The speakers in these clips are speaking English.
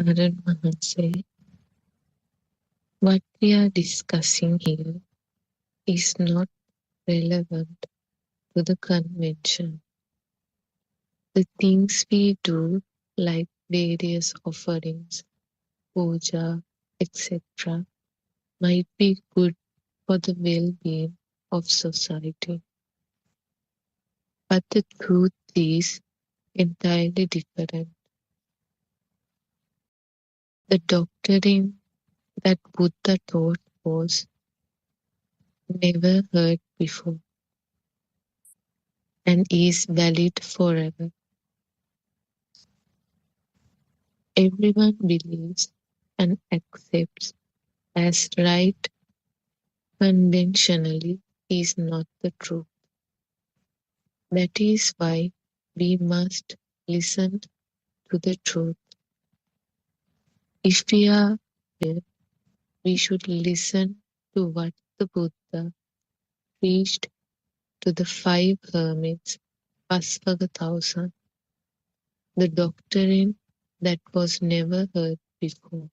Arun Mahanse, what we are discussing here is not relevant to the convention. The things we do, like various offerings, puja, etc., might be good for the well being of society. But the truth is entirely different. The doctrine that Buddha taught was never heard before and is valid forever. Everyone believes and accepts as right conventionally is not the truth. That is why we must listen to the truth. If we are here, we should listen to what the Buddha preached to the 5 hermits, Pasvagatausan, the doctrine that was never heard before.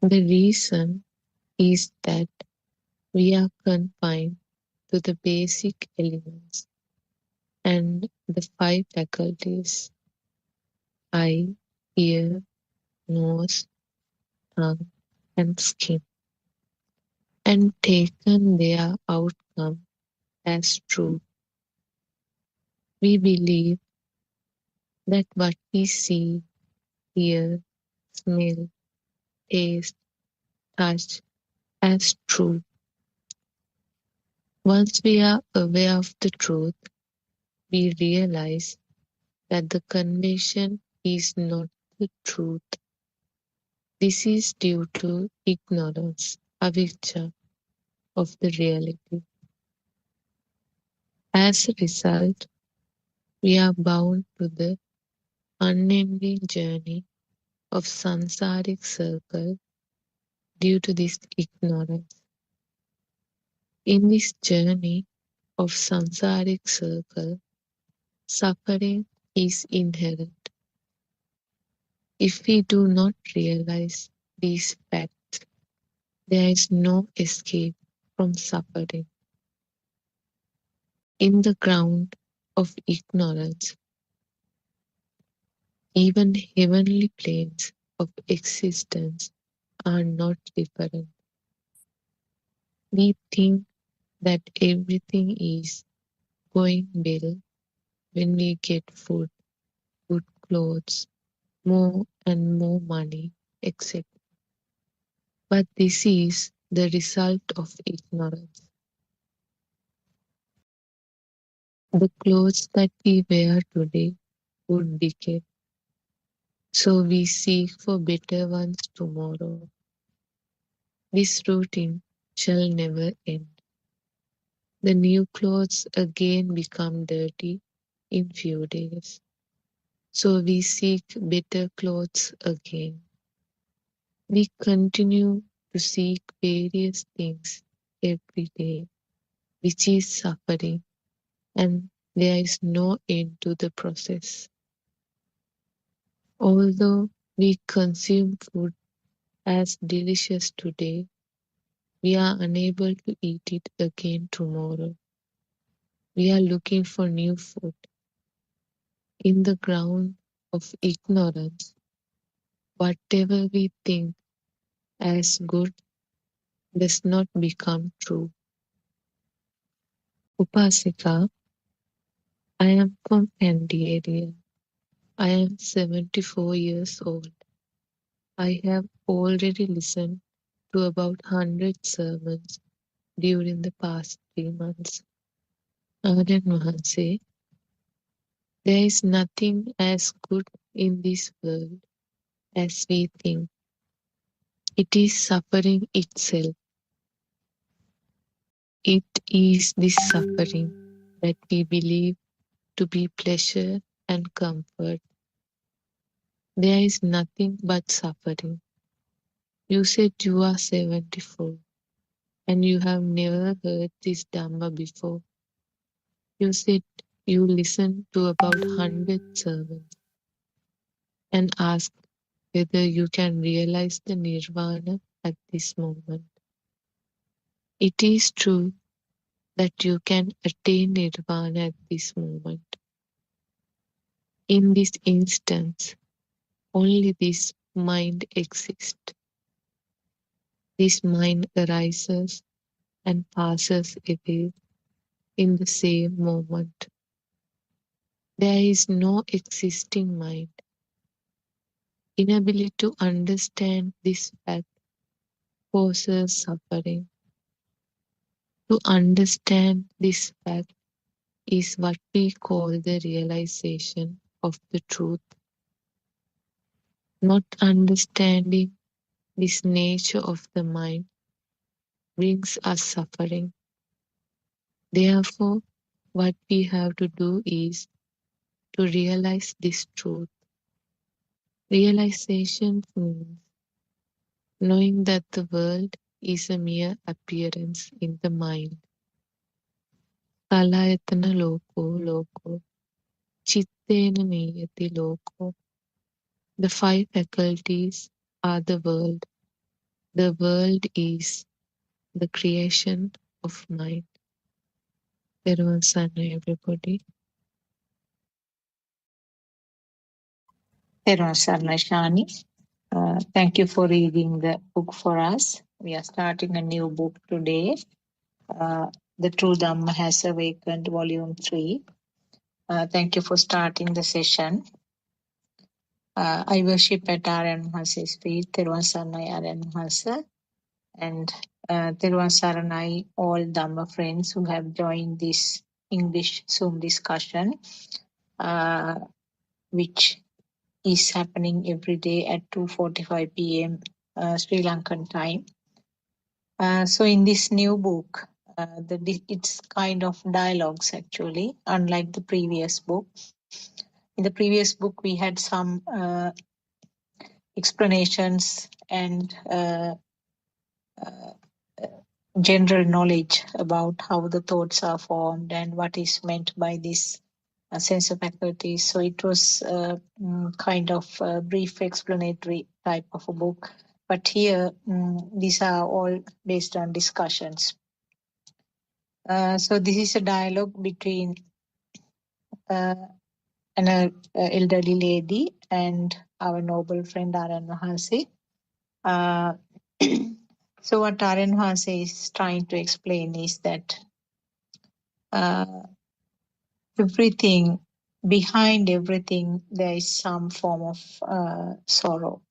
The reason is that we are confined to the basic elements and the 5 faculties: eye, ear, nose, tongue, and skin, and taken their outcome as true. We believe that what we see, hear, smell, taste, touch as true. Once we are aware of the truth, we realize that the convention is not the truth. This is due to ignorance, avijja, of the reality. As a result, we are bound to the unending journey of samsaric circle due to this ignorance. In this journey of samsaric circle, suffering is inherent. If we do not realize these facts, there is no escape from suffering. In the ground of ignorance, even heavenly planes of existence are not different. We think that everything is going well when we get food, good clothes, more and more money, etc. But this is the result of ignorance. The clothes that we wear today would decay, so we seek for better ones tomorrow. This routine shall never end. The new clothes again become dirty in few days, so we seek better clothes again. We continue to seek various things every day, which is suffering, and there is no end to the process. Although we consume food as delicious today, we are unable to eat it again tomorrow. We are looking for new food. In the ground of ignorance, whatever we think as good does not become true. Upasika, I am from Kandy area. I am 74 years old. I have already listened to about 100 sermons during the past 3 months. Aryan Mahanse, there is nothing as good in this world as we think. It is suffering itself. It is this suffering that we believe to be pleasure and comfort. There is nothing but suffering. You said you are 74 and you have never heard this Dhamma before. You said you listened to about 100 sermons. and ask whether you can realize the nirvana at this moment. It is true that you can attain nirvana at this moment. In this instance, only this mind exists. This mind arises and passes away in the same moment. There is no existing mind. Inability to understand this fact causes suffering. To understand this fact is what we call the realization of the truth. Not understanding this nature of the mind brings us suffering. Therefore, what we have to do is to realize this truth. Realization means knowing that the world is a mere appearance in the mind. Kalayatana loko loko, chittena niyati loko. The five faculties are the world. The world is the creation of mind. Everyone, everybody. Shani. Thank you for reading the book for us. We are starting a new book today. The True Dhamma Has Awakened, Volume 3. Thank you for starting the session. I worship at Aryan Mahasa's feet, Thiruvan Saranai Aryan Mahasa, and Thiruvan Saranai, all Dhamma friends who have joined this English Zoom discussion, which is happening every day at 2:45 p.m. Sri Lankan time. So in this new book, it's kind of dialogues actually, unlike the previous book. In the previous book, we had some explanations and general knowledge about how the thoughts are formed and what is meant by this sense of faculty. So it was kind of a brief explanatory type of a book. But here, these are all based on discussions. So this is a dialogue between an elderly lady and our noble friend Aryan Mahasi. So what Aryan Mahasi is trying to explain is that everything, behind everything, there is some form of sorrow.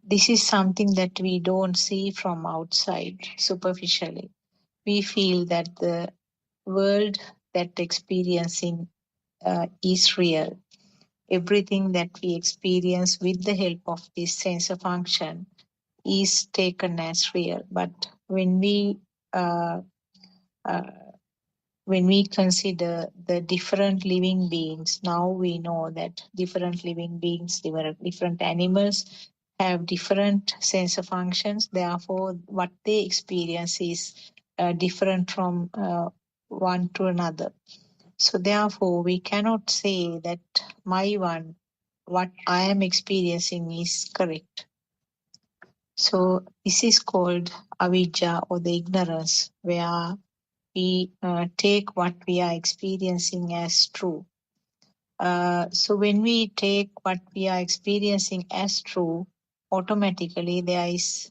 This is something that we don't see from outside superficially. We feel that the world that experiencing is real. Everything that we experience with the help of this sensor function is taken as real. But uh, uh, when we consider the different living beings, now we know that different living beings, different animals have different sensor functions. Therefore, what they experience is different from one to another. So therefore, we cannot say that what I am experiencing is correct. So this is called avijja, or the ignorance, where we take what we are experiencing as true. So when we take what we are experiencing as true, automatically there is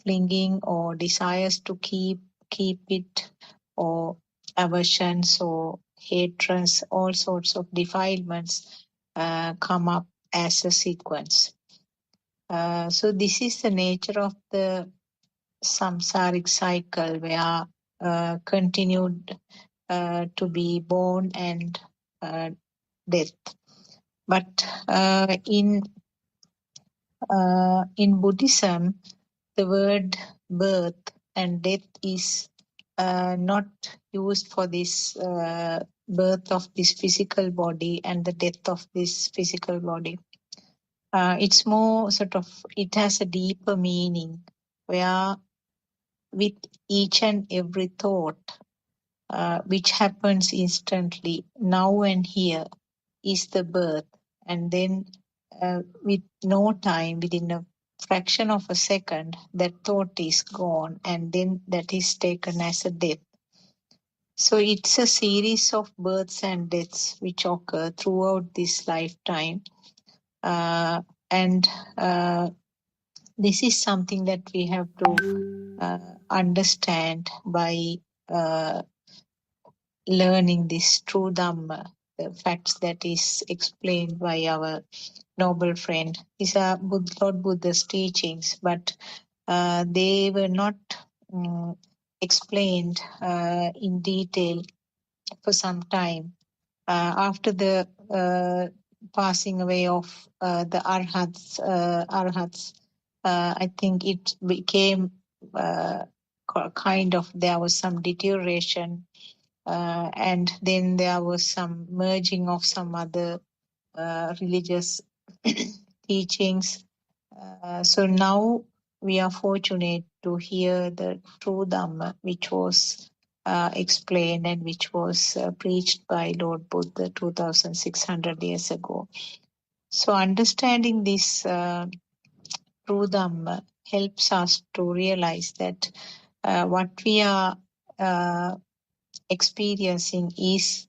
clinging or desires to keep it, or aversions or hatreds, all sorts of defilements come up as a sequence. So this is the nature of the samsaric cycle, where continued to be born and death. But in Buddhism, the word birth and death is not used for this birth of this physical body and the death of this physical body. It's more sort of, it has a deeper meaning, where with each and every thought, which happens instantly, now and here, is the birth, and then with no time, within a fraction of a second, that thought is gone, and then that is taken as a death. So it's a series of births and deaths which occur throughout this lifetime. And this is something that we have to understand by learning this true Dhamma, the facts that is explained by our noble friend. These are Lord Buddha's teachings, but they were not explained in detail for some time. After the passing away of the arhats, I think it became kind of, there was some deterioration, and then there was some merging of some other religious teachings. So now we are fortunate to hear the true Dhamma, which was explained and which was preached by Lord Buddha 2600 years ago. So understanding this true Dhamma helps us to realize that what we are experiencing is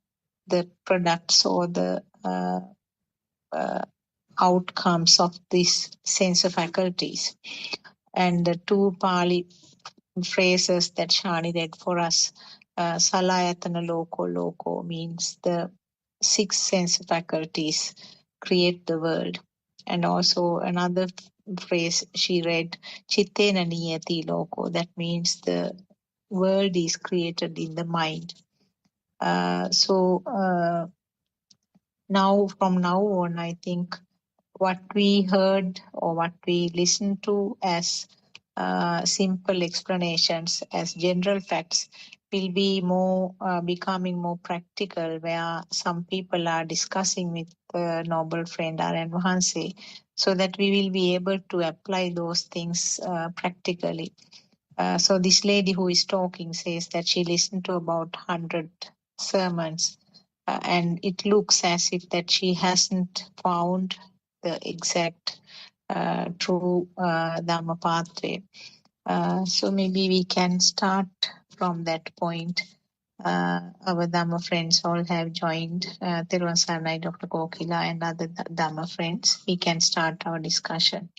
the products or the uh, outcomes of these sense faculties. And the two Pali phrases that Shani read for us, Salayatana Loko means the six sense faculties create the world. And also another phrase she read, Chittena Niyati Loko, that means the world is created in the mind. So now, from now on, I think what we heard or what we listened to as simple explanations, as general facts, will be more becoming more practical, where some people are discussing with the noble friend R.N. Mahanse, so that we will be able to apply those things practically. So this lady who is talking says that she listened to about 100 sermons, and it looks as if that she hasn't found the exact true Dhamma pathway. So maybe we can start from that point. Our Dhamma friends all have joined, Thiruvan Saranai, Dr. Kokila, and other Dhamma friends. We can start our discussion.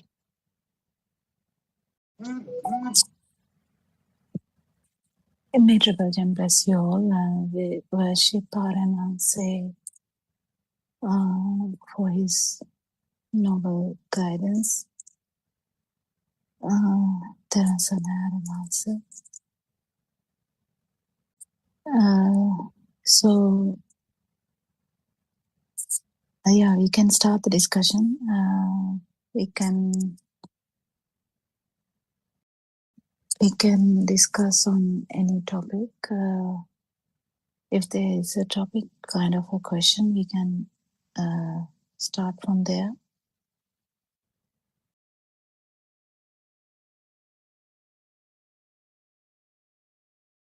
May Triple Gem bless you all. We worship and say for his noble guidance. So, yeah, we can start the discussion. We can discuss on any topic. If there is a topic, kind of a question, we can start from there.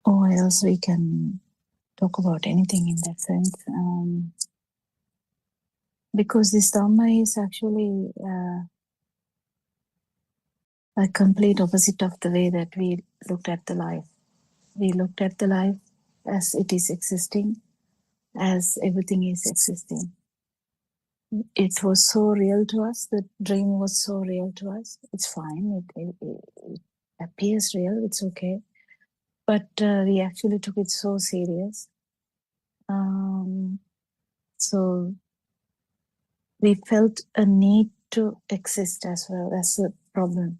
Or else we can talk about anything in that sense. Because this Dhamma is actually a complete opposite of the way that we looked at the life. We looked at the life as it is existing, as everything is existing. It was so real to us, the dream was so real to us. It's fine, it appears real, it's okay. But we actually took it so serious. So we felt a need to exist as well as a problem.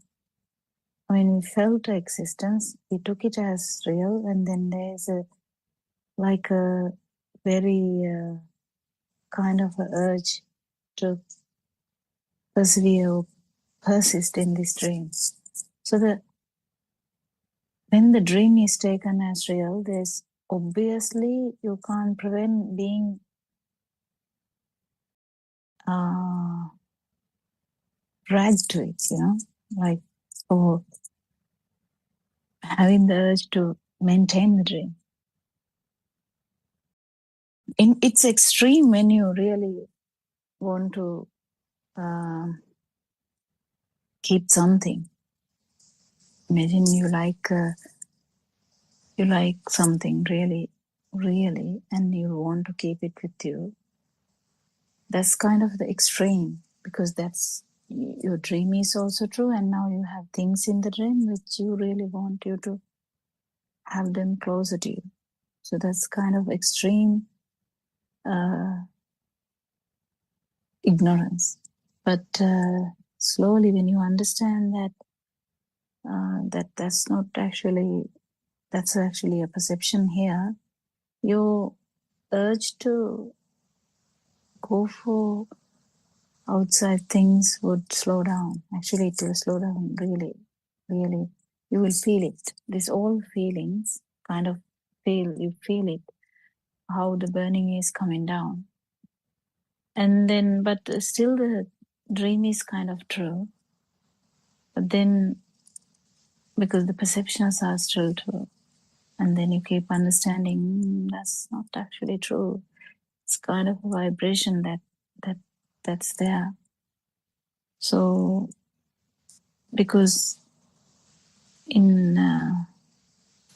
When we felt existence, we took it as real, and then there's a very kind of an urge to persevere or persist in this dream. So that when the dream is taken as real, there's obviously you can't prevent being dragged to it, or having the urge to maintain the dream. In its extreme, when you really want to keep something. Imagine you like something really, really, and you want to keep it with you. That's kind of the extreme, because that's your dream is also true, and now you have things in the dream which you really want you to have them closer to you. So that's kind of extreme ignorance. But slowly, when you understand that that's not actually, that's actually a perception here, your urge to go for outside things would slow down. Actually, it will slow down really, really. You will feel it. These all feelings kind of you feel it, how the burning is coming down. And then, but still the dream is kind of true. But then, because the perceptions are still true, and then you keep understanding that's not actually true. It's kind of a vibration that's there. So, because in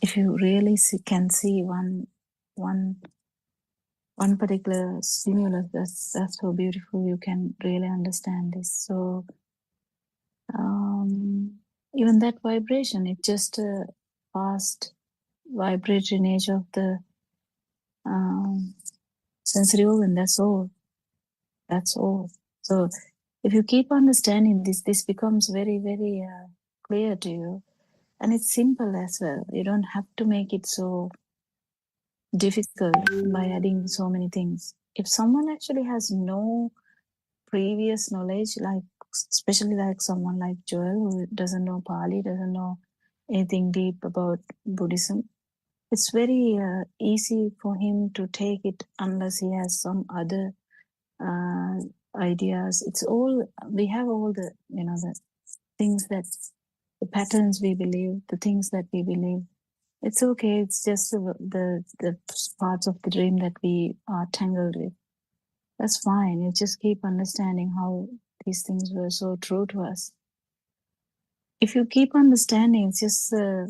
if you really can see one particular stimulus, that's so beautiful. You can really understand this. So even that vibration, it's just a fast vibratory nature of the sensory organ. That's all. That's all. So if you keep understanding this becomes very, very clear to you, and it's simple as well. You don't have to make it so difficult by adding so many things. If someone actually has no previous knowledge, like especially like someone like Joel, who doesn't know Pali, doesn't know anything deep about Buddhism, it's very easy for him to take it unless he has some other ideas. It's all, we have all the, the things that, the patterns we believe, the things that we believe. It's okay. It's just the parts of the dream that we are tangled with. That's fine. You just keep understanding how these things were so true to us. If you keep understanding, it's just the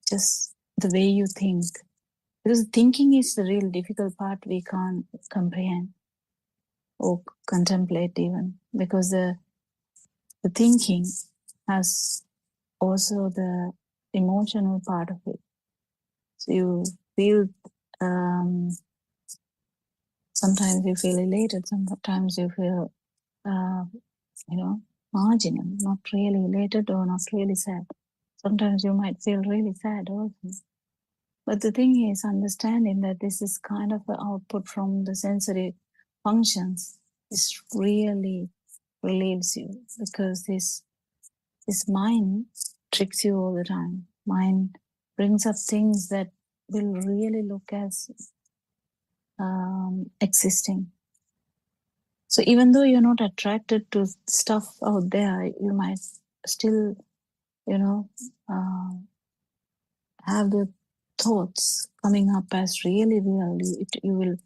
just the way you think. Because thinking is the real difficult part we can't comprehend or contemplate even, because the thinking has also the emotional part of it. So you feel, sometimes you feel elated, sometimes you feel, marginal, not really elated or not really sad. Sometimes you might feel really sad also. But the thing is understanding that this is kind of an output from the sensory functions. This really relieves you, because this mind tricks you all the time. Mind brings up things that will really look as existing. So even though you're not attracted to stuff out there, you might still, have the thoughts coming up as really real. You will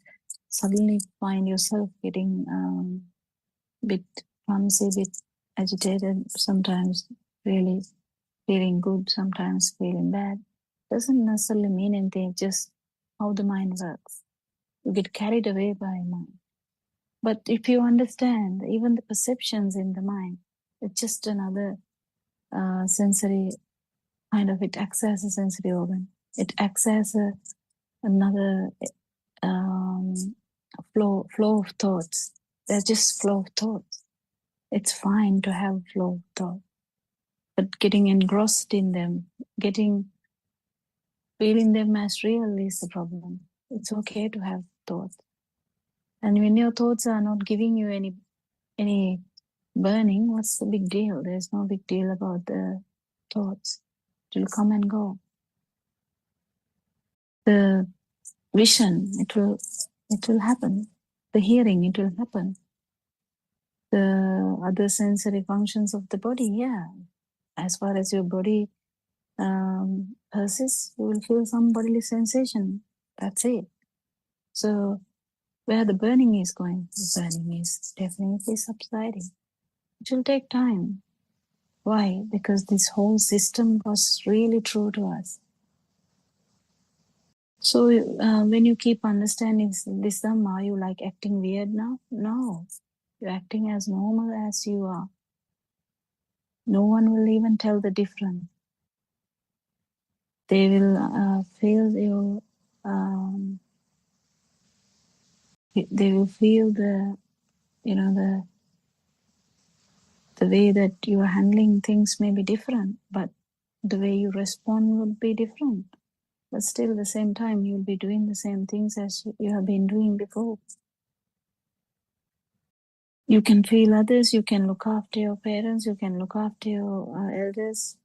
suddenly find yourself getting a bit clumsy, a bit agitated, sometimes really feeling good, sometimes feeling bad. Doesn't necessarily mean anything, just how the mind works. You get carried away by mind. But if you understand, even the perceptions in the mind, it's just another sensory kind of, it acts as a sensory organ. It acts as another flow of thoughts. They're just flow of thoughts. It's fine to have flow of thought, but getting engrossed in them, feeling them as real is the problem. It's okay to have thoughts, and when your thoughts are not giving you any burning, what's the big deal? There's no big deal about the thoughts. It will come and go. The vision, it will happen. The hearing, it will happen. The other sensory functions of the body, yeah. As far as your body persists, you will feel some bodily sensation. That's it. So where the burning is going. The burning is definitely subsiding. It will take time. Why? Because this whole system was really true to us. So when you keep understanding this Dhamma, are you like acting weird now? No. You're acting as normal as you are. No one will even tell the difference. They will feel you. They will feel the the way that you are handling things may be different, but the way you respond would be different. But still, at the same time, you'll be doing the same things as you have been doing before. You can feel others, you can look after your parents, you can look after your elders.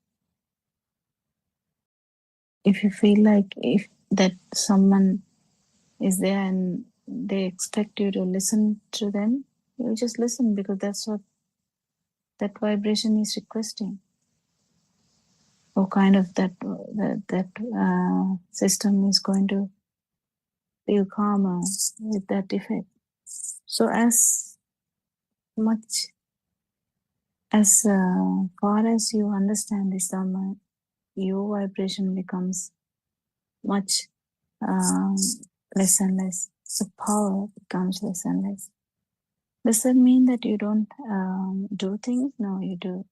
If you feel like if that someone is there and they expect you to listen to them, you just listen because that's what that vibration is requesting. Or kind of that system is going to feel calmer with that effect. So as much as far as you understand this Dhamma, your vibration becomes much less and less. The power becomes less and less. Does that mean that you don't do things? No, you do.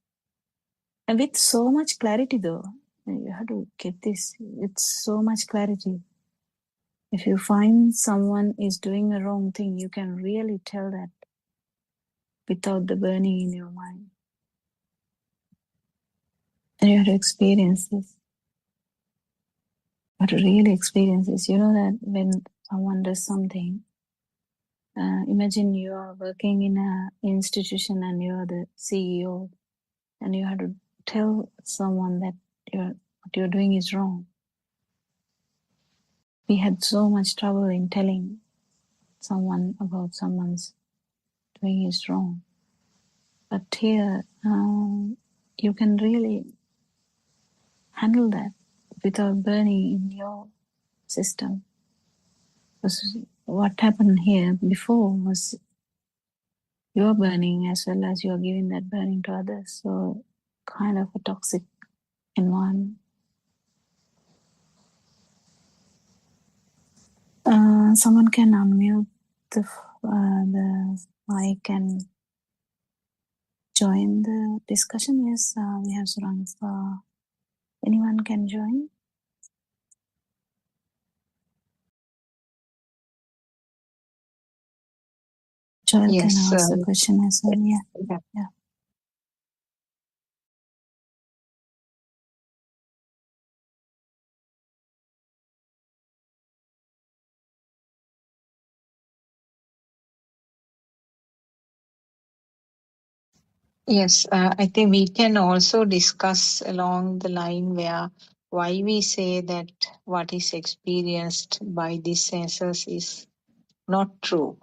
And with so much clarity though. You have to get this with so much clarity. If you find someone is doing a wrong thing, you can really tell that without the burning in your mind. And you have to experience this. You have to really experience this. You know that when someone does something, imagine you are working in an institution and you are the CEO and you have to tell someone that what you're doing is wrong. We had so much trouble in telling someone about someone's doing is wrong. But here, you can really handle that without burning in your system. Because what happened here before was you're burning as well as you're giving that burning to others. So kind of a toxic environment. Someone can unmute the mic and join the discussion. Yes, we have Surang. Anyone can join? Joel can Yes. ask the question as well. Yeah. Yes, I think we can also discuss along the line where why we say that what is experienced by these senses is not true.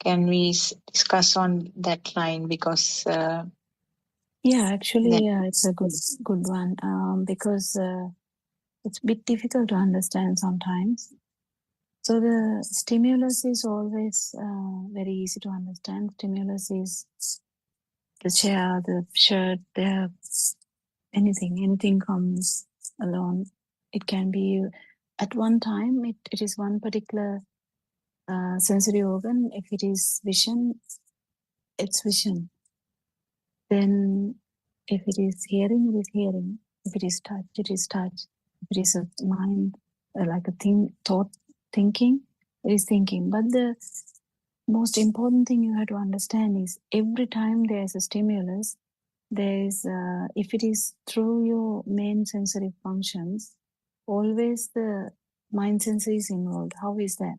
Can we discuss on that line? Because Yeah, actually, it's a good one because it's a bit difficult to understand sometimes. So the stimulus is always very easy to understand. Stimulus is the chair, the shirt, anything comes along. It can be at one time, it is one particular sensory organ. If it is vision, it's vision. Then if it is hearing, it is hearing. If it is touch, it is touch. If it is a mind, like a thinking, it is thinking. But the most important thing you have to understand is every time there is a stimulus, there is, if it is through your main sensory functions, always the mind sensor is involved. How is that?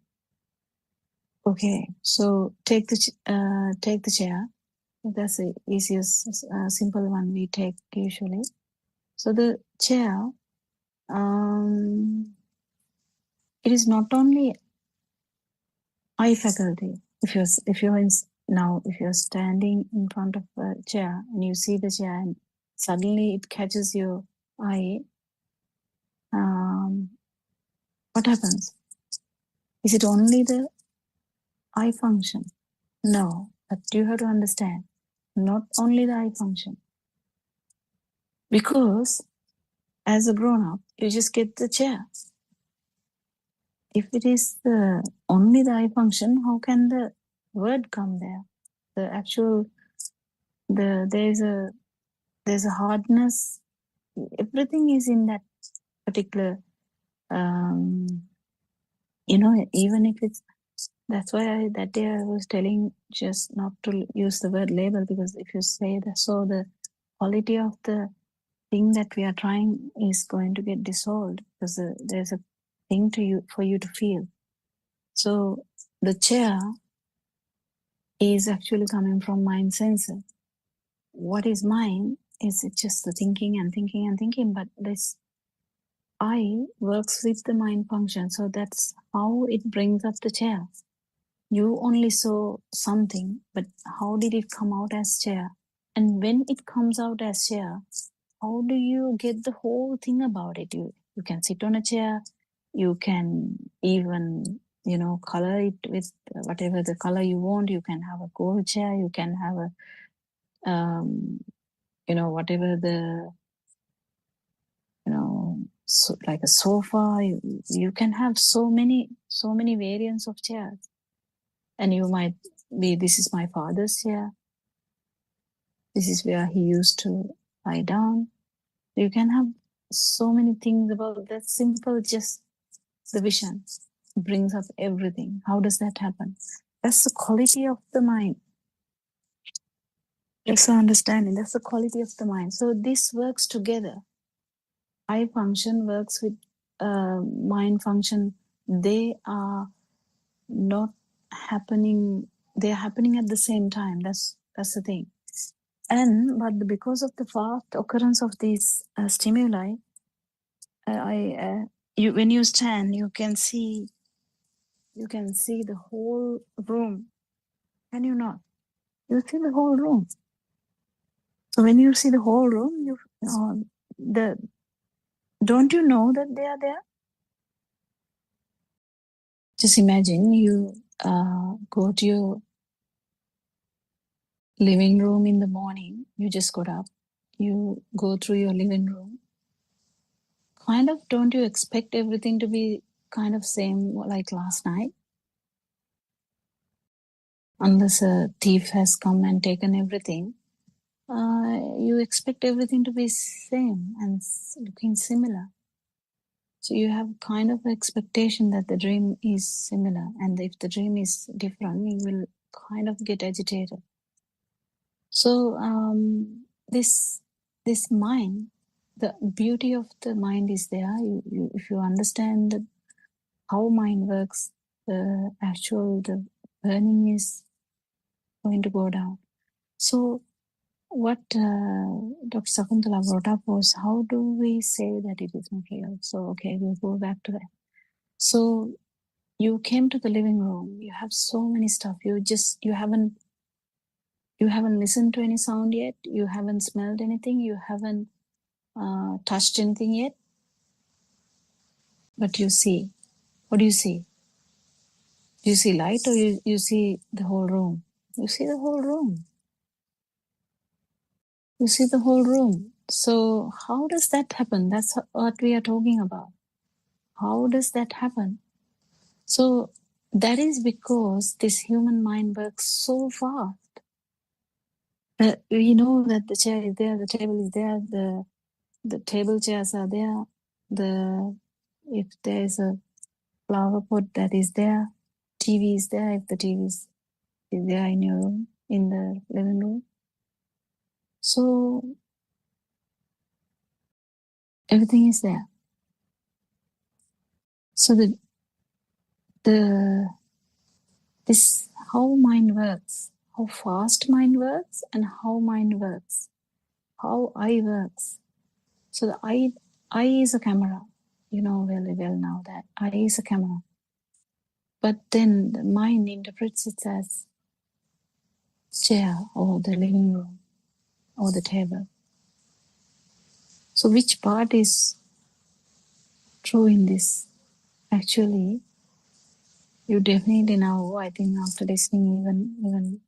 Okay, so take the chair. That's the easiest, simple one we take usually. So the chair, it is not only eye faculty. If you're standing in front of a chair and you see the chair and suddenly it catches your eye, what happens? Is it only the eye function. No, but you have to understand, not only the eye function. Because as a grown-up, you just get the chair. If it is only the eye function, how can the word come there? The actual, there's a hardness. Everything is in that particular, even if it's, that's why that day I was telling just not to use the word label, because if you say that, so the quality of the thing that we are trying is going to get dissolved, because there's a thing for you to feel. So the chair is actually coming from mind sensor. What is mind is it just the thinking and thinking and thinking, but this eye works with the mind function. So that's how it brings up the chair. You only saw something, but how did it come out as chair? And when it comes out as chair, how do you get the whole thing about it? You can sit on a chair, you can even color it with whatever the color you want. You can have a gold chair, you can have a whatever the so like a sofa. You can have so many variants of chairs. And you might be, this is my father's chair, this is where he used to lie down. You can have so many things about that. Simple, just the vision brings up everything. How does that happen? That's the quality of the mind. That's the understanding. That's the quality of the mind. So this works together. Eye function works with mind function. They are not happening. They are happening at the same time. That's the thing. But because of the fast occurrence of these stimuli, when you stand, you can see the whole room. Can you not? You see the whole room. So when you see the whole room, don't you know that they are there? Just imagine you go to your living room in the morning. You just got up. You go through your living room. Kind of, don't you expect everything to be kind of same like last night? Unless a thief has come and taken everything, you expect everything to be same and looking similar. So you have kind of expectation that the dream is similar, and if the dream is different, you will kind of get agitated. So this mind, the beauty of the mind is there. If you understand how mind works, the burning is going to go down. So what Dr. Sakuntala brought up was, how do we say that it is not real? So okay, we'll go back to that. So you came to the living room. You have so many stuff. You haven't listened to any sound yet. You haven't smelled anything. You haven't touched anything yet. But you see. What do you see? Do you see light, or you see the whole room? You see the whole room. You see the whole room. So how does that happen? That's what we are talking about. How does that happen? So that is because this human mind works so fast. We know that the chair is there, the table is there, the table chairs are there. If there is a flower pot, that is there. TV is there, if the TV is there in your room, in the living room. So everything is there. So this how mind works, how fast mind works, and how mind works, how eye works. So the eye is a camera. You know very well now that eye is a camera. But then the mind interprets it as chair or the living room or the table. So which part is true in this? Actually, You definitely know. I think after listening, even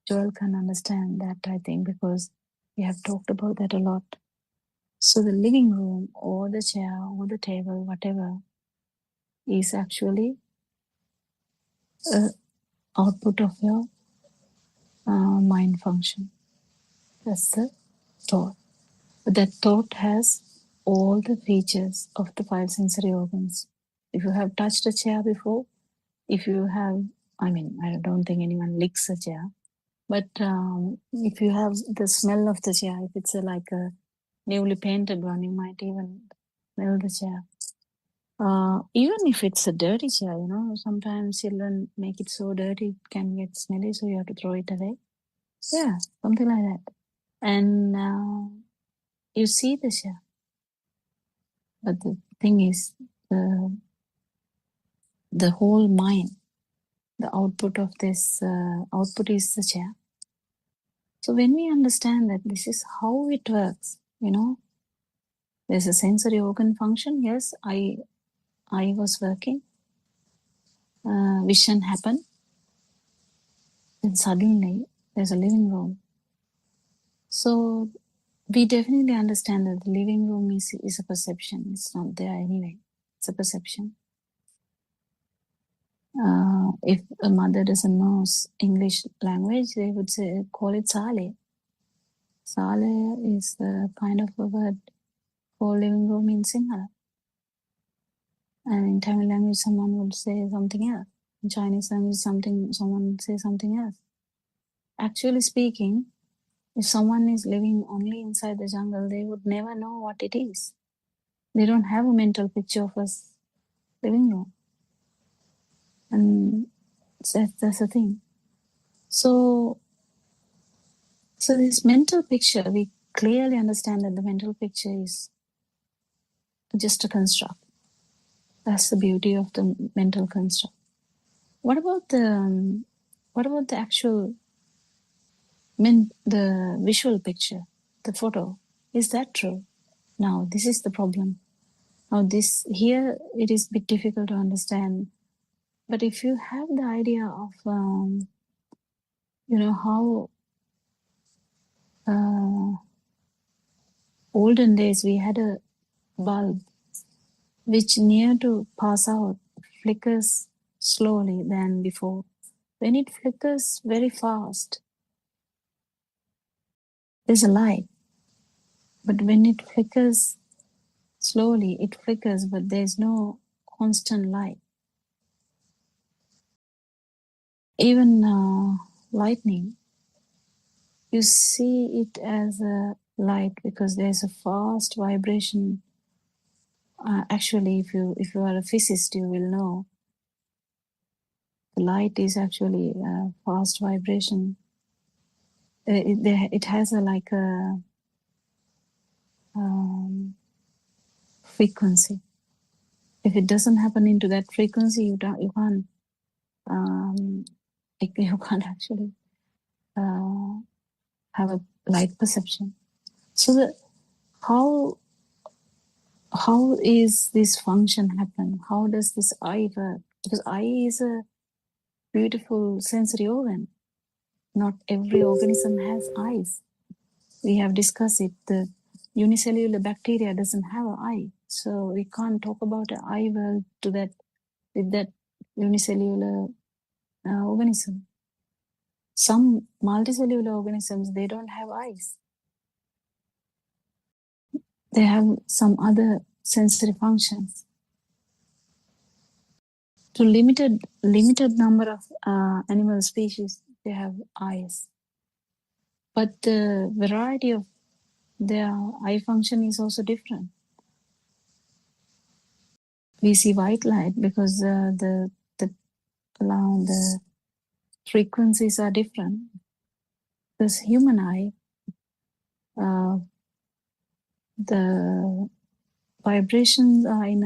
Joel can understand that. I think because we have talked about that a lot. So the living room or the chair or the table, whatever, is actually a output of your mind function. That's the thought. But that thought has all the features of the five sensory organs. If you have touched a chair before, if you have, I mean, I don't think anyone licks a chair, but if you have the smell of the chair, if it's like a newly painted one, you might even smell the chair. Even if it's a dirty chair, sometimes children make it so dirty it can get smelly, so you have to throw it away. Yeah, something like that. And you see the chair. But the thing is, the whole mind, the output of this output is the chair. So when we understand that this is how it works, there's a sensory organ function. Yes, I was working. Vision happened. Then suddenly there's a living room. So we definitely understand that the living room is a perception. It's not there anyway. It's a perception. If a mother doesn't know English language, they would call it Sale. Sale is the kind of a word for living room in Sinhala. And in Tamil language, someone would say something else. In Chinese language, someone would say something else. Actually speaking, if someone is living only inside the jungle, they would never know what it is. They don't have a mental picture of a living room. And that's the thing. So this mental picture, we clearly understand that the mental picture is just a construct. That's the beauty of the mental construct. What about the actual the visual picture, the photo? Is that true? Now this is the problem. Now here it is a bit difficult to understand. But if you have the idea of how olden days we had a bulb which near to pass out flickers slowly than before. When it flickers very fast, there's a light. But when it flickers slowly, it flickers, but there's no constant light. Even lightning, you see it as a light because there's a fast vibration. Actually, if you are a physicist, you will know the light is actually a fast vibration. It has a frequency. If it doesn't happen into that frequency, you can't actually have a light perception. So how is this function happen? How does this eye work? Because eye is a beautiful sensory organ. Not every organism has eyes. We have discussed it. The unicellular bacteria doesn't have an eye. So we can't talk about an eye world with that unicellular organism. Some multicellular organisms, they don't have eyes. They have some other sensory functions. To limited number of animal species, they have eyes. But the variety of their eye function is also different. We see white light because the frequencies are different. This human eye, the vibrations are in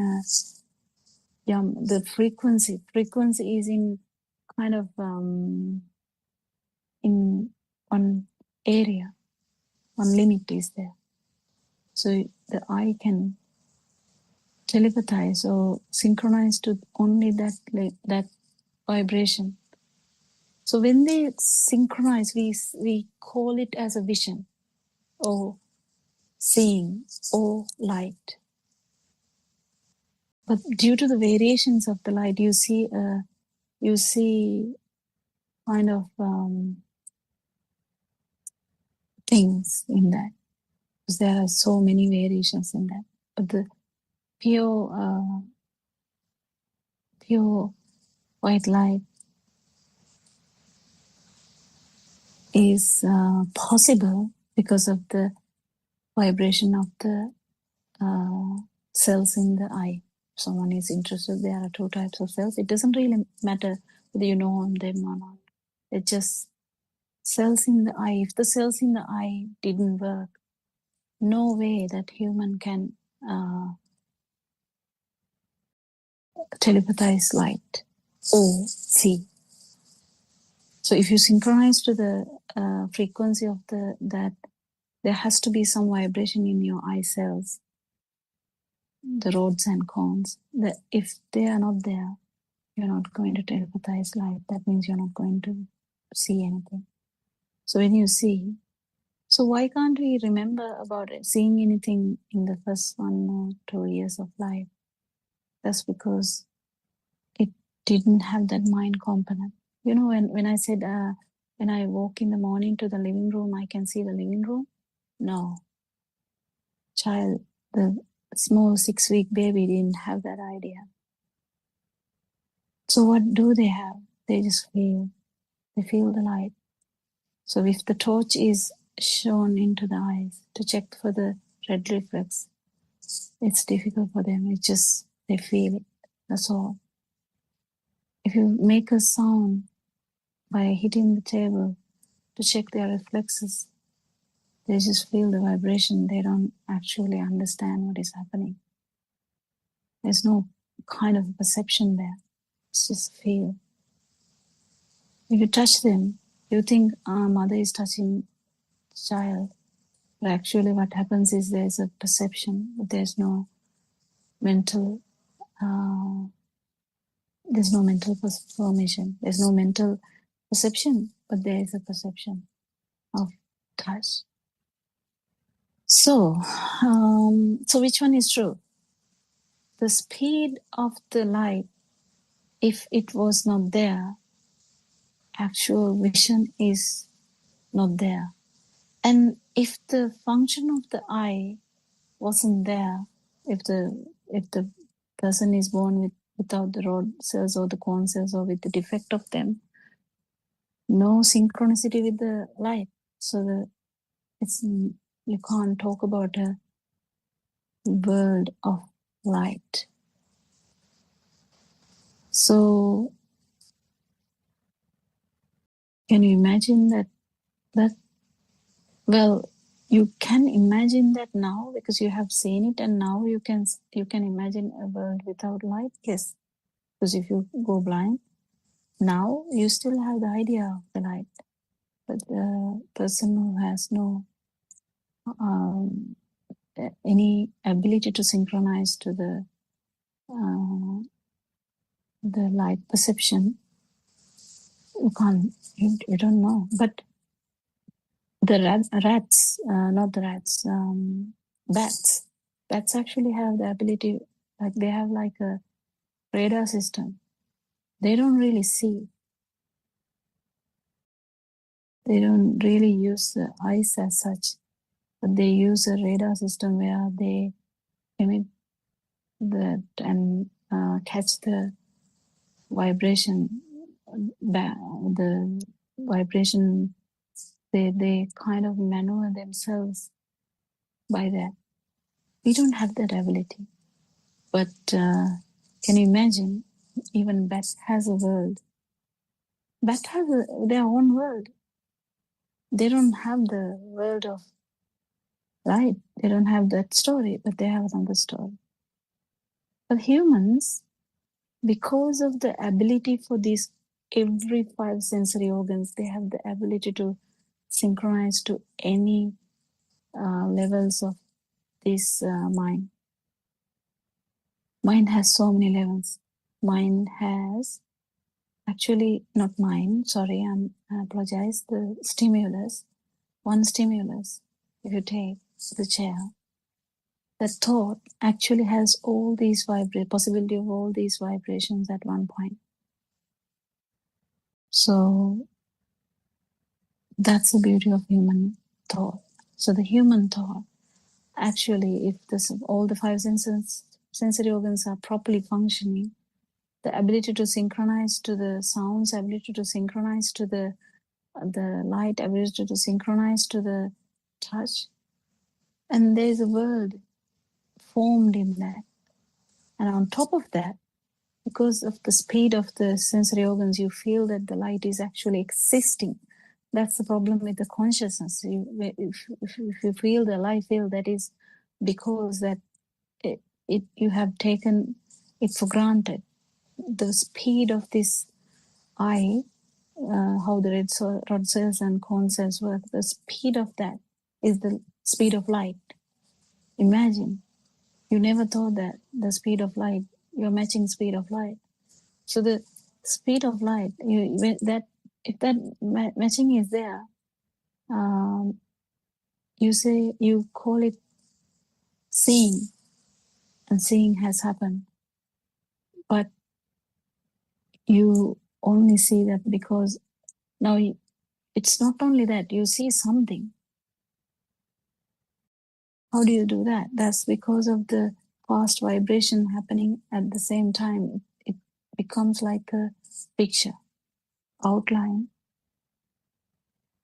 the frequency is in kind of in one area, one limit is there. So the eye can telepathize or synchronize to only that vibration. So when they synchronize, we call it as a vision or seeing or light. But due to the variations of the light, you see kind of things in that, because there are so many variations in that. But the pure white light is possible because of the vibration of the cells in the eye. If someone is interested, there are two types of cells. It doesn't really matter whether you know them or not. It's just cells in the eye. If the cells in the eye didn't work, no way that human can telepathize light or see. So if you synchronize to the frequency of that, there has to be some vibration in your eye cells, the rods and cones. That if they are not there, you're not going to telepathize light. That means you're not going to see anything. So when you see, so why can't we remember about it, seeing anything in the first 1 or 2 years of life? That's because it didn't have that mind component. You know, when I said, when I walk in the morning to the living room, I can see the living room. No. Child, the small 6-week baby didn't have that idea. So what do they have? They just feel. They feel the light. So if the torch is shown into the eyes to check for the red reflex, it's difficult for them. It's just, they feel it. That's all. If you make a sound by hitting the table to check their reflexes, they just feel the vibration. They don't actually understand what is happening. There's no kind of perception there. It's just feel. If you touch them, you think mother is touching child. But actually what happens is there's a perception, but there's no mental formation. There's no mental perception, but there is a perception of touch. So which one is true? The speed of the light, if it was not there, actual vision is not there. And if the function of the eye wasn't there, if the person is born without the rod cells or the cone cells or with the defect of them, no synchronicity with the light. So you can't talk about a world of light. So can you imagine that well, you can imagine that now because you have seen it, and now you can imagine a world without light? Yes, because if you go blind, now you still have the idea of the light, but the person who has no any ability to synchronize to the light perception, you don't know. But the bats actually have the ability, like they have like a radar system. They don't really see. They don't really use the eyes as such, but they use a radar system where they emit that and catch the vibration. The vibration, they kind of maneuver themselves by that. We don't have that ability. But can you imagine, even bat has a world. Bat has their own world. They don't have the world of light. They don't have that story, but they have another story. But humans, because of the ability for these every 5 sensory organs, they have the ability to synchronize to any levels of this mind. Mind has so many levels. Mind has Actually, not mine. Sorry, I apologize. The stimulus, one stimulus, if you take the chair, the thought actually has all these possibility of all these vibrations at one point. So that's the beauty of human thought. So the human thought, actually, if all the five sensory organs are properly functioning, the ability to synchronize to the sounds, ability to synchronize to the light, ability to synchronize to the touch, and there is a world formed in that. And on top of that, because of the speed of the sensory organs, you feel that the light is actually existing. That's the problem with the consciousness. If you feel the light, feel that is because that you have taken it for granted. The speed of this eye, how the rod cells and cone cells work, the speed of that is the speed of light. Imagine, you never thought that the speed of light, you're matching speed of light. So the speed of light, if that matching is there, you call it seeing, and seeing has happened. But you only see that because now it's not only that you see something. How do you do that? That's because of the fast vibration happening at the same time. It becomes like a picture, outline.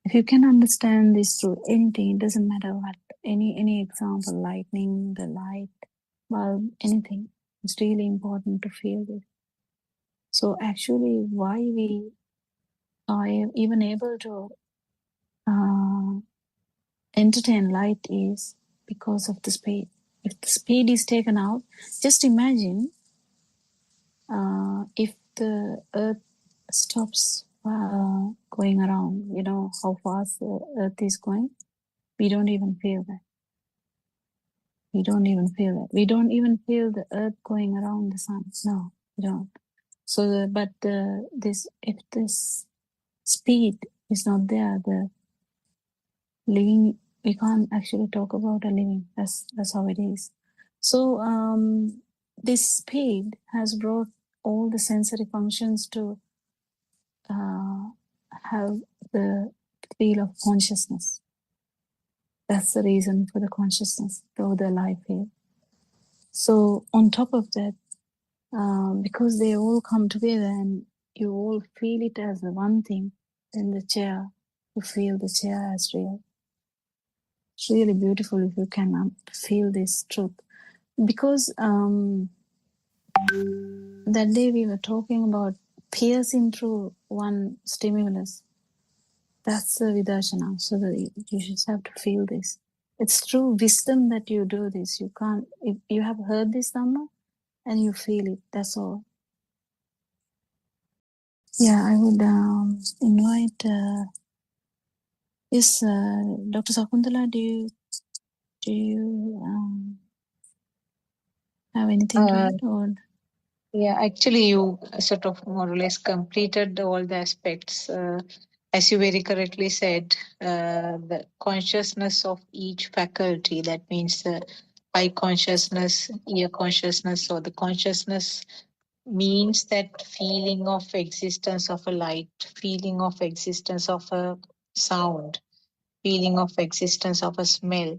If you can understand this through anything, it doesn't matter what, any example, lightning, the light, bulb, anything. It's really important to feel this. So actually, why we are even able to entertain light is because of the speed. If the speed is taken out, just imagine if the earth stops going around, you know how fast the earth is going, we don't even feel that. We don't even feel that. We don't even feel the earth going around the sun. No, we don't. So, if this speed is not there, the living, we can't actually talk about a living. That's how it is. So this speed has brought all the sensory functions to have the feel of consciousness. That's the reason for the consciousness, or the life here. So on top of that, because they all come together and you all feel it as the one thing, then the chair, you feel the chair as real. It's really beautiful if you can feel this truth. Because that day we were talking about piercing through one stimulus. That's the vidarshana. So that you just have to feel this. It's through wisdom that you do this. You can't, if you have heard this number and you feel it, that's all. Yeah, I would invite yes, Dr. Sakuntala, do you have anything to add? Or Yeah, actually, you sort of more or less completed all the aspects. As you very correctly said, the consciousness of each faculty, that means the eye consciousness, ear consciousness, or the consciousness means that feeling of existence of a light, feeling of existence of a sound, feeling of existence of a smell.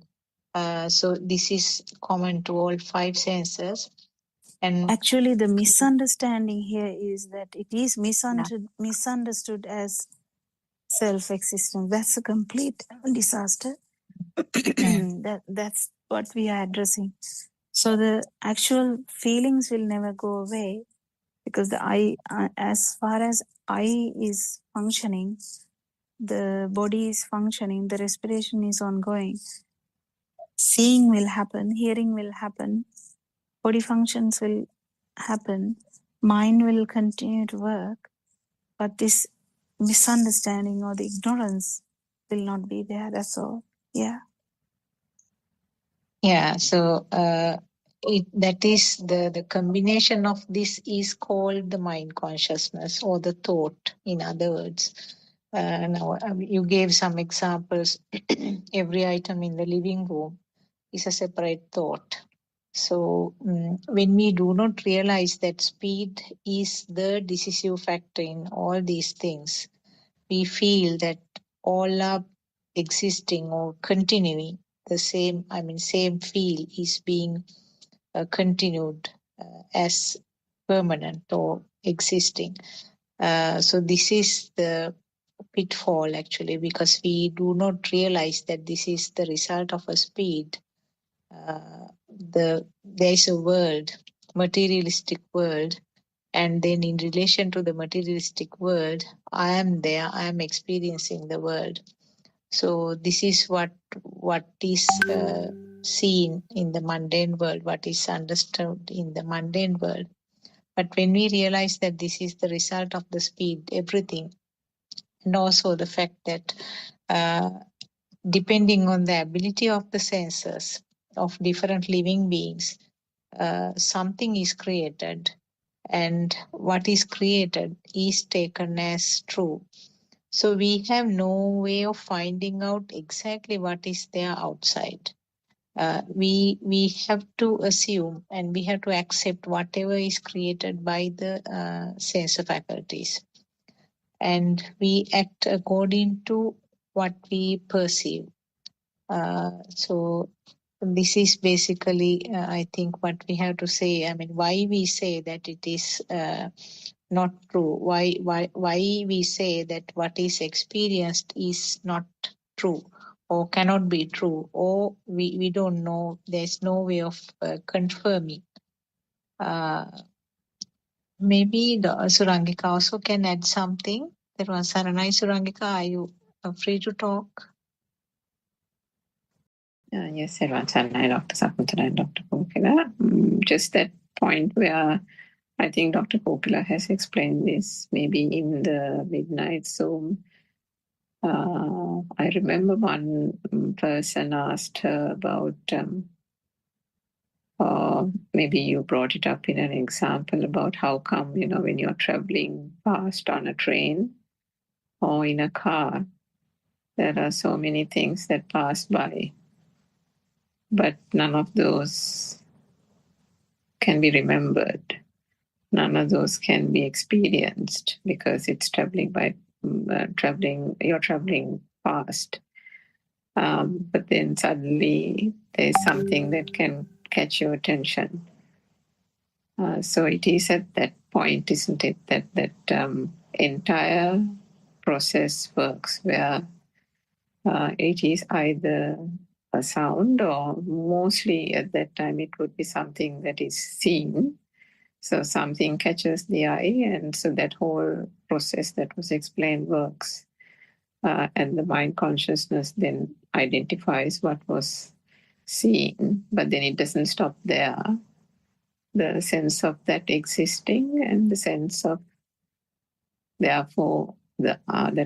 So this is common to all five senses. And actually, the misunderstanding here is that it is misunderstood as self-existence. That's a complete disaster. That's what we are addressing. So the actual feelings will never go away, because the eye, as far as eye is functioning, the body is functioning, the respiration is ongoing, seeing will happen, hearing will happen, body functions will happen, mind will continue to work, but this misunderstanding or the ignorance will not be there. That's all. Yeah. yeah, so that is the combination of this is called the mind consciousness or the thought, in other words. Now, you gave some examples. Every item in the living room is a separate thought. So when we do not realize that speed is the decisive factor in all these things, we feel that all are existing or continuing the same, same feel is being continued as permanent or existing. So this is the pitfall actually, because we do not realize that this is the result of a speed. There is a world, materialistic world, and then in relation to the materialistic world, I am there, I am experiencing the world. So this is what is seen in the mundane world, what is understood in the mundane world. But when we realize that this is the result of the speed, everything, and also the fact that depending on the ability of the senses of different living beings, something is created, and what is created is taken as true. So we have no way of finding out exactly what is there outside. We have to assume and we have to accept whatever is created by the sense faculties, and we act according to what we perceive. So this is basically, I think, what we have to say. Why we say that it is not true? Why we say that what is experienced is not true or cannot be true, or we don't know. There's no way of confirming. Maybe the Surangika also can add something. There was Saranai. Surangika, are you free to talk? Yes, Sarvanchana, Dr. Sakuntala and Dr. Kokila. Just that point where I think Dr. Kokila has explained this, maybe in the midnight Zoom. I remember one person asked her about, maybe you brought it up in an example about how come, when you're traveling fast on a train or in a car, there are so many things that pass by, but none of those can be remembered. None of those can be experienced because it's you're traveling fast. But then suddenly there's something that can catch your attention. So it is at that point, isn't it, that entire process works where it is either a sound or mostly at that time it would be something that is seen. So something catches the eye, and so that whole process that was explained works. And the mind consciousness then identifies what was seen, but then it doesn't stop there. The sense of that existing and the sense of, therefore, that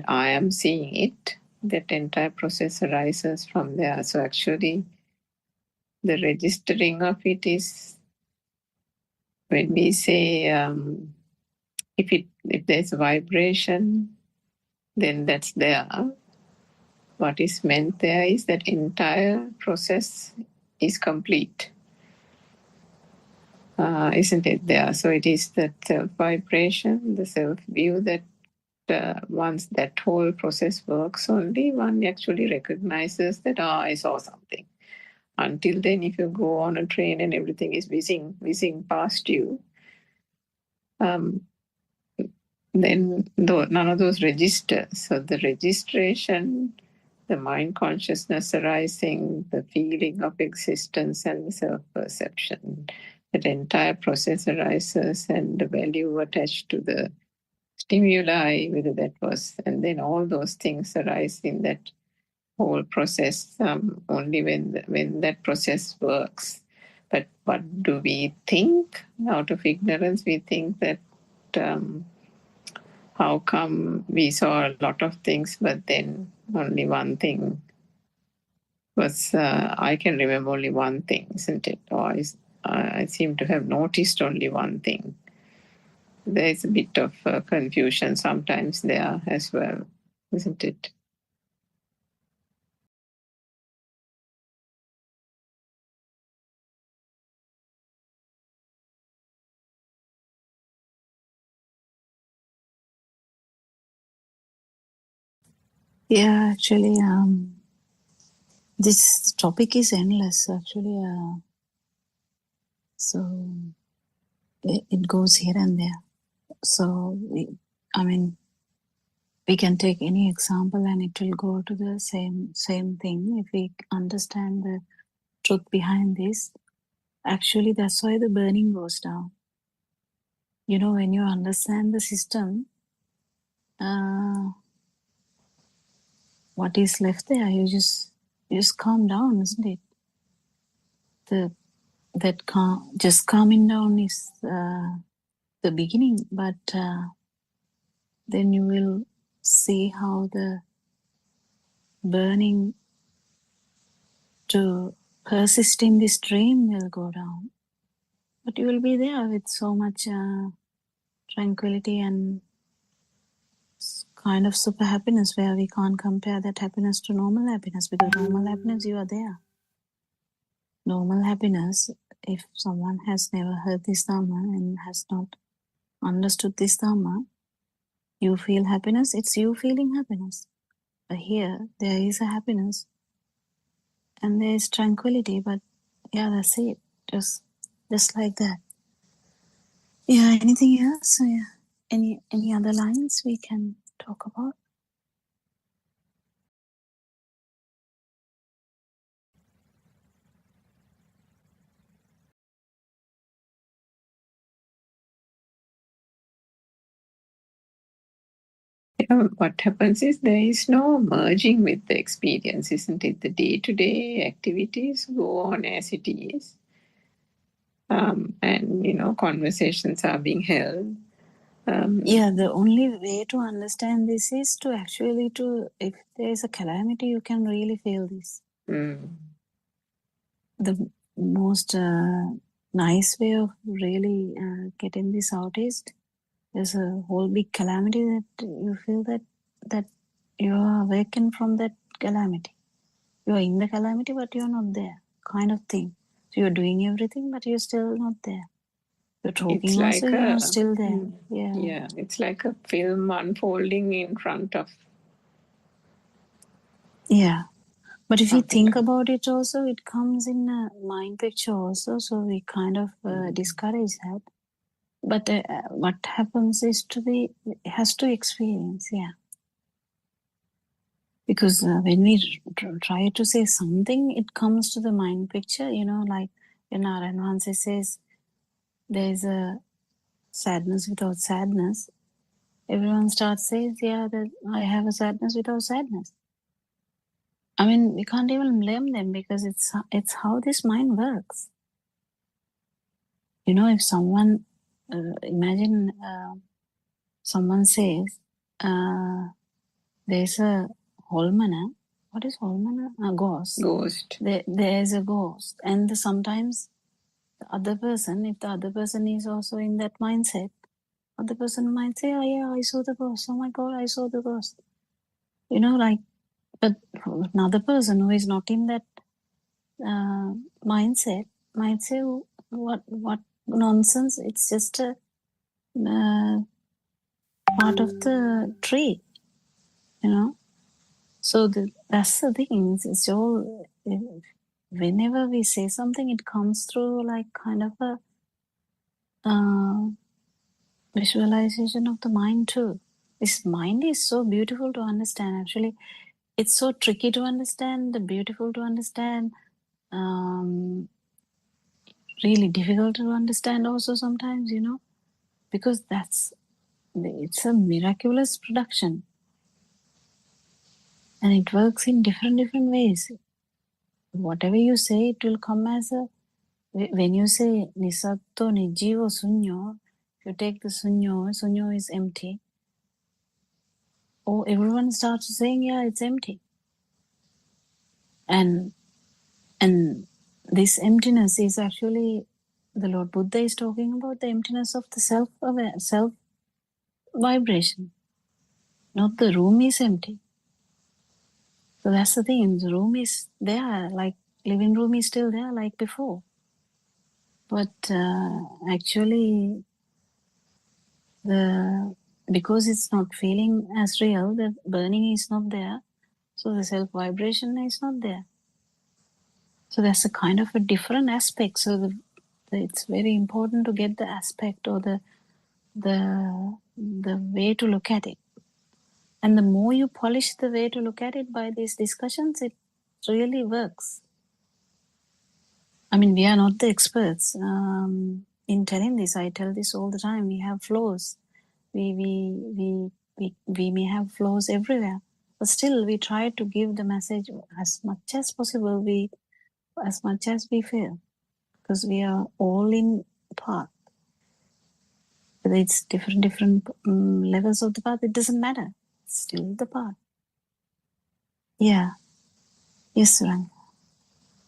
I am seeing it, that entire process arises from there. So actually, the registering of it is, when we say, if there's a vibration, then that's there. What is meant there is that entire process is complete, isn't it there? So it is that self-vibration, the self-view that once that whole process works only, one actually recognizes that, I saw something. Until then, if you go on a train and everything is whizzing past you, then none of those register. So the registration, the mind consciousness arising, the feeling of existence and the self-perception, that entire process arises, and the value attached to the stimuli, whether that was, and then all those things arise in that whole process only when that process works. But what do we think? Out of ignorance, we think that how come we saw a lot of things, but then only one thing was, I can remember only one thing, isn't it? Or I seem to have noticed only one thing. There's a bit of confusion sometimes there as well, isn't it? Yeah, actually, this topic is endless. Actually, so it goes here and there. So, we can take any example and it will go to the same thing if we understand the truth behind this. Actually, that's why the burning goes down. When you understand the system, what is left there, you just calm down, isn't it? Just calming down is the beginning, but then you will see how the burning to persist in this dream will go down. But you will be there with so much tranquility and kind of super happiness, where we can't compare that happiness to normal happiness, because normal happiness, you are there. Normal happiness, if someone has never heard this Dhamma and has not understood this Dhamma, you feel happiness, it's you feeling happiness. But here, there is a happiness and there is tranquility, but yeah, that's it. Just like that. Yeah, anything else? So, yeah. Any other lines we can talk about? What happens is there is no merging with the experience, isn't it? The day-to-day activities go on as it is. And conversations are being held. Yeah, the only way to understand this is to actually if there is a calamity, you can really feel this. The most nice way of really getting this out is there's a whole big calamity that you feel that you are awakened from that calamity. You are in the calamity, but you're not there, kind of thing. So you're doing everything, but you're still not there. You're talking also, you're not still there. Yeah, it's like a film unfolding in front of. Yeah. But if you think about it also, it comes in a mind picture also, so we kind of discourage that. But what happens is has to experience, yeah. Because when we try to say something, it comes to the mind picture, like when Naranwansi says, there is a sadness without sadness. Everyone starts saying, yeah, that I have a sadness without sadness. I mean, we can't even blame them because it's how this mind works. If someone, imagine someone says, there's a holmana. What is holmana? A ghost. There's a ghost. And sometimes the other person, if the other person is also in that mindset, other person might say, oh yeah, I saw the ghost. Oh my God, I saw the ghost. But another person who is not in that mindset might say, what nonsense, it's just a part of the tree, So that's the thing. It's all, whenever we say something, it comes through like kind of a visualization of the mind too. This mind is so beautiful to understand. Actually, it's so tricky to understand, beautiful to understand, really difficult to understand also sometimes, because it's a miraculous production. And it works in different ways. Whatever you say, it will come as a, when you say nisatto nijivo sunyo, if you take the sunyo is empty. Oh, everyone starts saying, yeah, it's empty. And this emptiness is actually the Lord Buddha is talking about the emptiness of the self vibration. Not the room is empty. So that's the thing. The room is there, like living room is still there, like before. But actually, because it's not feeling as real, the burning is not there. So the self vibration is not there. So that's a kind of a different aspect. So it's very important to get the aspect or the way to look at it. And the more you polish the way to look at it by these discussions, it really works. I mean, we are not the experts in telling this. I tell this all the time. We have flaws. We may have flaws everywhere, but still we try to give the message as much as possible. As much as we feel, because we are all in path. Whether it's different levels of the path, it doesn't matter. It's still the path. Yeah. Yes, Rang.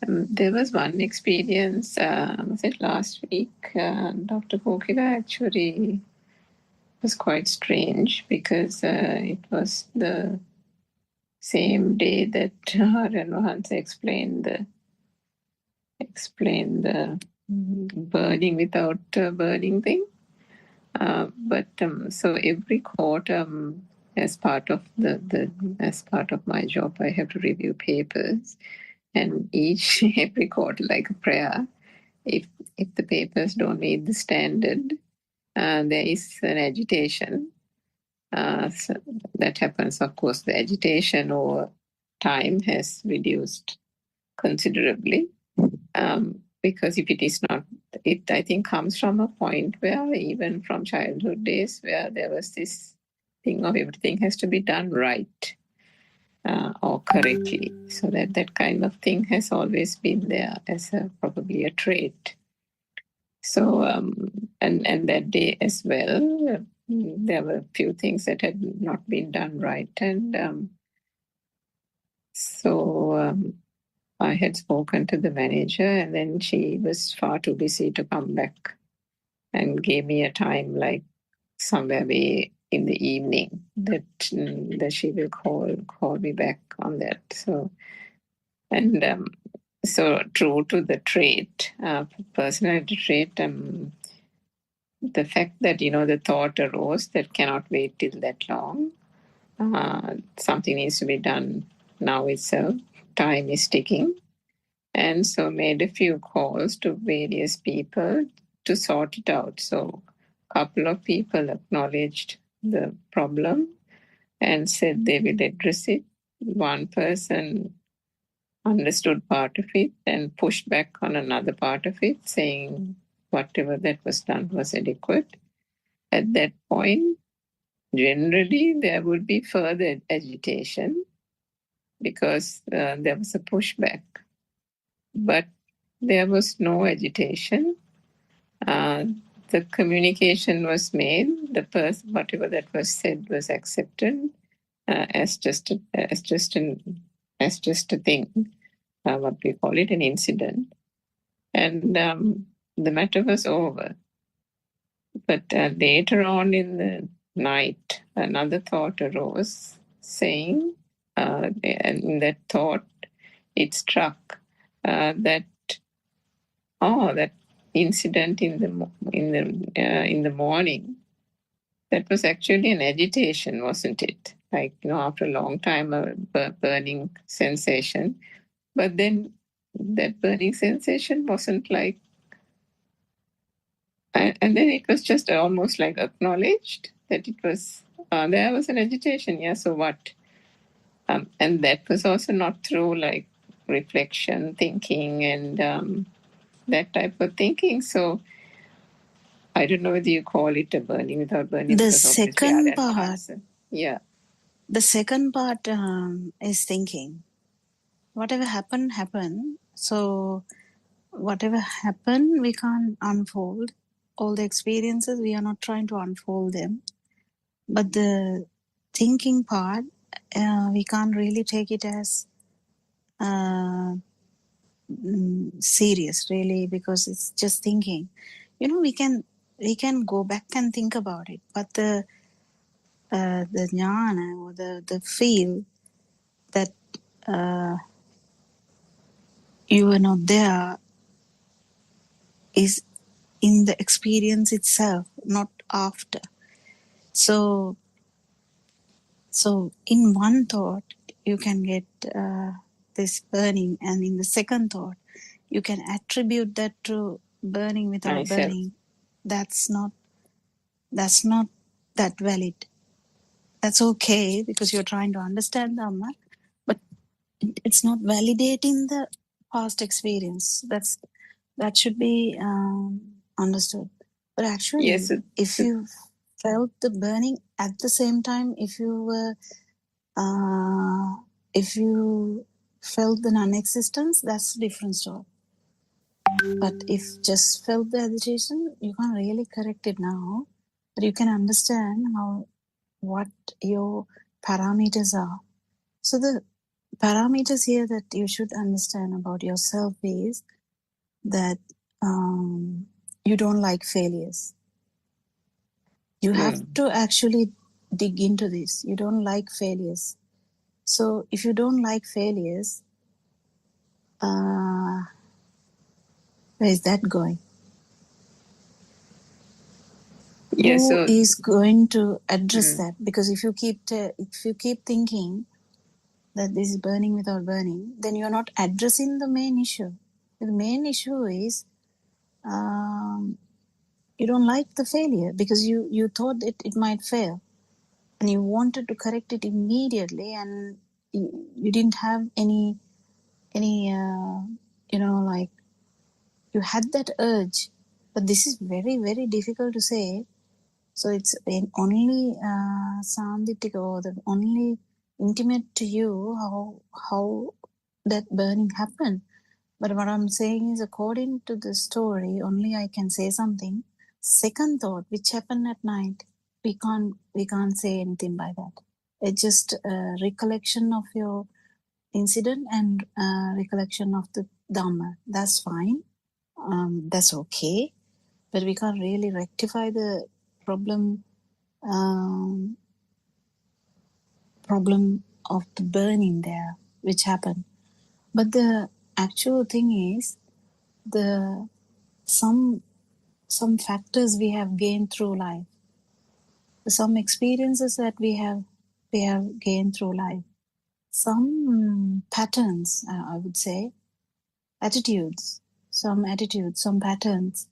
There was one experience, was it last week? Dr. Kokila actually was quite strange because it was the same day that Renvahansa explained the burning without burning thing. But so every quarter, as part of as part of my job, I have to review papers, and every quarter, like a prayer, if the papers don't meet the standard, there is an agitation. So that happens. Of course, the agitation over time has reduced considerably. Because if it is not, it I think comes from a point where even from childhood days where there was this thing of everything has to be done right or correctly. So that kind of thing has always been there as probably a trait. So and that day as well, there were a few things that had not been done right, and so I had spoken to the manager, and then she was far too busy to come back and gave me a time, like somewhere way in the evening, that she will call me back on that. So, and so true to the trait, personality trait, the fact that the thought arose that cannot wait till that long. Something needs to be done now itself. Time is ticking. And so made a few calls to various people to sort it out. So a couple of people acknowledged the problem and said they will address it. One person understood part of it and pushed back on another part of it, saying whatever that was done was adequate. At that point, generally there would be further agitation because there was a pushback. But there was no agitation. The communication was made. The person, whatever that was said, was accepted as just a thing. What we call it, an incident, and the matter was over. But later on in the night, another thought arose, saying, and in that thought, it struck that that incident in the morning, that was actually an agitation, wasn't it? Like after a long time, a burning sensation, but then that burning sensation wasn't like, and then it was just almost like acknowledged that it was there was an agitation. Yeah, so what? And that was also not through like reflection, thinking, and that type of thinking. So I don't know whether you call it a burning without burning. The second part. Yeah. The second part is thinking. Whatever happened. So whatever happened, we can't unfold. All the experiences, we are not trying to unfold them. But the thinking part, we can't really take it as serious, really, because it's just thinking. We can go back and think about it, but the jnana, or the feel that you are not there, is in the experience itself, not after. So in one thought you can get this burning, and in the second thought you can attribute that to burning without Myself. burning. That's not that valid. That's okay, because you're trying to understand Dhamma, but it's not validating the past experience. That should be understood. But actually, Yes, if you felt the burning at the same time, if you felt the non-existence, that's a different story. But if just felt the agitation, you can't really correct it now, but you can understand what your parameters are. So the parameters here that you should understand about yourself is that you don't like failures. You have to actually dig into this. You don't like failures. So if you don't like failures, where is that going? Yeah, Who is going to address that? Because if you keep thinking that this is burning without burning, then you're not addressing the main issue. The main issue is you don't like the failure because you thought it might fail, and you wanted to correct it immediately, and you didn't have any like you had that urge. But this is very, very difficult to say. So it's only Sandhitika, or the only intimate to you how that burning happened. But what I'm saying is, according to the story, only I can say something. Second thought, which happened at night, we can't say anything by that. It's just a recollection of your incident and recollection of the Dhamma. That's fine. That's okay. But we can't really rectify the problem of the burning there, which happened. But the actual thing is, the some factors we have gained through life, some experiences that we have gained through life, some patterns, I would say, attitudes, some patterns.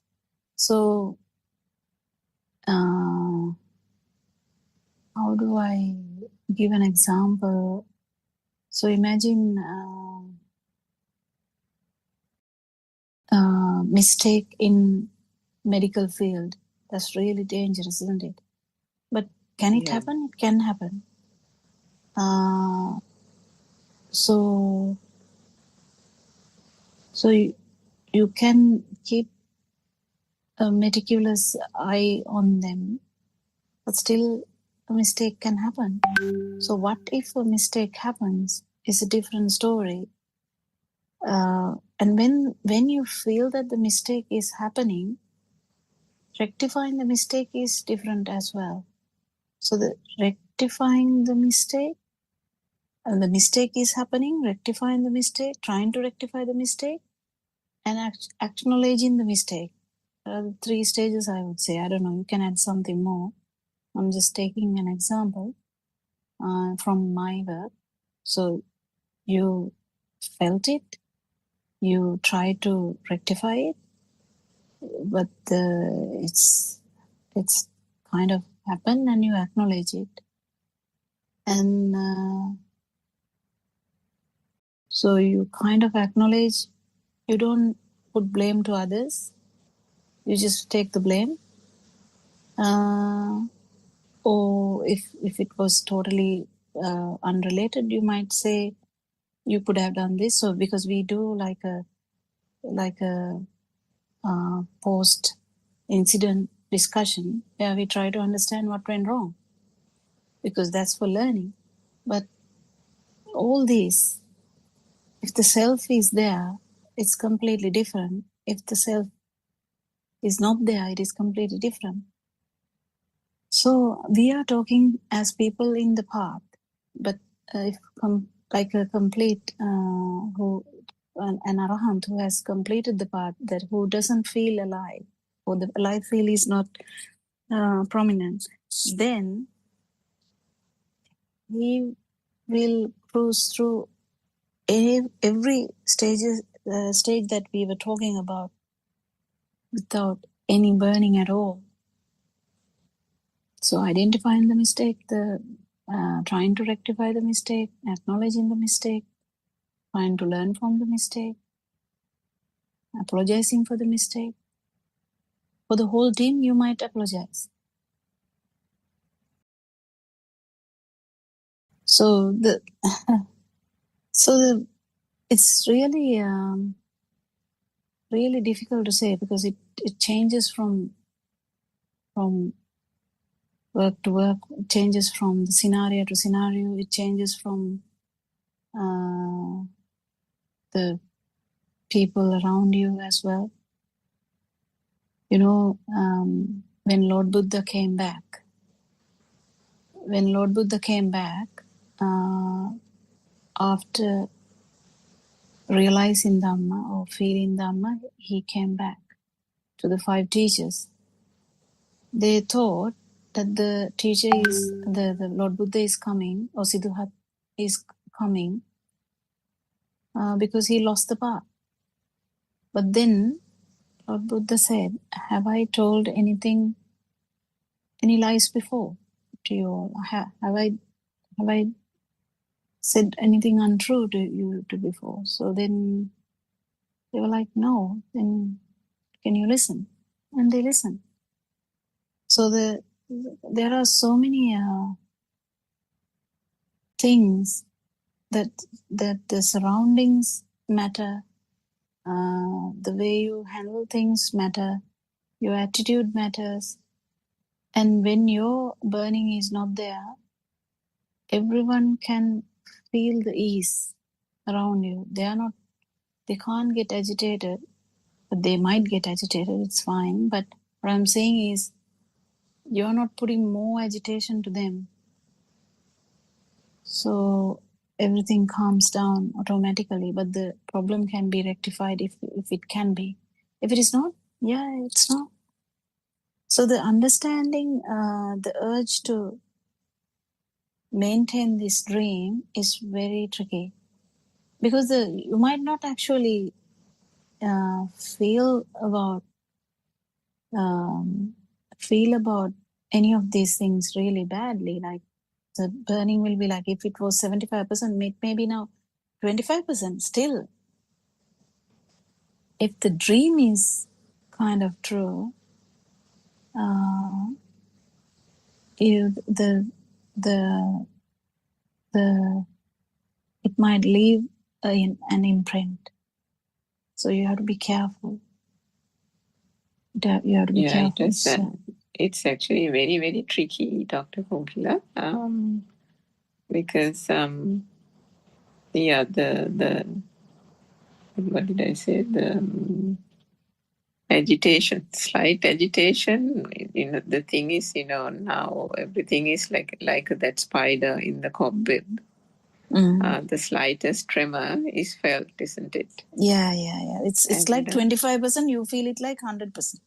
So how do I give an example? So imagine mistake in medical field. That's really dangerous, isn't it? But can it happen? It can happen. So you can keep a meticulous eye on them, but still a mistake can happen. So what if a mistake happens is a different story. And when you feel that the mistake is happening, rectifying the mistake is different as well. So the rectifying the mistake, and the mistake is happening, rectifying the mistake, trying to rectify the mistake, and acknowledging the mistake. 3 stages, I would say. I don't know, you can add something more. I'm just taking an example from my work. So you felt it, you try to rectify it, but it's kind of happened, and you acknowledge it. And so you kind of acknowledge, you don't put blame to others, you just take the blame. Or if it was totally unrelated, you might say you could have done this. So because we do like a post incident discussion where we try to understand what went wrong, because that's for learning. But all these, if the self is there, it's completely different. If the self is not there, it is completely different. So we are talking as people in the path, but if like a complete who an arahant who has completed the path, that who doesn't feel alive, or the alive feel is not prominent, then he will cruise through every stage that we were talking about without any burning at all. So identifying the mistake, trying to rectify the mistake, acknowledging the mistake, trying to learn from the mistake, apologizing for the mistake. For the whole team, you might apologize. So it's really really difficult to say, because it changes from work to work, it changes from the scenario to scenario, it changes from the people around you as well. You know, when Lord Buddha came back, after realizing Dhamma or feeling Dhamma, he came back to the 5 teachers. They thought that the teacher is, the Lord Buddha is coming, or Siddhartha is coming, because he lost the path. But then Lord Buddha said, have I told any lies before to you all? Have I said anything untrue to you before? So then they were like, no, then can you listen? And they listened. So there are so many things that the surroundings matter, the way you handle things matter, your attitude matters. And when your burning is not there, everyone can feel the ease around you. They can't get agitated, but they might get agitated, it's fine. But what I'm saying is, you're not putting more agitation to them. So everything calms down automatically, but the problem can be rectified if it can be. If it is not, it's not. So the understanding, the urge to maintain this dream is very tricky, because you might not actually feel about any of these things really badly. Like the burning will be like, if it was 75%, maybe now 25%. Still, if the dream is kind of true, it might leave an imprint. So you have to be careful. You have to be careful. It's actually very, very tricky, Dr. Kokila, because the what did I say? The agitation, slight agitation. The thing is, now everything is like that spider in the cobweb. The slightest tremor is felt, isn't it? Yeah. It's like 25%. You feel it like 100%.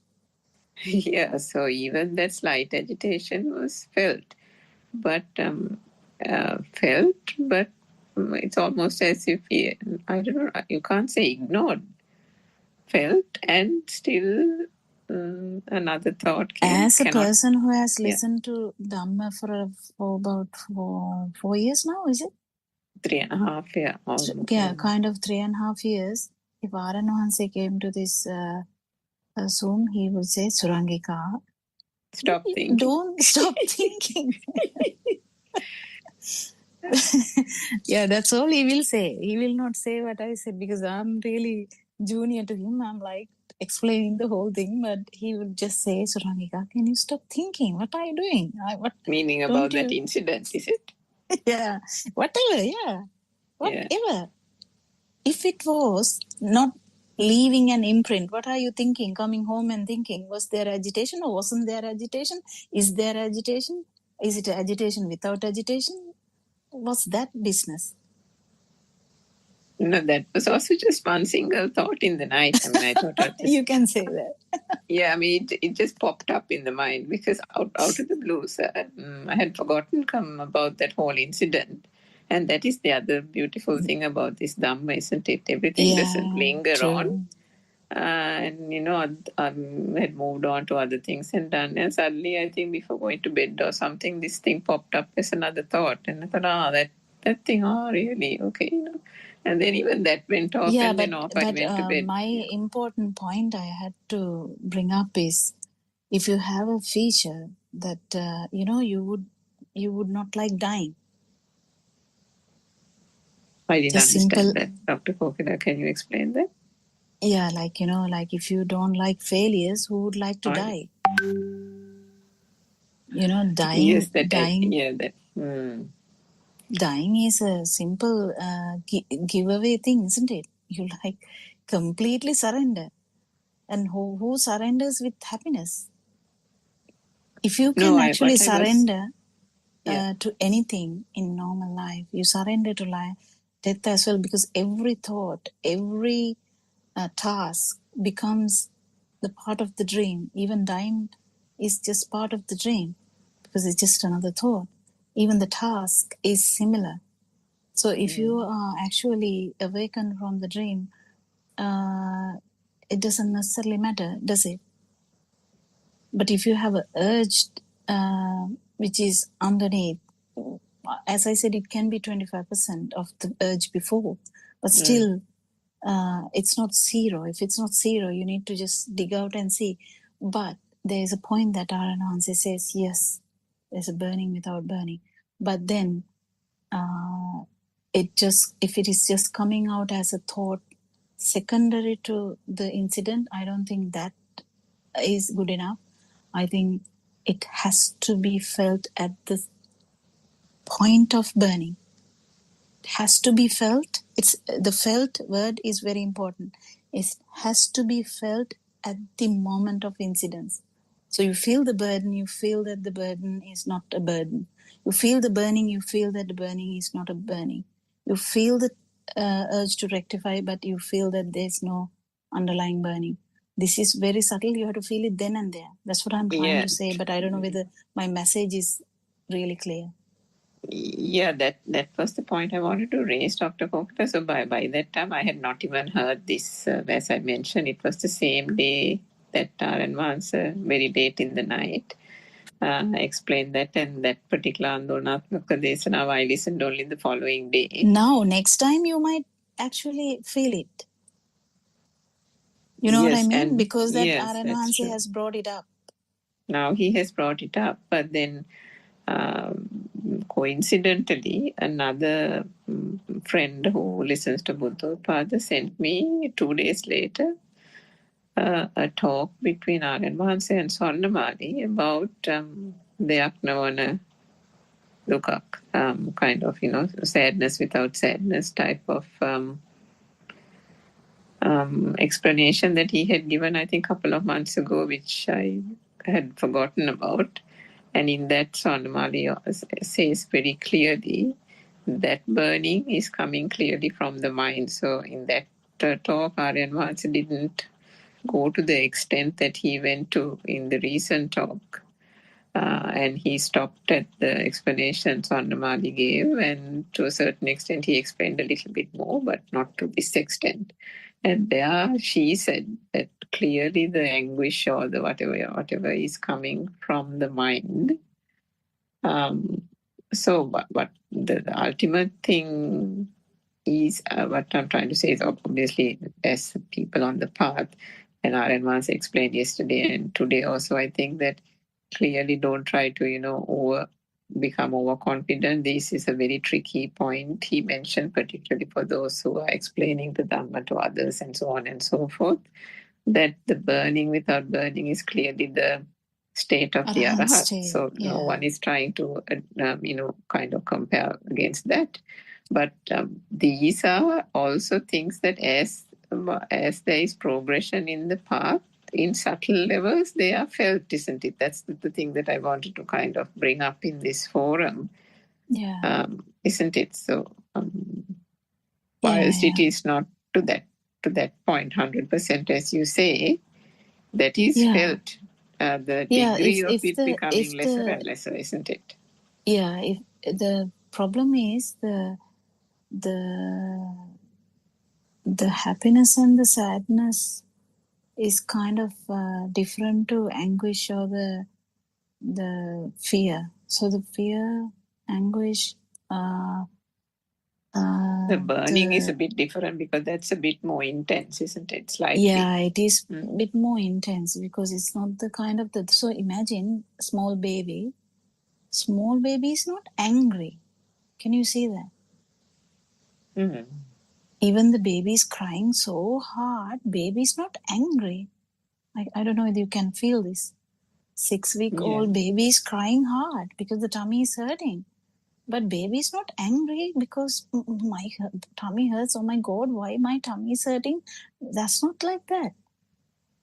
Yeah. So even that slight agitation was felt, but it's almost as if I don't know. You can't say ignored. Felt, and still another thought came. As a person who has listened to Dhamma for about 4 years now, is it? 3.5 years. Almost. Yeah, kind of 3.5 years. If Aran Hanse came to this Zoom, he would say, Surangika, stop thinking. Don't stop thinking. Yeah, that's all he will say. He will not say what I said, because I'm really junior to him. I'm like explaining the whole thing, but he would just say, Surangika, can you stop thinking? What are you doing? Meaning about that incident, is it? Yeah, whatever, yeah. Whatever. Yeah. If it was not leaving an imprint. What are you thinking? Coming home and thinking, was there agitation or wasn't there agitation? Is there agitation? Is it agitation without agitation? What's that business? No, that was also just one single thought in the night. I mean, I thought I'd just, You can say that. yeah, I mean, it just popped up in the mind because out of the blue, I had forgotten about that whole incident. And that is the other beautiful thing about this Dhamma, isn't it? Everything doesn't linger true. on. And, had moved on to other things and done. And suddenly, I think before going to bed or something, this thing popped up as another thought. And I thought, that thing, really, okay, And then even that went off, Yeah, and then off I went to bed. my important point I had to bring up is, if you have a feature that you would not like dying. I didn't understand that, Dr. Kokila. Can you explain that? Yeah, like if you don't like failures, who would like to die? Dying. Yes, dying. Yeah, that. Dying is a simple giveaway thing, isn't it? You completely surrender. And who surrenders with happiness? If you can actually surrender to anything in normal life, you surrender to life, death as well, because every thought, every task becomes the part of the dream. Even dying is just part of the dream because it's just another thought. Even the task is similar. So if you are actually awakened from the dream, it doesn't necessarily matter, does it? But if you have an urge which is underneath, as I said, it can be 25% of the urge before, but still it's not zero. If it's not zero, you need to just dig out and see. But there's a point that Arananse says, yes, there's a burning without burning. But then if it is just coming out as a thought secondary to the incident, I don't think that is good enough. I think it has to be felt at the point of burning. It has to be felt. It's the felt word is very important. It has to be felt at the moment of incidence. So you feel the burden, you feel that the burden is not a burden. You feel the burning, you feel that the burning is not a burning. You feel the urge to rectify, but you feel that there's no underlying burning. This is very subtle. You have to feel it then and there. That's what I'm trying to say, but I don't know whether my message is really clear. Yeah, that was the point I wanted to raise, Dr. Kokta. So by that time, I had not even heard this. As I mentioned, it was the same day that Aranwansa, very late in the night, explained that, and that particular Andolanathmaka Desana, I listened only the following day. Now, next time you might actually feel it. You know what I mean? Because that Aranwansa has brought it up. Now he has brought it up, but then coincidentally, another friend who listens to Buddothpada sent me 2 days later a talk between Aranwansa and Swarnamali about Deyak Navana Dukak, kind of, sadness without sadness type of explanation that he had given, I think, a couple of months ago, which I had forgotten about. And in that, Swarnamali says very clearly that burning is coming clearly from the mind. So in that talk, Aranwansa didn't go to the extent that he went to in the recent talk. And he stopped at the explanation Swarnamali gave, and to a certain extent he explained a little bit more, but not to this extent. And there she said that clearly the anguish or the whatever is coming from the mind. So what the ultimate thing is, what I'm trying to say is, obviously, as people on the path, and Aranwansa explained yesterday and today also, I think that clearly don't try to, become overconfident. This is a very tricky point he mentioned, particularly for those who are explaining the Dhamma to others and so on and so forth, that the burning without burning is clearly the state of the Arahat. So no one is trying to, kind of compare against that. But these are also things that as as there is progression in the path, in subtle levels, they are felt, isn't it? That's the thing that I wanted to kind of bring up in this forum, isn't it? So, whilst it is not to that point 100%, as you say, that is felt. The degree of it becoming lesser and lesser, isn't it? Yeah, if the problem is the happiness and the sadness is kind of different to anguish or the fear. So the fear, anguish, the burning is a bit different because that's a bit more intense, isn't it? Slightly. Yeah, it is a bit more intense because it's not the kind of the. So imagine small baby. Small baby is not angry. Can you see that? Mm. Even the baby is crying so hard. Baby is not angry. I don't know if you can feel this. 6-week-old baby is crying hard because the tummy is hurting. But baby is not angry because my tummy hurts. Oh my God, why my tummy is hurting? That's not like that.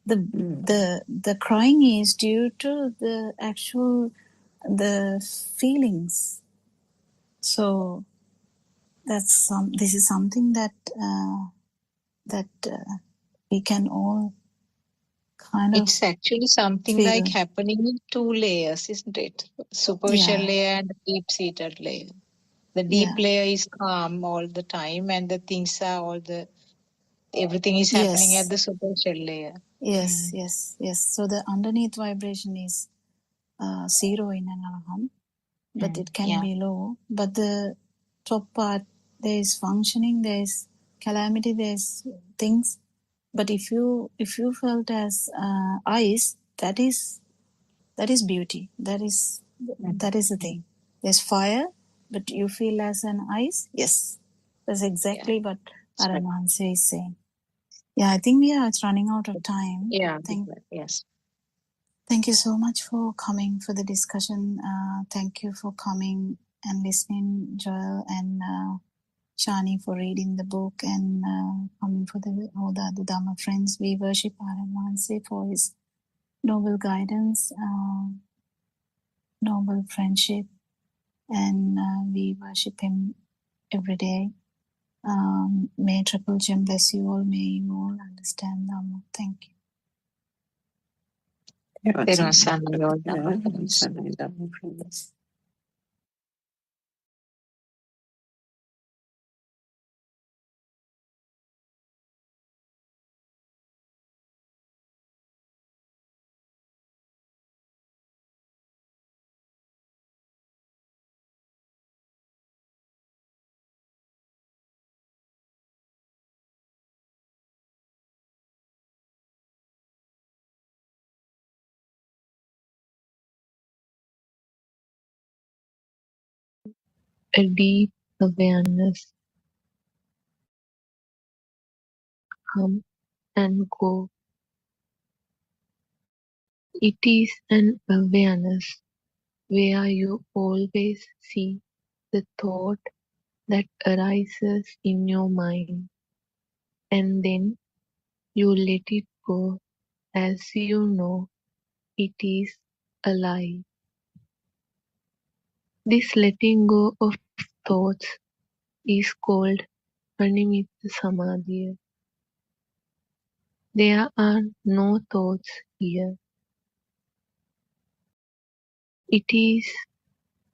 The crying is due to the actual the feelings. So this is something that we can all kind of. It's actually something like happening in 2 layers, isn't it? Superficial layer and deep-seated layer. The deep layer is calm all the time, and the things are everything is happening at the superficial layer. Yes. So the underneath vibration is 0 in an arahant, but it can be low. But the top part, there is functioning, there is calamity, there is things. But if you felt as ice, that is beauty. That is the thing. There's fire, but you feel as an ice. Yes, that's exactly what Paramahansa is saying. Yeah, I think we are running out of time. Yes. Thank you so much for coming for the discussion. Thank you for coming and listening, Joel and Shani, for reading the book and coming for all the other Dharma friends. We worship Paramahansa for his noble guidance, noble friendship, and we worship him every day. May Triple Gem bless you all. May you all understand Dhamma. Thank you. A deep awareness. Come and go. It is an awareness where you always see the thought that arises in your mind, and then you let it go as you know it is a lie. This letting go of thoughts is called Animitta Samadhiya. There are no thoughts here. It is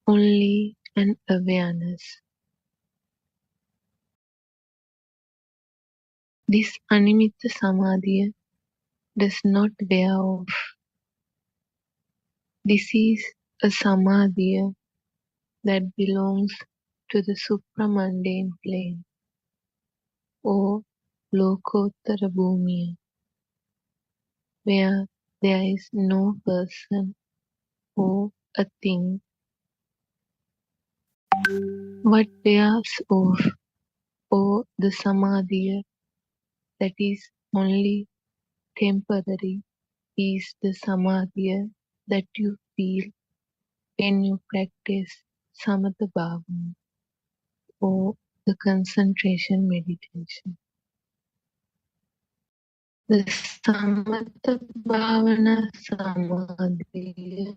only an awareness. This Animitta Samadhiya does not wear off. This is a Samadhiya that belongs to the supramundane plane or Lokottara Bhumiya, where there is no person or a thing. What wears off, or the Samadhiya that is only temporary, is the Samadhiya that you feel when you practice Samatha Bhavana or the concentration meditation. The Samatha Bhavana Samadhi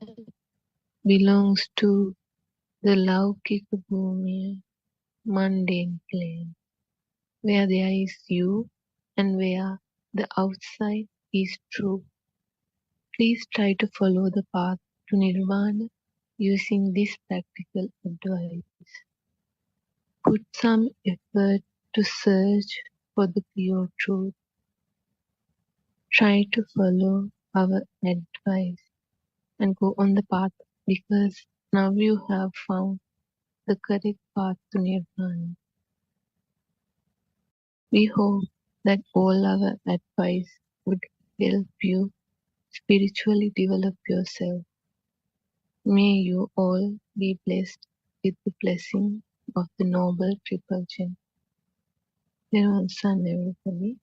belongs to the Laukika Bhumi, mundane plane, where there is you and where the outside is true. Please try to follow the path to Nirvana using this practical advice. Put some effort to search for the pure truth. Try to follow our advice and go on the path, because now you have found the correct path to Nirvana. We hope that all our advice would help you spiritually develop yourself. May you all be blessed with the blessing of the Noble Triple Gem. Nirvana Sun, everybody.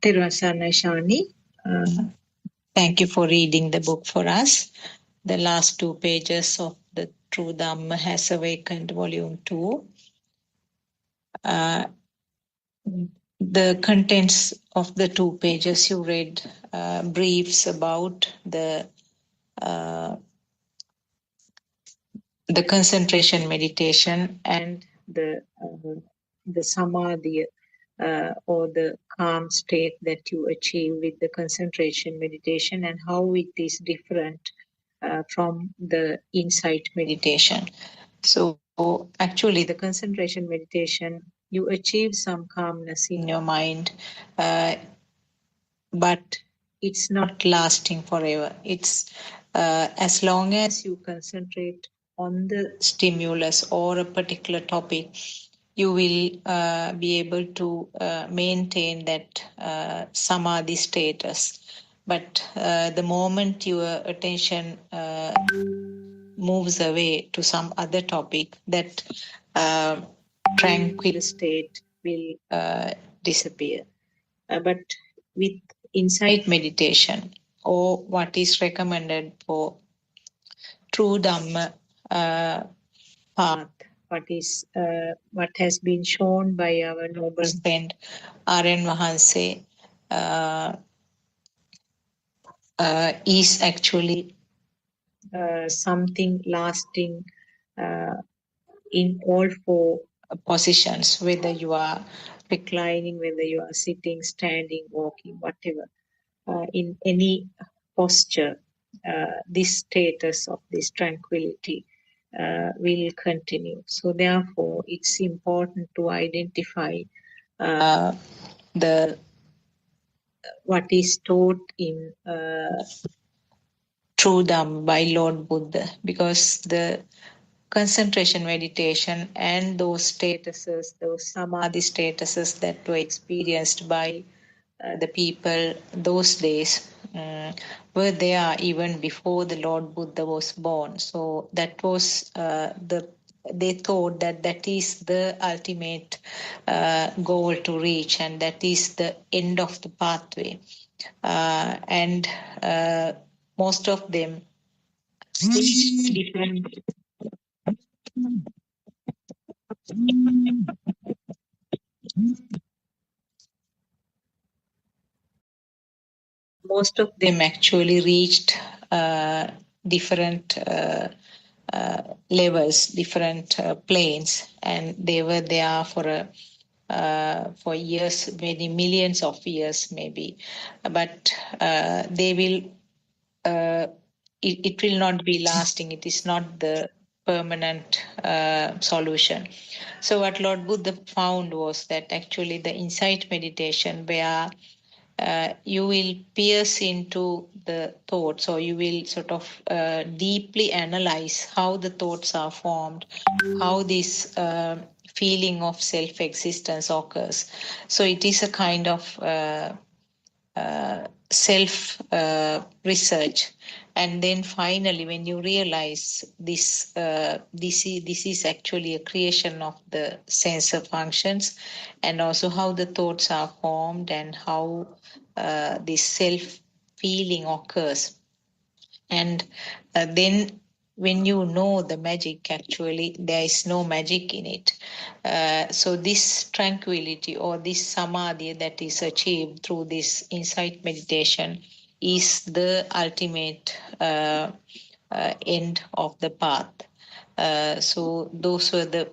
Tirvasana Shani, thank you for reading the book for us. The last 2 pages of the True Dhamma Has Awakened, Volume 2. The contents of the 2 pages you read briefs about the concentration meditation and the samadhi or the calm state that you achieve with the concentration meditation, and how it is different from the insight meditation. So actually the concentration meditation, you achieve some calmness in your mind, but it's not lasting forever. It's as long as you concentrate on the stimulus or a particular topic, you will be able to maintain that samadhi status. But the moment your attention moves away to some other topic, that tranquil state will disappear. But with insight meditation, or what is recommended for true Dhamma path, what has been shown by our noble friend R.N. Mahanse, is actually something lasting in all 4 positions, whether you are reclining, whether you are sitting, standing, walking, whatever. In any posture, this status of this tranquility will continue. So therefore, it's important to identify the what is taught in True Dham by Lord Buddha, because the concentration meditation and those statuses, those samadhi statuses that were experienced by the people those days were there even before the Lord Buddha was born. So that was they thought that that is the ultimate goal to reach, and that is the end of the pathway. And most of them different. Most of them actually reached different levels, different planes, and they were there for years, many millions of years, maybe. But they will. It will not be lasting. It is not the permanent solution. So what Lord Buddha found was that actually the insight meditation, where you will pierce into the thoughts, or you will sort of deeply analyze how the thoughts are formed, how this feeling of self-existence occurs. So it is a kind of self research, and then finally when you realize this this is actually a creation of the sensor functions, and also how the thoughts are formed, and how this self feeling occurs, and then when you know the magic, actually there is no magic in it. So this tranquility or this samadhi that is achieved through this insight meditation is the ultimate end of the path. So those were the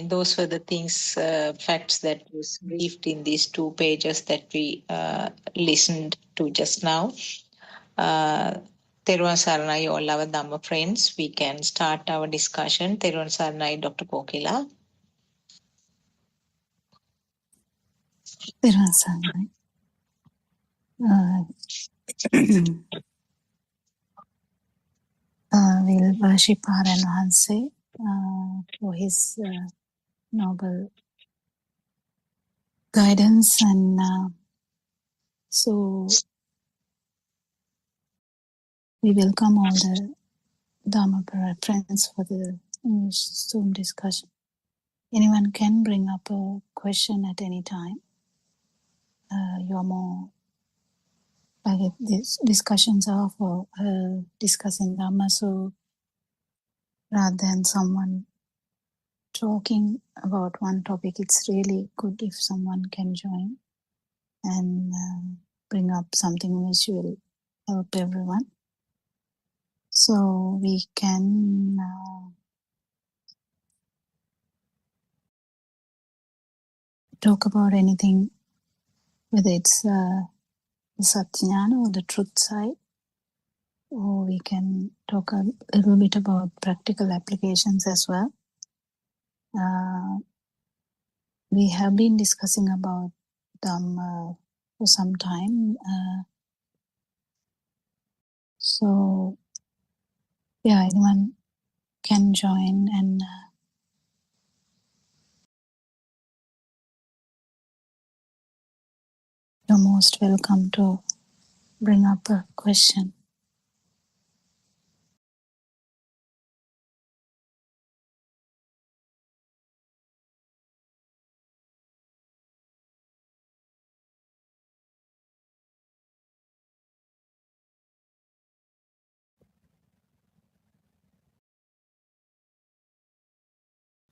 those were the things, facts that was briefed in these 2 pages that we listened to just now. Teruvan Saranai, all our Dhamma friends, we can start our discussion. Teruvan Saranai, Dr. Kokila. Therwan Saranai. We'll worship Aran Hanse for his noble guidance, and so we welcome all the Dhamma friends for the Zoom discussion. Anyone can bring up a question at any time. You're more like these discussions are for discussing Dhamma, so rather than someone talking about one topic, it's really good if someone can join and bring up something which will help everyone. So we can talk about anything, whether it's the Satyajnana or the truth side, or we can talk a little bit about practical applications as well. We have been discussing about Dhamma for some time. So, yeah, anyone can join, and you're most welcome to bring up a question.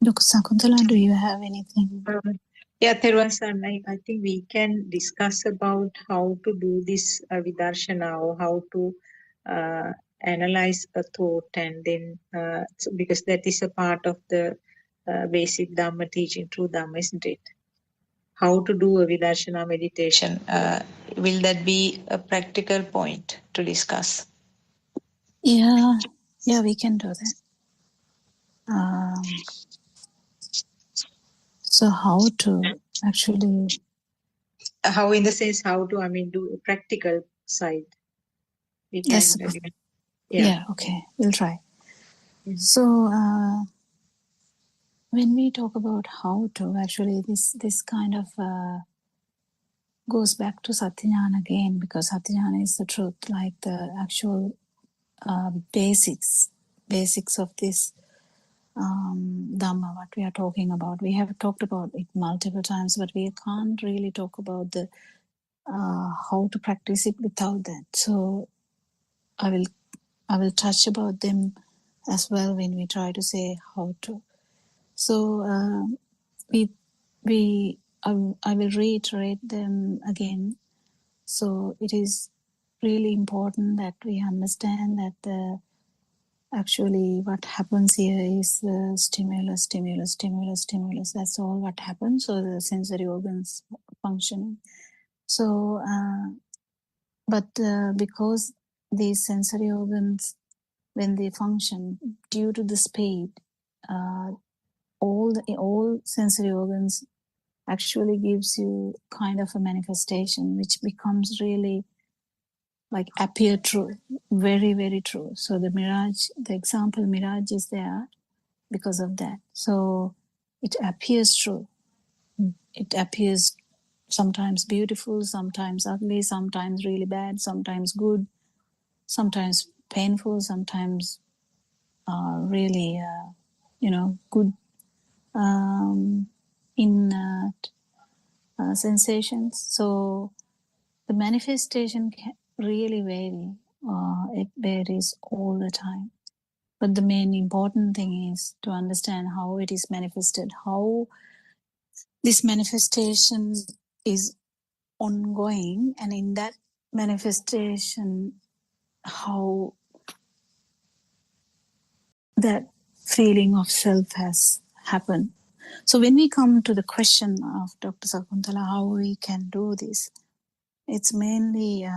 Dr. Sakuntala, do you have anything? Yeah, Teruvan Saranai, I think we can discuss about how to do this vidarshana, or how to analyze a thought, and then because that is a part of the basic Dhamma teaching, true Dhamma, isn't it? How to do a vidarshana meditation. Will that be a practical point to discuss? Yeah, we can do that. So how to actually... How, in the sense, how to, do a practical side. We can, Yes. Yeah, okay, we'll try. Mm-hmm. So when we talk about how to, actually this kind of goes back to Satyajnana again, because Satyajnana is the truth, like the actual basics of this Dhamma, what we are talking about. We have talked about it multiple times, but we can't really talk about the how to practice it without that. So I will touch about them as well when we try to say how to. So I will reiterate them again. So it is really important that we understand that actually what happens here is stimulus. That's all what happens. So the sensory organs functioning. So, but because these sensory organs, when they function, due to the speed, all sensory organs actually gives you kind of a manifestation which becomes really like appear true, very, very true. So the mirage, the example mirage is there because of that. So it appears true. It appears sometimes beautiful, sometimes ugly, sometimes really bad, sometimes good, sometimes painful, sometimes really, good in sensations. So the manifestation can really vary It varies all the time. But the main important thing is to understand how it is manifested, how this manifestation is ongoing, and in that manifestation, how that feeling of self has happened. So when we come to the question of Dr. Sakuntala, how we can do this, it's mainly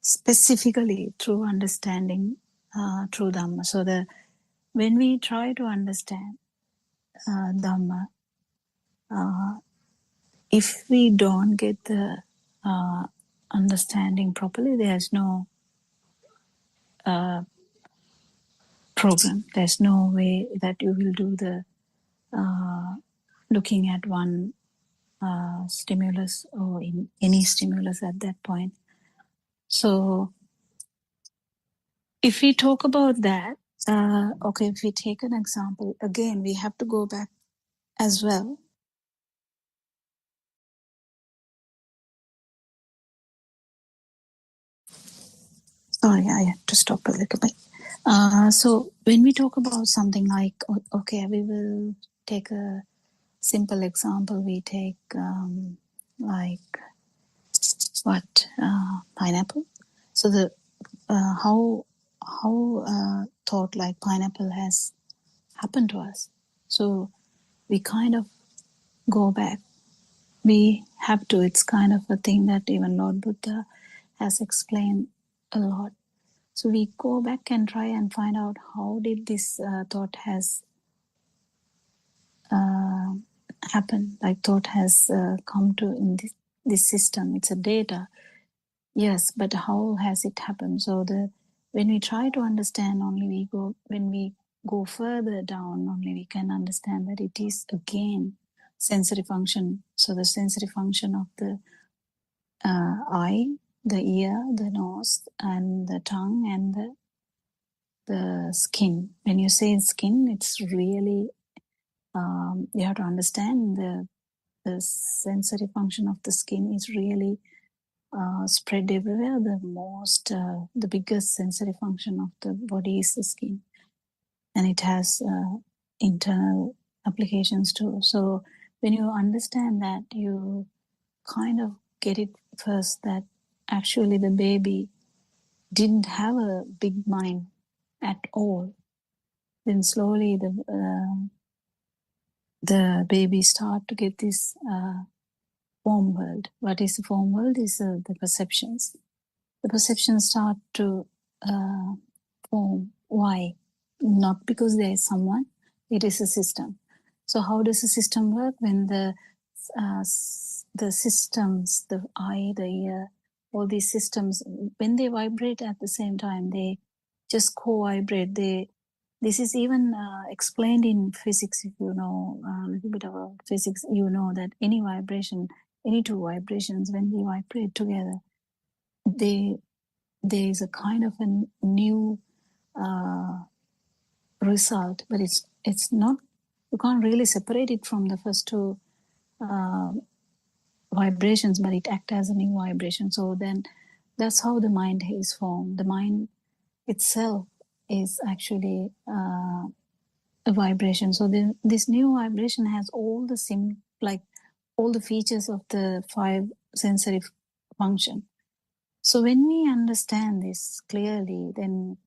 specifically through understanding through Dhamma. So when we try to understand Dhamma, if we don't get the understanding properly, there's no program. There's no way that you will do the looking at one stimulus or in any stimulus at that point. So if we talk about that, okay, if we take an example, again, we have to go back as well. Sorry, I had to stop a little bit. So when we talk about something like, okay, we will take a simple example. We take like what pineapple. So the how thought like pineapple has happened to us. So we kind of go back. We have to. It's kind of a thing that even Lord Buddha has explained a lot. So we go back and try and find out how did this thought has happen. Like thought has come to in this system. It's a data. Yes, but how has it happened? So when we try to understand, when we go further down, only we can understand that it is again sensory function. So the sensory function of the eye, the ear, the nose, and the tongue, and the skin. When you say skin, it's really you have to understand the sensory function of the skin is really spread everywhere. The biggest sensory function of the body is the skin, and it has internal applications too. So when you understand that, you kind of get it first that actually the baby didn't have a big mind at all. Then slowly the baby start to get this form world. What is the form world? Is the perceptions. The perceptions start to form. Why? Not because there is someone. It is a system. So how does the system work? When the systems, the eye, the ear, all these systems, when they vibrate at the same time, they just co-vibrate. This is even explained in physics. If you know a little bit about physics, you know that any vibration, any two vibrations, when they vibrate together, there is a kind of a new result, but it's not, you can't really separate it from the first two vibrations, but it acts as a new vibration. So then that's how the mind is formed. The mind itself is actually a vibration. So this new vibration has all the all the features of the 5 sensory function. So when we understand this clearly, then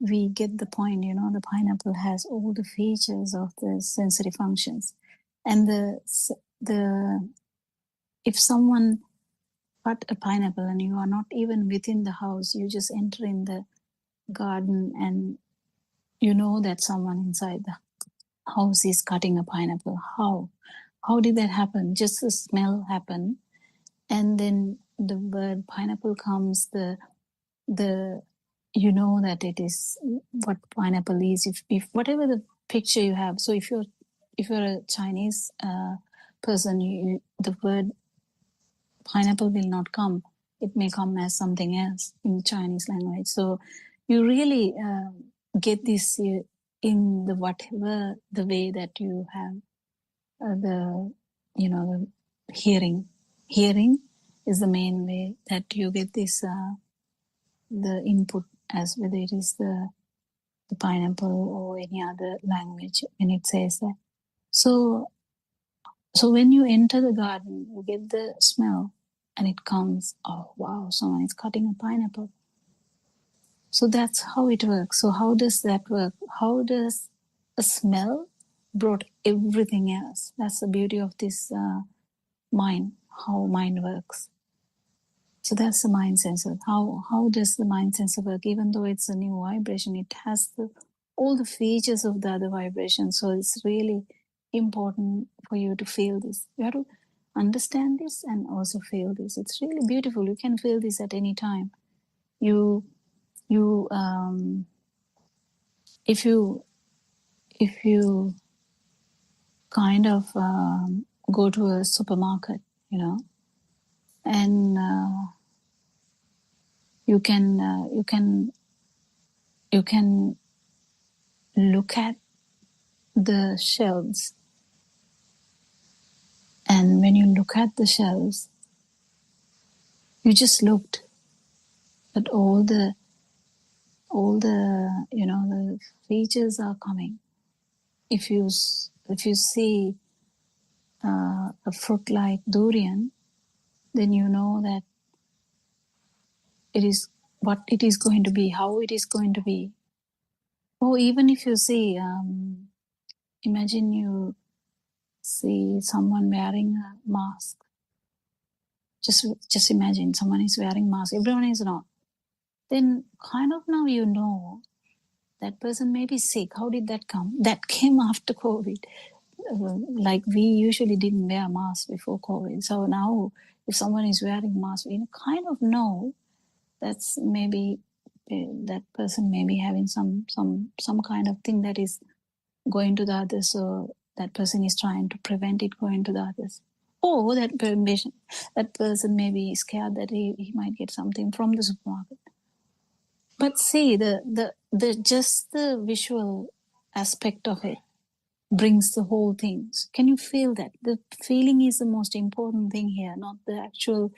we get the point. The pineapple has all the features of the sensory functions, and if someone cut a pineapple and you are not even within the house, you just enter in the garden and you know that someone inside the house is cutting a pineapple. How did that happen? Just the smell happened, and then the word pineapple comes. You know that it is what pineapple is. If whatever the picture you have. So if you're a Chinese person, the word pineapple will not come. It may come as something else in Chinese language. So you really get this in the whatever the way that you have the hearing is the main way that you get this the input, as whether it is the pineapple or any other language when it says that. So when you enter the garden, you get the smell and it comes, oh wow, someone is cutting a pineapple. So that's how it works. So how does that work? How does a smell brought everything else? That's the beauty of this mind, how mind works. So that's the mind sensor. How does the mind sensor work? Even though it's a new vibration, it has all the features of the other vibration. So it's really important for you to feel this. You have to understand this and also feel this. It's really beautiful. You can feel this at any time. If you kind of go to a supermarket, and you can look at the shelves, and when you look at the shelves, you just looked at all the the features are coming. If you see a fruit like durian, then you know that it is what it is going to be, how it is going to be. Or even if you see, imagine you see someone wearing a mask. Just imagine someone is wearing mask. Everyone is not. Then kind of now you know that person may be sick. How did that come? That came after COVID. Like we usually didn't wear masks before COVID. So now if someone is wearing mask, we kind of know that's maybe that person may be having some kind of thing that is going to the others. So that person is trying to prevent it going to the others. Or that person may be scared that he might get something from the supermarket. But see, the just the visual aspect of it brings the whole thing. So can you feel that? The feeling is the most important thing here, not the actual,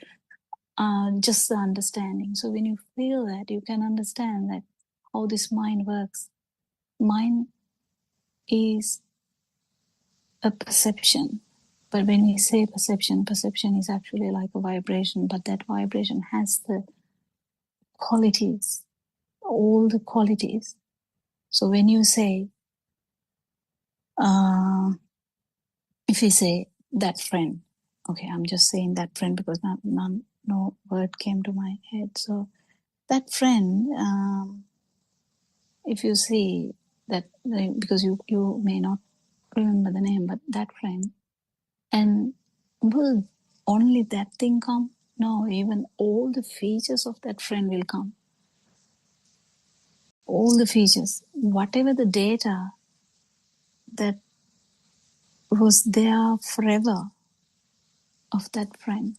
just the understanding. So when you feel that, you can understand that how this mind works. Mind is a perception. But when we say perception is actually like a vibration, but that vibration has the qualities, all the qualities. So when you say, if you say that friend, okay, I'm just saying that friend because no word came to my head. So that friend, if you see that, because you may not remember the name, but that friend, and will only that thing come? No, even all the features of that friend will come. All the features, whatever the data that was there forever of that friend.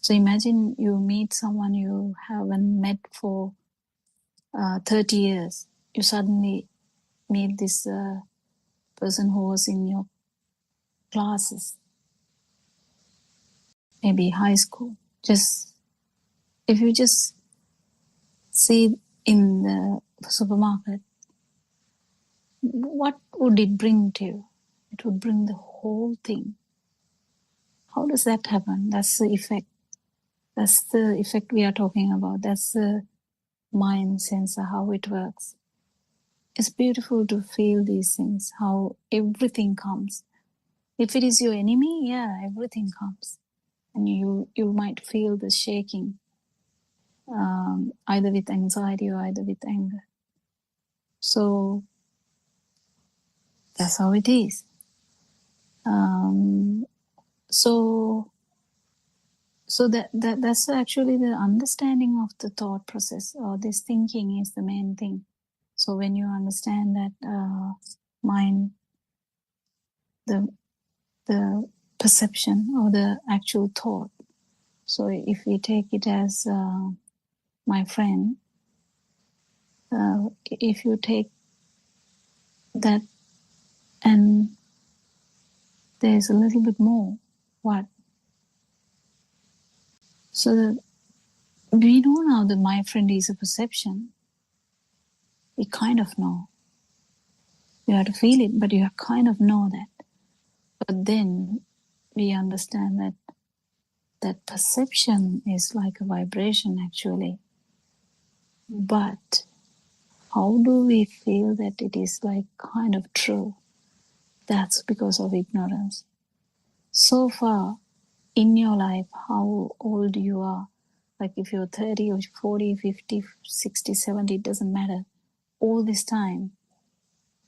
So imagine you meet someone you haven't met for 30 years. You suddenly meet this person who was in your classes, maybe high school. Just if you just see in the supermarket, what would it bring to you? It would bring the whole thing. How does that happen? That's the effect. That's the effect we are talking about. That's the mind sensor, how it works. It's beautiful to feel these things, how everything comes. If it is your enemy, yeah, everything comes. And you might feel the shaking, either with anxiety or either with anger. So that's how it is. So that's actually the understanding of the thought process, or this thinking is the main thing. So when you understand that mind, the perception or the actual thought. So if we take it as my friend, if you take that and there's a little bit more, what? So we know now that my friend is a perception. We kind of know. You have to feel it, but you kind of know that. But then we understand that that perception is like a vibration actually. But how do we feel that it is like kind of true? That's because of ignorance. So far in your life, how old you are, like if you're 30 or 40, 50, 60, 70, it doesn't matter. All this time,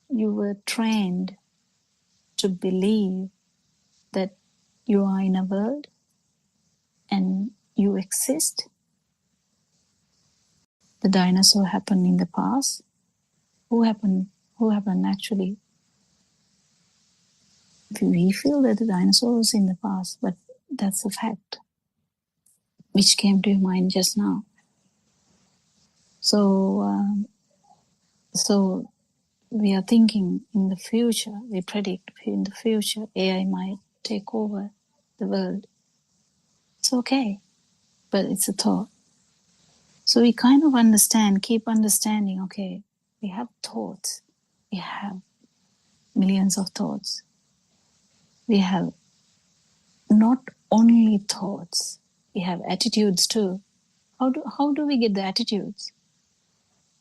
you were trained to believe that you are in a world and you exist. The dinosaur happened in the past. Who happened actually? We feel that the dinosaur was in the past, but that's a fact which came to your mind just now. So we are thinking in the future, we predict in the future AI might take over the world. It's okay, but it's a thought. So we kind of keep understanding, okay, we have thoughts, we have millions of thoughts. We have not only thoughts, we have attitudes too. How do we get the attitudes?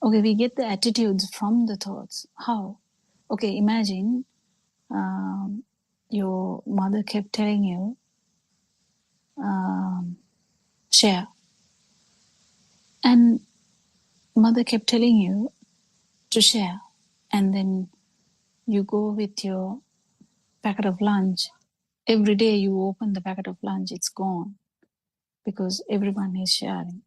Okay, we get the attitudes from the thoughts. How? Okay, imagine your mother kept telling you, share. And mother kept telling you to share. And then you go with your packet of lunch. Every day you open the packet of lunch, it's gone because everyone is sharing.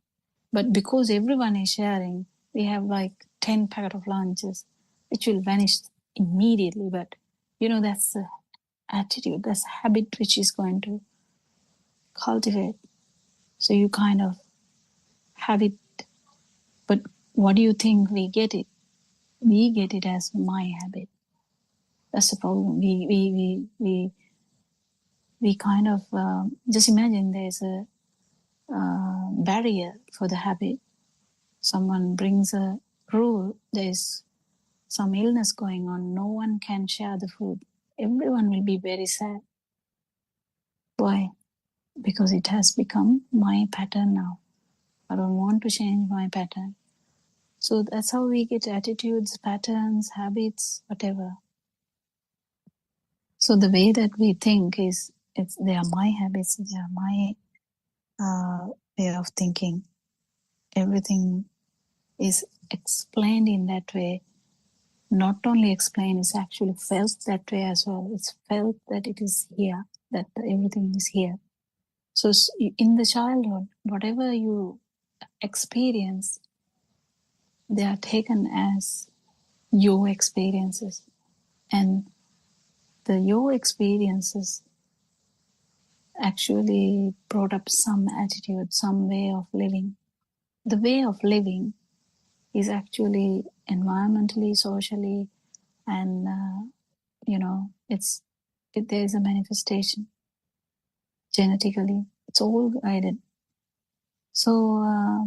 But because everyone is sharing, we have like 10 packet of lunches, which will vanish immediately. But that's the attitude, that's habit which is going to cultivate. So you kind of have it. But what do you think we get it? We get it as my habit. That's the problem. We kind of just imagine there's a barrier for the habit. Someone brings a rule, there's some illness going on, no one can share the food. Everyone will be very sad. Why? Because it has become my pattern now. I don't want to change my pattern. So that's how we get attitudes, patterns, habits, whatever. So the way that we think is, they are my habits, they are my way of thinking. Everything is explained in that way. Not only explained, it's actually felt that way as well. It's felt that it is here, that everything is here. So in the childhood, whatever you experience, they are taken as your experiences. And your experiences actually brought up some attitude, some way of living. The way of living is actually environmentally, socially, and there is a manifestation genetically. It's all guided. So,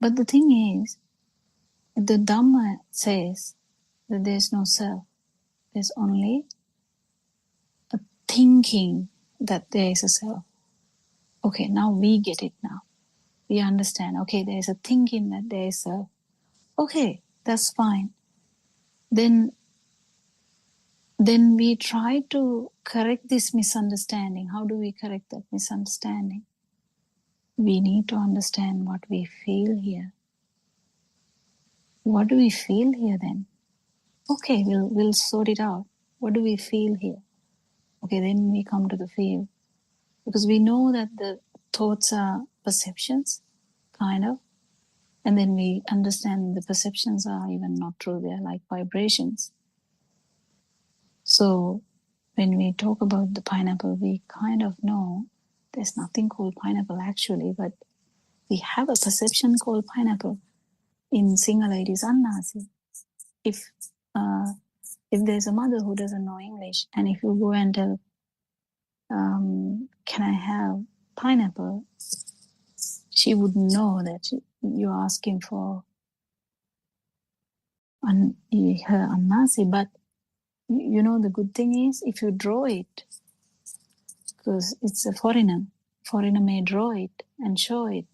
but the thing is, the Dhamma says that there's no self. There's only a thinking that there is a self. Okay, now we get it now. We understand, okay, there's a thinking that there is self. Okay, that's fine. Then we try to correct this misunderstanding. How do we correct that misunderstanding? We need to understand what we feel here. What do we feel here then? Okay, we'll sort it out. What do we feel here? Okay, then we come to the feel. Because we know that the thoughts are perceptions, kind of. And then we understand the perceptions are even not true. They're like vibrations. So when we talk about the pineapple, we kind of know there's nothing called pineapple actually, but we have a perception called pineapple. In Sinhala, it is annasi. If there's a mother who doesn't know English, and if you go and tell, can I have pineapple, she would know that you're asking for her annasi. But you know, the good thing is if you draw it, because it's a foreigner may draw it and show it.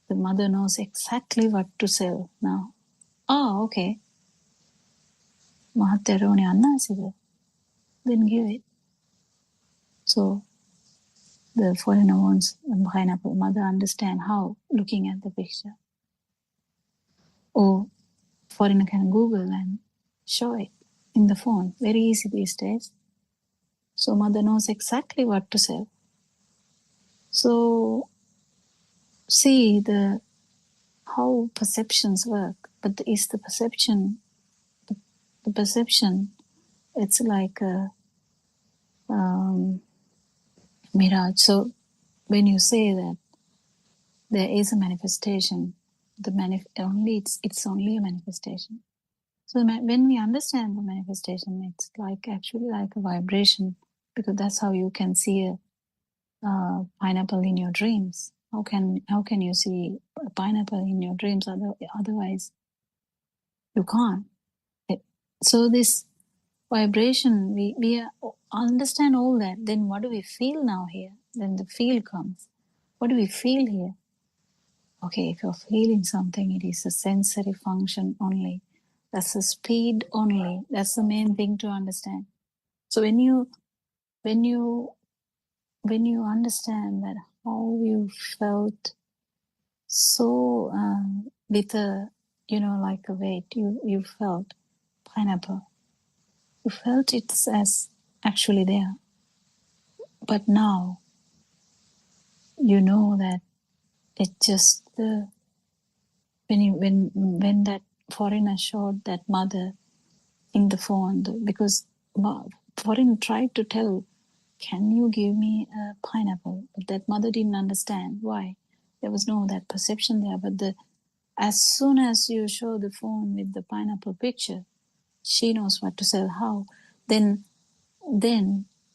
The mother knows exactly what to sell now. Oh, okay. Mahaterone annasida. Then give it. So the foreigner wants a pineapple. Mother understand how, looking at the picture. Or foreigner can Google and show it in the phone. Very easy these days. So mother knows exactly what to sell. So see how perceptions work. But is the perception, it's like a mirage. So when you say that there is a manifestation, it's only a manifestation. So when we understand the manifestation, it's like actually like a vibration, because that's how you can see a pineapple in your dreams. How can you see a pineapple in your dreams? Otherwise, you can't. So this vibration, we understand all that. Then what do we feel now here? Then the feel comes. What do we feel here? Okay, if you're feeling something, it is a sensory function only. That's a speed only. That's the main thing to understand. So when you understand that how you felt so with a, like a weight, you felt pineapple. You felt it's as actually there. But now you know that it just when that foreigner showed that mother in the phone, because foreigner tried to tell, can you give me a pineapple? But that mother didn't understand why. There was no that perception there. But as soon as you show the phone with the pineapple picture, she knows what to sell, how. Then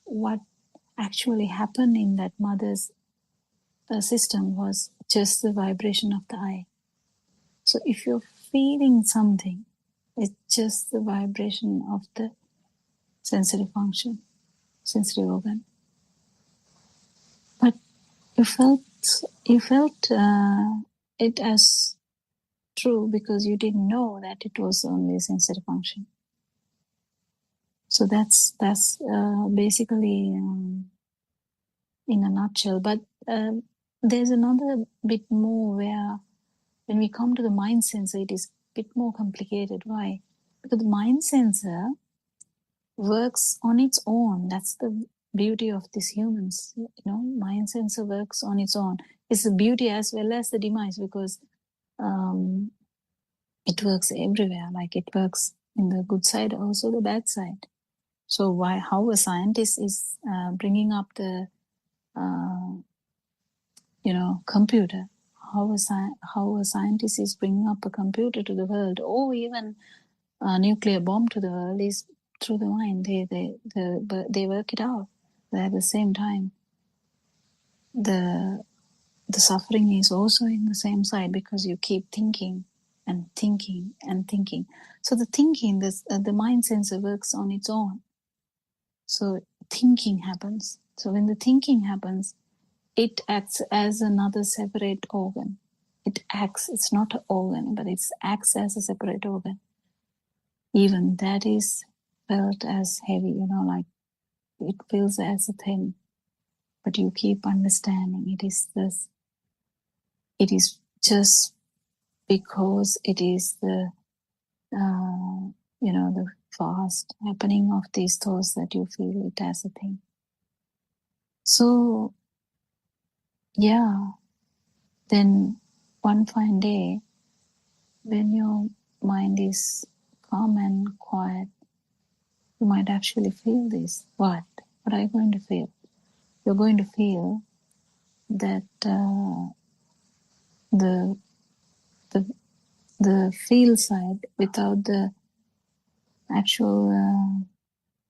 what actually happened in that mother's system was just the vibration of the eye. So if you're feeling something, it's just the vibration of the sensory function, sensory organ. But you felt it as true because you didn't know that it was only a sensory function. So that's basically in a nutshell. But there's another bit more where when we come to the mind sensor, it is a bit more complicated. Why? Because the mind sensor works on its own. That's the beauty of these humans. Mind sensor works on its own. It's the beauty as well as the demise, because it works everywhere. Like it works in the good side, also the bad side. So how a scientist is bringing up the computer, how a scientist is bringing up a computer to the world, or even a nuclear bomb to the world, is through the mind. They work it out. But at the same time, the suffering is also in the same side, because you keep thinking and thinking and thinking. So the thinking, the mind sensor works on its own. So thinking happens. So when the thinking happens, it acts as another separate organ. It's not an organ, but it acts as a separate organ. Even that is felt as heavy, like it feels as a thin. But you keep understanding it is just because it is the the fast happening of these thoughts that you feel it as a thing. So yeah, then one fine day, when your mind is calm and quiet, you might actually feel this. What are you going to feel? You're going to feel that the feel side without the actual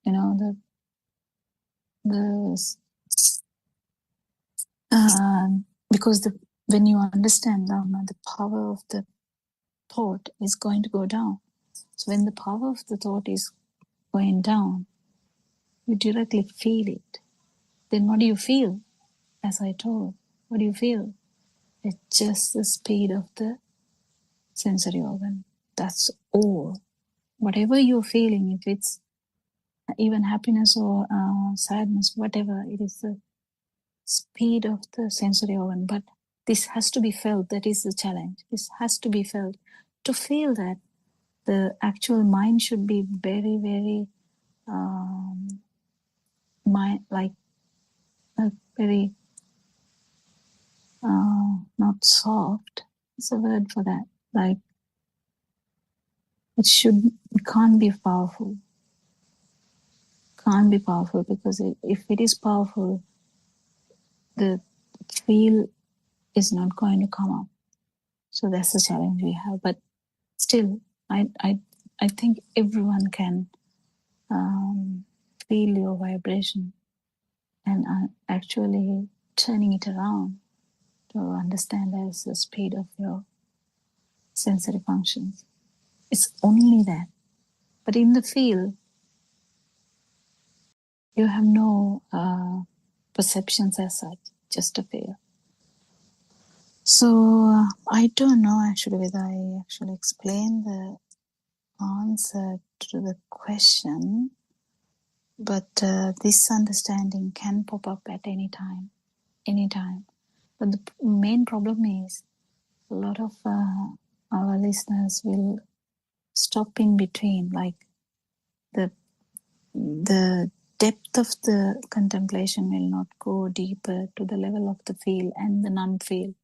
the Because when you understand Dharma, the power of the thought is going to go down. So when the power of the thought is going down, you directly feel it. Then what do you feel? As I told, what do you feel? It's just the speed of the sensory organ. That's all. Whatever you're feeling, if it's even happiness or sadness, whatever, it is the speed of the sensory organ. But this has to be felt. That is the challenge. This has to be felt. To feel that, the actual mind should be very, very very not soft. It's a word for that. Like it can't be powerful. Can't be powerful because if it is powerful, the feel is not going to come up. So that's the challenge we have. But still, I think everyone can feel your vibration and actually turning it around to understand as the speed of your sensory functions. It's only that. But in the field, you have no perceptions as such, just a feel. So I don't know actually whether I actually explained the answer to the question, but this understanding can pop up at any time. But the main problem is a lot of our listeners will stop in between, like the depth of the contemplation will not go deeper to the level of the feel and the non-feel,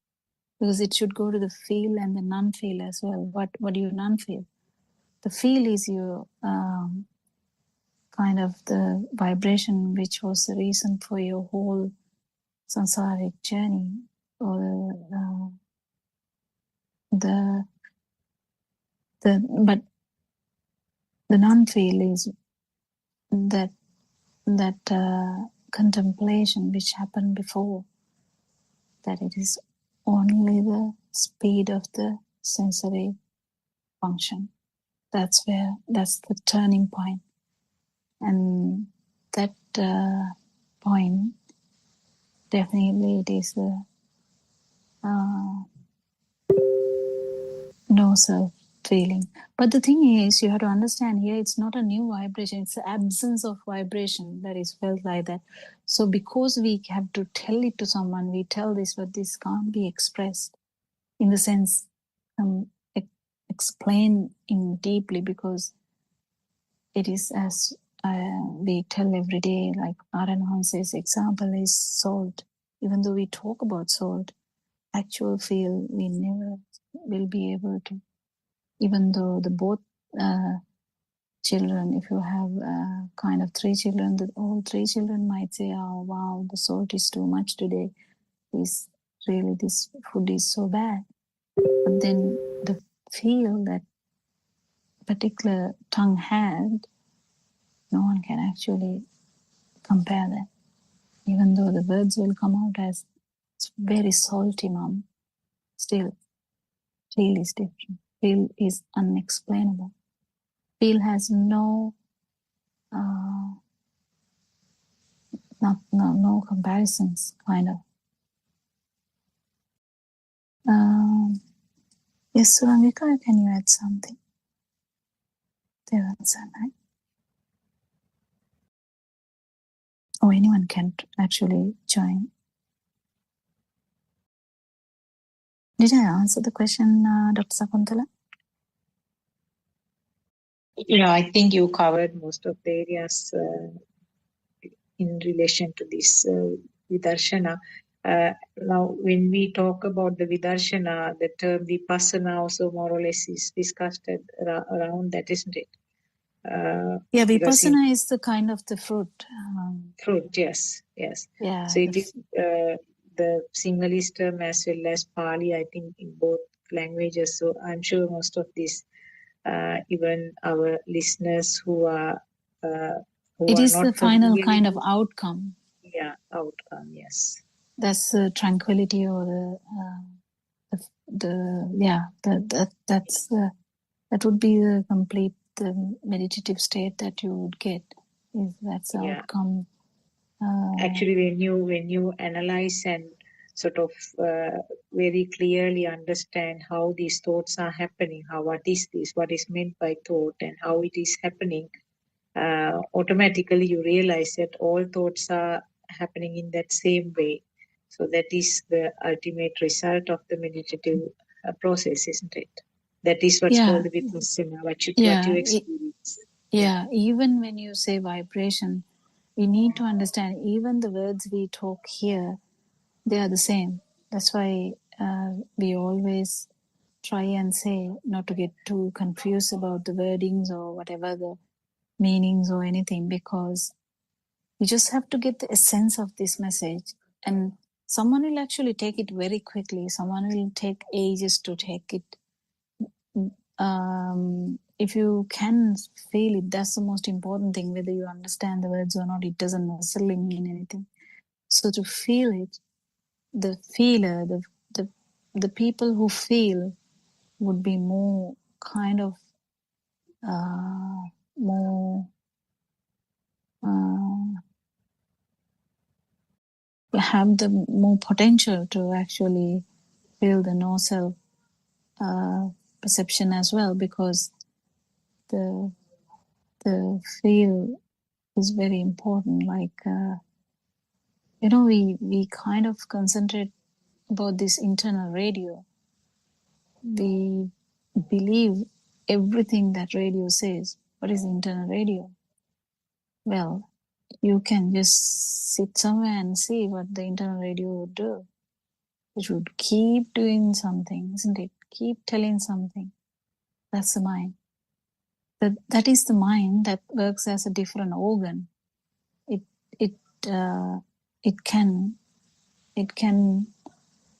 because it should go to the feel and the non-feel as well. What do you non-feel? The feel is your kind of the vibration which was the reason for your whole samsaric journey, or but the non-feel is that contemplation which happened before, that it is only the speed of the sensory function. That's the turning point. And that point, definitely it is the no self feeling. But the thing is, you have to understand here, it's not a new vibration, it's the absence of vibration that is felt like that. So because we have to tell it to someone, we tell this, but this can't be expressed in the sense explain in deeply, because it is as we tell every day, like Aranhanse's example is salt. Even though we talk about salt, actual feel we never will be able to. Even though the both children, if you have kind of 3 children, that all 3 children might say, "Oh wow, the salt is too much today. This food is so bad." But then the feel that particular tongue had, no one can actually compare that. Even though the words will come out as it's very salty, mom, still feel is different. Feel is unexplainable. Feel has no comparisons, kind of. Yes, Surangika, can you add something? Right? Or anyone can actually join. Did I answer the question, Dr. Sakuntala? Yeah, I think you covered most of the areas in relation to this vidarshana. Now, when we talk about the vidarshana, the term vipassana also more or less is discussed around that, isn't it? Yeah, vipassana is the kind of the fruit. Fruit, yes. Yeah. So it is the Sinhalese term as well as Pali, I think, in both languages. So I'm sure most of this, even our listeners who are it is not the final kind of outcome. Yeah, outcome, yes. that's the tranquility, or that would be the complete meditative state that you would get. If that's the outcome. Actually, when you analyze and sort of very clearly understand how these thoughts are happening, what is this, what is meant by thought, and how it is happening, automatically you realize that all thoughts are happening in that same way. So that is the ultimate result of the meditative process, isn't it? That is what's called the vipassana, what you experience. Even when you say vibration, we need to understand even the words we talk here, they are the same. That's why we always try and say not to get too confused about the wordings or whatever the meanings or anything, because you just have to get the essence of this message, and someone will actually take it very quickly. Someone will take ages to take it. If you can feel it, that's the most important thing. Whether you understand the words or not, it doesn't necessarily mean anything. So to feel it, the feeler, the people who feel would be more kind of more have the more potential to actually feel the no self perception as well, because the feel is very important. Like we kind of concentrate about this internal radio. We believe everything that radio says. What is the internal radio? Well, you can just sit somewhere and see what the internal radio would do. It would keep doing something, isn't it? Keep telling something. That's the mind. That is the mind that works as a different organ. It it it can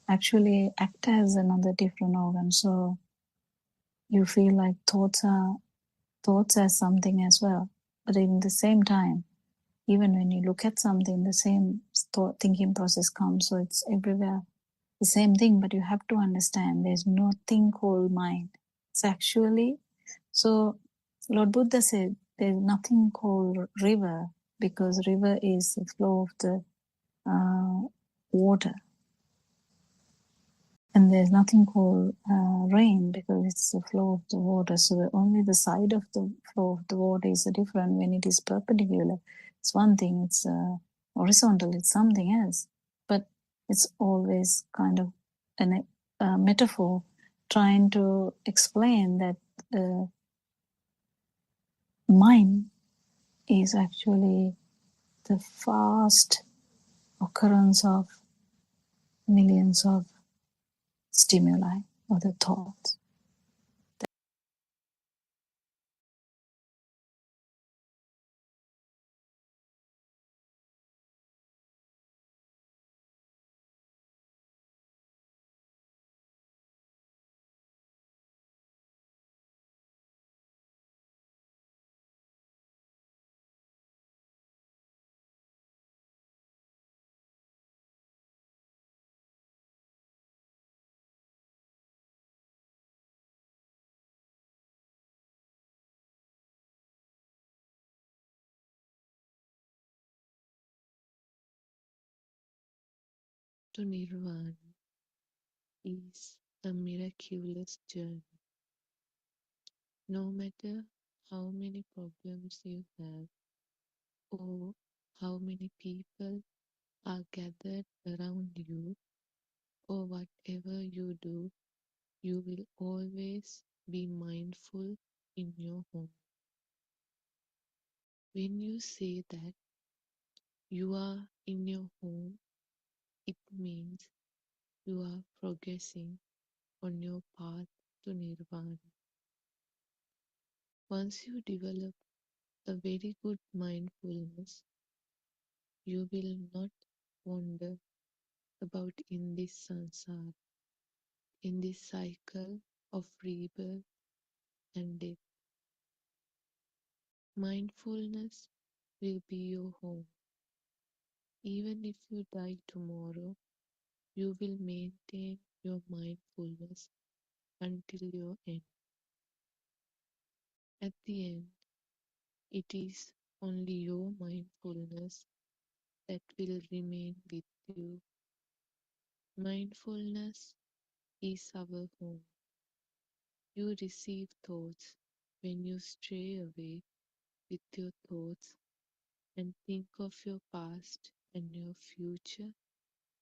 actually act as another different organ. So you feel like thoughts as something as well. But in the same time, even when you look at something, the same thinking process comes. So it's everywhere the same thing, but you have to understand there's nothing called mind. It's actually, so Lord Buddha said there's nothing called river, because river is the flow of the water. And there's nothing called rain, because it's the flow of the water. So only the side of the flow of the water is different. When it is perpendicular, it's one thing. It's horizontal, it's something else. But it's always kind of a metaphor trying to explain that mind is actually the fast occurrence of millions of stimuli or the thoughts. To Nirvana is a miraculous journey. No matter how many problems you have or how many people are gathered around you, or whatever you do, you will always be mindful in your home. When you say that you are in your home, it means you are progressing on your path to Nirvana. Once you develop a very good mindfulness, you will not wander about in this sansara, in this cycle of rebirth and death. Mindfulness will be your home. Even if you die tomorrow, You will maintain your mindfulness until your end. At the end, it is only your mindfulness that will remain with you. Mindfulness is our home. You receive thoughts when you stray away with your thoughts and think of your past and your future.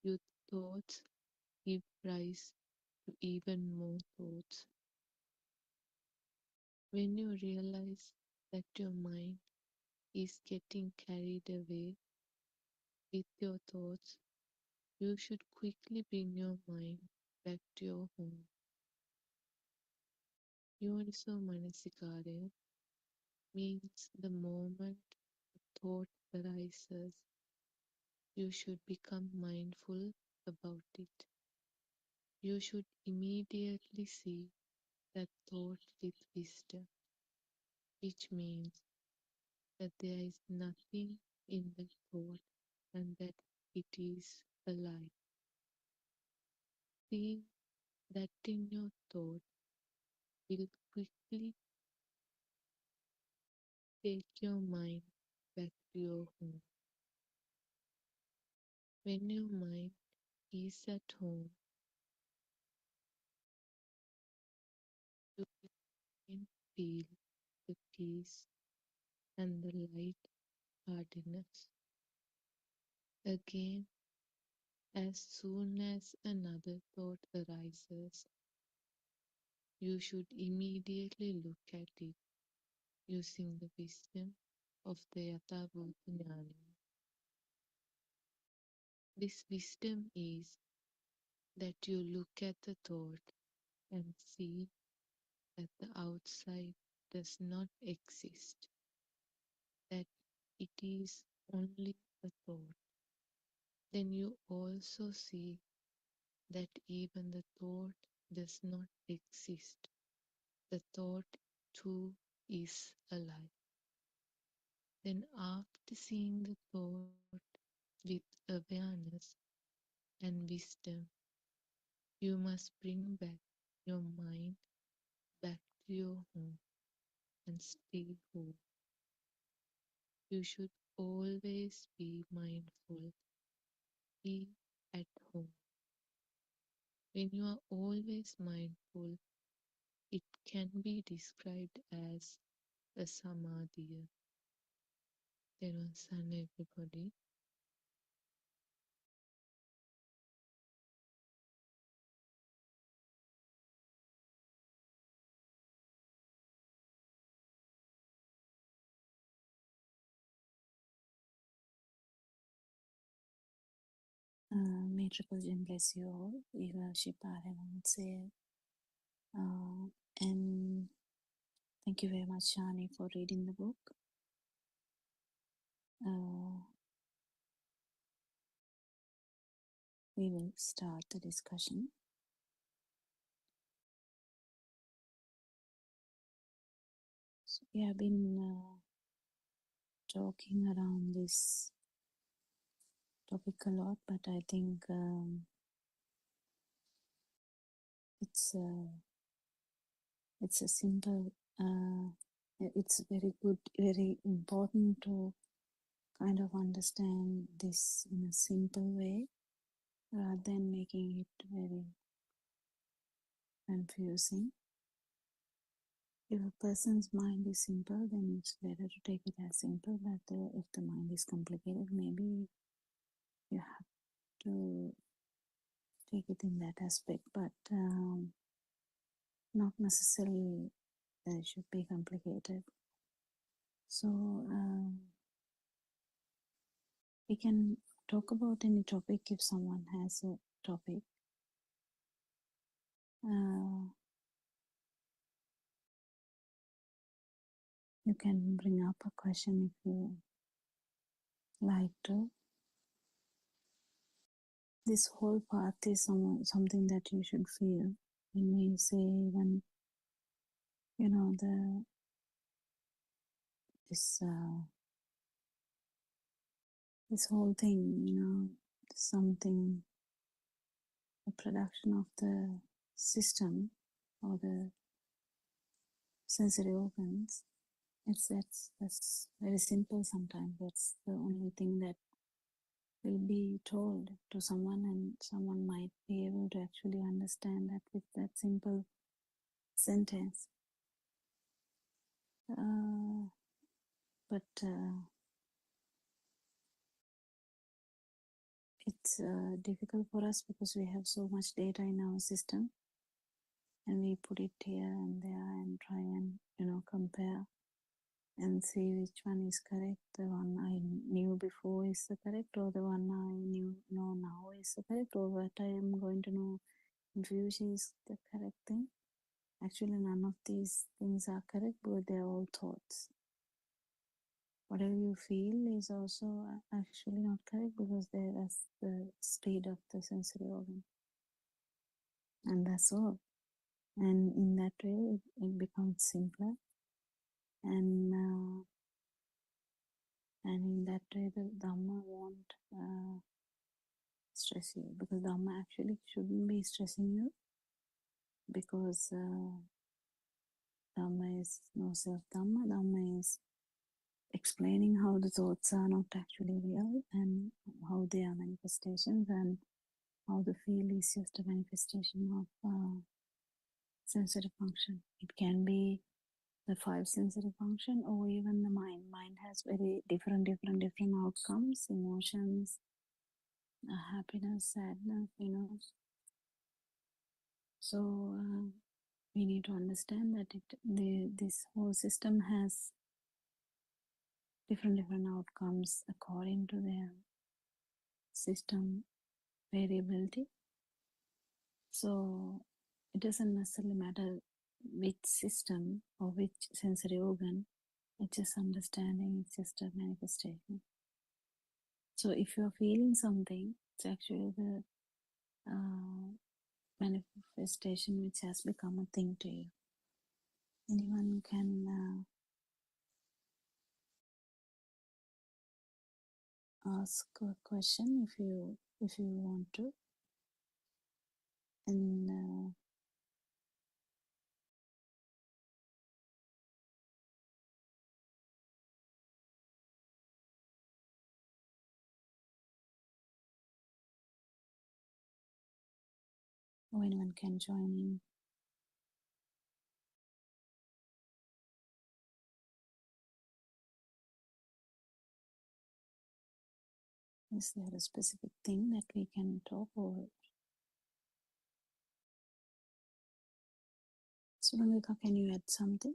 Your thoughts give rise to even more thoughts. When you realize that your mind is getting carried away with your thoughts, you should quickly bring your mind back to your home. Yoniso Manasikara means the moment a thought arises, you should become mindful about it. You should immediately see that thought with wisdom, which means that there is nothing in that thought and that it is a lie. Seeing that in your thought will quickly take your mind back to your home. When your mind is at home, you can feel the peace and the light-heartedness. Again, as soon as another thought arises, you should immediately look at it using the wisdom of the Yathabhuta Jnana. This wisdom is that you look at the thought and see that the outside does not exist, that it is only a thought. Then you also see that even the thought does not exist. The thought too is a lie. Then, after seeing the thought with awareness and wisdom, you must bring back your mind back to your home and stay home. You should always be mindful, be at home. When you are always mindful, it can be described as a samadhi. Then, everybody. May Triple Gem bless you all. We worship our Heavenly Savior. And thank you very much, Shani, for reading the book. Uh, we will start the discussion. So we have been talking around this topic a lot, but I think it's a simple. It's very good, very important to kind of understand this in a simple way rather than making it very confusing. If a person's mind is simple, then it's better to take it as simple. But if the mind is complicated, maybe you have to take it in that aspect. But not necessarily that it should be complicated. So we can talk about any topic if someone has a topic. You can bring up a question if you like to. This whole path is something that you should feel. When we say even, this this whole thing, something the production of the system or the sensory organs, that's very simple sometimes. That's the only thing that will be told to someone, and someone might be able to actually understand that with that simple sentence. But it's difficult for us because we have so much data in our system, and we put it here and there and try and compare and see which one is correct. The one I knew before is the correct, or the one I know now is the correct, or what I am going to know in future is the correct thing. Actually, none of these things are correct, but they're all thoughts. Whatever you feel is also actually not correct, because that's the speed of the sensory organ, and that's all. And in that way, it becomes simpler, and in that way, the Dhamma won't stress you, because Dhamma actually shouldn't be stressing you, because Dhamma is no self Dhamma. Dhamma is explaining how the thoughts are not actually real, and how they are manifestations, and how the feel is just a manifestation of sensory function. It can be the 5 sensory function, or even the mind. Mind has very different outcomes, emotions, happiness, sadness, So we need to understand that this whole system has different outcomes according to their system variability. So it doesn't necessarily matter which system or which sensory organ. It's just understanding. It's just a manifestation. So if you're feeling something, it's actually the manifestation which has become a thing to you. Anyone can ask a question if you want to, and or anyone can join in. Is there a specific thing that we can talk over? Suramika, can you add something?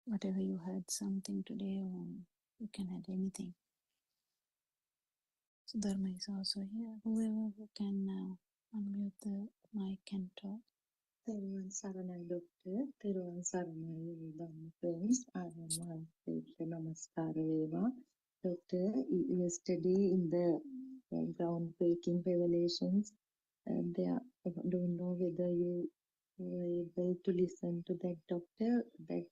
Whatever you heard something today, or you can add anything. So Dharma is also here. Whoever who can unmute the mic can talk. තෙරුවන් සරණයි doctor. තෙරුවන් සරණයි ධම්ම friends. ආරම්භ නමස්කාර වේවා. Doctor, yesterday in the groundbreaking revelations, there, I don't know whether you were able to listen to that, doctor, that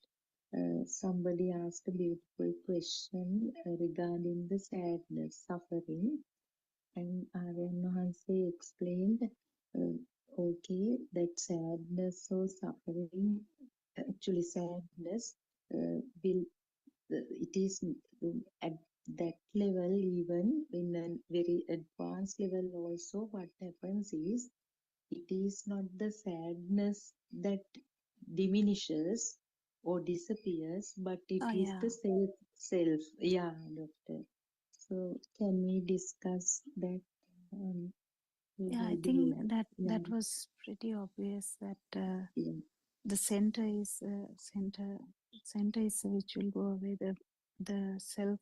somebody asked a beautiful question regarding the sadness, suffering, and Aryan Mahanse explained, okay, that sadness or suffering, actually sadness, will it is at that level, even in a very advanced level also, what happens is, it is not the sadness that diminishes or disappears, but it is Yeah. the self. Yeah, doctor. So can we discuss that? Yeah, I think that was pretty obvious that the center is which will go away. The self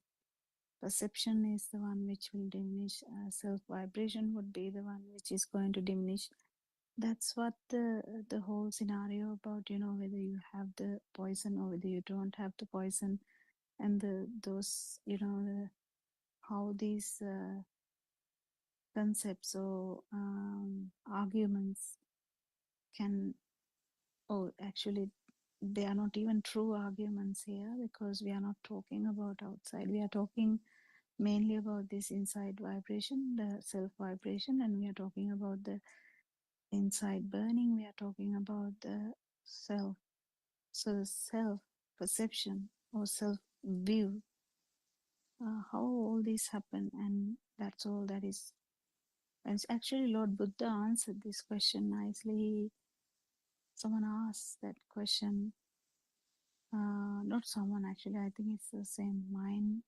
perception is the one which will diminish. Self vibration would be the one which is going to diminish. That's what the whole scenario about, whether you have the poison or whether you don't have the poison, and those how these concepts or arguments can, actually they are not even true arguments here, because we are not talking about outside. We are talking mainly about this inside vibration, the self vibration, and we are talking about the inside burning. We are talking about the self. So the self perception or self view, how all this happen, and that's all that is. And actually, Lord Buddha answered this question nicely. Someone asked that question. Not someone actually. I think it's the same mind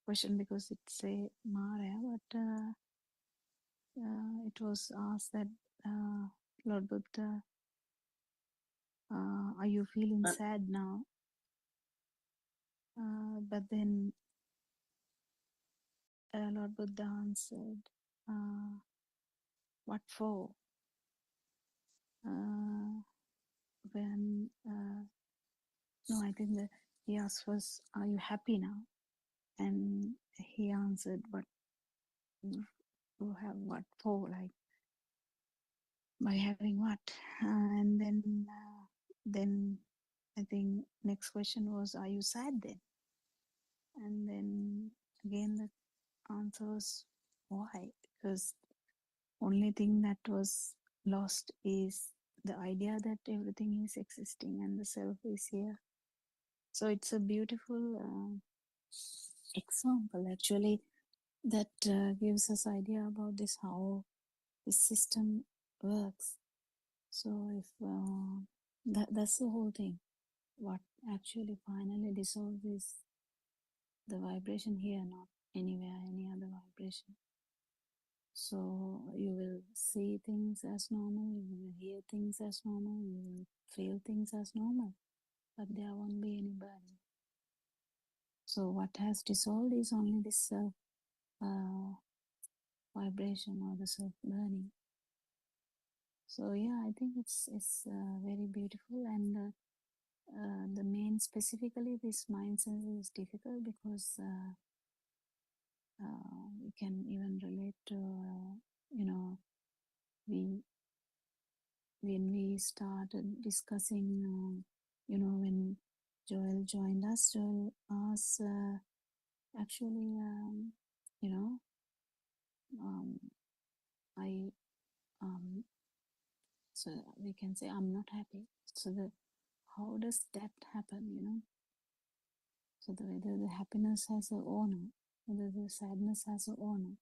question because it's a Mara, but it was asked that Lord Buddha, are you feeling sad now? But then Lord Buddha answered, what for? When no, I think that he asked first, are you happy now? And he answered, but you have what for? Like by having what? And then I think next question was, are you sad then? And then again the answer was, why? Because only thing that was lost is the idea that everything is existing and the self is here. So it's a beautiful example actually that gives us idea about this, how this system works. So if that's the whole thing. What actually finally dissolves is the vibration here, not anywhere, any other vibration. So you will see things as normal, you will hear things as normal, you will feel things as normal, but there won't be any burning. So what has dissolved is only this self vibration or the self burning. So yeah, I think it's very beautiful, and the main specifically this mind sense is difficult because we can even relate to we when we started discussing when Joel joined us, Joel asked actually you know um, I so we can say I'm not happy. So the how does that happen? So whether the happiness has an owner, whether the sadness has an owner,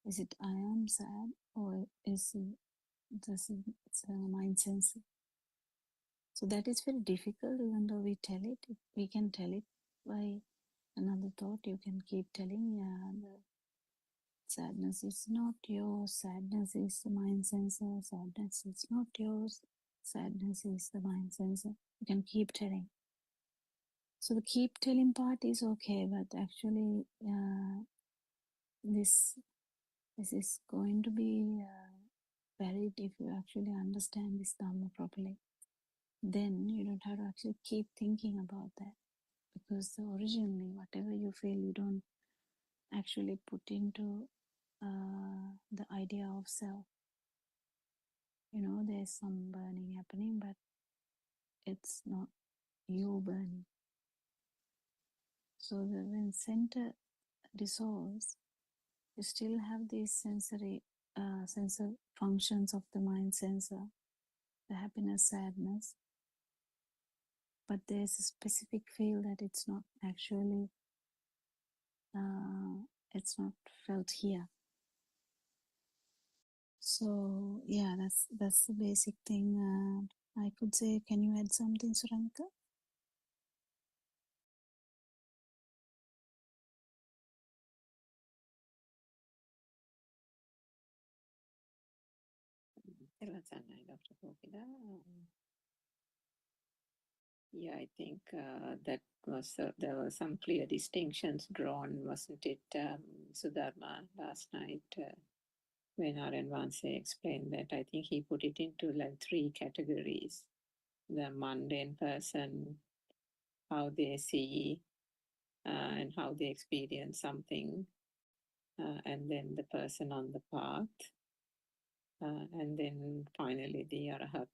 is it I am sad or is it it's a mind sensor? So that is very difficult, even though we tell it. We can tell it by another thought. You can keep telling, yeah, the sadness is not yours. Sadness is the mind sensor. Sadness is not yours. Sadness is the mind sensor. You can keep telling. So the keep telling part is okay, but actually, this is going to be valid if you actually understand this Dhamma properly. Then you don't have to actually keep thinking about that, because originally whatever you feel, you don't actually put into the idea of self. There's some burning happening, but it's not you burning. So when center dissolves, you still have these sensory sensor functions of the mind sensor, the happiness, sadness, but there's a specific feel that it's not actually it's not felt here. So yeah, that's the basic thing. I could say, can you add something, Suranka? Dr. Gopida. Yeah, I think that was there were some clear distinctions drawn, wasn't it, Sudharma, last night when Aran Vanse explained that. I think he put it into like 3 categories: the mundane person, how they see and how they experience something, and then the person on the path, and then finally the Arahat.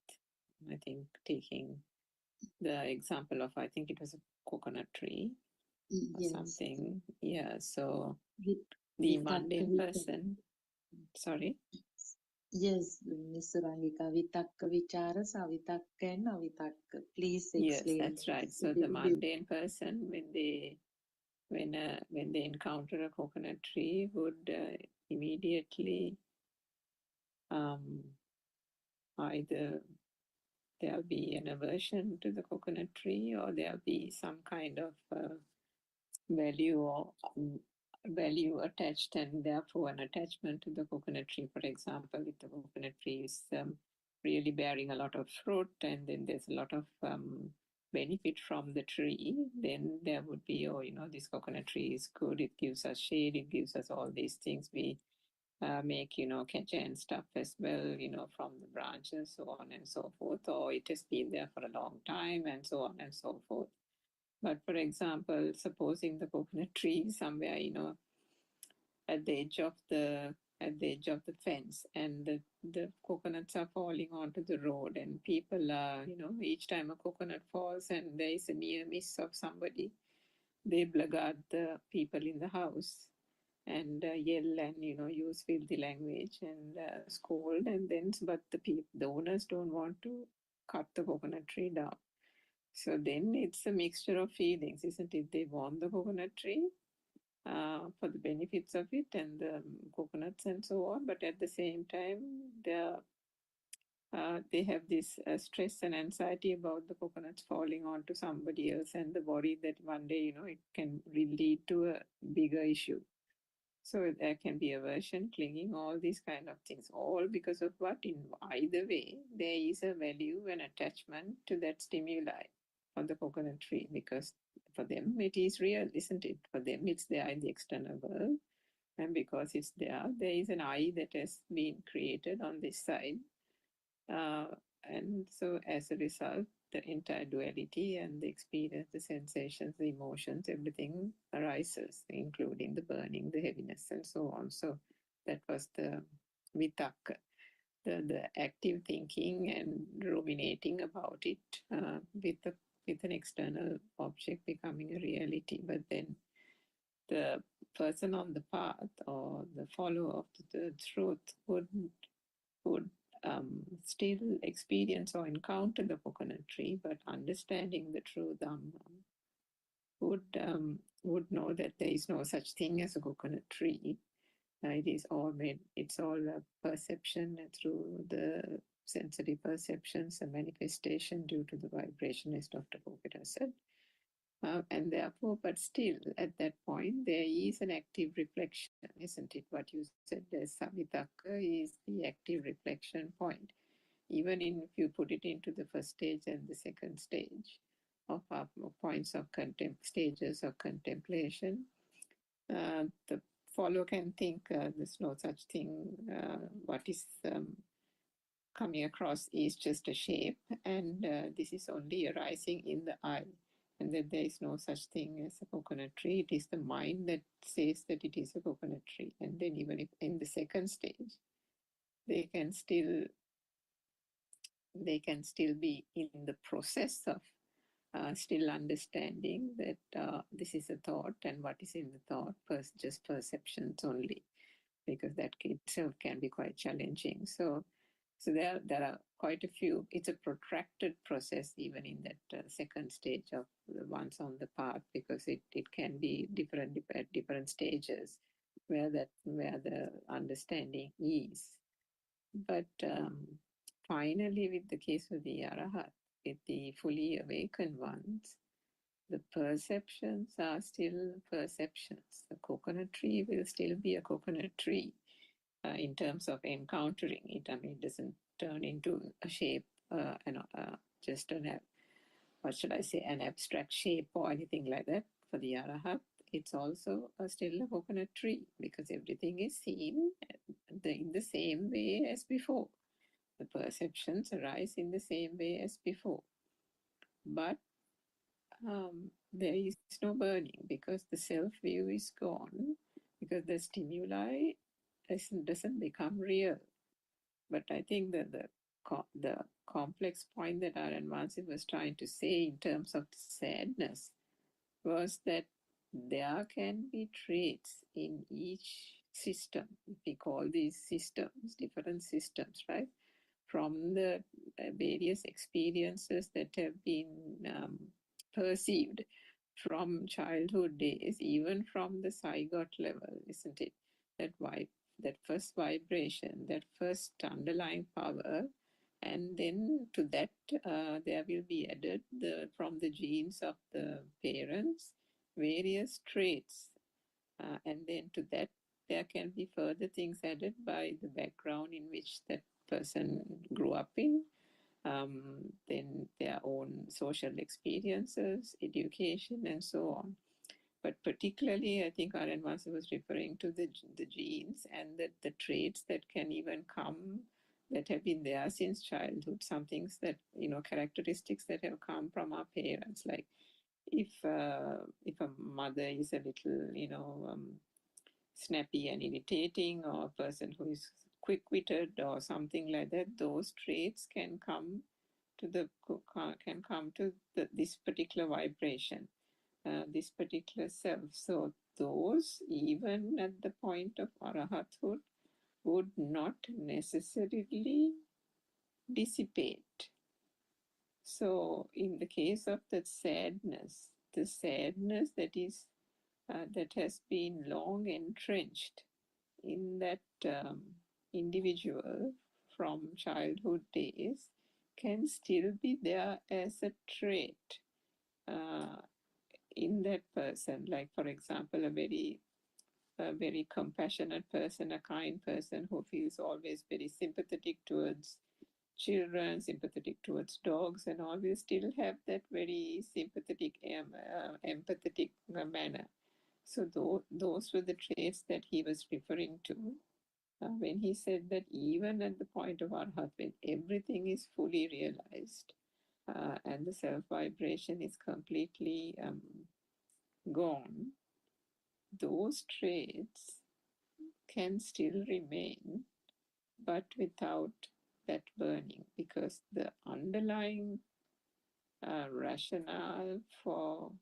I think taking the example of, I think it was a coconut tree, or Yes. something. Yeah, so With the Vitakka mundane Vichara. person, sorry? Yes, Miss Surangika. Vitakka Vichara, Savitakka and Avitakka. Please Yes, explain. that's right. So the mundane person, when they encounter a coconut tree, would immediately either there'll be an aversion to the coconut tree, or there'll be some kind of value or value attached, and therefore an attachment to the coconut tree. For example, if the coconut tree is really bearing a lot of fruit, and then there's a lot of benefit from the tree, then there would be, oh, this coconut tree is good, it gives us shade, it gives us all these things. We make, catcha and stuff as well, from the branches, so on and so forth, or it has been there for a long time, and so on and so forth. But for example, supposing the coconut tree somewhere, at the edge of the fence, and the coconuts are falling onto the road, and people are, each time a coconut falls and there is a near miss of somebody, they blackguard the people in the house and yell and use filthy language and scold, and then but the owners don't want to cut the coconut tree down. So then it's a mixture of feelings, isn't it? They want the coconut tree for the benefits of it and the coconuts and so on, but at the same time, they have this stress and anxiety about the coconuts falling onto somebody else, and the worry that one day, it can lead to a bigger issue. So there can be aversion, clinging, all these kind of things, all because of what? In either way, there is a value and attachment to that stimuli on the coconut tree, because for them it is real, isn't it? For them it's there in the external world, and because it's there is an I that has been created on this side. Uh, and so as a result, the entire duality and the experience, the sensations, the emotions, everything arises, including the burning, the heaviness, and so on. So that was the vitakka, the active thinking and ruminating about it with an external object becoming a reality. But then the person on the path, or the follower of the truth, would still experience or encounter the coconut tree, but understanding the true Dhamma, would know that there is no such thing as a coconut tree. It's all a perception through the sensory perceptions, a manifestation due to the vibration, as Dr. Popita said. And therefore, but still, at that point, there is an active reflection, isn't it? What you said, the Savitakka is the active reflection point. Even if you put it into the first stage and the second stage of points of stages of contemplation, the follower can think there's no such thing. What is coming across is just a shape, and this is only arising in the eye, and that there is no such thing as a coconut tree. It is the mind that says that it is a coconut tree. And then even if in the second stage, they can still be in the process of still understanding that this is a thought, and what is in the thought, just perceptions only, because that itself can be quite challenging. So there are quite a few. It's a protracted process even in that second stage of the ones on the path, because it can be different at different stages where the understanding is. But finally, with the case of the Arahat, with the fully awakened ones, the perceptions are still perceptions. The coconut tree will still be a coconut tree in terms of encountering it. I mean, it doesn't turn into a shape, just what should I say, an abstract shape or anything like that. For the Arahat, it's also still a coconut tree, because everything is seen in the same way as before. The perceptions arise in the same way as before. But there is no burning, because the self-view is gone, because the stimuli doesn't become real. But I think that the complex point that Aran Mansi was trying to say in terms of the sadness was that there can be traits in each system. We call these systems, different systems, right? From the various experiences that have been perceived from childhood days, even from the zygote level, isn't it? That first vibration, that first underlying power, and then to that there will be added from the genes of the parents various traits, and then to that there can be further things added by the background in which that person grew up in, then their own social experiences, education, and so on. But particularly, I think Aaron was referring to the genes and the traits that can even come, that have been there since childhood, some things that, characteristics that have come from our parents, like if a mother is a little, snappy and irritating, or a person who is quick-witted or something like that, those traits can come to this particular vibration, this particular self. So those, even at the point of arahathood, would not necessarily dissipate. So in the case of the sadness that is that has been long entrenched in that individual from childhood days can still be there as a trait in that person. Like, for example, a very compassionate person, a kind person who feels always very sympathetic towards children, sympathetic towards dogs, and all will still have that very sympathetic, empathetic manner. So those were the traits that he was referring to when he said that even at the point of arhat, when everything is fully realized and the self vibration is completely gone, those traits can still remain, but without that burning, because the underlying rationale for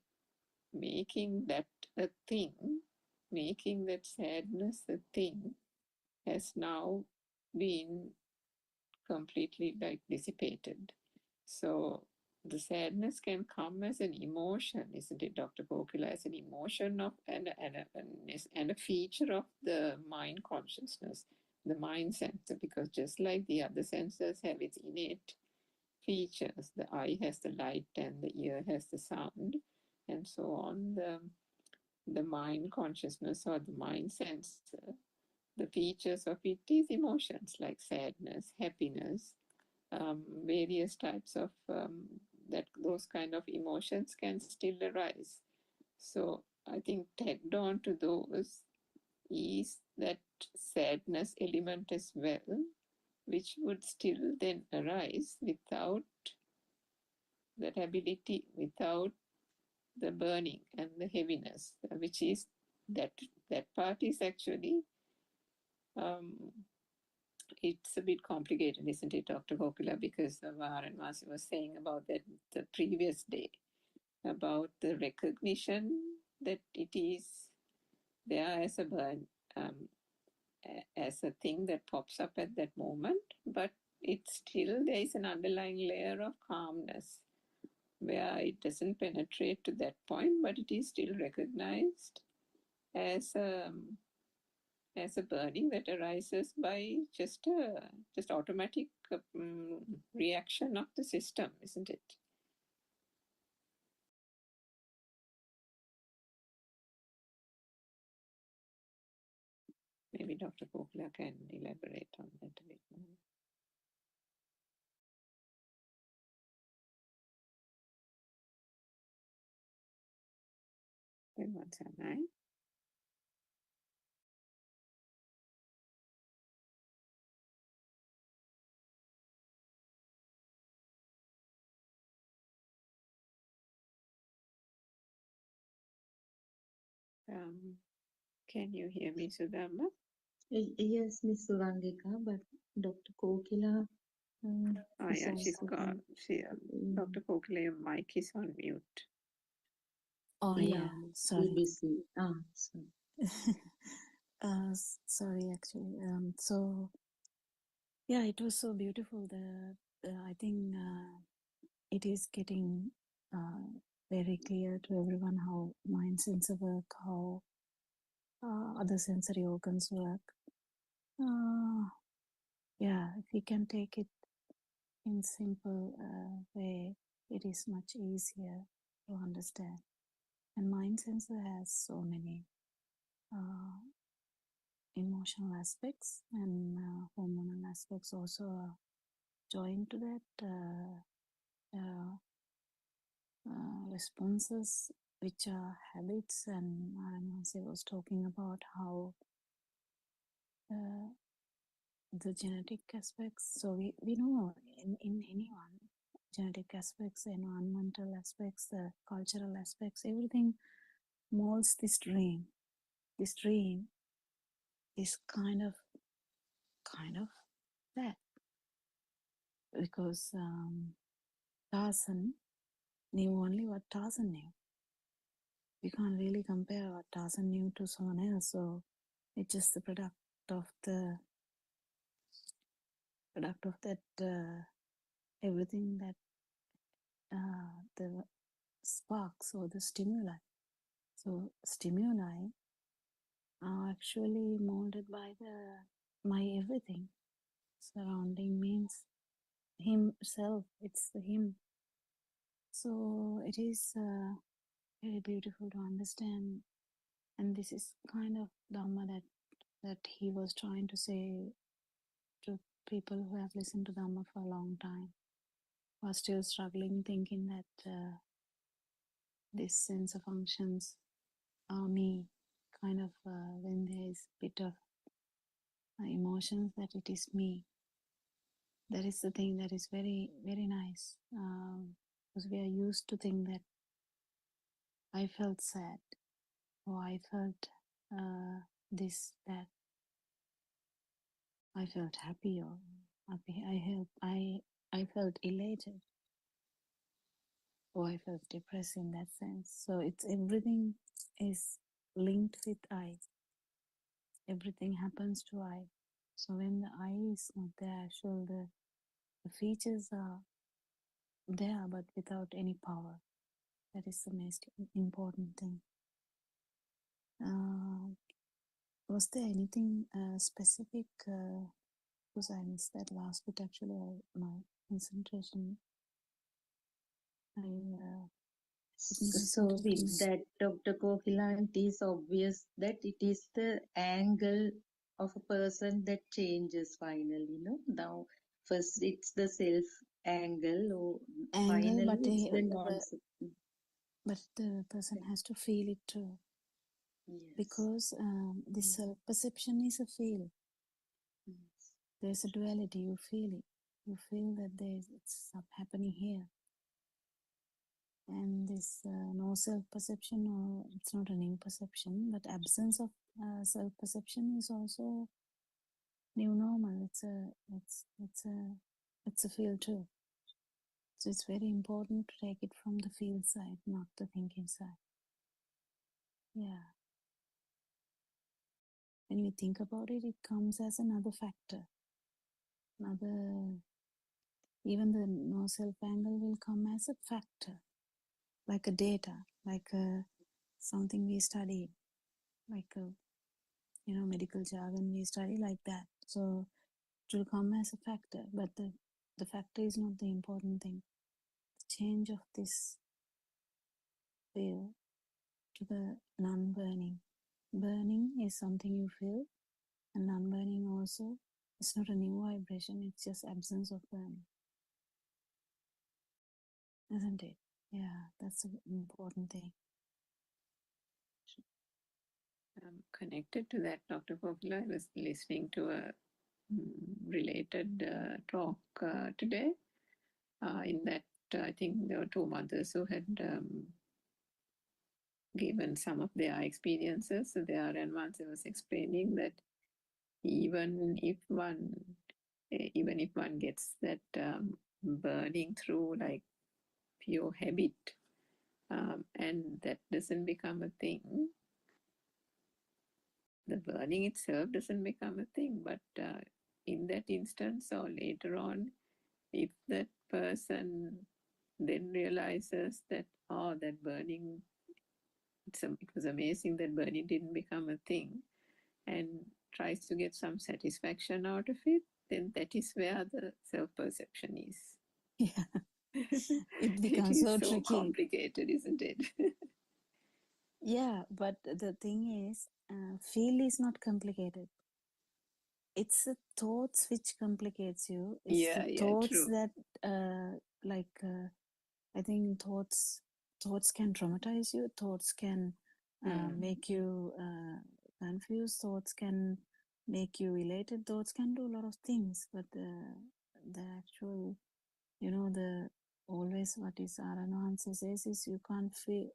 making that a thing, making that sadness a thing, has now been completely dissipated. So the sadness can come as an emotion, isn't it, Dr. Kokila, as an emotion of and a feature of the mind consciousness, the mind sensor, because just like the other sensors have its innate features, the eye has the light and the ear has the sound, and so on, the mind consciousness or the mind sensor, the features of it is emotions like sadness, happiness, various types of those kind of emotions can still arise. So I think tagged on to those is that sadness element as well, which would still then arise without that ability, without the burning and the heaviness, which is that part is actually it's a bit complicated, isn't it, Dr. Kokila, because Varan was saying about that the previous day, about the recognition that it is there as a burn, as a thing that pops up at that moment, but it's still, there is an underlying layer of calmness where it doesn't penetrate to that point, but it is still recognized as a burning that arises by just automatic reaction of the system, isn't it? Maybe Dr. Kokla can elaborate on that a bit more. What's her name? Can you hear me, Sudama? Yes, Miss Surangika, but Dr. Kokila is Yeah, she's also gone. Dr. Kokla, your mic is on mute. Oh yeah, I'm still sorry. busy. So Sorry, actually. So yeah, it was so beautiful. I think it is getting very clear to everyone how mind sensor work, how other sensory organs work. Yeah, if we can take it in simple way, it is much easier to understand. And mind sensor has so many uh, emotional aspects and hormonal aspects also are joined to that. Responses which are habits, and Aranwasi was talking about how uh, the genetic aspects. So we know in anyone, genetic aspects, environmental aspects, the cultural aspects, everything molds this dream. This dream is kind of that, because Tarzan knew only what Tarzan knew. We can't really compare what Tarzan knew to someone else. So it's just the of the product of that everything that the sparks or the stimuli. So stimuli are actually molded by my everything. Surrounding means himself. It's the him. So it is very beautiful to understand, and this is kind of Dhamma that he was trying to say to people who have listened to Dhamma for a long time, who are still struggling, thinking that this sense of functions are me, kind of when there is bit of emotions that it is me. That is the thing that is very, very nice, because we are used to think that I felt sad or I felt this, that, I felt happy or happy. I felt elated or I felt depressed in that sense. So it's everything is linked with I. Everything happens to I. So when the I is not there, actually the features are there but without any power. That is the most important thing. Was there anything specific? Because I missed that last bit actually. My concentration. I couldn't listen to so the with finish. that, Dr. Kokila, it is obvious that it is the angle of a person that changes finally, no? Now, first it's the self angle, or Angle, finally but it's the non. the person has to feel it too, Yes. because this perception is a feel. Yes. There's a duality. You feel it. You feel that it's happening here, and this no self-perception, or it's not an imperception, but absence of self-perception is also new normal. It's a feel too. So it's very important to take it from the feel side, not the thinking side. Yeah. When we think about it, it comes as another factor. Even the no self angle will come as a factor, like a data, like something we study, like a medical jargon we study like that. So it will come as a factor, but the factor is not the important thing. The change of this feel to the non-burning. Burning is something you feel, and non-burning also. It's not a new vibration, it's just absence of burning, isn't it? Yeah, that's an important thing. Connected to that, Dr. Popula, I was listening to a related talk today. In that, I think there were two mothers who had given some of their experiences there, and once I was explaining that even if one gets that burning through like pure habit, and that doesn't become a thing, the burning itself doesn't become a thing. But in that instance or later on, if that person then realizes that, oh, that burning, it was amazing that burning didn't become a thing, and tries to get some satisfaction out of it, then that is where the self-perception is. Yeah, it It becomes is so so tricky. complicated, isn't it? Yeah, but the thing is, feel is not complicated. It's the thoughts which complicates you. It's the Yeah, thoughts true. that, I think thoughts can traumatize you. Thoughts can make you confused. Thoughts can make you elated. Thoughts can do a lot of things. But the actual, the always what is Aranwansa says is you can't feel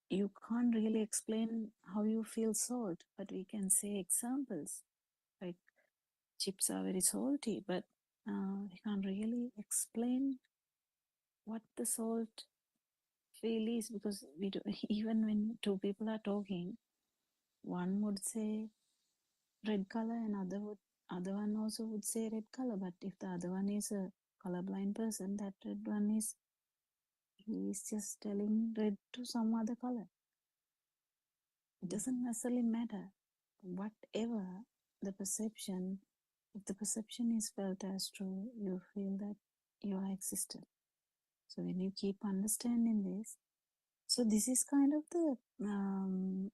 you can't really explain how you feel salt, but we can say examples like chips are very salty, but we can't really explain what the salt feel is, because we do. Even when two people are talking, one would say red color and other one also would say red color, but if the other one is a colorblind person, that red one is he is just telling red to some other color. It doesn't necessarily matter. Whatever the perception, if the perception is felt as true, you feel that you are existent. So when you keep understanding this, so this is kind of the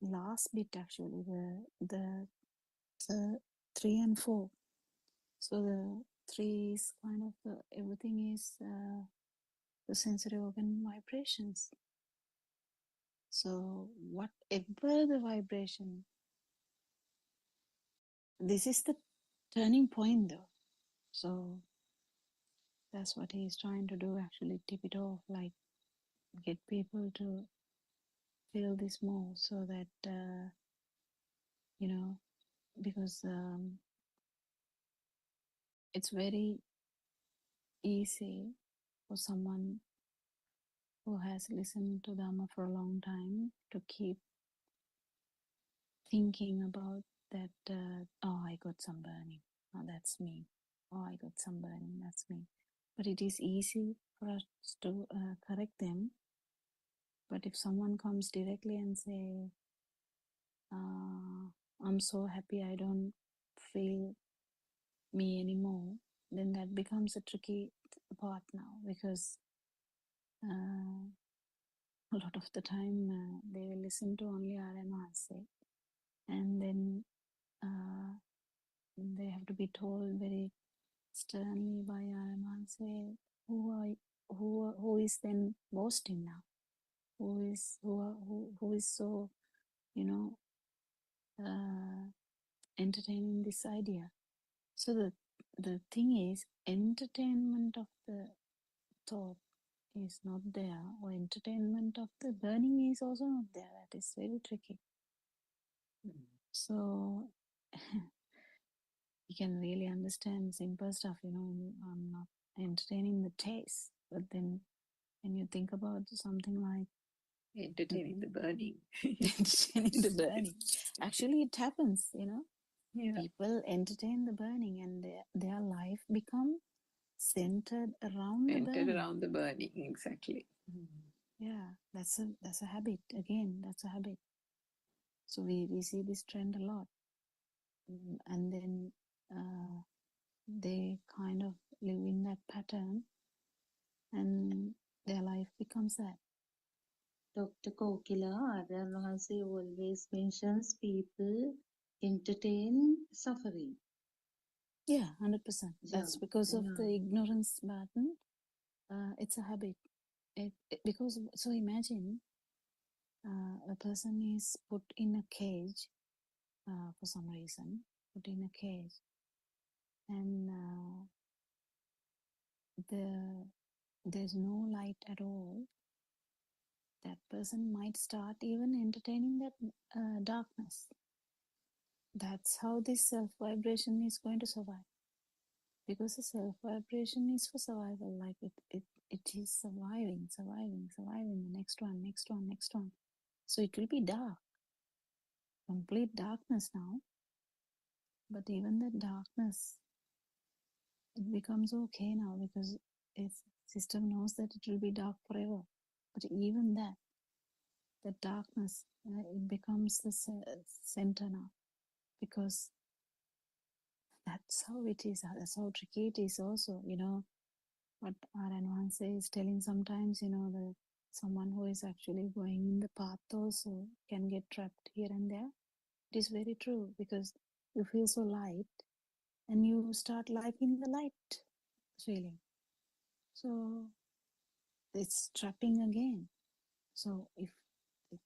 last bit actually, the 3 and 4. So the 3 is kind of everything is the sensory organ vibrations. So whatever the vibration, this is the turning point though. So that's what he's trying to do, actually tip it off, like get people to feel this more, so that because it's very easy for someone who has listened to Dhamma for a long time to keep thinking about that, oh, I got some burning, oh, that's me, oh, I got some burning, that's me. But it is easy for us to correct them. But if someone comes directly and say, I'm so happy I don't feel me anymore, then that becomes a tricky part now, because a lot of the time they will listen to only RMRC, and then they have to be told very sternly by RMRC who is then boasting now, who is so entertaining this idea. So the thing is, entertainment of the thought is not there, or entertainment of the burning is also not there. That is very tricky. So you can really understand simple stuff, I'm not entertaining the taste, but then when you think about something like Entertaining the burning. entertaining the burning, actually it happens, Yeah. people entertain the burning, and their life become centered around the Centered burning. around the burning, exactly. Yeah, that's a habit. Again, that's a habit. So we see this trend a lot. And then they kind of live in that pattern, and their life becomes that. Dr. Kokila, Aryan Mahansi always mentions people entertain suffering. Yeah, 100%. That's Yeah, because of the yeah. ignorance pattern. It's a habit. Because so imagine a person is put in a cage for some reason, put in a cage, and there's no light at all. That person might start even entertaining that darkness. That's how this self vibration is going to survive. because the self vibration is for survival. Like it is surviving, the next one. So it will be dark, complete darkness now. But even that darkness, it becomes okay now because its system knows that it will be dark forever. But even that, the darkness, it becomes the center now, because that's how it is. That's how tricky it is also. What Aranwan is telling sometimes, the someone who is actually going in the path also can get trapped here and there. It is very true, because you feel so light and you start liking the light feeling. So it's trapping again. So if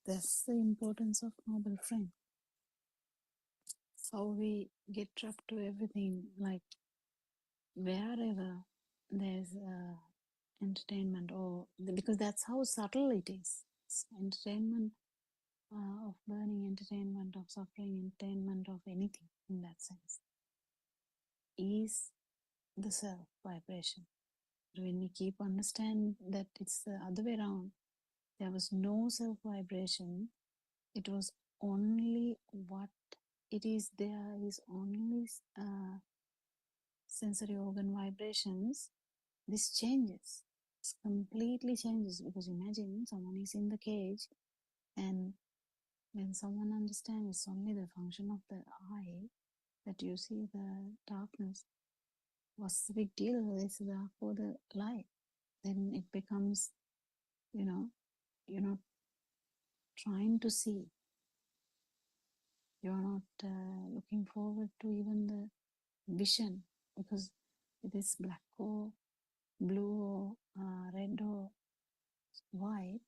that's the importance of noble friend, how we get trapped to everything, like wherever there's entertainment, or because that's how subtle it is. It's entertainment of burning, entertainment of suffering, entertainment of anything in that sense is the self vibration. When we keep understand that it's the other way around, there was no self vibration. It was only what it is. There is only sensory organ vibrations. This changes. It completely changes, because imagine someone is in the cage, and when someone understands it's only the function of the eye that you see the darkness. What's the big deal? It's dark for the light. Then it becomes, you're not trying to see. You're not looking forward to even the vision, because it is black or blue or red or white.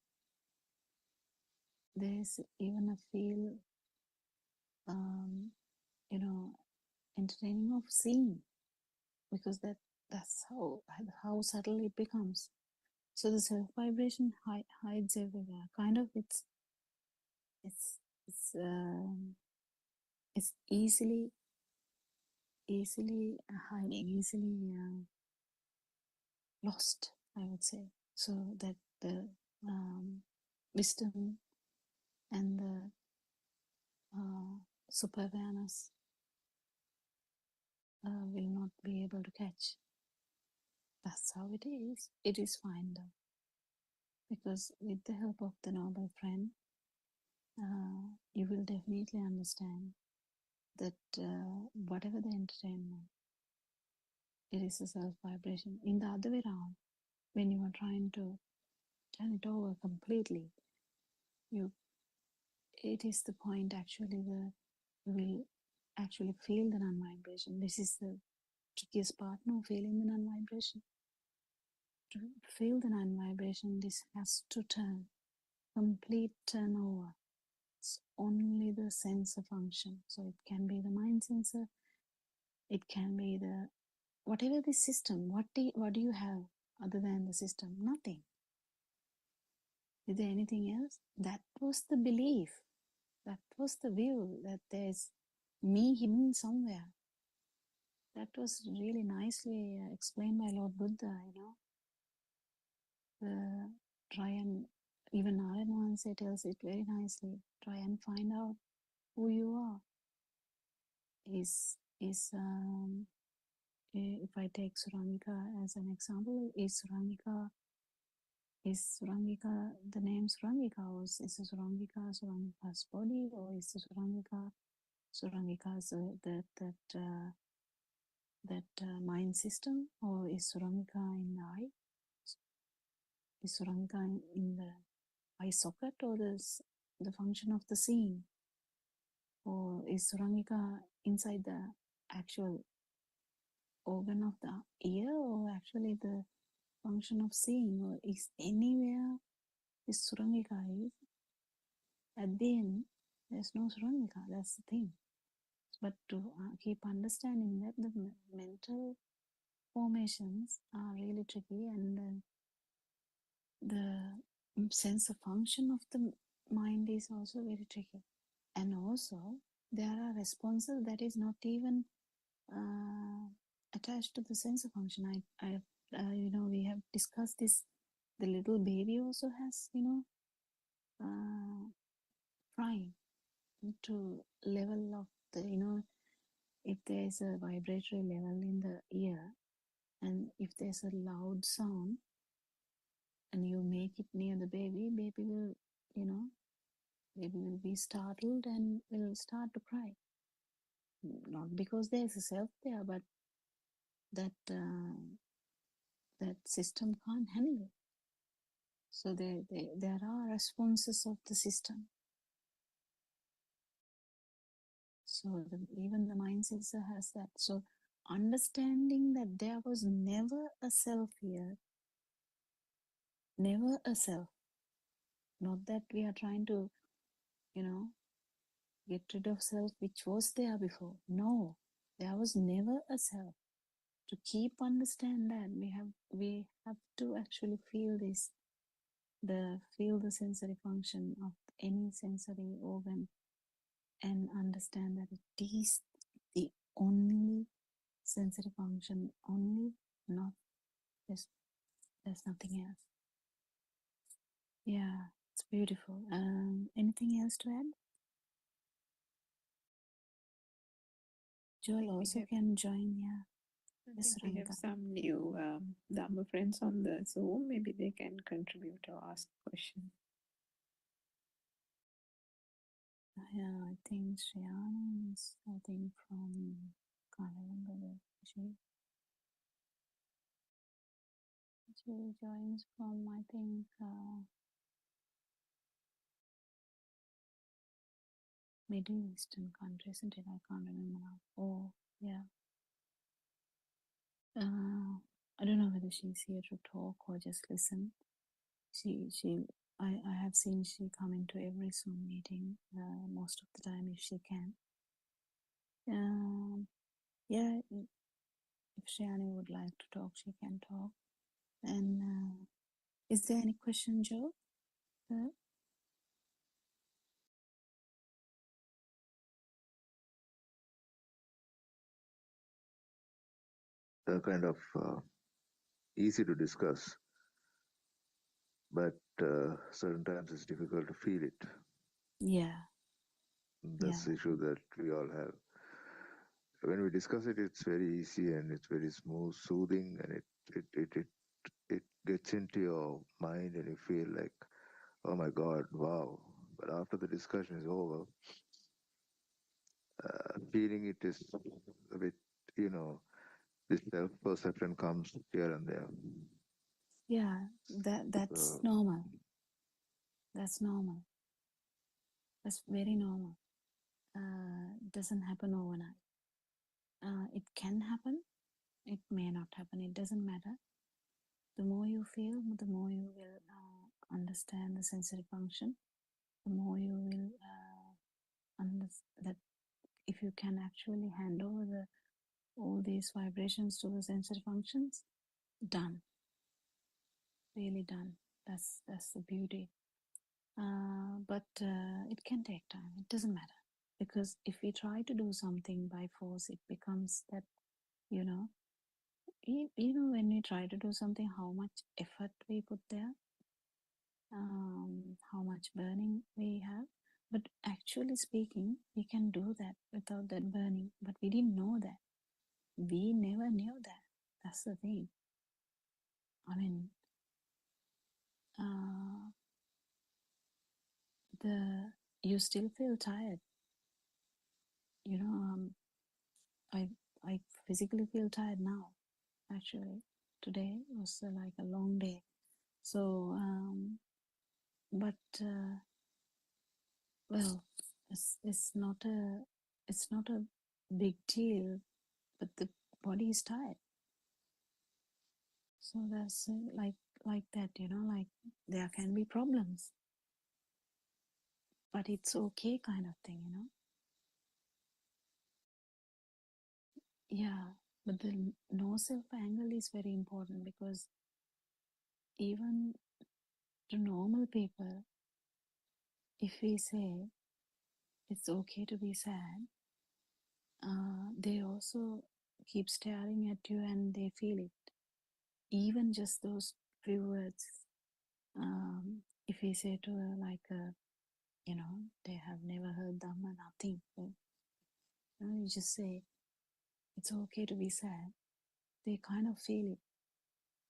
There's even a feel, um, entertaining of seeing, because that's how subtle it becomes. So the self vibration hides everywhere. Kind of, it's it's um, it's easily hiding, easily lost, I would say. So that the wisdom and the super awareness will not be able to catch. That's how it is. It is fine though, because with the help of the noble friend, you will definitely understand that whatever the entertainment, it is a self vibration. In the other way around, when you are trying to turn it over completely, it is the point actually where you will actually feel the non-vibration. This is the trickiest part, no, feeling the non-vibration. To feel the non-vibration, this has to turn, complete turnover. It's only the sensor function. So it can be the mind sensor, it can be the whatever the system. What do you have other than the system? Nothing. Is there anything else? That was the belief. That was the view that there's me hidden somewhere. That was really nicely explained by Lord Buddha. Try and even Narayana tells it very nicely. Try and find out who you are. If I take Surangika as an example, is Surangika the name Surangika, or is Surangika's body, or is Surangika's mind system, or is Surangika in the eye? Is Surangika in the eye socket, or the function of the seeing, or is Surangika inside the actual organ of the ear, or actually the function of seeing, or is anywhere this Surangika is? At the end, there's no Surangika. That's the thing. But to keep understanding that the mental formations are really tricky, and the sense of function of the mind is also very tricky. And also, there are responses that is not even attached to the sensor function. We have discussed this. The little baby also has, crying to level of the, if there is a vibratory level in the ear, and if there's a loud sound, and you make it near the baby, baby will, baby will be startled and will start to cry. Not because there's a self there, but that that system can't handle it. So there are responses of the system. So even the mind sensor has that. So understanding that there was never a self here, never a self. Not that we are trying to, get rid of self which was there before. No, there was never a self. To keep understand that we have to actually feel this, feel the sensory function of any sensory organ, and understand that it is the only sensory function, only, not there's nothing else. Yeah, it's beautiful. Anything else to add? Joel also can join. Yeah. I think we have some new Dhamma friends on the Zoom. Maybe they can contribute or ask questions. Yeah, I think Shriyani is, from, can't remember where she joins from, I think, Middle Eastern country, isn't it? I can't remember now. Oh, yeah. I don't know whether she's here to talk or just listen. I have seen she come into every Zoom meeting most of the time if she can. Yeah, if Shriyani would like to talk, she can talk. And is there any question, Joe? Kind of easy to discuss, but certain times it's difficult to feel it. Yeah. That's the issue that we all have. When we discuss it, it's very easy and it's very smooth, soothing, and it gets into your mind and you feel like, oh my God, wow. But after the discussion is over, feeling it is a bit, this self-perception comes here and there. Yeah, that's normal. That's normal. That's very normal. Doesn't happen overnight. It can happen. It may not happen. It doesn't matter. The more you feel, the more you will understand the sensory function. The more you will understand that if you can actually hand over all these vibrations to the sensory functions, done. Really done. That's the beauty. But it can take time. It doesn't matter. Because if we try to do something by force, it becomes that, when we try to do something, how much effort we put there, how much burning we have. But actually speaking, we can do that without that burning. But we didn't know that. We never knew that. That's the thing. I mean, you still feel tired. I physically feel tired now. Actually, today was like a long day. So, but well, it's not a big deal. But the body is tired. So that's like that. Like there can be problems, but it's okay, kind of thing. Yeah, but the no self angle is very important, because even to normal people, if we say it's okay to be sad, they also keep staring at you and they feel it. Even just those few words. If we say to her like, they have never heard Dhamma, nothing. You just say, it's okay to be sad. They kind of feel it,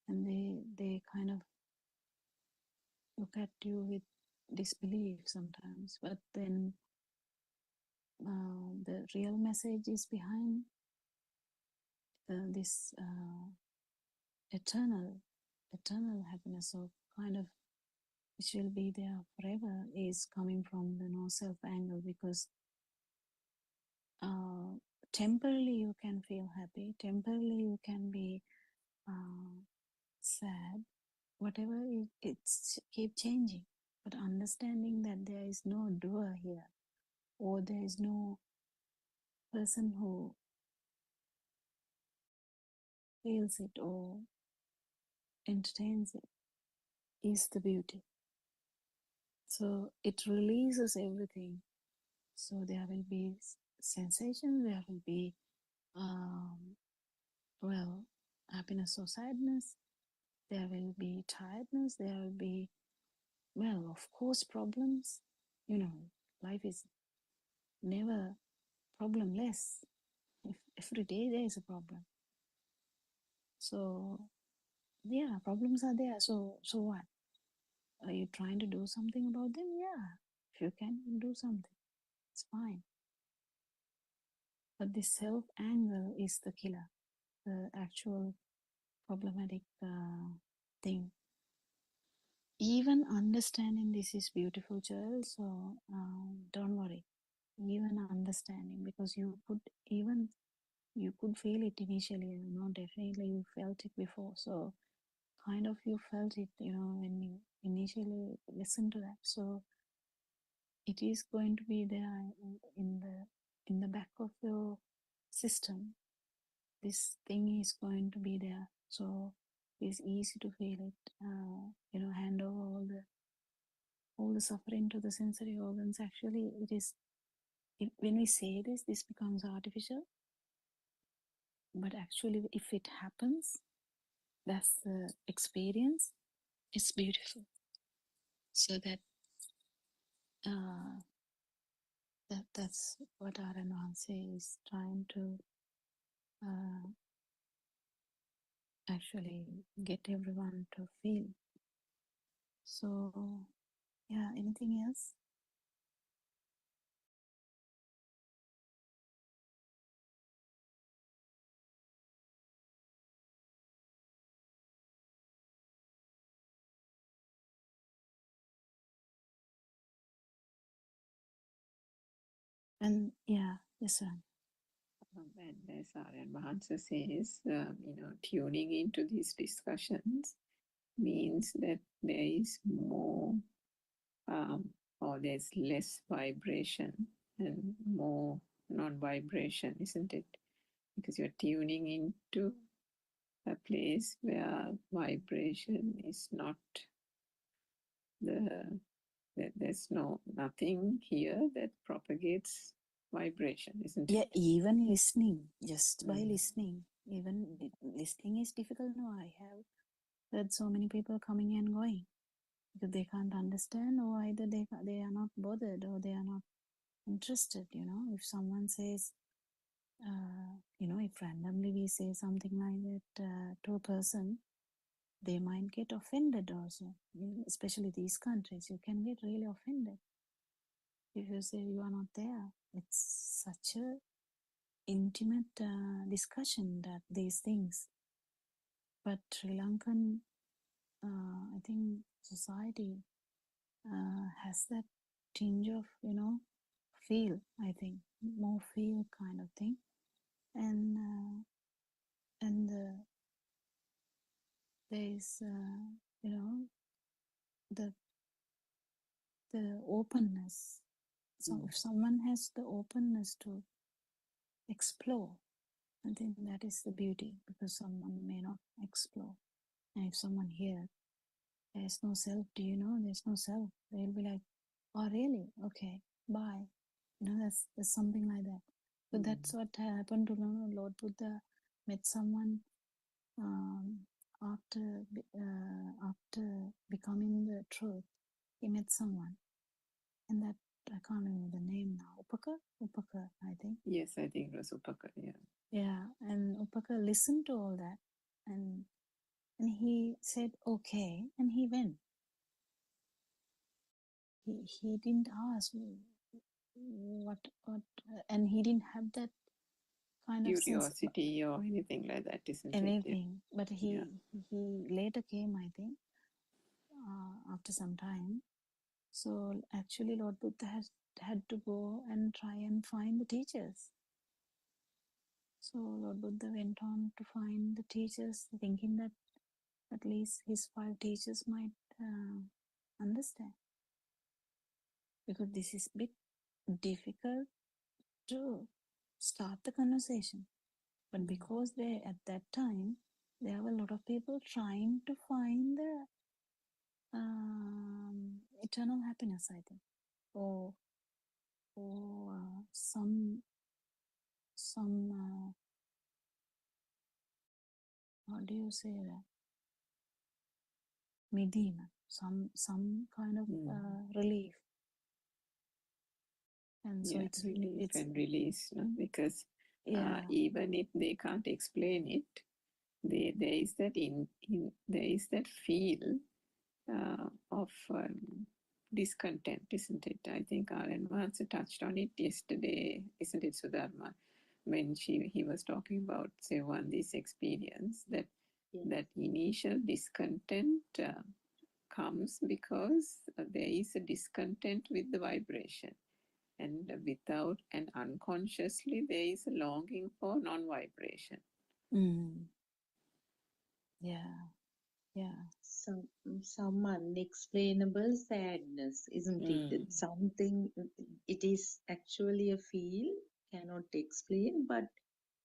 and they kind of look at you with disbelief sometimes. But then the real message is behind this eternal happiness, or kind of which will be there forever, is coming from the no self angle, because temporarily you can feel happy, temporarily you can be sad, whatever, it's keep changing. But understanding that there is no doer here, or there is no person who feels it or entertains it, is the beauty. So it releases everything. So there will be sensation, there will be happiness or sadness, there will be tiredness, there will be, of course, problems. Life is never problemless. If every day there is a problem. So yeah, problems are there. So what? Are you trying to do something about them? Yeah. If you can do something, it's fine. But this self anger is the killer, the actual problematic thing. Even understanding this is beautiful, child. So don't worry. Even understanding, because you could feel it initially. Definitely you felt it before. So kind of you felt it, when you initially listened to that. So it is going to be there in the back of your system. This thing is going to be there. So it's easy to feel it. Hand over all the suffering to the sensory organs. Actually, it is. When we say this becomes artificial. But actually, if it happens, that's the experience. It's beautiful. So that's what Aranwanse is trying to actually get everyone to feel. So yeah, anything else? And yeah, yes, sir. And as Aryan Mahansa says, tuning into these discussions means that there is more, or there's less vibration and more non-vibration, isn't it? Because you're tuning into a place where vibration is not there's nothing here that propagates vibration, isn't Yeah, it? even listening, just by listening, even listening is difficult. No, I have heard so many people coming and going because they can't understand, or either they are not bothered, or they are not interested. If someone says, if randomly we say something like that to a person, they might get offended also. Especially these countries, you can get really offended if you say you are not there. It's such a intimate discussion that these things. But Sri Lankan, I think, society has that tinge of, feel. I think more feel kind of thing, and there is, the openness. So if someone has the openness to explore, I think that is the beauty, because someone may not explore. And if someone here, there's no self, do you know there's no self? They'll be like, oh really? Okay, bye. That's something like that. But that's what happened to Lord Buddha met someone after becoming the truth. He met someone, and that I can't remember the name now. Upaka, I think. Yes, I think it was Upaka. Yeah. Yeah, and Upaka listened to all that, and he said okay, and he went. He didn't ask what, and he didn't have that kind of sense Curiosity or anything like that, isn't it? anything. But he later came, I think, after some time. So actually, Lord Buddha had to go and try and find the teachers. So Lord Buddha went on to find the teachers, thinking that at least his 5 teachers might understand, because this is a bit difficult to start the conversation. But because at that time there were a lot of people trying to find the eternal happiness, I think, or some how do you say that, medina, some kind of relief. And so it's relief and release, no? Because yeah, even if they can't explain it, there is that there is that feel of discontent, isn't it? I think Alan Vance touched on it yesterday, isn't it, Sudharma, when he was talking about Sevandi's experience, that that initial discontent comes because there is a discontent with the vibration, and without and unconsciously there is a longing for non-vibration. Yeah. Some unexplainable sadness, isn't it? Something, it is actually a feel, cannot explain, but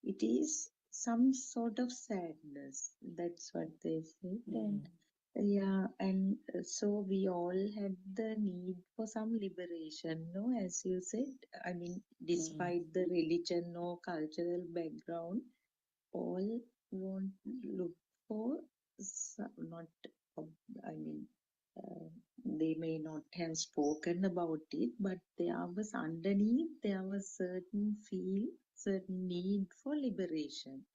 it is some sort of sadness. That's what they said. And yeah, and so we all had the need for some liberation, no? As you said, I mean, despite the religion or cultural background, all want to look for not, I mean, they may not have spoken about it, but there was underneath, there was certain need for liberation.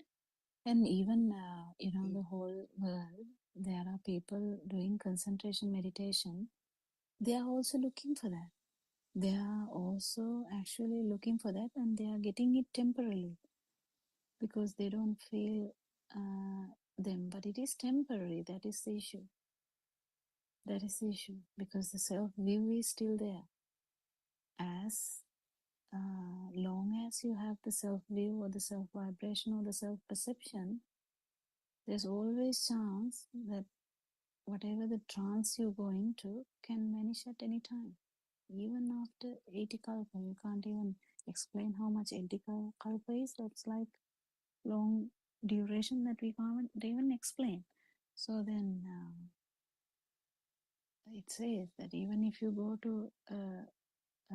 And even the whole world, there are people doing concentration meditation. They are also looking for that. They are also actually looking for that, and they are getting it temporarily because they don't feel them. But it is temporary. That is the issue. That is the issue, because the self view is still there. As long as you have the self view or the self vibration or the self perception, there's always chance that whatever the trance you go into can vanish at any time. Even after 80 kalpa, you can't even explain how much 80 kalpa is. That's like long duration that we can't even explain. So then it says that even if you go to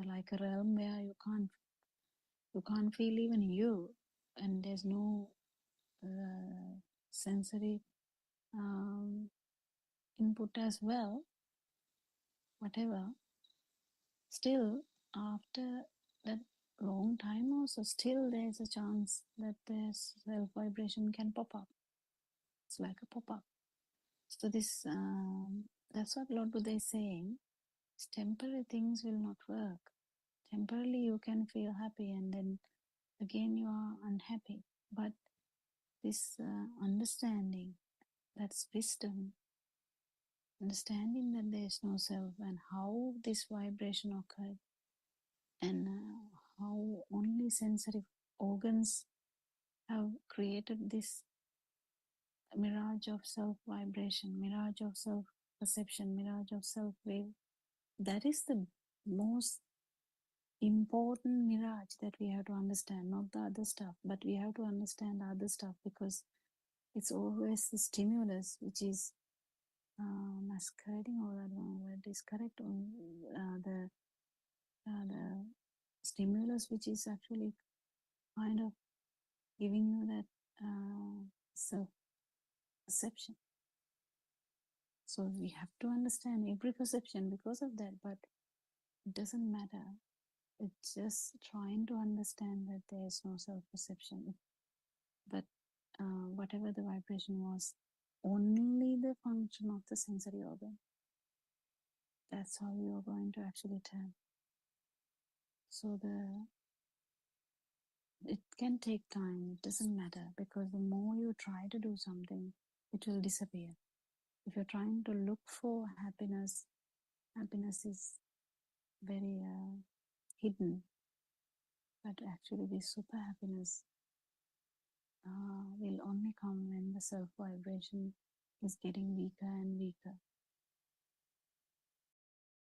like a realm where you can't feel even you, and there's no sensory input as well, whatever, still after that long time also, still there's a chance that the self vibration can pop up. It's like a pop up. So this that's what Lord Buddha is saying. Temporary things will not work. Temporarily you can feel happy, and then again you are unhappy. But this understanding, that's wisdom, understanding that there is no self and how this vibration occurred, and how only sensory organs have created this mirage of self vibration, mirage of self perception, mirage of self wave. That is the most important mirage that we have to understand, not the other stuff, but we have to understand the other stuff, because it's always the stimulus which is masquerading, or I don't know whether it is correct, the stimulus which is actually kind of giving you that self-perception. So we have to understand every perception because of that, but it doesn't matter. It's just trying to understand that there is no self-perception. But whatever the vibration was, only the function of the sensory organ. That's how you are going to actually tell. So it can take time. It doesn't matter, because the more you try to do something, it will disappear. If you're trying to look for happiness, happiness is very hidden. But actually, this super happiness will only come when the self vibration is getting weaker and weaker.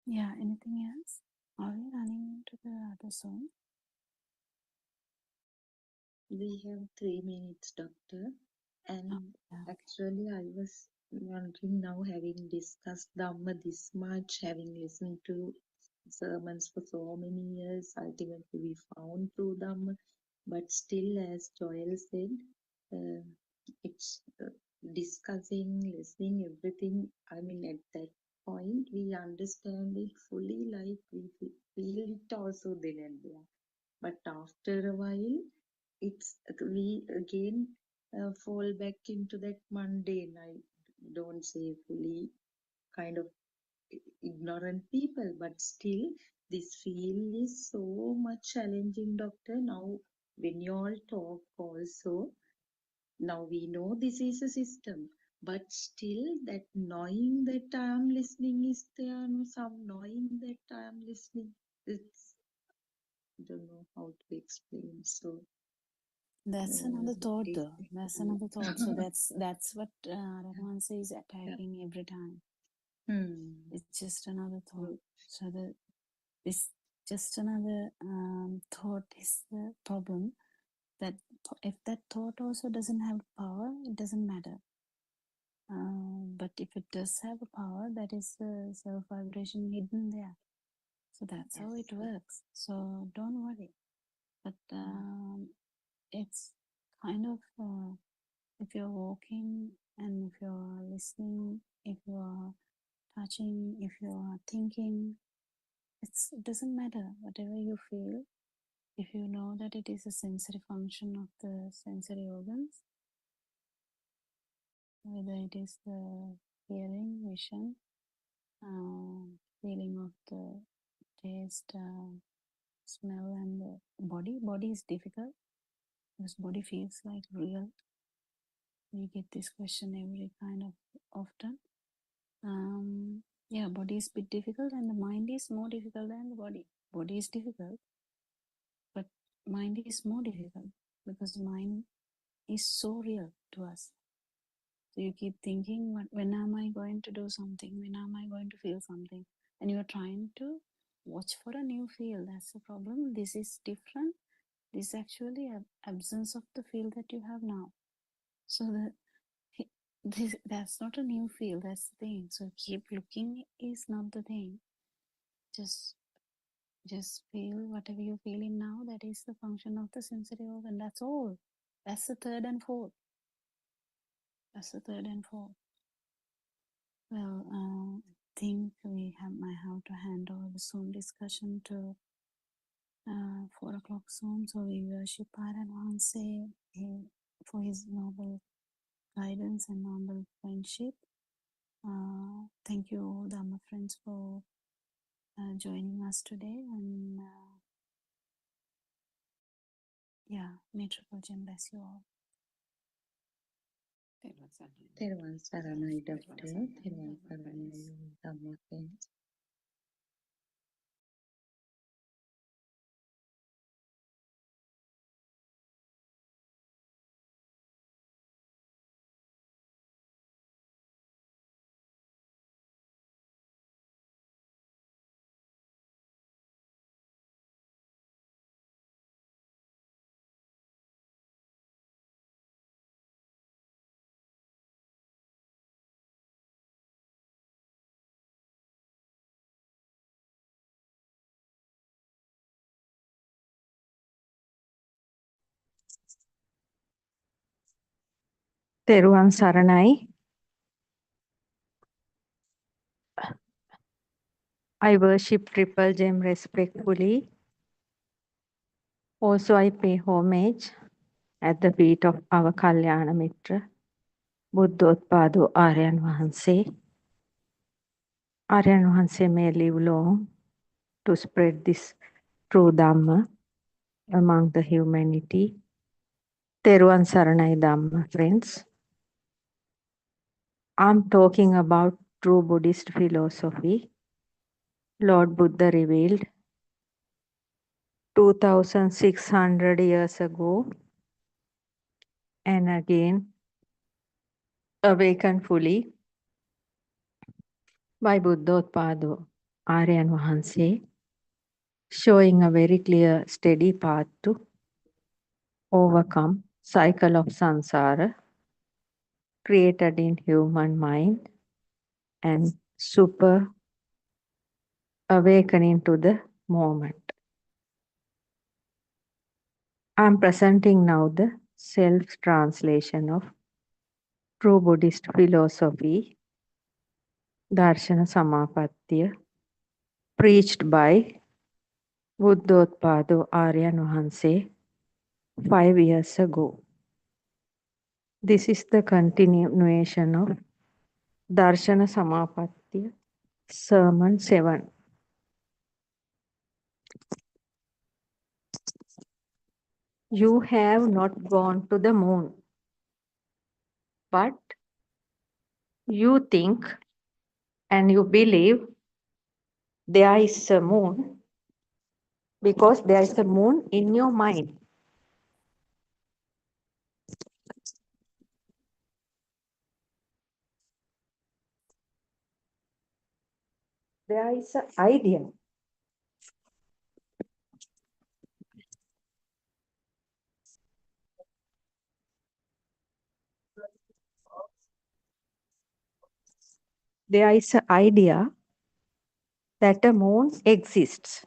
Yeah, anything else? Are we running into the other zone? We have 3 minutes, doctor. And Yeah. actually, I was wondering now, having discussed Dhamma this much, having listened to sermons for so many years, ultimately we found through Dhamma. But still, as Joel said, uh, it's discussing, listening, everything. I mean, at that point, we understand it fully, like we feel it also then and there. But after a while, it's we again fall back into that mundane. I don't say fully kind of ignorant people, but still this field is so much challenging, doctor. Now when you all talk also, now we know this is a system, but still that knowing that I am listening is there, and some knowing that I am listening, it's, I don't know how to explain. So That's another thought, though. That's basically, another thought. So that's what Raghavansa is yeah. attacking every time. Hmm. It's just another thought. Good. So this just another thought is the problem. That if that thought also doesn't have power, it doesn't matter. But if it does have a power, that is the self vibration hidden there. So that's how Yes. it works. So don't worry. But it's kind of if you're walking and if you're listening, if you're touching, if you're thinking, it doesn't matter. Whatever you feel, if you know that it is a sensory function of the sensory organs, whether it is the hearing, vision, feeling of the taste, smell, and the body. Body is difficult because body feels like real. We get this question every kind of often. Yeah, body is a bit difficult, and the mind is more difficult than the body. Body is difficult, but mind is more difficult because mind is so real to us. So you keep thinking, when am I going to do something? When am I going to feel something? And you're trying to watch for a new feel. That's the problem. This is different. This is actually an absence of the feel that you have now. So that's not a new feel. That's the thing. So keep looking is not the thing. Just feel whatever you're feeling now. That is the function of the sensory organ. That's all. That's the third and fourth. That's the third and fourth. Well, I think might have to hand over the Zoom discussion to 4 o'clock Zoom. So we worship Paranwanse for his noble guidance and noble friendship. Thank you all, Dhamma friends, for joining us today. And yeah, may Triple Gem bless you all. Therwan Saranai, doctor. Therwan Saranai, Dhamma friends. Teruvan Saranai. I worship Triple Gem respectfully. Also, I pay homage at the feet of our Kalyana Mitra, Buddothpada Aryan Vahanse. Aryan Vahanse may live long to spread this true Dhamma among the humanity. Teruvan Saranai Dhamma, friends. I'm talking about true Buddhist philosophy. Lord Buddha revealed 2600 years ago and again awakened fully by Buddothpada Aryan Vahanse, showing a very clear, steady path to overcome cycle of samsara created in human mind and super awakening to the moment. I'm presenting now the self-translation of true Buddhist philosophy, Darshana Samapattiya, preached by Buddothpada Aryan Vahanse 5 years ago. This is the continuation of Darshana Samapattiya, Sermon 7. You have not gone to the moon, but you think and you believe there is a moon because there is a moon in your mind. There is an idea. There is an idea that a moon exists.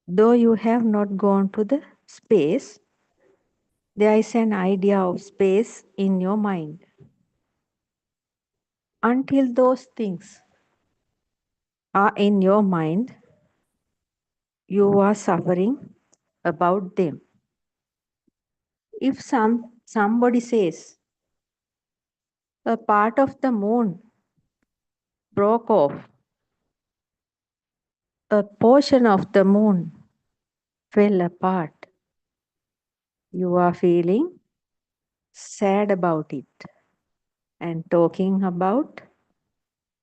Though you have not gone to the space, there is an idea of space in your mind. Until those things are in your mind, you are suffering about them. If somebody says a part of the moon broke off, a portion of the moon fell apart, you are feeling sad about it and talking about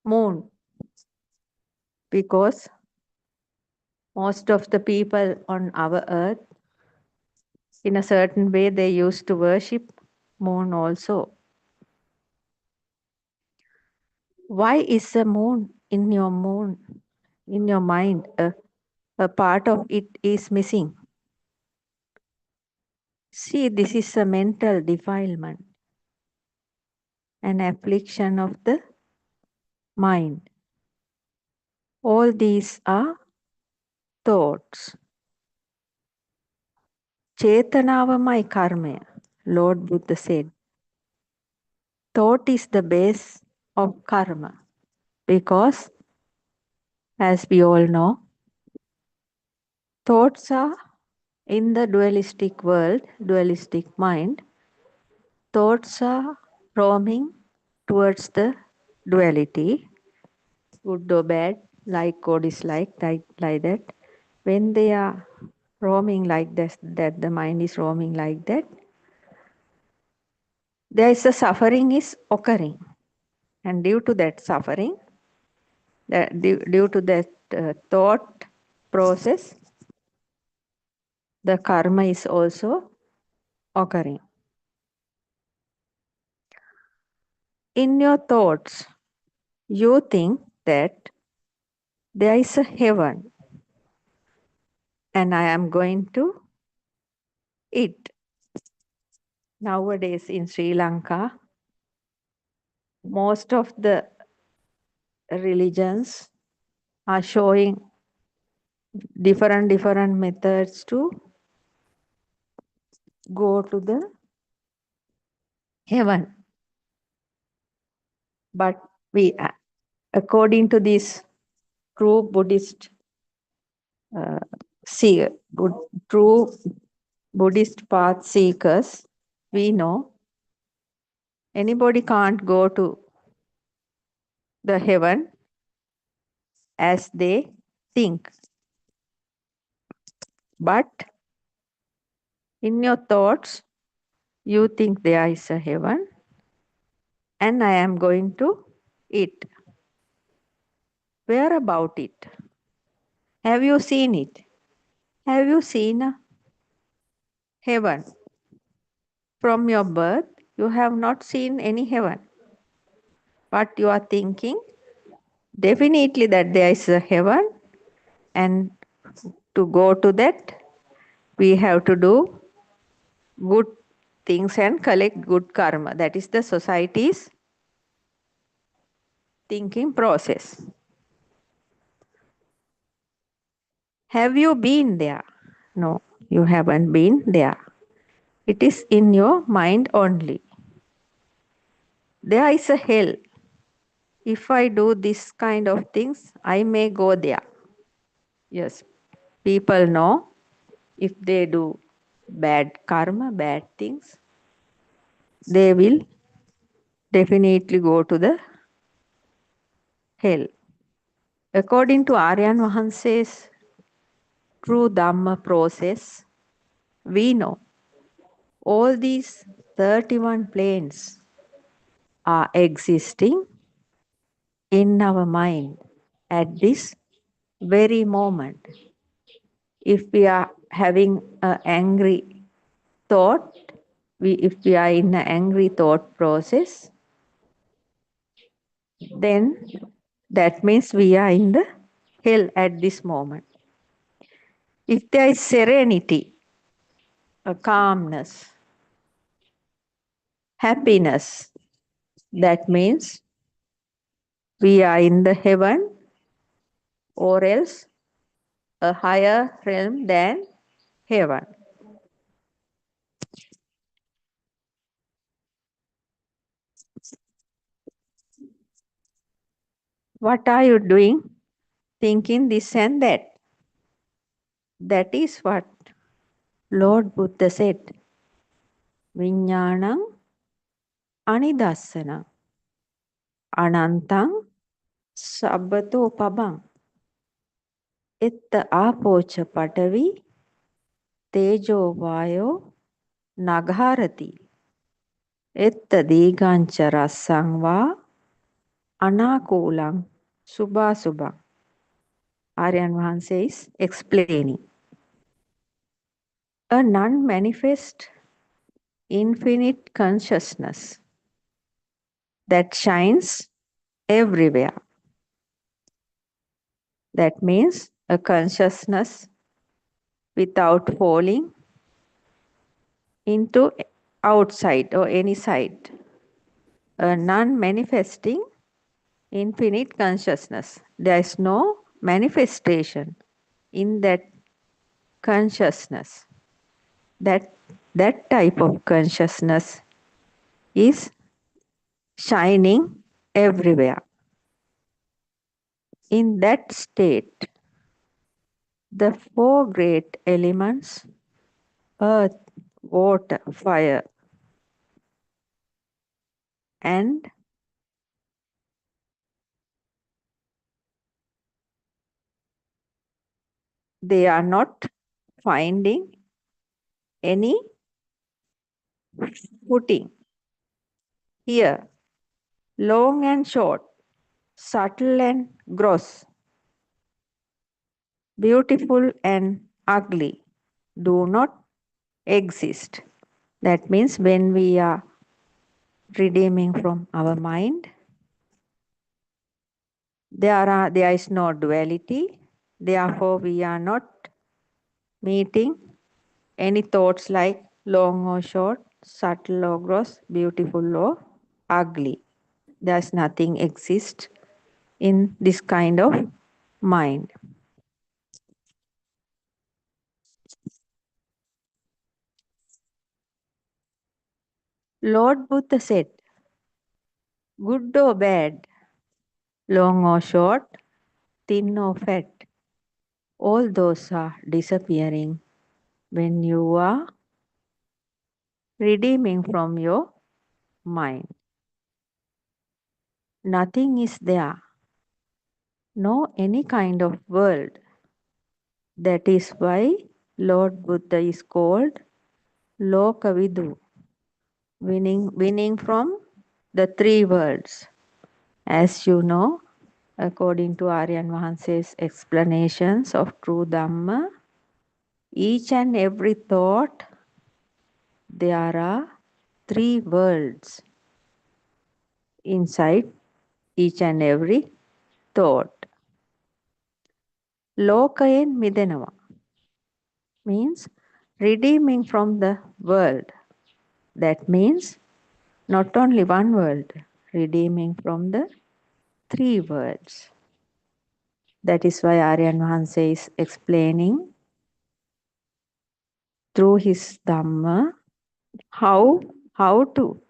moon because most of the people on our earth in a certain way they used to worship moon also. Why is the moon in your mind a part of it is missing? See, this is a mental defilement, an affliction of the mind. All these are thoughts. Chetanavamai karma, Lord Buddha said. Thought is the base of karma because, as we all know, thoughts are in the dualistic world, dualistic mind, thoughts are roaming towards the duality, good or bad, like or dislike, like that. When they are roaming like this, that the mind is roaming like that, there is a suffering is occurring. And due to that suffering, due to that thought process, the karma is also occurring. In your thoughts, you think that there is a heaven and I am going to it. Nowadays in Sri Lanka, most of the religions are showing different methods to go to the heaven. But we, according to this true Buddhist see, true Buddhist path seekers, we know anybody can't go to the heaven as they think. But in your thoughts, you think there is a heaven and I am going to it. Where about it? Have you seen it? Have you seen a heaven? From your birth, you have not seen any heaven. But you are thinking definitely that there is a heaven, and to go to that, we have to do good things and collect good karma. That is the society's thinking process. Have you been there? No, you haven't been there. It is in your mind only. There is a hell. If I do this kind of things, I may go there. Yes, people know if they do bad karma, bad things, they will definitely go to the hell. According to Aryan Wahanse's true Dhamma process, we know all these 31 planes are existing in our mind at this very moment. If we are having an angry thought, if we are in an angry thought process, then that means we are in the hell at this moment. If there is serenity, a calmness, happiness, that means we are in the heaven or else a higher realm than heaven. What are you doing? Thinking this and that. That is what Lord Buddha said. Viññāṇaṁ anidassana anantaṁ sabbato pabam etta āpoca patavi tejo vayo nagharati etta dīgañca rassang va anakulam subha. Aryan Wahanse is explaining. A non-manifest infinite consciousness that shines everywhere. That means a consciousness without falling into outside or any side. A non-manifesting infinite consciousness. There is no manifestation in that consciousness. That type of consciousness is shining everywhere. In that state, the four great elements, earth, water, fire, and they are not finding any footing. Here, long and short, subtle and gross, beautiful and ugly do not exist. That means when we are redeeming from our mind, there is no duality. Therefore, we are not meeting any thoughts like long or short, subtle or gross, beautiful or ugly. There's nothing exists in this kind of mind. Lord Buddha said, good or bad, long or short, thin or fat, all those are disappearing when you are redeeming from your mind. Nothing is there, no any kind of world. That is why Lord Buddha is called Lokavidu, winning from the three worlds. As you know, according to Aryan Mahanse's explanations of true Dhamma, each and every thought, there are three worlds inside each and every thought. Lokayen midenava means redeeming from the world. That means not only one world, redeeming from the three worlds. That is why Aryan Mahansa is explaining through his Dhamma how to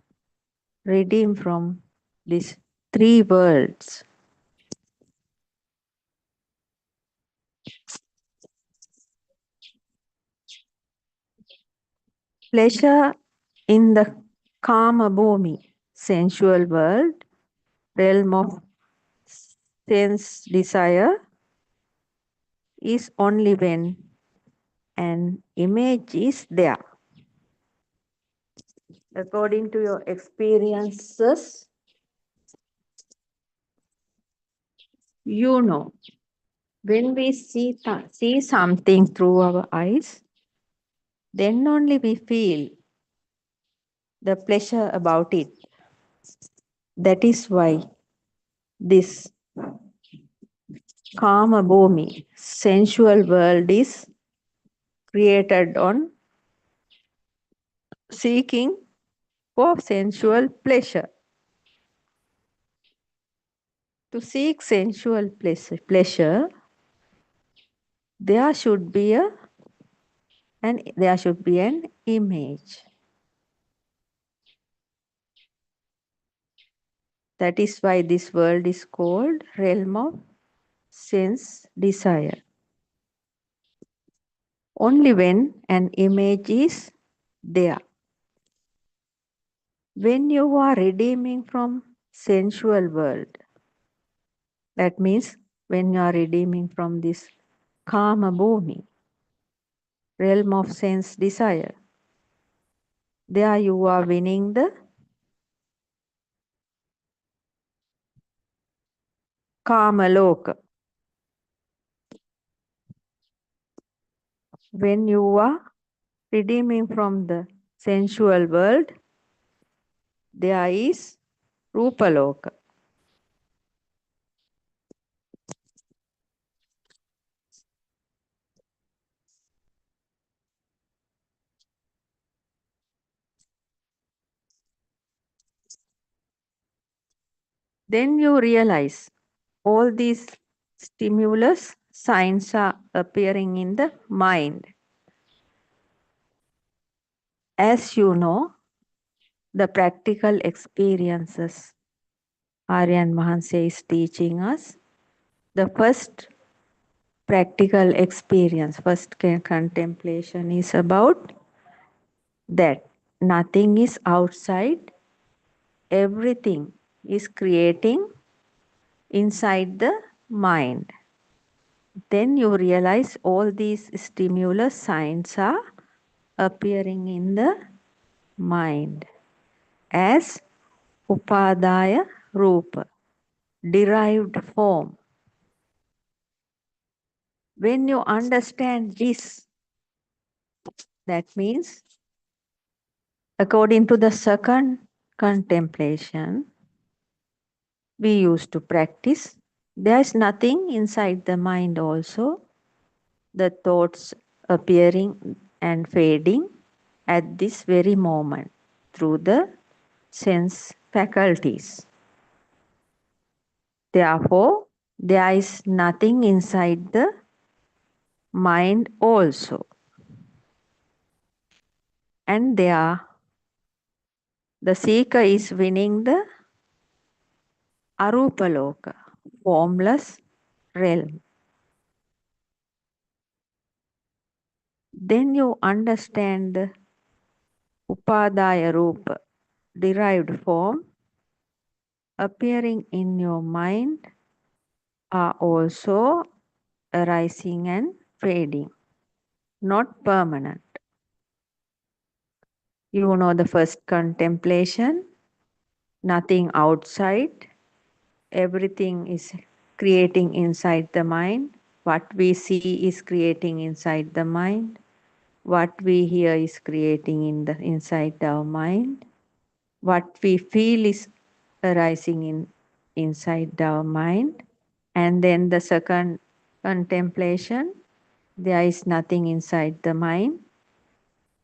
redeem from these three worlds. Pleasure in the kama bhumi, sensual world, realm of sense desire, is only when an image is there. According to your experiences, you know, when we see something through our eyes, then only we feel the pleasure about it. That is why this kama bhumi, sensual world, is created on seeking for sensual pleasure. To seek sensual pleasure, there should be an image. That is why this world is called realm of sense desire. Only when an image is there. When you are redeeming from sensual world, that means when you are redeeming from this kama bhumi, realm of sense desire, there you are winning the kama loka. When you are redeeming from the sensual world, there is rupa loka. Then you realize all these stimulus signs are appearing in the mind. As you know, the practical experiences Aryan Mahansa is teaching us. The first practical experience, first contemplation is about that nothing is outside, everything is creating inside the mind. Then you realize all these stimulus signs are appearing in the mind as upadaya rupa, derived form. When you understand this, that means according to the second contemplation we used to practice, there is nothing inside the mind also. The thoughts appearing and fading at this very moment through the sense faculties. Therefore, there is nothing inside the mind also. And there The seeker is winning the Arupaloka, formless realm. Then you understand the Upadaya Rupa, derived form, appearing in your mind, are also arising and fading, not permanent. You know the first contemplation, nothing outside, everything is creating inside the mind. What we see is creating inside the mind. What we hear is creating inside our mind. What we feel is arising inside our mind. And then the second contemplation, there is nothing inside the mind.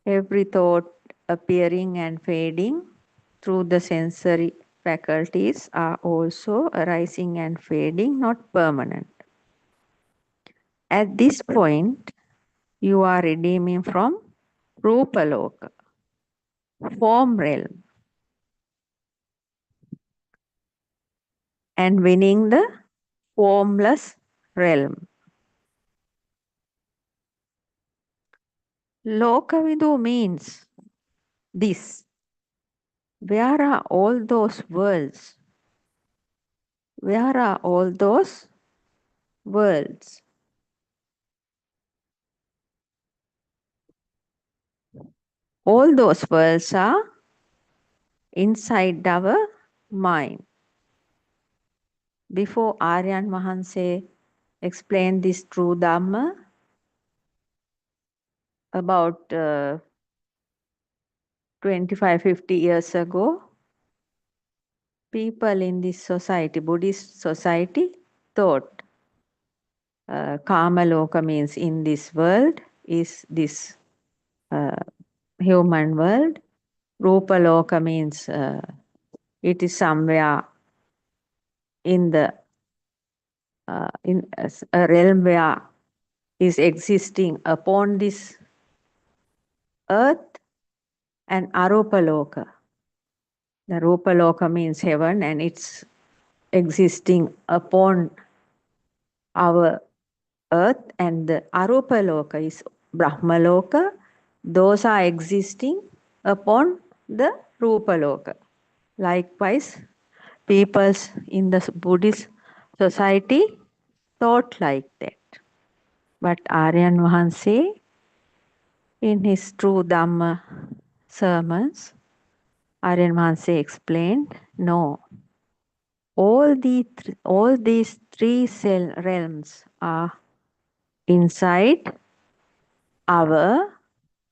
Every thought appearing and fading through the sensory faculties are also arising and fading, not permanent. At this point, you are redeeming from Rupaloka, form realm, and winning the formless realm. Lokavidu means this. Where are all those worlds? Where are all those worlds? All those worlds are inside our mind. Before Aryan Mahanse explained this true Dhamma, about 25-50 years ago, people in this society, Buddhist society, thought Kamaloka means in this world is this human world. Rupaloka means it is somewhere in the in a realm where is existing upon this earth, and Arupaloka. The Rupaloka means heaven, and it's existing upon our earth, and the Arupaloka is Brahmaloka. Those are existing upon the Rupaloka. Likewise, peoples in the Buddhist society thought like that. But Aryan Mahanse, in his True Dhamma sermons, Aryan Mahanse explained, no, all these three cell realms are inside our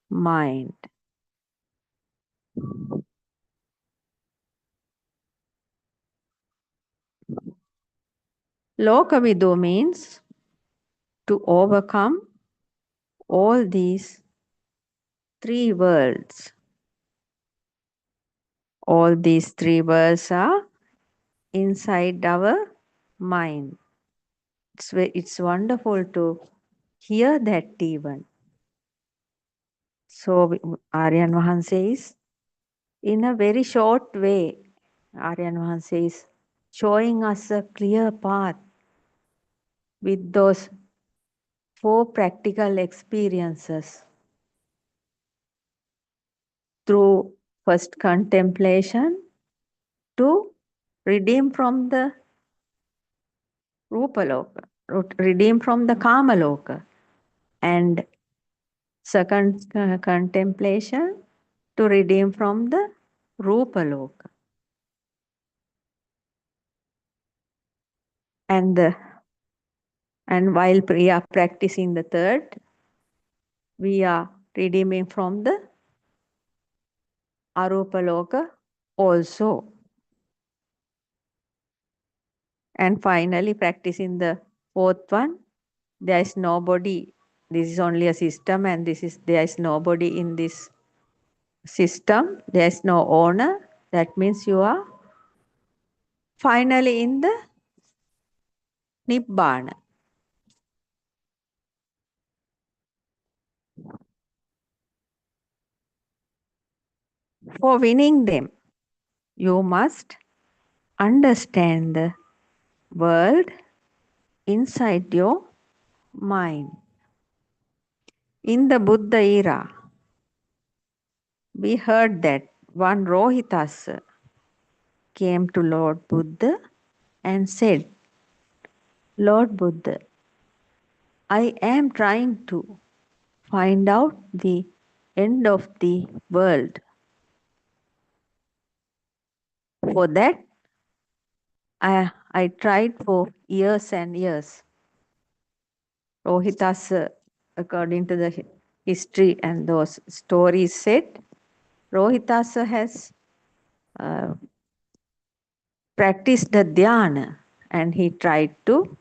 mind. Lokavidu means to overcome all these three worlds. All these three worlds are inside our mind. It's wonderful to hear that even. So Aryan Mahan says, in a very short way, Aryan Mahan says, showing us a clear path with those 4 practical experiences through first contemplation to redeem from the Rupaloka, redeem from the Kamaloka, and second contemplation to redeem from the Rupaloka. And while we are practicing the third, we are redeeming from the Arupaloka also. And finally, practicing the fourth one, there is nobody. This is only a system, and there is nobody in this system. There is no owner. That means you are finally in the Nibbana. For winning them, You must understand the world inside your mind. In the Buddha era, we heard that one Rohitas came to Lord Buddha and said, Lord Buddha, I am trying to find out the end of the world. For that, I tried for years and years. Rohitas, according to the history and those stories said, Rohitas has uh, practiced the dhyana and he tried to,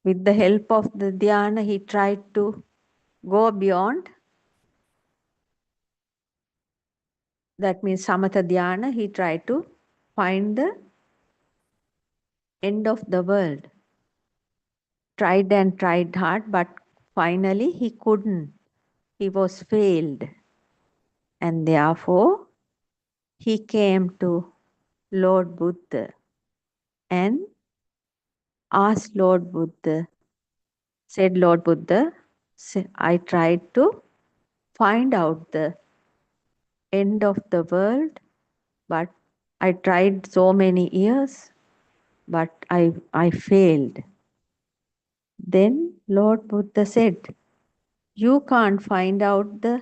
with the help of the dhyana, he tried to go beyond. That means samatha dhyana, he tried to find the end of the world. Tried and tried hard, but finally he couldn't. He was failed. And therefore, he came to Lord Buddha and asked Lord Buddha, said Lord Buddha, I tried to find out the end of the world, but I tried so many years, but I failed. Then Lord Buddha said, you can't find out the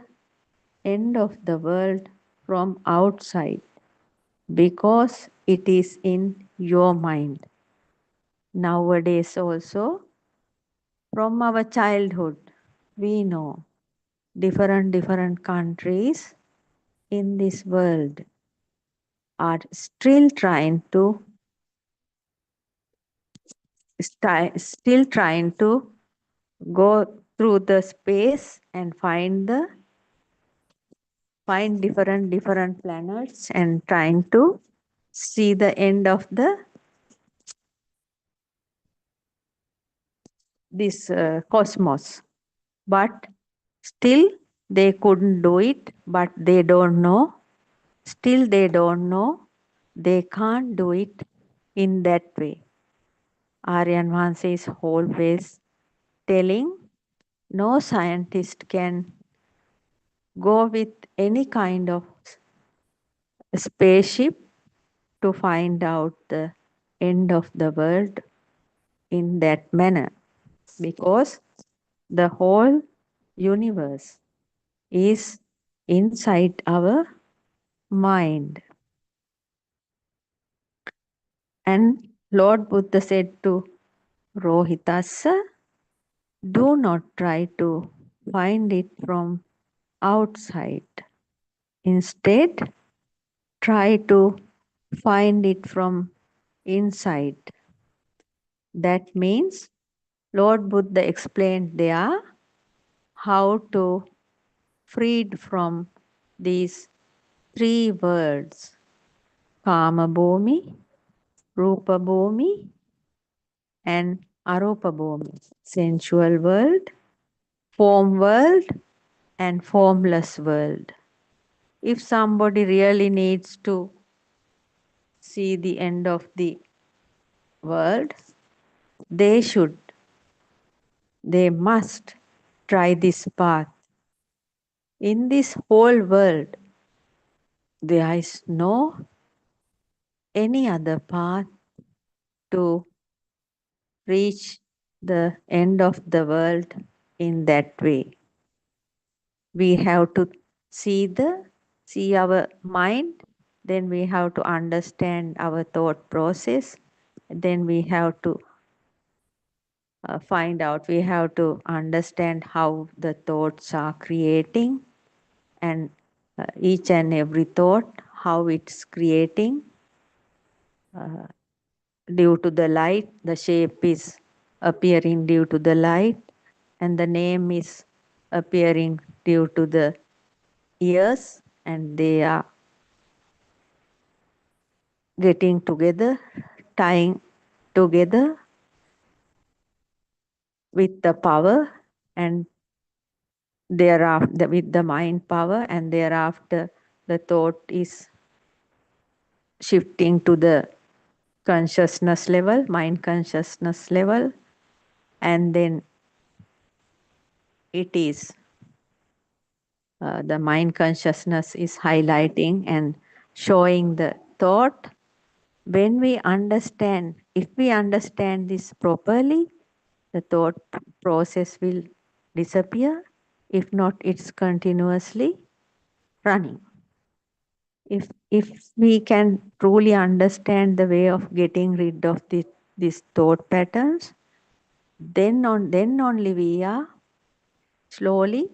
end of the world from outside because it is in your mind. Nowadays also, from our childhood, we know different countries in this world are still trying to go through the space and find different planets and trying to see the end of this cosmos, but still they couldn't do it, but they don't know, still they don't know, they can't do it in that way. Aryan Vanse is always telling no scientist can go with any kind of spaceship to find out the end of the world in that manner, because the whole universe is inside our mind. And Lord Buddha said to Rohitasa, do not try to find it from outside. Instead, try to find it from inside. That means Lord Buddha explained there how to freed from these three worlds, Kama Bhumi, Rupa Bhumi, and Arupa Bhumi, sensual world, form world, and formless world. If somebody really needs to see the end of the world, they must try this path. In this whole world, there is no any other path to reach the end of the world in that way. We have to see our mind, then we have to understand our thought process, then we have to find out, we have to understand how the thoughts are creating, and each and every thought, how it's creating. Due to the light, the shape is appearing due to the light, and the name is appearing due to the ears, and they are getting together, tying together with the power, and thereafter with the mind power, and thereafter the thought is shifting to the consciousness level, mind consciousness level, and then it is the mind consciousness is highlighting and showing the thought. When we understand, if we understand this properly, the thought process will disappear. If not, it's continuously running. If we can truly understand the way of getting rid of these thought patterns, then only we are slowly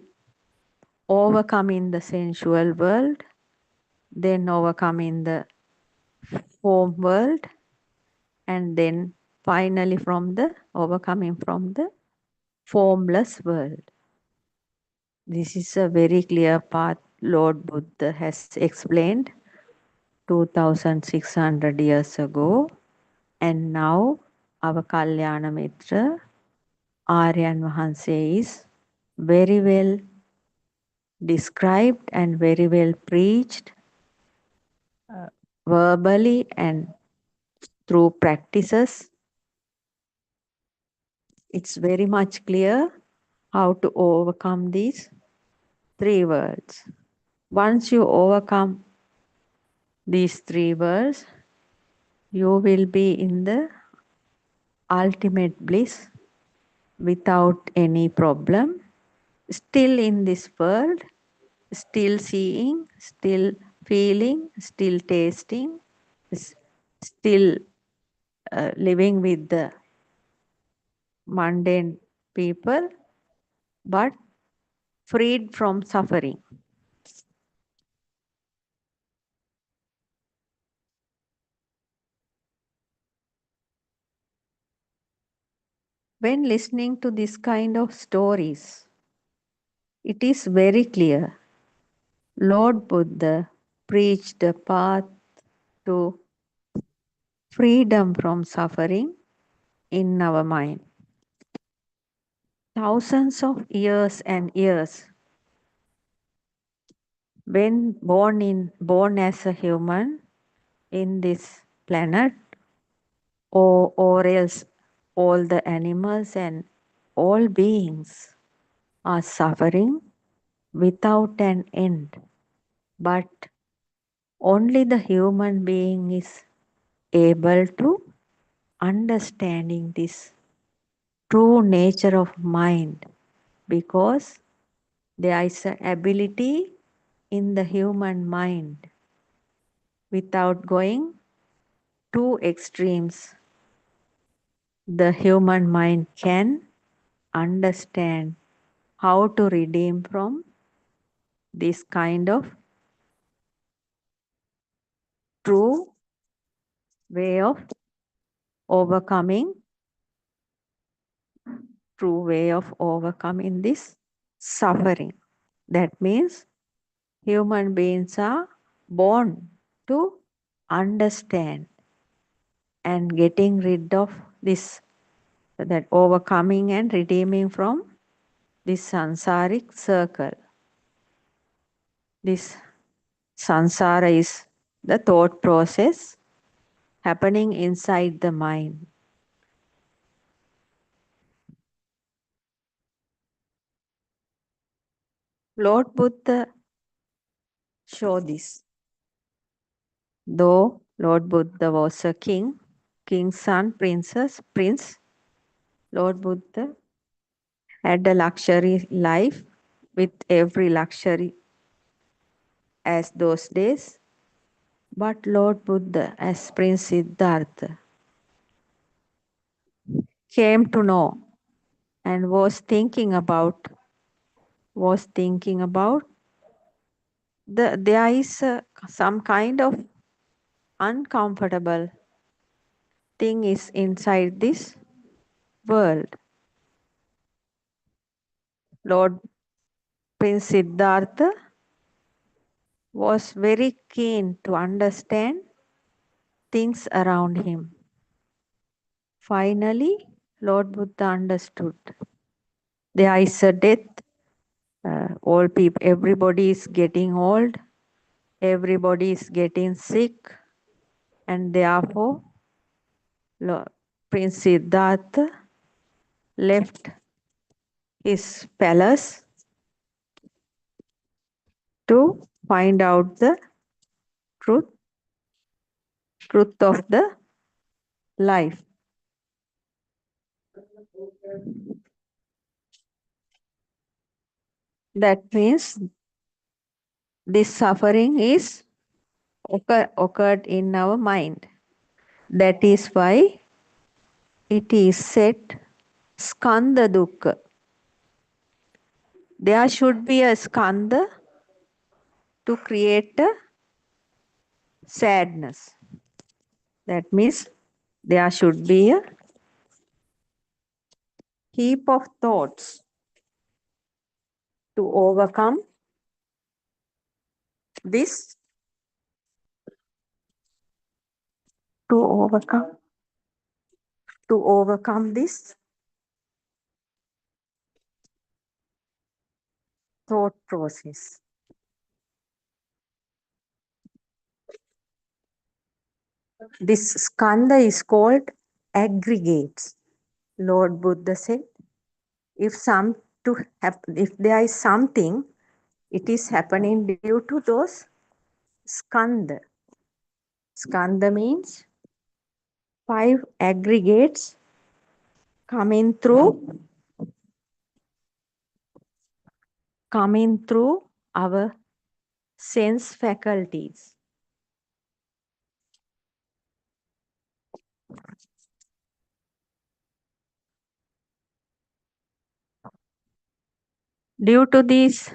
overcoming the sensual world, then overcoming the form world, and then finally from the overcoming from the formless world. This is a very clear path Lord Buddha has explained 2600 years ago, and now our Kalyana Mitra Aryan Vahanse is very well described and very well preached verbally and through practices. It's very much clear how to overcome these three worlds. Once you overcome these three worlds, you will be in the ultimate bliss without any problem. Still in this world, still seeing, still feeling, still tasting, still living with the mundane people, but freed from suffering. When listening to this kind of stories, it is very clear. Lord Buddha preached the path to freedom from suffering in our mind. Thousands of years and years, when born as a human in this planet, or else all the animals and all beings are suffering without an end. But only the human being is able to understanding this true nature of mind, because there is an ability in the human mind without going to extremes. The human mind can understand how to redeem from this kind of true way of overcoming, true way of overcoming this suffering. That means human beings are born to understand and getting rid of this, that overcoming and redeeming from this sansaric circle. This sansara is the thought process happening inside the mind. Lord Buddha showed this. Though Lord Buddha was a king, king's son, princess, prince, Lord Buddha had a luxury life with every luxury as those days. But Lord Buddha, as Prince Siddhartha, came to know and was thinking about there is some kind of uncomfortable thing is inside this world. Lord Prince Siddhartha was very keen to understand things around him. Finally, Lord Buddha understood. There is a death. All people, everybody is getting old. Everybody is getting sick. and therefore Prince Siddhartha left his palace to find out the truth of the life. That means this suffering is occurred in our mind. That is why it is said skanda dukkha. There should be a skanda to create a sadness. That means there should be a heap of thoughts to overcome this, to overcome this thought process. This skanda is called aggregates. Lord Buddha said, if there is something, it is happening due to those skanda. Skanda means 5 aggregates coming through our sense faculties. Due to these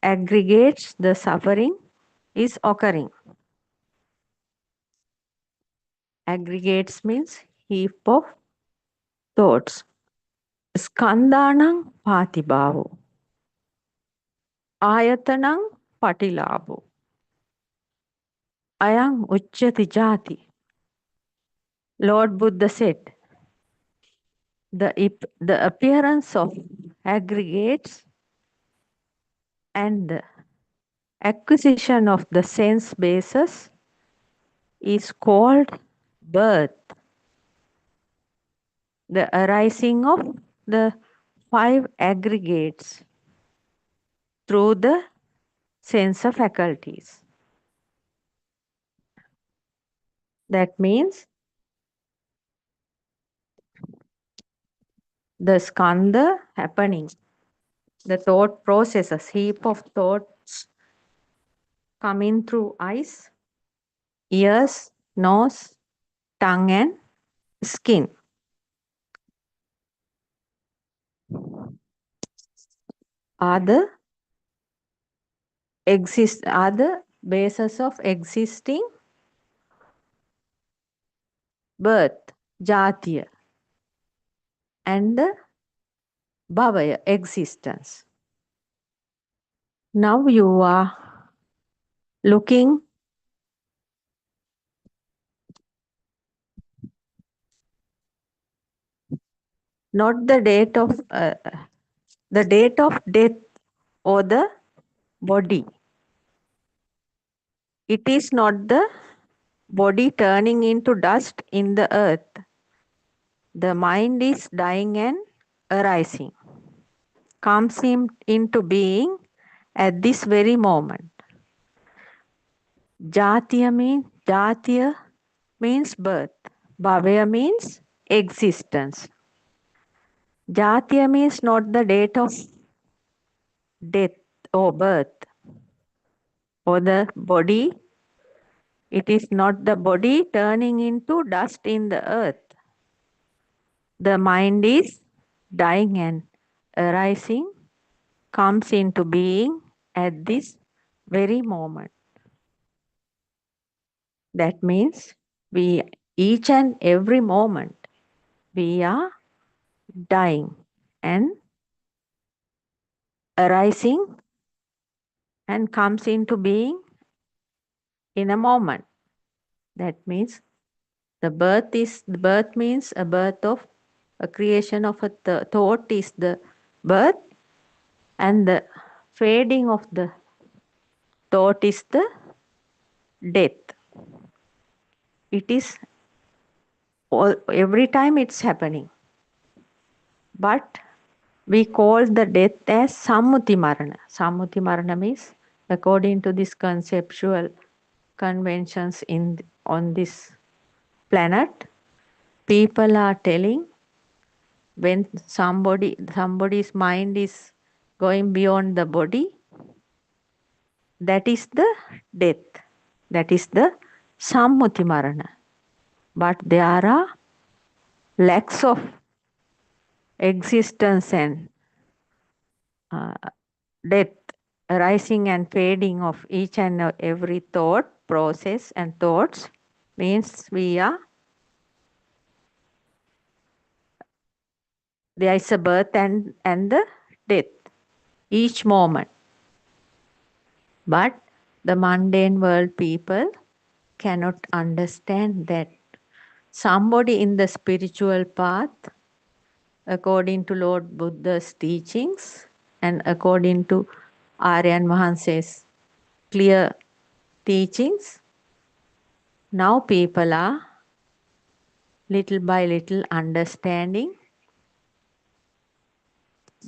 aggregates, the suffering is occurring. Aggregates means heap of thoughts. Skandhanam patibhavo. Ayatanam patilabho. Ayam uchyati jati. Lord Buddha said, the appearance of aggregates and the acquisition of the sense bases is called birth. The arising of the 5 aggregates through the sense faculties. That means the skandha happening, the thought processes, heap of thoughts coming through eyes, ears, nose, tongue and skin. Are the basis of existing birth, jatiya, and the bhavaya, existence. Now you are looking not the date of death or the body. It is not the body turning into dust in the earth. The mind is dying and arising, comes into being at this very moment. Jatiya means birth. Bhavaya means existence. Jatiya means not the date of death or birth or the body. It is not the body turning into dust in the earth. The mind is dying and arising, comes into being at this very moment. That means each and every moment, we are dying and arising and comes into being in a moment. That means the birth means a birth of a creation of a thought is the birth, and the fading of the thought is the death. it is every time it's happening. But we call the death as Sammuti Marana. Sammuti Marana means, according to this conceptual conventions on this planet, people are telling when somebody's mind is going beyond the body, that is the death. That is the Sammuti Marana. But there are lacks of existence and uh, death, arising and fading of each and every thought, process, and thoughts means there is a birth and the death each moment. But the mundane world people cannot understand that somebody in the spiritual path, according to Lord Buddha's teachings and according to Aryan Mahanse's clear teachings, now people are little by little understanding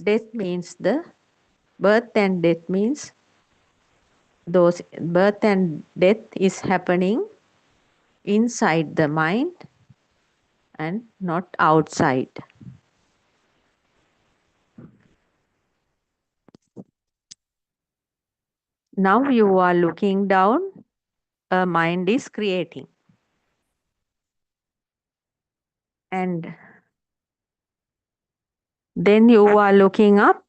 death means the birth and death means those birth and death is happening inside the mind and not outside. Now you are looking down, a mind is creating. And then you are looking up,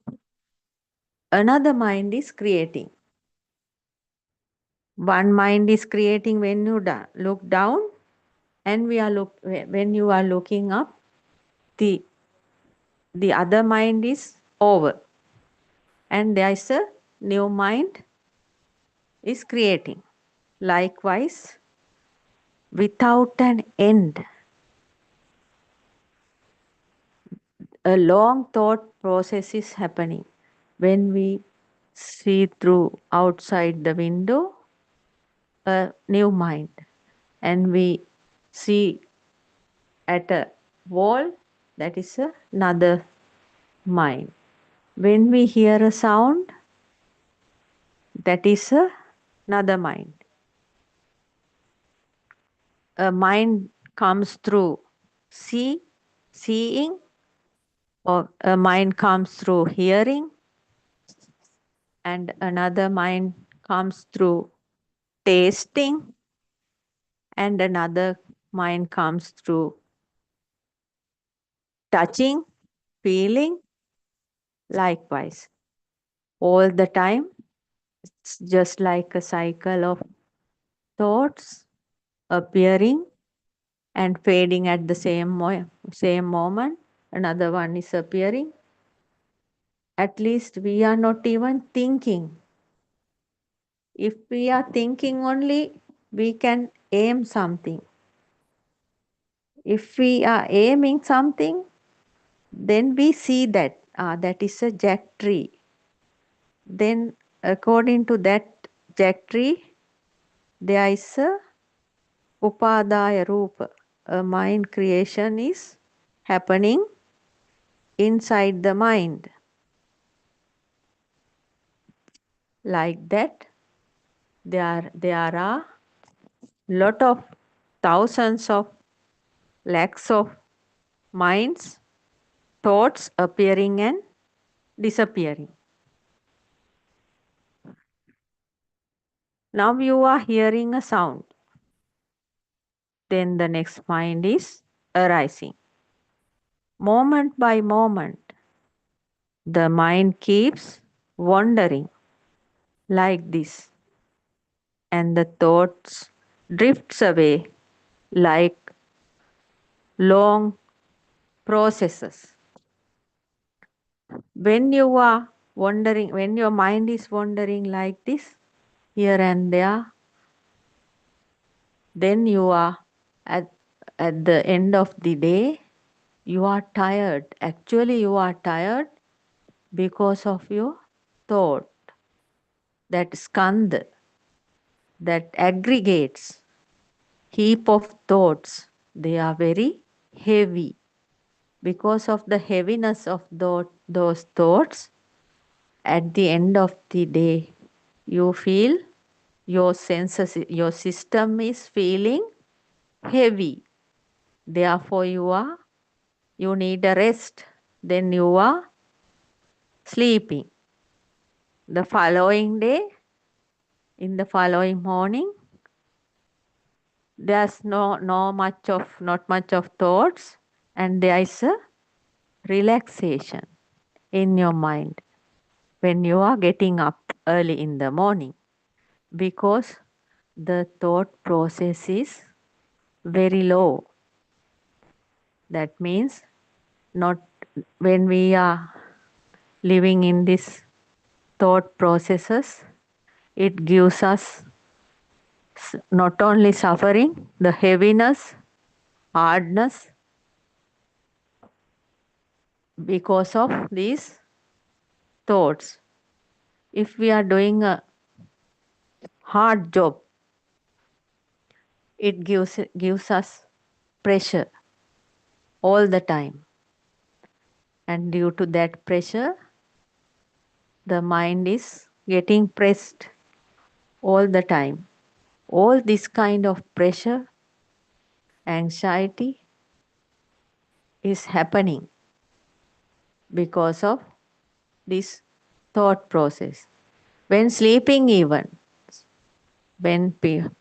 another mind is creating. One mind is creating when you look down, and when you are looking up, the other mind is over. And there is a new mind is creating. Likewise, without an end, a long thought process is happening. When we see through outside the window, a new mind, and we see at a wall, that is another mind. When we hear a sound, that is another mind. A mind comes through seeing, or a mind comes through hearing, and another mind comes through tasting, and another mind comes through touching, feeling. Likewise, all the time, it's just like a cycle of thoughts appearing and fading at the same moment. Another one is appearing. At least we are not even thinking. If we are thinking only, we can aim something. If we are aiming something, then we see that that is a jack tree. Then according to that jack tree, there is a upadaya rupa. A mind creation is happening inside the mind. Like that, there are lot of thousands of lakhs of minds, thoughts appearing and disappearing. Now you are hearing a sound. Then the next mind is arising. Moment by moment, the mind keeps wandering like this, and the thoughts drifts away like long processes. When you are wandering, when your mind is wandering like this, here and there, then you are at the end of the day, you are tired. Actually, you are tired because of your thought, that skandha, that aggregates. heap of thoughts. They are very heavy. Because of the heaviness of those thoughts, at the end of the day, you feel your senses, your system is feeling heavy. Therefore, you need a rest. Then you are sleeping. The following day, in the following morning, there's not much of thoughts, and there is a relaxation in your mind when you are getting up early in the morning, because the thought process is very low. That means not when we are living in this thought processes, it gives us not only suffering, the heaviness, hardness, because of these thoughts. If we are doing a hard job, it gives us pressure all the time. And due to that pressure, the mind is getting pressed all the time. All this kind of pressure, anxiety is happening because of this thought process. When sleeping, even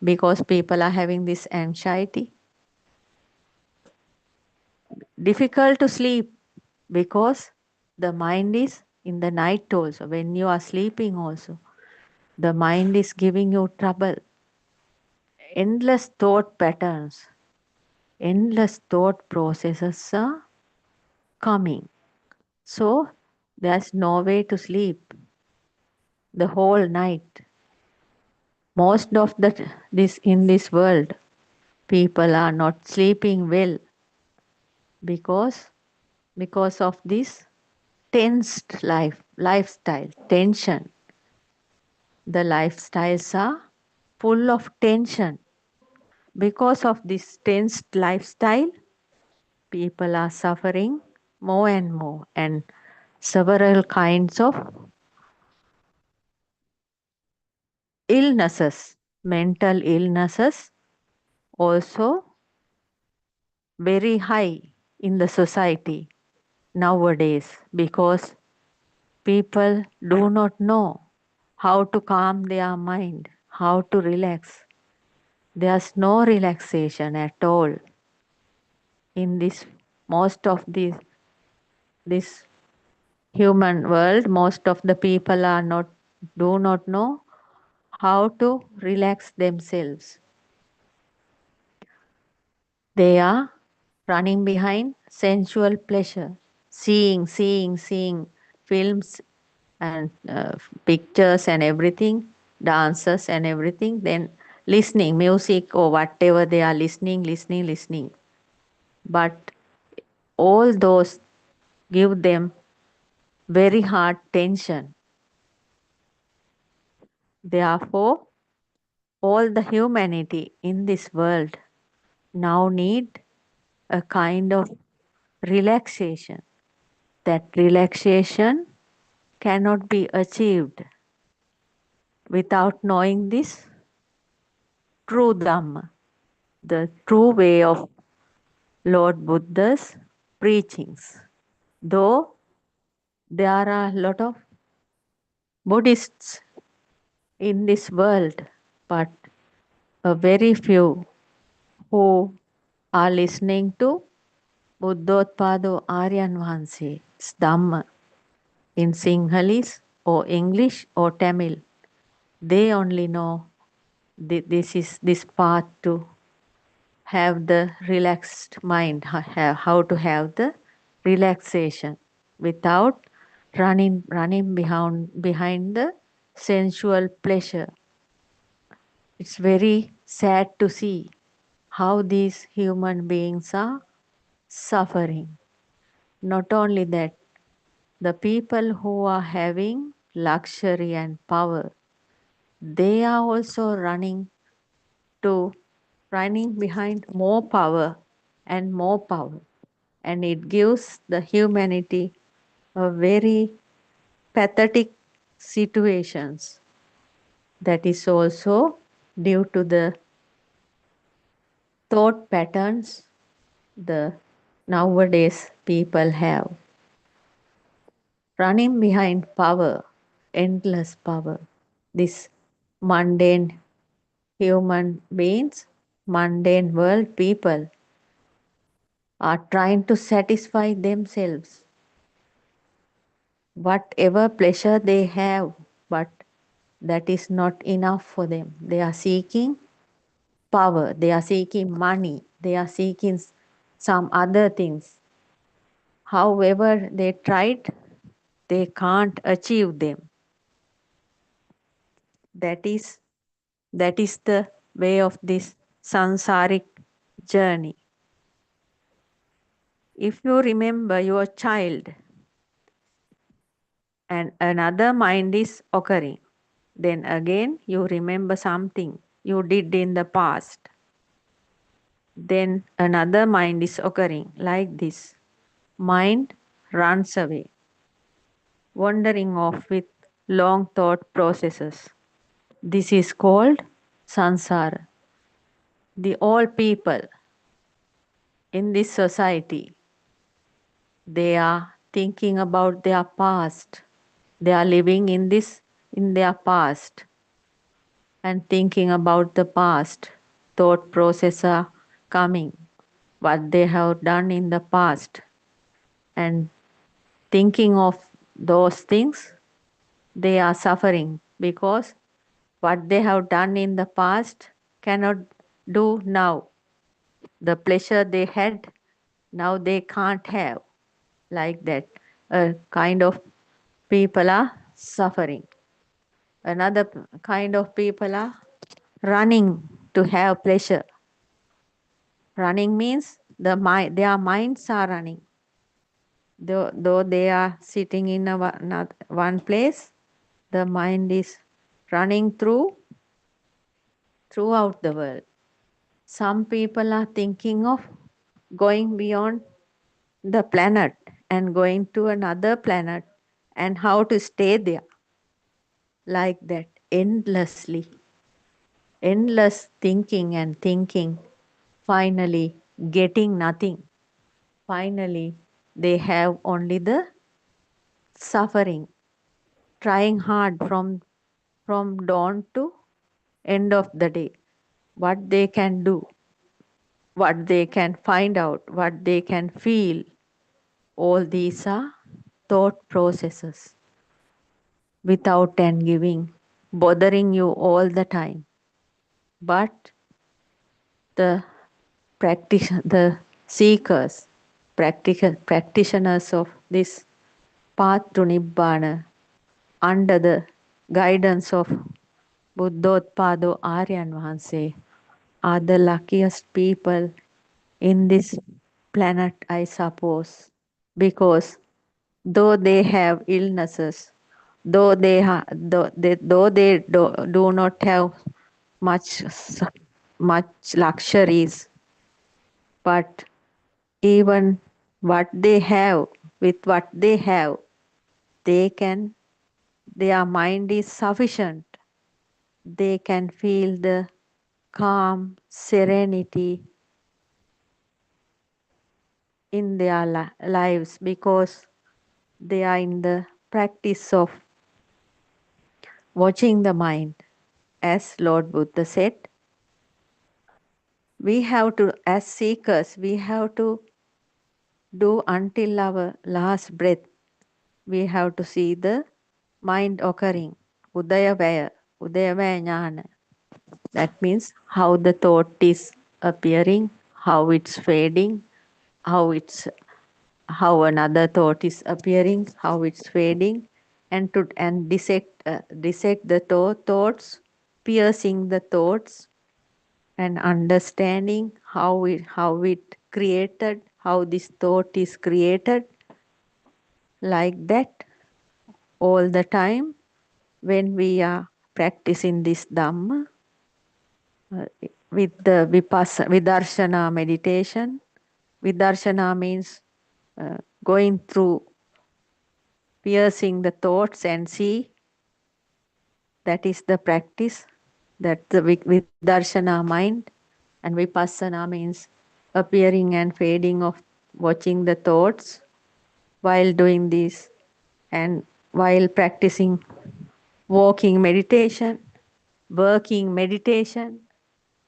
because people are having this anxiety, difficult to sleep because the mind is in the night also. When you are sleeping also, the mind is giving you trouble. Endless thought patterns, endless thought processes are coming. So there's no way to sleep the whole night. Most of this in this world, people are not sleeping well because of this tensed lifestyle tension. The lifestyles are full of tension. Because of this tensed lifestyle, people are suffering more and more, and several kinds of illnesses, mental illnesses, also very high in the society nowadays, because people do not know how to calm their mind, how to relax. There's no relaxation at all in this most of this human world. Most of the people are not do not know how to relax themselves. They are running behind sensual pleasure, seeing films and pictures and everything, dances and everything, then listening music or whatever they are listening. But all those give them very hard tension. Therefore, all the humanity in this world now need a kind of relaxation. That relaxation cannot be achieved without knowing this true Dhamma, the true way of Lord Buddha's preachings. Though there are a lot of Buddhists in this world, but a very few who are listening to Buddothpada Aryan Vanse's Dhamma in Sinhalese or English or Tamil. They only know this path to have the relaxed mind, how to have the relaxation without running behind the sensual pleasure. It's very sad to see how these human beings are suffering. Not only that, the people who are having luxury and power, they are also running to running behind more power and more power. And it gives the humanity a very pathetic situations that is also due to the thought patterns the nowadays people have. Running behind power, endless power. This mundane human beings, mundane world people are trying to satisfy themselves, whatever pleasure they have, but that is not enough for them. They are seeking power, they are seeking money, they are seeking some other things. However, they tried, they can't achieve them. That is the way of this sansaric journey. If you remember your child and another mind is occurring, then again you remember something you did in the past. Then another mind is occurring like this. Mind runs away, wandering off with long thought processes. This is called sansara. The all people in this society, they are thinking about their past. They are living in their past and thinking about the past. Thought process are coming, what they have done in the past, and thinking of those things, they are suffering because what they have done in the past cannot do now. The pleasure they had, now they can't have. Like that, a kind of people are suffering. Another kind of people are running to have pleasure. Running means their minds are running. Though they are sitting in one place, the mind is running throughout the world. Some people are thinking of going beyond the planet and going to another planet and how to stay there. Like that, endlessly. Endless thinking and thinking, finally getting nothing. Finally, they have only the suffering, trying hard from dawn to end of the day. What they can do, what they can find out, what they can feel, all these are thought processes without and giving, bothering you all the time. But the the seekers, practitioners of this path to Nibbana, under the guidance of Buddothpada Aryan Vahanse, are the luckiest people in this planet, I suppose, because though they have illnesses, though they do not have much much luxuries, but even what they have, with what they have, they can, their mind is sufficient. They can feel the calm serenity in their lives because they are in the practice of watching the mind. As Lord Buddha said, we have to, as seekers, we have to do until our last breath. We have to see the mind occurring, Udayavaya, Udayavaya Jnana. That means how the thought is appearing, how it's fading, how another thought is appearing, how it's fading, and dissect the thoughts, piercing the thoughts, and understanding how it created, how this thought is created, like that all the time when we are practicing this Dhamma. with the Vidarshana meditation. Vidarshana means going through, piercing the thoughts and see. That is the practice. That the Vidarshana mind. And Vipassana means appearing and fading of watching the thoughts while doing this, and while practicing walking meditation, working meditation,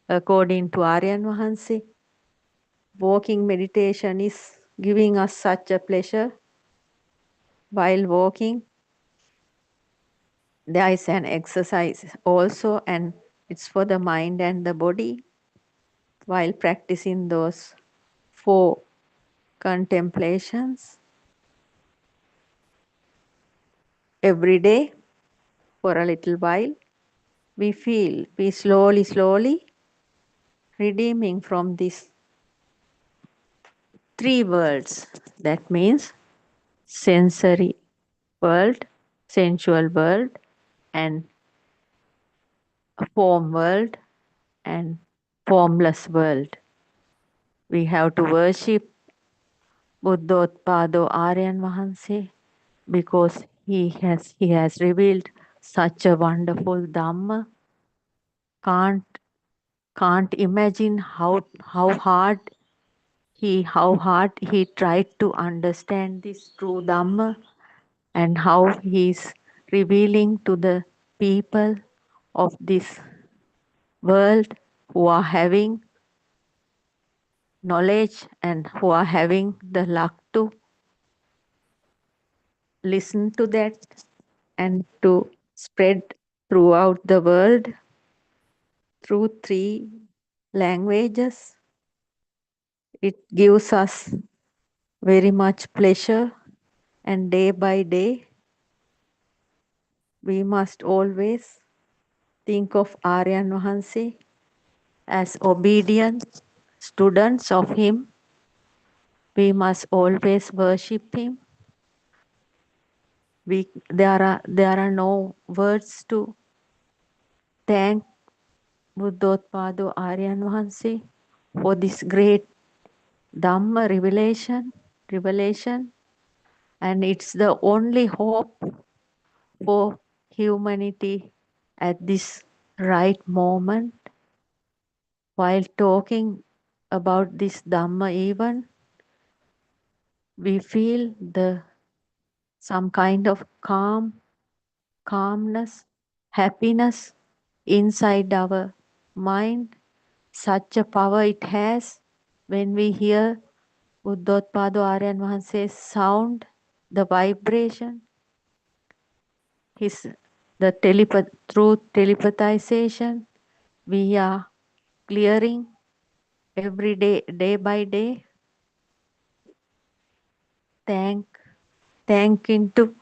according to Aryan Vahansi. Walking meditation is giving us such a pleasure. While walking, there is an exercise also, and it's for the mind and the body. While practicing those 4 contemplations every day for a little while, we slowly redeeming from these 3 worlds. That means sensory world, sensual world, and form world, and formless world. We have to worship Buddothpada Aryan Vahanse because he has revealed such a wonderful Dhamma. Can't can't imagine how hard he tried to understand this true Dhamma, and how he is revealing to the people of this world who are having knowledge and who are having the luck to listen to that and to spread throughout the world through 3 languages. It gives us very much pleasure, and day by day we must always think of Aryan Vahanse as obedient students of him. We must always worship him. There are no words to thank Buddhothpada Aryan Vahanse for this great Dhamma revelation, and it's the only hope for humanity at this right moment. While talking about this Dhamma even, we feel some kind of calmness, happiness inside our mind. Such a power it has when we hear Buddhothpada Aryan Vahanse's sound, the vibration, through telepathization, we are clearing every day, day by day. Thank into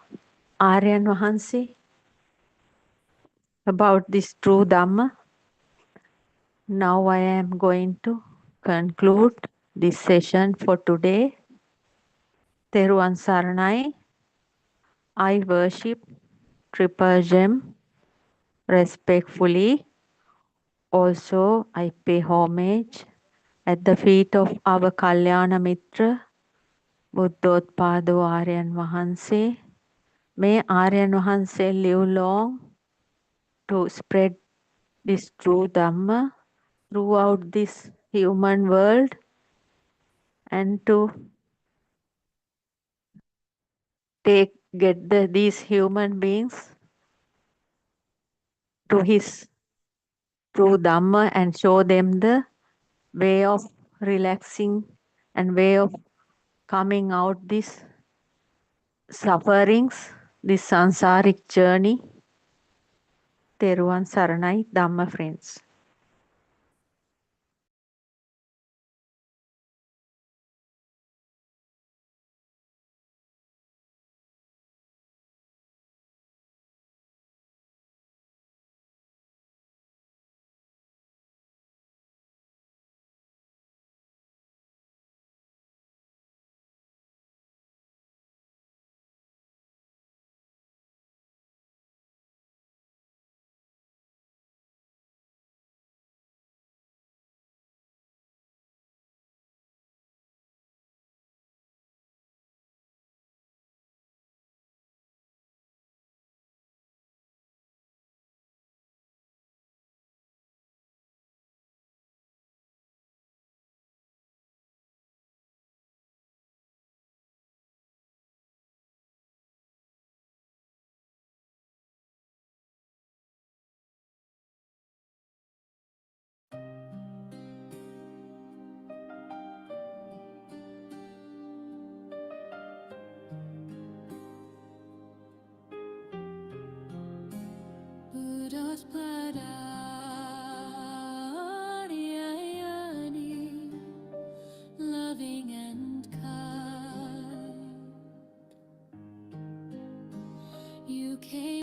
Aryan Vahanse about this true Dhamma. Now I am going to conclude this session for today. Teruvan Saranai, I worship Triple Gem respectfully. Also, I pay homage at the feet of our Kalyana Mitra, Buddhothpada Aryan Vahanse. May Aryan Vahanse live long to spread this true Dhamma throughout this human world, and to get these human beings to his true Dhamma and show them the way of relaxing and way of coming out these sufferings, this sansaric journey. Teruvan Saranai, Dhamma friends. Buddothpada, loving and kind. You came.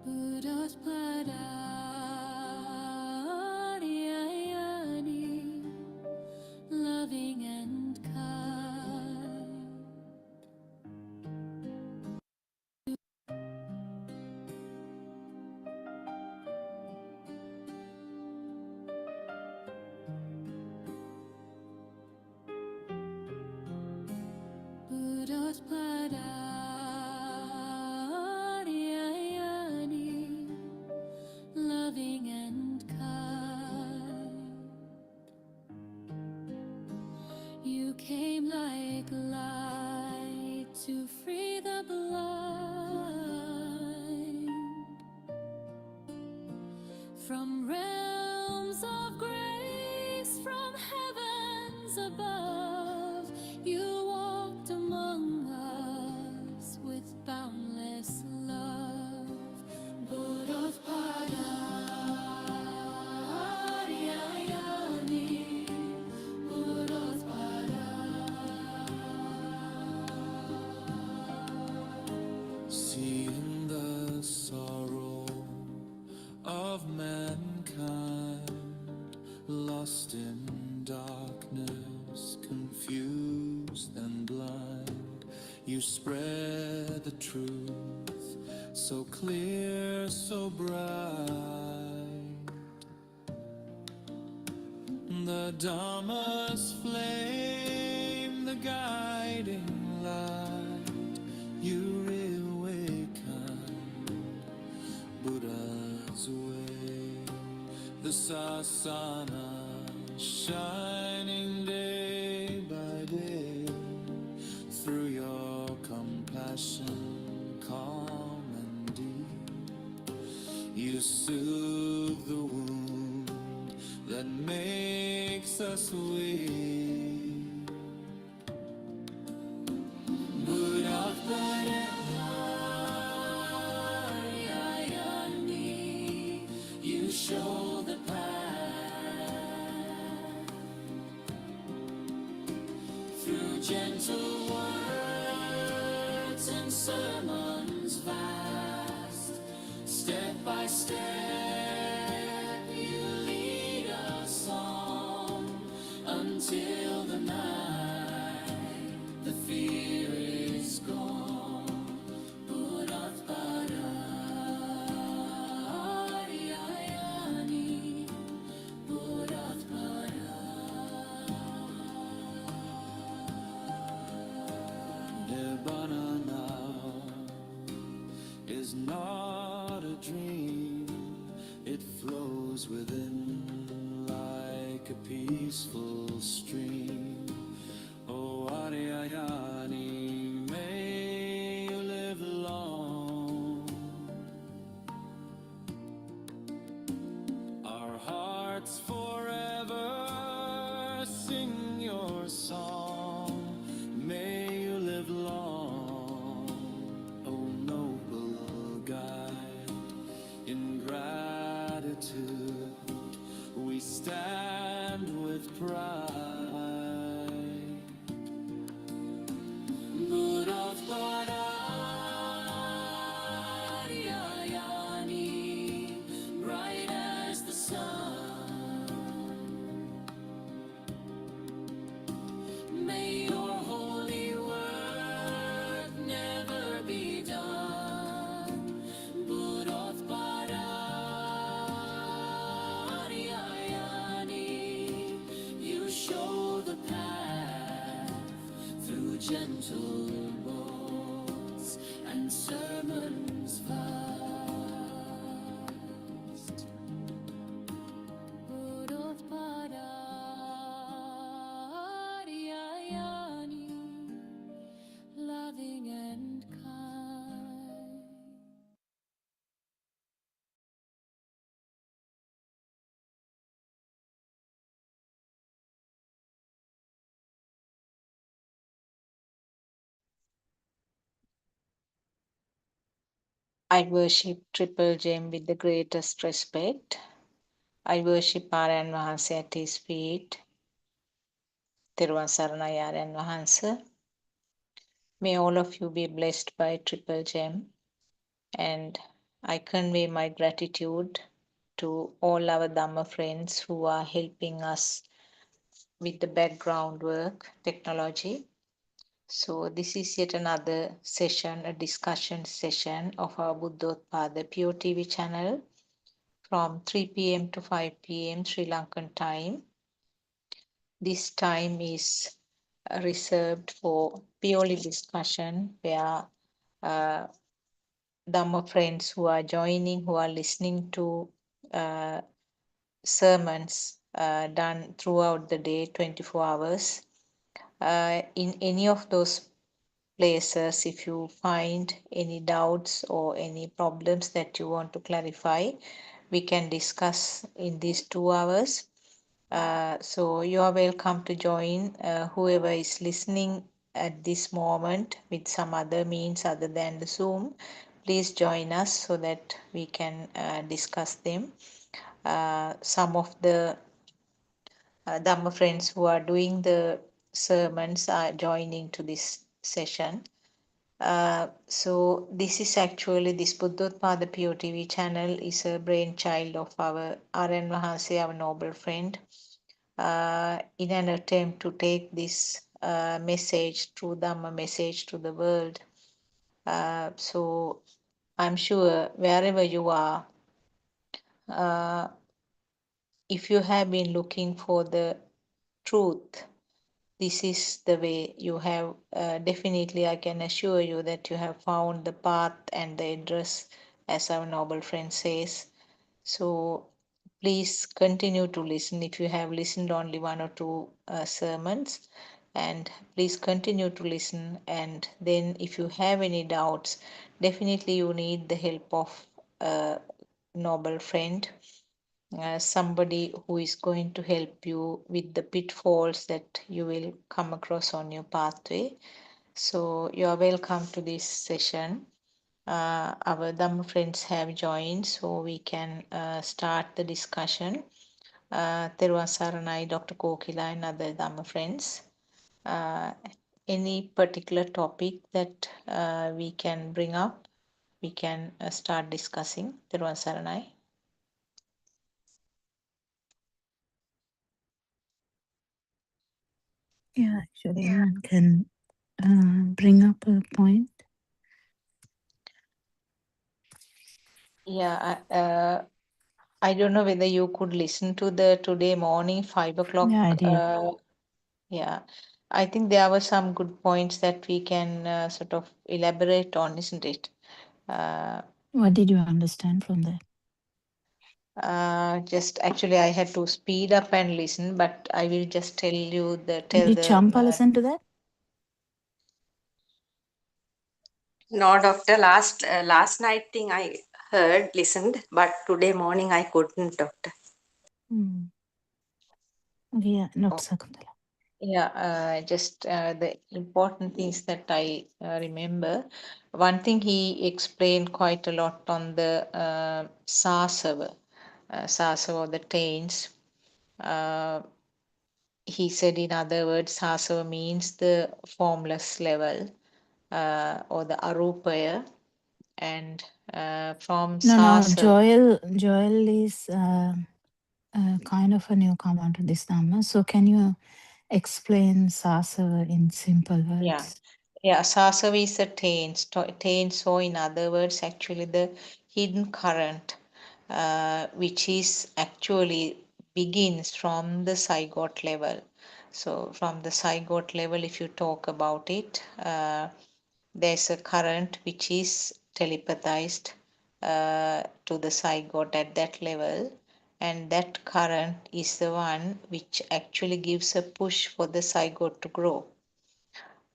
Buddothpada, loving and kind. Buddothpada, loving and kind. You came like light to free the blind from realms of grace, from heavens above. You walked among us with boundless love. Buddothpada, seeing the sorrow of mankind, lost in darkness, confused and blind. You spread the truth so clear, so bright. The Dharma's flame, the guiding light, you reawaken Buddha's way. The sasana shining day by day, through your compassion calm and deep. You soothe the wound that makes us weak. Buddothpada, you show the path through gentle words and sermons vast. Step by step you lead us on until the night the fear is gone. Buddothpada, Nibbana now is not a dream. It flows within like a peaceful stream. Oh, Ariyayani, may you live long. Our hearts forever sing your song. May you live long, oh noble guide. In gratitude we stand with pride. Buddothpada, bright as the sun. May your holy work never be done. Buddothpada, you show the path through gentle boats and and sermons vast. Buddothpada, loving and kind. I worship Triple Gem with the greatest respect. I worship Aryan Wahanse at his feet. Thiruvan Saranai Aryan Wahanse. May all of you be blessed by Triple Gem. And I convey my gratitude to all our Dhamma friends who are helping us with the background work, technology. So this is yet another session, a discussion session of our Buddothpada Pure TV channel from 3 p.m. to 5 p.m. Sri Lankan time. This time is reserved for purely discussion where Dhamma friends who are joining, who are listening to sermons done throughout the day, 24 hours. In any of those places, if you find any doubts or any problems that you want to clarify, we can discuss in these 2 hours. So you are welcome to join whoever is listening at this moment with some other means other than the Zoom. Please join us so that we can discuss them. Some of the Dhamma friends who are doing the sermons are joining to this session. So this is actually this Buddothpada Pure TV channel is a brainchild of our Aryan Wahanse, our noble friend, in an attempt to take this message, true Dhamma message to the world. So I'm sure wherever you are, if you have been looking for the truth, this is the way you have. Definitely, I can assure you that you have found the path and the address, as our noble friend says. So please continue to listen if you have listened only one or two sermons, and please continue to listen. And then, if you have any doubts, definitely you need the help of a noble friend, somebody who is going to help you with the pitfalls that you will come across on your pathway. So you are welcome to this session. Our Dhamma friends have joined, so we can start the discussion. Teruvan Saranai, Dr. Kokila, and other Dhamma friends. Any particular topic that we can bring up, we can start discussing. Teruvan Saranai. Yeah, actually, one can bring up a point. Yeah, I don't know whether you could listen to the today morning 5 o'clock. Yeah, I did. Yeah, I think there were some good points that we can sort of elaborate on, isn't it? What did you understand from that? Just actually, I had to speed up and listen, but I will just tell Did the. Champa listen to that? No, doctor. Last night thing I heard, listened, but today morning I couldn't, doctor. Hmm. Yeah, not Oh, Sakuntala. yeah, just the important things that I remember. One thing he explained quite a lot on the Sasava, Sasava, the taints. Uh, he said, in other words, Sasava means the formless level or the Arupaya, and from No, Sasava. Joel is kind of a newcomer to this Dhamma. So can you explain Sasava in simple Yeah, words? yeah, Sasava is a taint. Taint, so in other words, actually the hidden current, which is actually begins from the zygote level. So from the zygote level, if you talk about it, there's a current which is telepathized to the zygote at that level, and that current is the one which actually gives a push for the zygote to grow.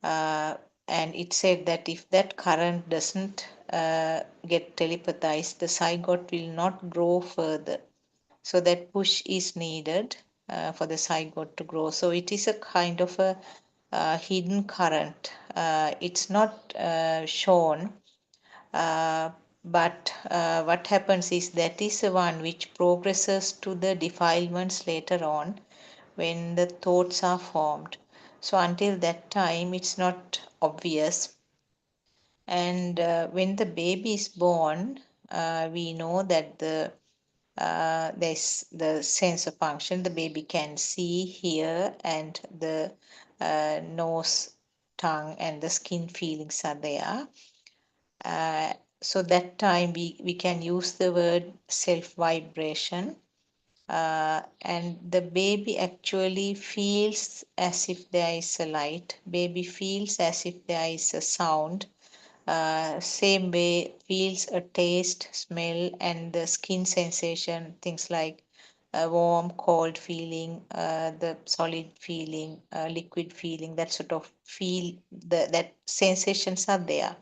And it said that if that current doesn't get telepathized, the zygote will not grow further. So that push is needed for the zygote to grow. So it is a kind of a hidden current. It's not shown, but what happens is that is the one which progresses to the defilements later on when the thoughts are formed. So until that time, it's not obvious. And when the baby is born, we know that there's the sense of function. The baby can see, hear, and the nose, tongue, and the skin feelings are there. So that time we can use the word self vibration. And the baby actually feels as if there is a light. Baby feels as if there is a sound. Same way feels a taste, smell, and the skin sensation. Things like a warm, cold feeling, the solid feeling, liquid feeling. That sort of feel. That sensations are there.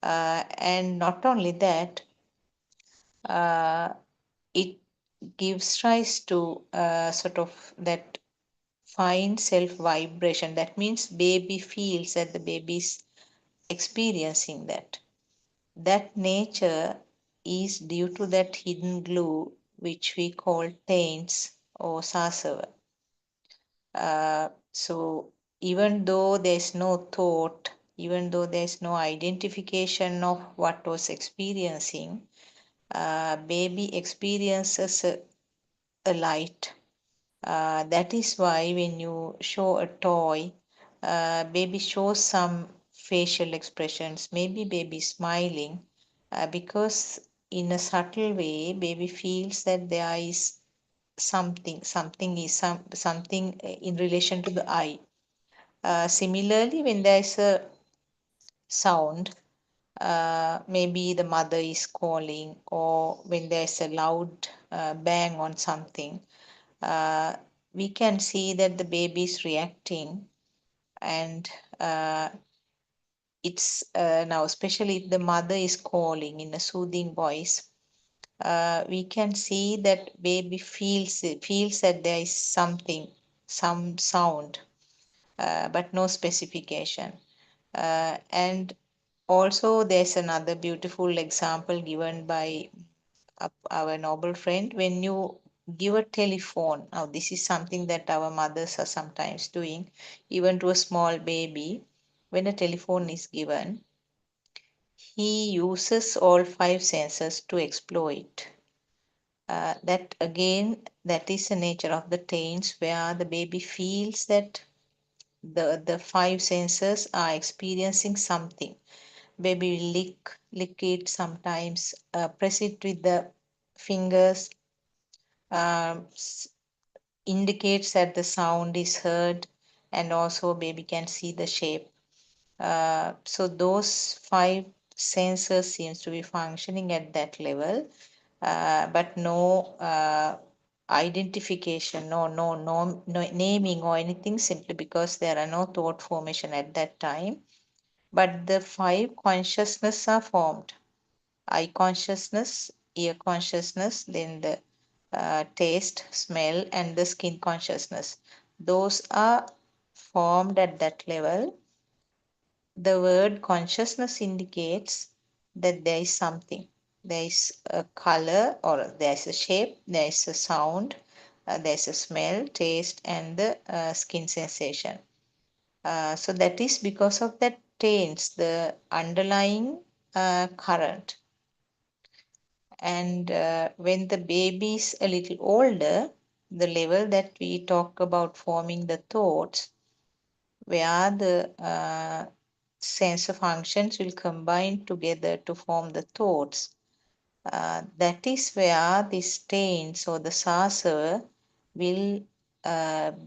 And not only that, uh, it gives rise to sort of that fine self vibration. That means baby feels that the baby is experiencing that. That nature is due to that hidden glue which we call taints or sasava. So even though there's no thought, even though there's no identification of what was experiencing, baby experiences a light. That is why when you show a toy, baby shows some facial expressions. Maybe baby smiling, because in a subtle way, baby feels that there is something in relation to the eye. Similarly, when there is a sound, maybe the mother is calling, or when there's a loud bang on something, uh, we can see that the baby is reacting. And it's now, especially if the mother is calling in a soothing voice, we can see that baby feels that there is some sound, but no specification. And also, there's another beautiful example given by our noble friend. When you give a telephone, now this is something that our mothers are sometimes doing, even to a small baby. When a telephone is given, he uses all five senses to exploit. That again, that is the nature of the taints, where the baby feels that the five senses are experiencing something. Baby will lick it sometimes, press it with the fingers, um, indicates that the sound is heard, and also baby can see the shape. So those five sensors seems to be functioning at that level, but no identification, no naming or anything, simply because there are no thought formation at that time. But the five consciousness are formed: eye consciousness, ear consciousness, then the taste, smell, and the skin consciousness. Those are formed at that level. The word consciousness indicates that there is something. There is a color, or there is a shape, there is a sound, there is a smell, taste, and the skin sensation. So that is because of that taints, the underlying current. And when the baby is a little older, the level that we talk about forming the thoughts, where the sensor functions will combine together to form the thoughts, that is where the stains or the sasava will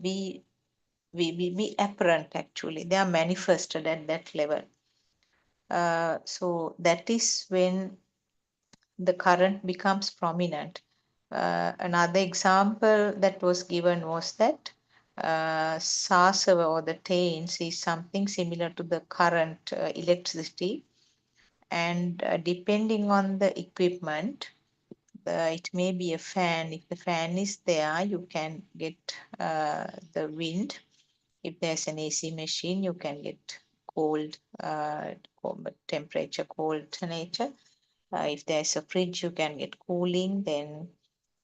be apparent. Actually, they are manifested at that level. So that is when the current becomes prominent. Another example that was given was that Sasava or the tains is something similar to the current electricity, and depending on the equipment, it may be a fan. If the fan is there, you can get the wind. If there's an AC machine, you can get cold temperature, cold temperature. If there's a fridge, you can get cooling. Then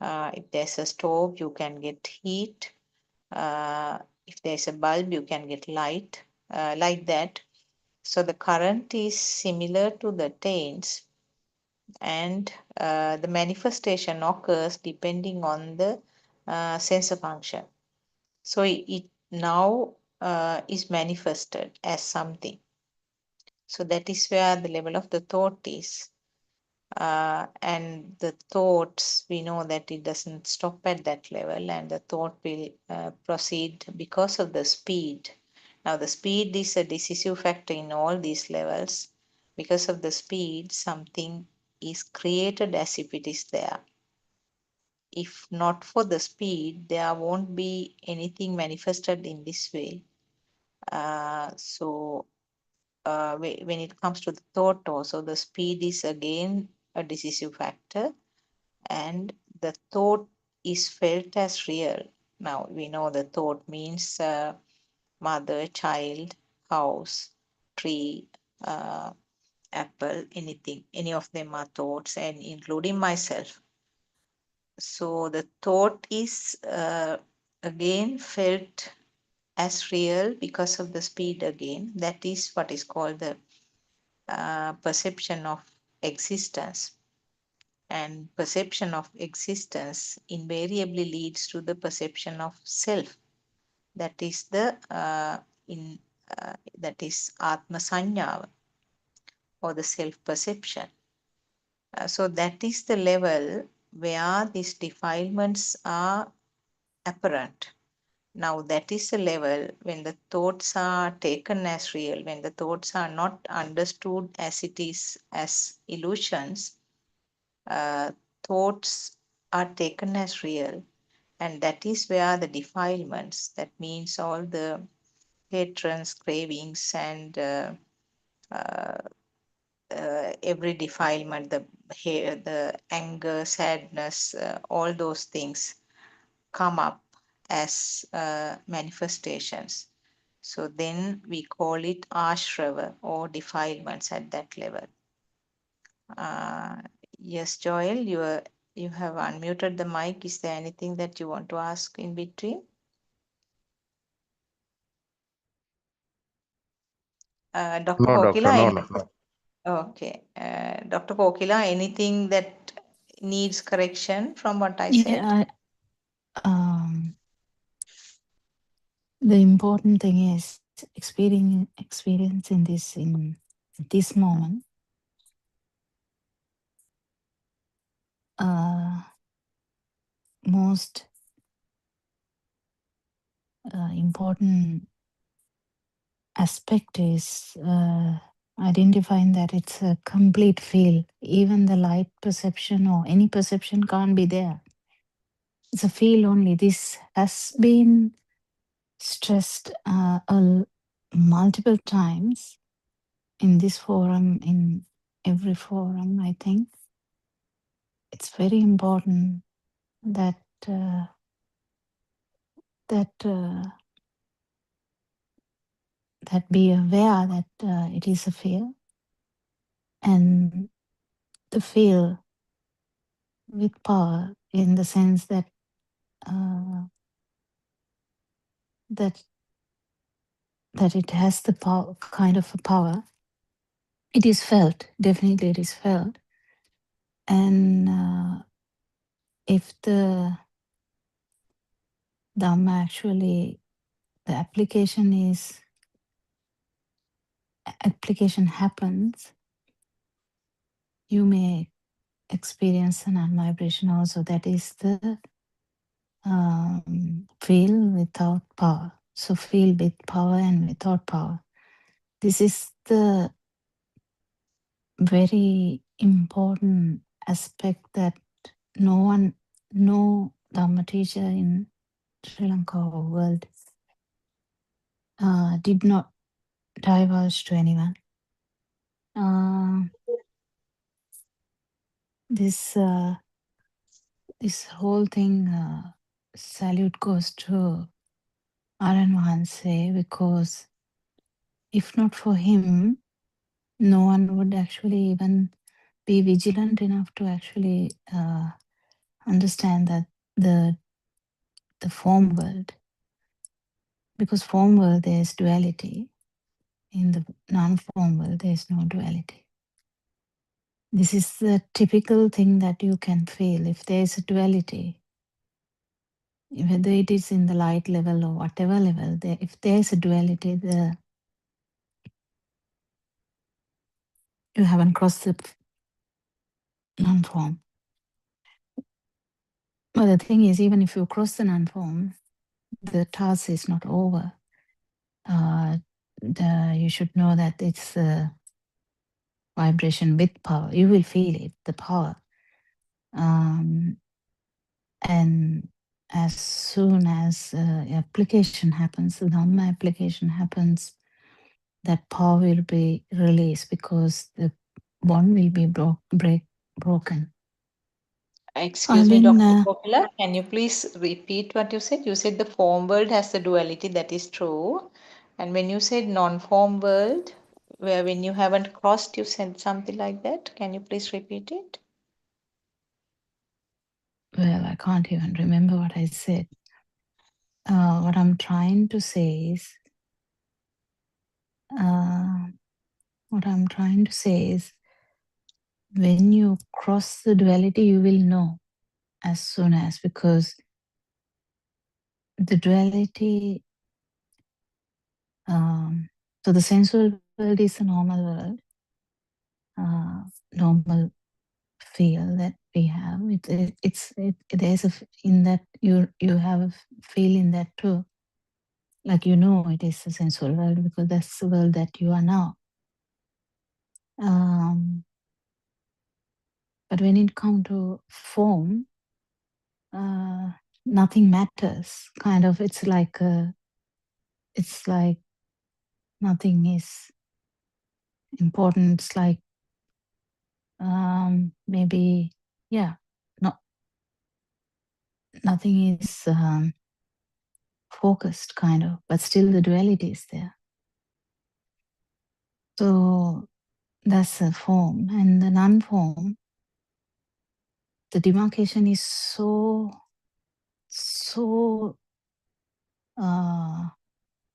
if there's a stove, you can get heat. If there's a bulb, you can get light, like that. So the current is similar to the taints, and the manifestation occurs depending on the sensor function. So it now is manifested as something. So that is where the level of the thought is. And the thoughts, we know that it doesn't stop at that level, and the thought will proceed because of the speed. Now, the speed is a decisive factor in all these levels. Because of the speed, something is created as if it is there. If not for the speed, there won't be anything manifested in this way. When it comes to the thought also, the speed is again a decisive factor, and the thought is felt as real. Now we know the thought means mother, child, house, tree, apple, anything. Any of them are thoughts, and including myself. So the thought is again felt as real because of the speed again. That is what is called the perception of existence. And perception of existence invariably leads to the perception of self. That is the that is Atma Sanyava, or the self perception. So that is the level where these defilements are apparent. Now that is the level when the thoughts are taken as real, when the thoughts are not understood as it is as illusions. Thoughts are taken as real, and that is where the defilements, that means all the hatreds, cravings, and every defilement, the anger, sadness, all those things come up as manifestations. So then we call it ashrava, or defilements at that level. Yes, Joel, you have unmuted the mic. Is there anything that you want to ask in between? Dr. No, doctor. Kokila, No, no, no. okay. Dr. Kokila, anything that needs correction from what I said? Yeah, the important thing is experiencing this in this moment. Most important aspect is identifying that it's a complete feel. Even the light perception or any perception can't be there. It's a feel only. This has been stressed multiple times in this forum, in every forum, I think. It's very important that that be aware that it is a feel, and the feel with power, in the sense that that that it has the power, kind of a power. It is felt, definitely it is felt. And if the Dhamma actually, the application happens, you may experience an non-vibration also. That is the feel without power. So feel with power and without power. This is the very important aspect that no Dhamma teacher in Sri Lanka or world did not divulge to anyone. This this whole thing, salute goes to Aran Wahanse, because if not for him, no one would actually even be vigilant enough to actually understand that the form world, because form world there is duality. In the non-form world, there is no duality. This is the typical thing that you can feel. If there is a duality, whether it is in the light level or whatever level, if there is a duality, you haven't crossed the non-form. But the thing is, even if you cross the non-form, the task is not over. You should know that it's a vibration with power. You will feel it, the power. And as soon as application happens, the Dhamma application happens, that power will be released, because the bond will be broken. Excuse me, Dr. Kopila, can you please repeat what you said? You said the form world has the duality, that is true. And when you said non-form world, where when you haven't crossed, you said something like that. Can you please repeat it? Well, I can't even remember what I said. What I'm trying to say is, when you cross the duality, you will know as soon as, because the duality, so the sensual world is a normal world, normal feel that we have. There's in that you have a feel in that too. Like, you know, it is a sensual world because that's the world that you are now. But when it comes to form, nothing matters. Kind of, it's like nothing is important. It's like maybe, yeah, nothing is focused, kind of, but still the duality is there. So that's the form. And the non-form, the demarcation is so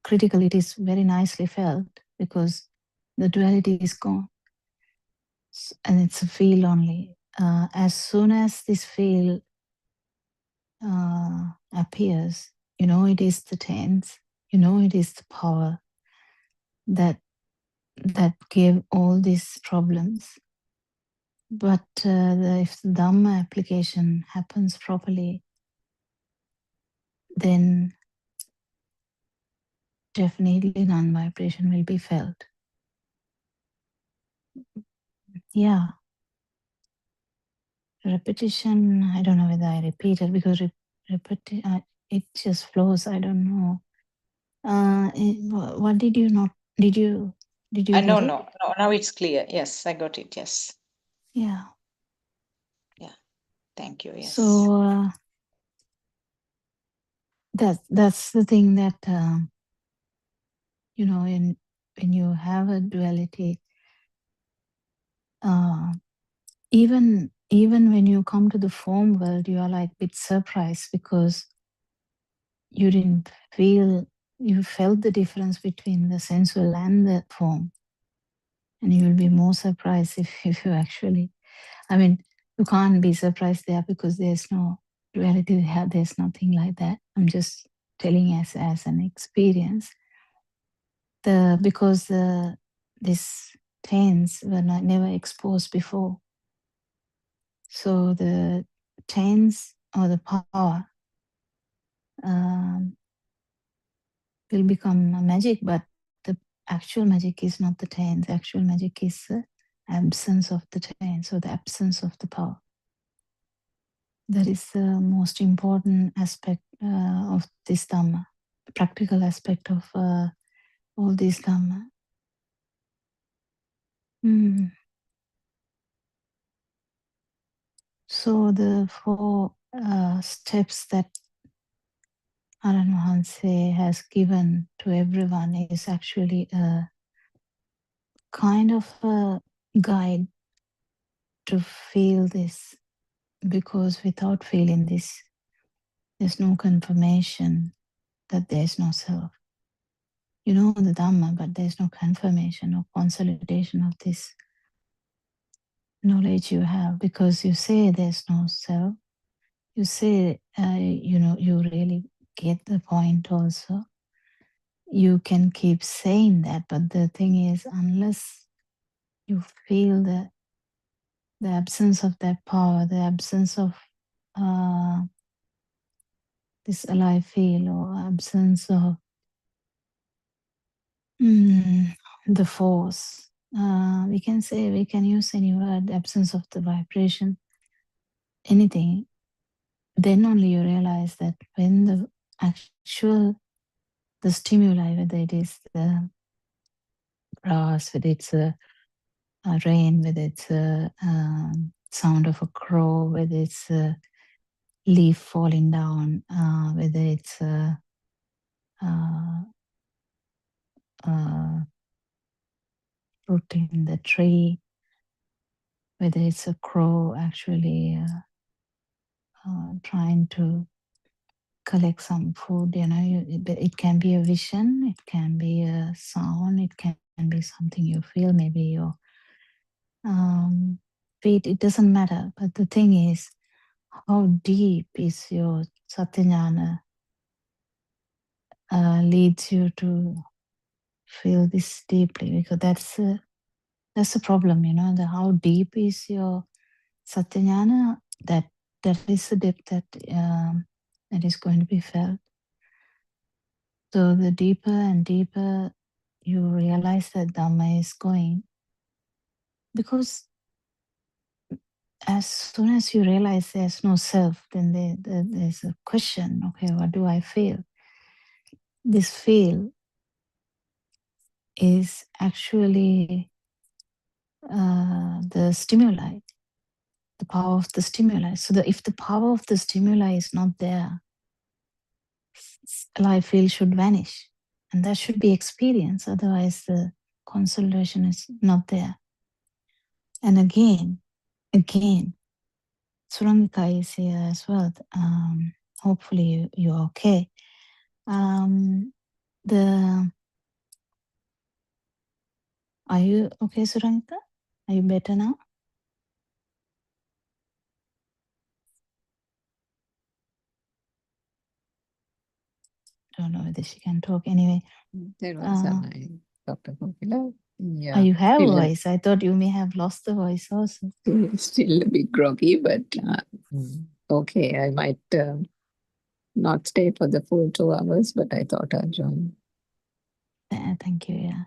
critical. It is very nicely felt because the duality is gone, and it's a feel only. As soon as this feel appears, you know it is the tense, you know it is the power that gave all these problems. But if the Dhamma application happens properly, then definitely non-vibration will be felt. Yeah. Repetition, I don't know whether I repeated, because it just flows. I don't know. What did you not? Did you get No, it? no. Now it's clear. Yes, I got it. Yes. Yeah. Yeah. Thank you. Yes. So that's the thing that when you have a duality, even when you come to the form world, you are like a bit surprised because you didn't feel. You felt the difference between the sensual and the form. And you will be more surprised if you actually, I mean, you can't be surprised there because there's no duality. There's nothing like that. I'm just telling as an experience. Because these taints were never exposed before. So the taints or the power will become a magic, but the actual magic is not the taints. The actual magic is absence of the change, so the absence of the power. That is the most important aspect of this Dhamma, the practical aspect of all this Dhamma. So the 4 steps that Aran Mahanse has given to everyone is actually a kind of a guide to feel this, because without feeling this, there's no confirmation that there's no self. You know the Dhamma, but there's no confirmation or consolidation of this knowledge you have, because you say there's no self. You say, you really get the point also. You can keep saying that, but the thing is, unless you feel the absence of that power, the absence of this alive feel, or absence of the force, we can use any word, absence of the vibration, anything, then only you realize that when the stimuli, whether it is the grass, whether it's a rain, whether it's a sound of a crow, whether it's a leaf falling down, whether it's a fruit in the tree, whether it's a crow actually trying to collect some food, it can be a vision, it can be a sound, it can be something you feel, maybe your feet, it doesn't matter. But the thing is, how deep is your Satyajnana leads you to feel this deeply, because that's the problem, how deep is your Satyajnana, that is the depth that is going to be felt. So the deeper and deeper you realize that Dhamma is going, because as soon as you realize there's no self, then there's a question, okay, what do I feel? This feel is actually the stimuli, the power of the stimuli. So if the power of the stimuli is not there, alive feel should vanish. And that should be experienced, otherwise the consolidation is not there. And again, Surangika is here as well. Hopefully you're okay. Are you okay, Surangika? Are you better now? Don't know whether she can talk. Anyway. Dr. Kokila. Yeah. You have a voice. I thought you may have lost the voice also. Still a bit groggy, but okay. I might not stay for the full 2 hours, but I thought I'd join. Thank you. Yeah.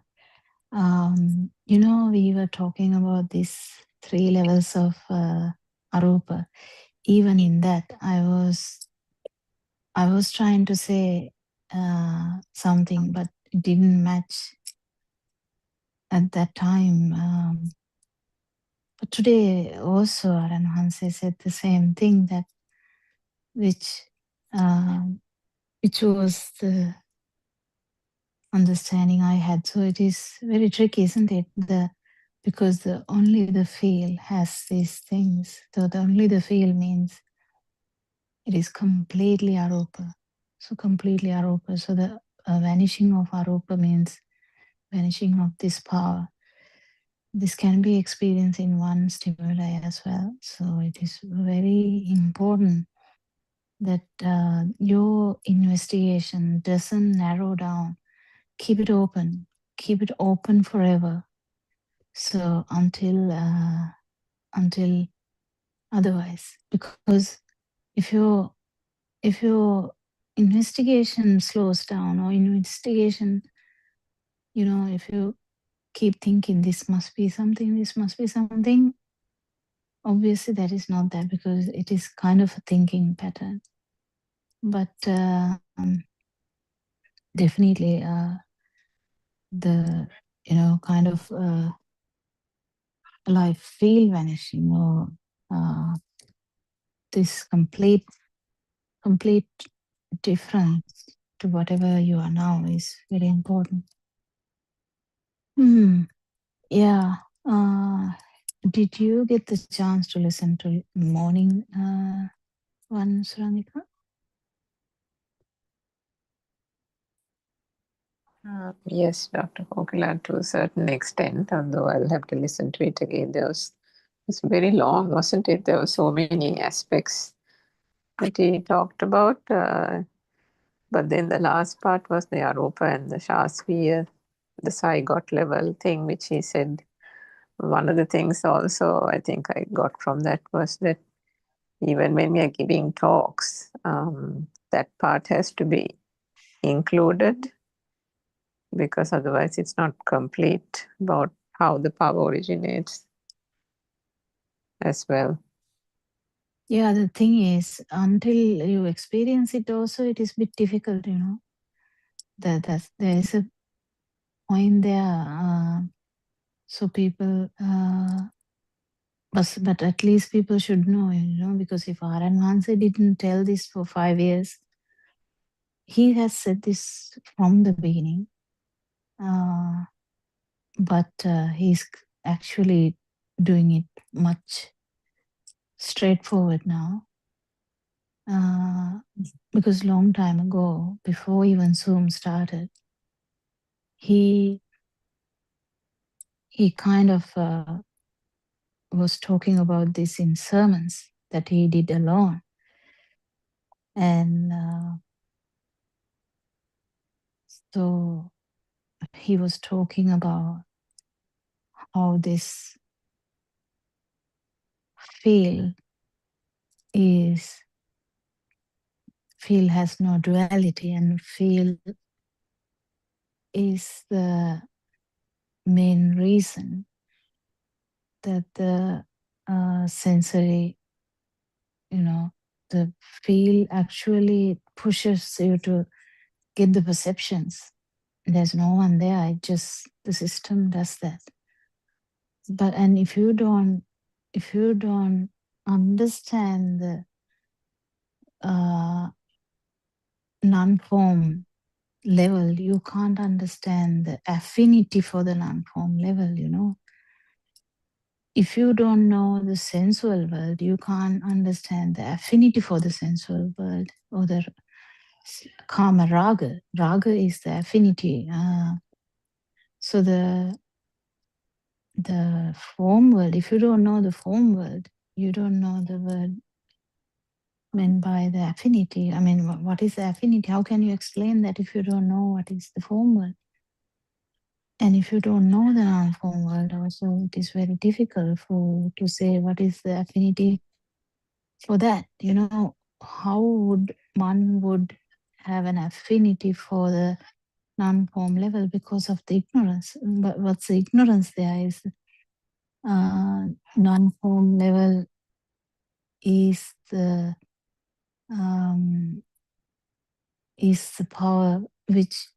We were talking about these 3 levels of arupa. Even in that, I was trying to say something, but it didn't match at that time. But today also, Aran Hanse said the same thing, that which was the understanding I had. So it is very tricky, isn't it? Because only the feel has these things. So only the feel means it is completely arupa. So completely arupa. So the vanishing of arupa means vanishing of this power. This can be experienced in one stimuli as well. So it is very important that your investigation doesn't narrow down. Keep it open. Keep it open forever. So until otherwise, because if your investigation slows down, or investigation, if you keep thinking this must be something, this must be something. Obviously, that is not that, because it is kind of a thinking pattern. But definitely the, kind of life feel vanishing, or this complete difference to whatever you are now is very important. Yeah. Did you get the chance to listen to morning one, Suramika? Yes, Dr. Kokila, to a certain extent, although I'll have to listen to it again. It's very long, wasn't it? There were so many aspects that he talked about. But then the last part was the Aropa and the Shasviya, the Zygot level thing, which he said. One of the things also I think I got from that was that even when we are giving talks, that part has to be included, because otherwise it's not complete about how the power originates as well. Yeah, the thing is, until you experience it also, it is a bit difficult, there is a point there. So people, but at least people should know, because if Aran Hanse didn't tell this for 5 years, he has said this from the beginning. But he's actually doing it much straightforward now. Because long time ago, before even Zoom started, he kind of was talking about this in sermons that he did alone. And so he was talking about how this feel has no duality, and feel is the main reason that the sensory, the feel actually pushes you to get the perceptions. There's no one there. It just, the system does that. But, and if you don't understand the non-form level, you can't understand the affinity for the non-form level. If you don't know the sensual world, you can't understand the affinity for the sensual world, or the kama raga. Raga is the affinity. So the form world, if you don't know the form world, you don't know the word meant by the affinity. I mean, what is the affinity? How can you explain that if you don't know what is the form world? And if you don't know the non-form world also, it is very difficult to say what is the affinity for that. How would one would have an affinity for the non-form level? Because of the ignorance. But what's the ignorance there is non-form level is the power which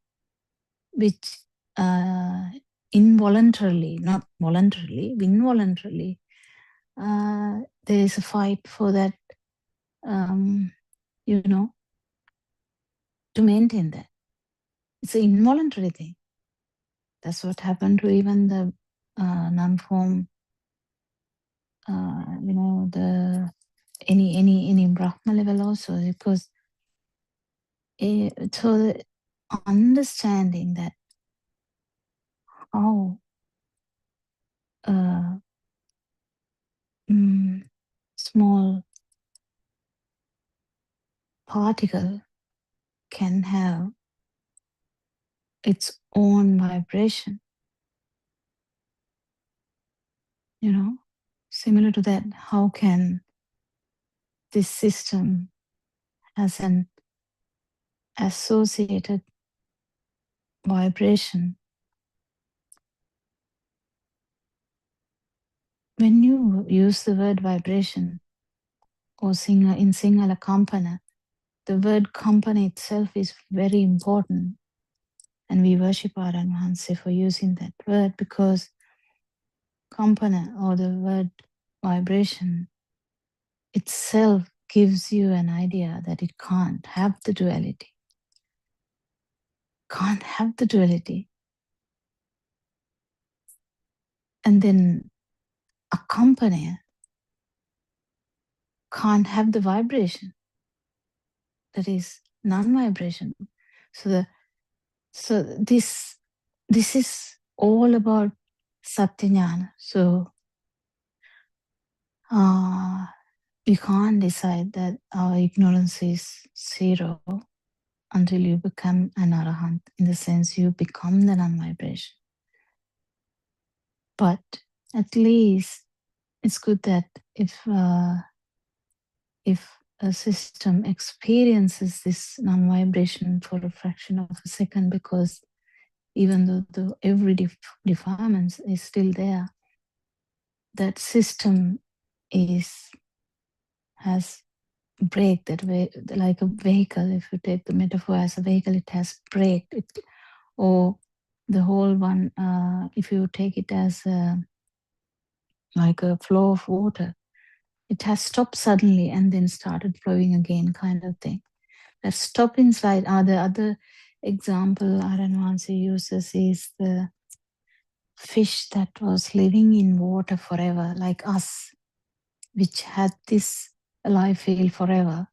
involuntarily, not voluntarily, involuntarily, there is a fight for that, to maintain that. It's an involuntary thing. That's what happened to even the non-form, the any Brahma level also, because so the understanding that how small particle can have its own vibration, similar to that, how can this system has an associated vibration when you use the word vibration or singer in Sinhala kampana, the word kampana itself is very important. And we worship Aran Mahanse for using that word, because kampana, or the word vibration itself, gives you an idea that it can't have the duality. Can't have the duality. And then a company can't have the vibration, that is non-vibration. So this is all about Satyajnana. So we can't decide that our ignorance is zero until you become an arahant, in the sense you become the non-vibration. But at least it's good that if a system experiences this non-vibration for a fraction of a second, because even though every defilement is still there, that system has brake that way, like a vehicle. If you take the metaphor as a vehicle, it has braked it, or the whole one. If you take it as like a flow of water, it has stopped suddenly and then started flowing again, kind of thing. That stop inside. The other example Aranwansi uses is the fish that was living in water forever, like us, which had this life feel forever.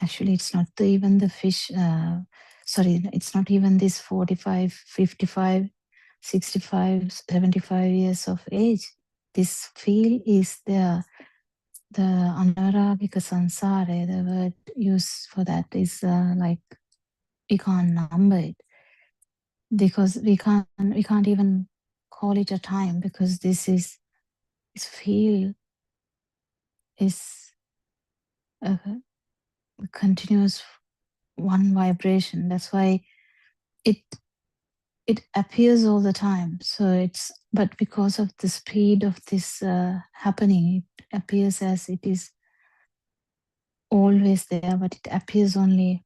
Actually, it's not even the fish. Sorry, it's not even this 45, 55, 65, 75 years of age. This feel is there. The anuragika sansare, the word used for that is like, we can't number it, because we can't even call it a time, because this feel is a continuous one vibration. That's why it appears all the time. So but because of the speed of this happening, it appears as it is always there, but it appears only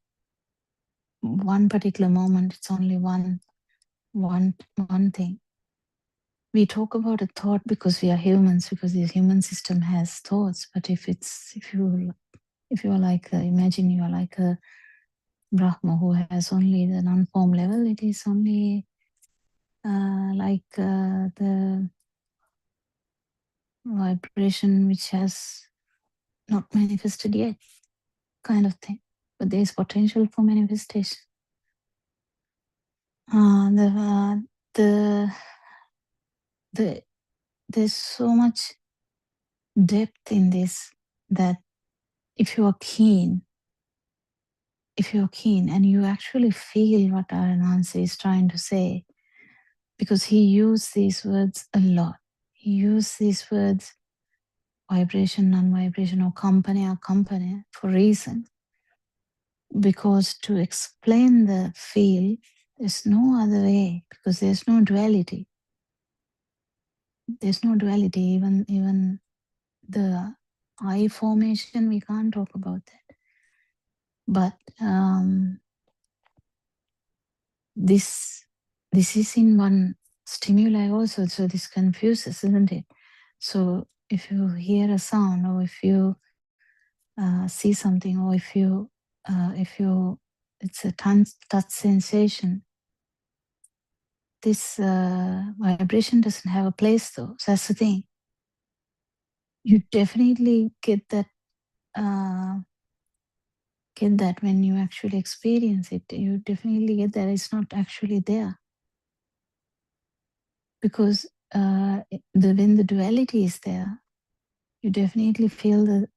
one particular moment. It's only one thing. We talk about a thought because we are humans, because the human system has thoughts. But if you are like imagine you are like a Brahma who has only the non-form level, it is only the vibration which has not manifested yet, kind of thing. But there is potential for manifestation. There's so much depth in this, that if you are keen and you actually feel what Aranansi is trying to say, because he used these words a lot. He used these words, vibration, non-vibration, or company, for reason. Because to explain the feel, there's no other way, because there's no duality. There's no duality. Even the eye formation, we can't talk about that. But this is in one stimuli also, so this confuses, isn't it? So if you hear a sound, or if you see something, or if you it's a touch sensation, this vibration doesn't have a place though. So that's the thing. You definitely get that when you actually experience it. You definitely get that it's not actually there, because when the duality is there, you definitely feel the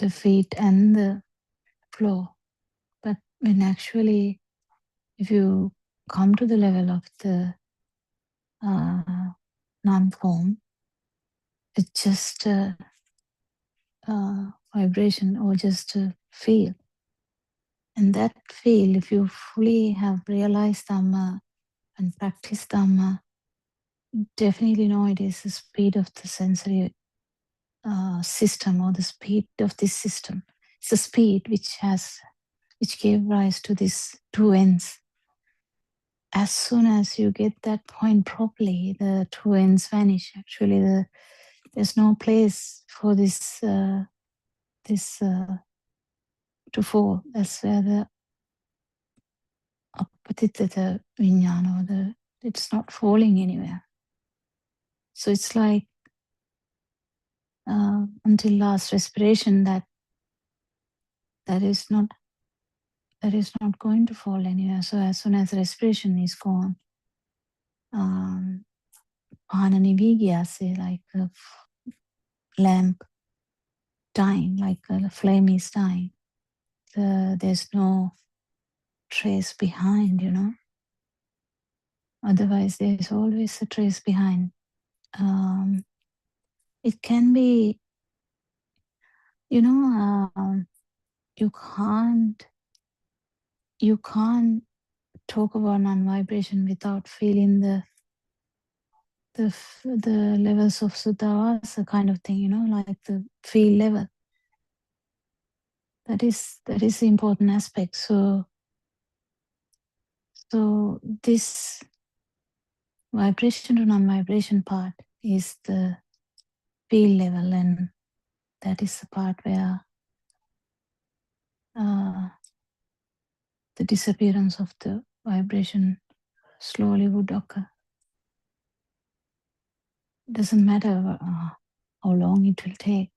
fate and the flow. But when actually, if you come to the level of the non-form, it's just a vibration, or just a feel. And that feel, if you fully have realized Dhamma and practiced Dhamma, definitely know it is the speed of the sensory system, or the speed of this system. It's the speed which gave rise to these two ends. As soon as you get that point properly, the two ends vanish. Actually, there's no place for this to fall. That's where the apatitata vijnana, or it's not falling anywhere. So it's like until last respiration, that is not going to fall anywhere. So as soon as respiration is gone, Pana nivigya, say, like a lamp dying, like a flame is dying. There's no trace behind, Otherwise, there's always a trace behind. It can be, you can't talk about non-vibration without feeling the levels of Sutta kind of thing, like the feel level. That is the important aspect. So this vibration to non-vibration part is the feel level, and that is the part where the disappearance of the vibration slowly would occur. Doesn't matter how long it will take.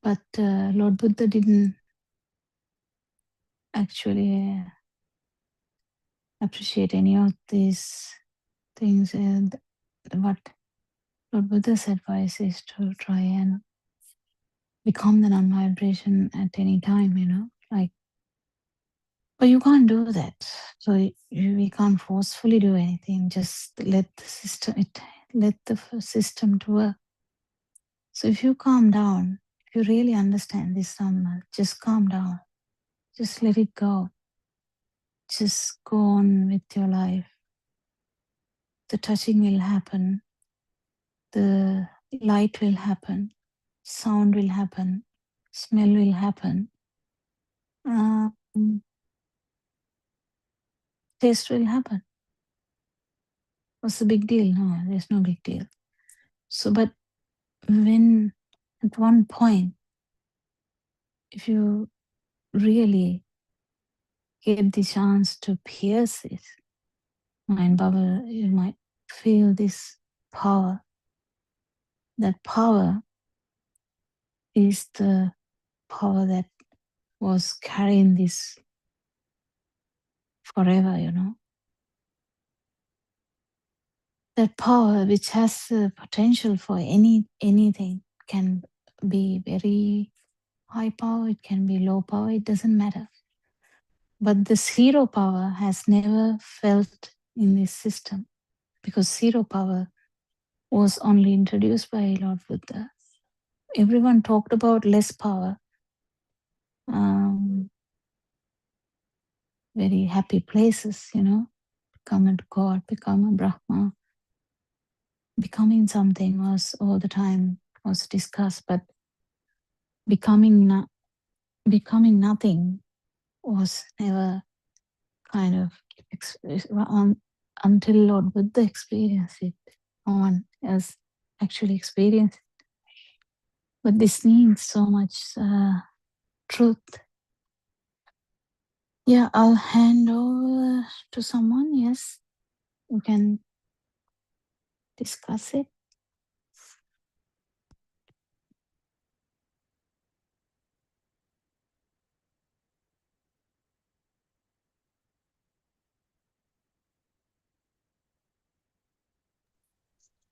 But Lord Buddha didn't actually appreciate any of these things. And what Lord Buddha's advice is to try and become the non-vibration at any time, but you can't do that. So we can't forcefully do anything. Just let the system to work. So if you calm down, if you really understand this Dhamma, just calm down. Just let it go. Just go on with your life. The touching will happen. The light will happen. Sound will happen. Smell will happen. Taste will happen. What's the big deal? No, there's no big deal. So, but when at one point, if you really get the chance to pierce it, mind bubble, you might feel this power. That power is the power that was carrying this forever, That power, which has the potential for anything, can be very high power, it can be low power, it doesn't matter. But the zero power has never felt in this system, because zero power was only introduced by Lord Buddha. Everyone talked about less power, very happy places, become a god, become a Brahma. Becoming something was all the time was discussed, but becoming nothing was never kind of until Lord Buddha experienced it. No one else actually experienced it. But this needs so much truth. Yeah, I'll hand over to someone. Yes, you can discuss it.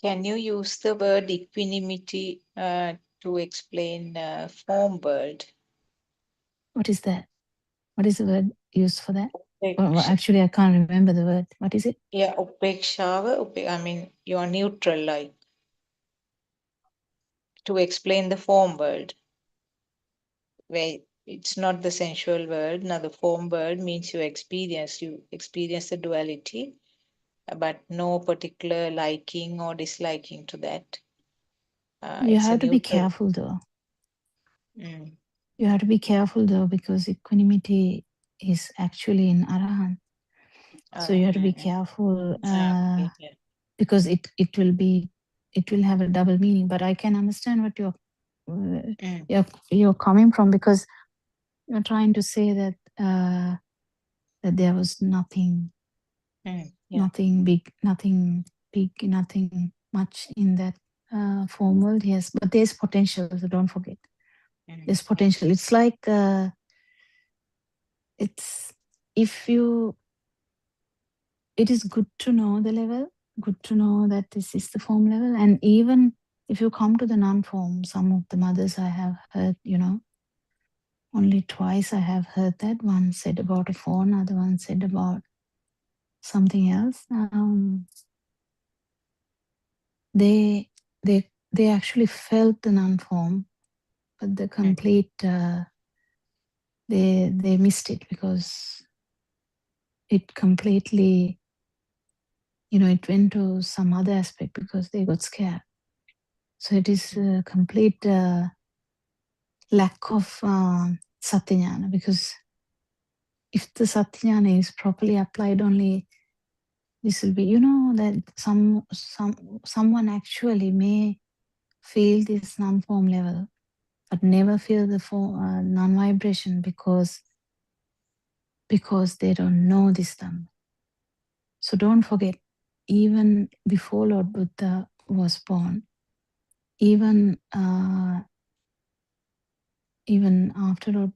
Can you use the word equanimity to explain form world? What is that? What is the word used for that? Well, Upeksha. actually, I can't remember the word. What is it? Yeah, upekshava. I mean, you are neutral, like, to explain the form world, where It's not the sensual world. Now the form world means you experience the duality, but no particular liking or disliking to that. You It's a have to be neutral. careful though. Mm. You have to be careful though, because equanimity is actually in Arahant. So you have to be careful Yeah. because it will have a double meaning. But I can understand what you're coming from, because you're trying to say that that there was nothing big, nothing much in that form world. Yes, but there's potential. So don't forget, there's potential. It's like it's if you. It is good to know the level, good to know that this is the form level. And even if you come to the non-form, some of the mothers I have heard, only twice I have heard that. One said about a phone, other one said about something else. They actually felt the non-form, but the complete they missed it, because it completely it went to some other aspect because they got scared. So it is a complete lack of satyajnana, because if the satyajnana is properly applied, only this will be, that someone actually may feel this non-form level, but never feel the non-vibration because they don't know this Dhamma. So don't forget, even before Lord Buddha was born, even after Lord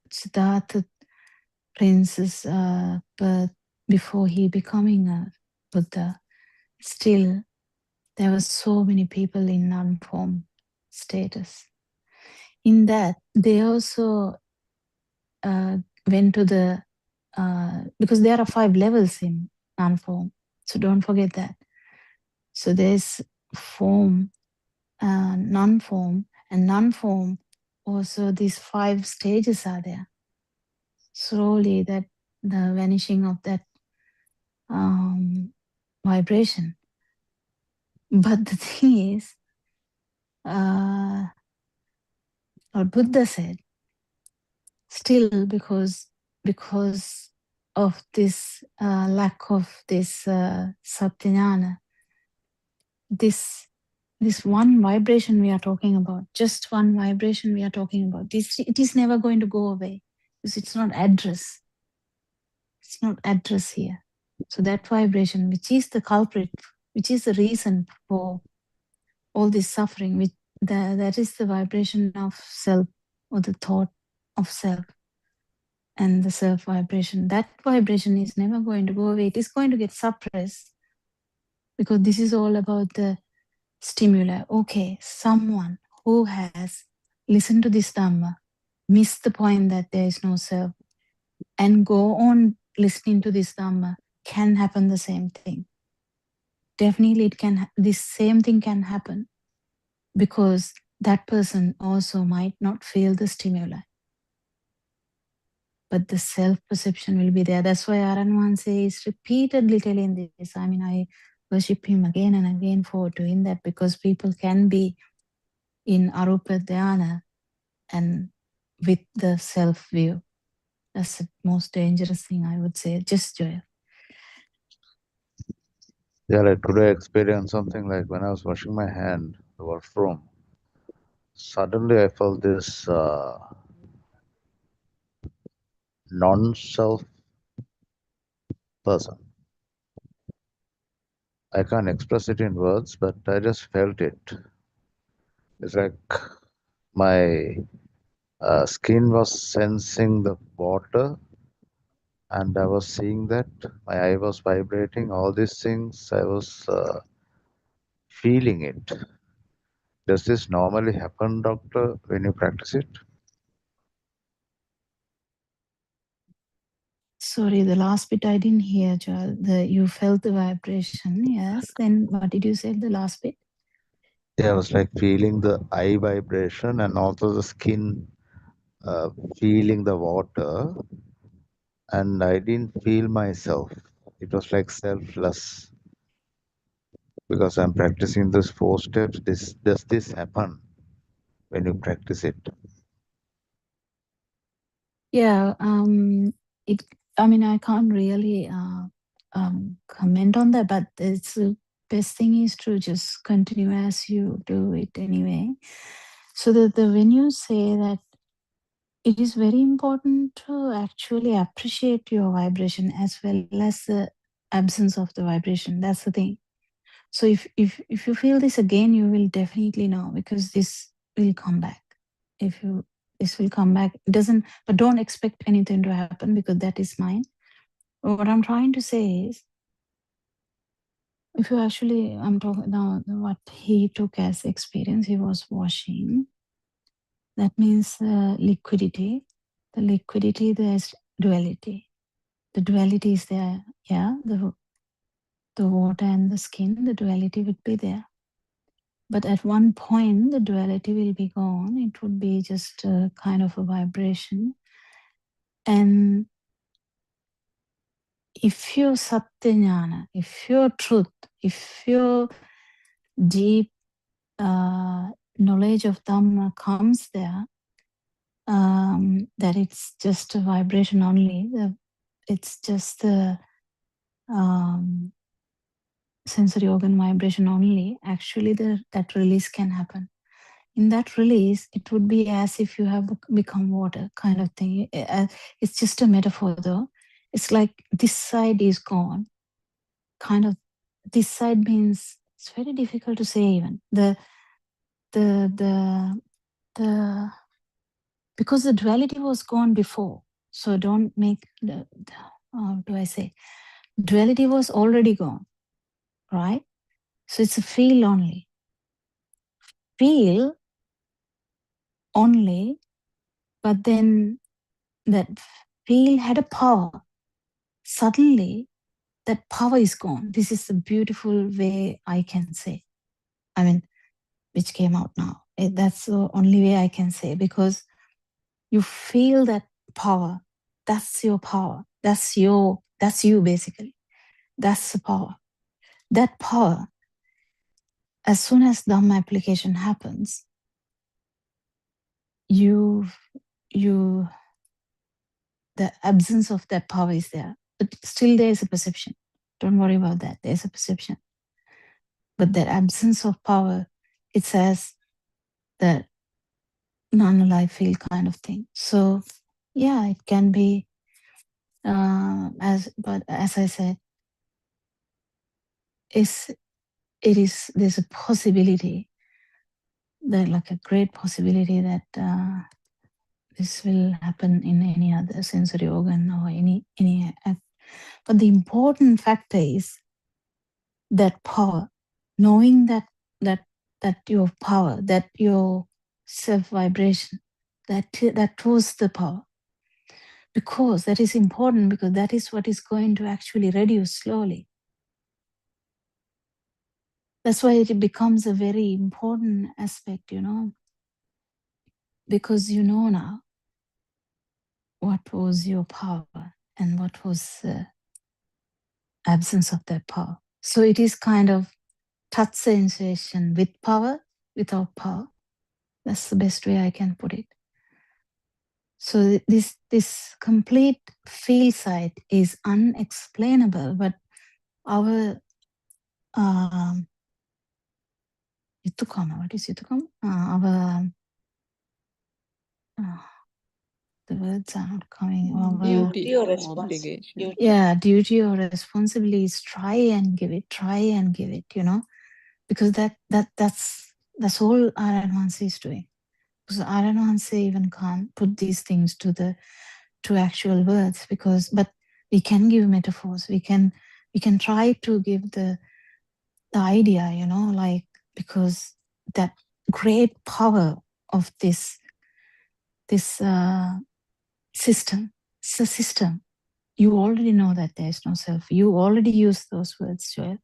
Siddhartha Prince's birth, before he becoming a Buddha, still there were so many people in non-form status. In that, they also went to the because there are 5 levels in non-form, so don't forget that. So there's form, non-form, and non-form. Also, these 5 stages are there. Slowly, that the vanishing of that vibration. But the thing is, Lord Buddha said, still because of this lack of this satyajnana, this one vibration we are talking about, just one vibration we are talking about, it is never going to go away, because it's not address. It's not address here. So that vibration, which is the culprit, which is the reason for all this suffering, that is the vibration of self, or the thought of self, and the self vibration. That vibration is never going to go away. It is going to get suppressed, because this is all about the stimuli. Okay, someone who has listened to this Dhamma missed the point that there is no self, and go on listening to this Dhamma, can happen the same thing. Definitely it can, this same thing can happen, because that person also might not feel the stimuli, but the self-perception will be there. That's why Aranwan says repeatedly telling this. I mean, I worship him again and again for doing that, because people can be in Arupa Dhyana and with the self-view. That's the most dangerous thing, I would say. Just Joy. Yeah, like today I experienced something like when I was washing my hand, the washroom. Suddenly I felt this non-self person. I can't express it in words, but I just felt it. It's like my skin was sensing the water, and I was seeing that. My eye was vibrating, all these things, I was feeling it. Does this normally happen, doctor, when you practice it? Sorry, the last bit I didn't hear, Joel. You felt the vibration, yes. Then what did you say, the last bit? Yeah, I was like feeling the eye vibration and also the skin feeling the water, and I didn't feel myself. It was like selfless because I'm practicing those 4 steps. Does this happen when you practice it? Yeah, it. I mean, I can't really comment on that, but it's the best thing is to just continue as you do it anyway. So the when you say that, it is very important to actually appreciate your vibration as well as the absence of the vibration. That's the thing. So if you feel this again, you will definitely know, because this will come back. If you This will come back. It doesn't, but don't expect anything to happen, because that is mine. What I'm trying to say is, if you actually, I'm talking now what he took as experience. He was washing. That means liquidity. The liquidity, there's duality. The duality is there. Yeah, the water and the skin, the duality would be there. But at one point, the duality will be gone. It would be just a kind of a vibration. And if your satyajnana, if your truth, if your deep knowledge of Dhamma comes there, that it's just a vibration only, it's just the sensory organ vibration only, actually that release can happen. In that release, it would be as if you have become water, kind of thing. It's just a metaphor though. It's like this side is gone. Kind of, this side means, it's very difficult to say even. The because the duality was gone before. So don't make how do I say? Duality was already gone, right? So it's a feel only. Feel only, but then that feel had a power. Suddenly, that power is gone. This is the beautiful way I can say. I mean, which came out now. That's the only way I can say, because you feel that power. That's your power. That's you basically. That's the power. That power, as soon as Dhamma application happens, the absence of that power is there. But still there is a perception. Don't worry about that. There's a perception. But that absence of power, it says that non-alive feel kind of thing. So yeah, it can be but as I said, there's a possibility, that like a great possibility that this will happen in any other sensory organ or any but the important factor is that power, knowing that your power, that your self vibration, that was the power. Because that is important, because that is what is going to actually reduce slowly. That's why it becomes a very important aspect, because you know now what was your power and what was the absence of that power. So it is kind of touch sensation with power, without power. That's the best way I can put it. So this complete feel side is unexplainable, but our yutukama, what is yutukama? Our the words are not coming. Our Duty Your or response. obligation. yeah, duty or responsibility is try and give it, because that's all Aranwansi is doing. Because Aranwansi even can't put these things to actual words, but we can give metaphors. We can try to give the idea, like, because that great power of this system, it's a system. You already know that there is no self. You already use those words, Joel.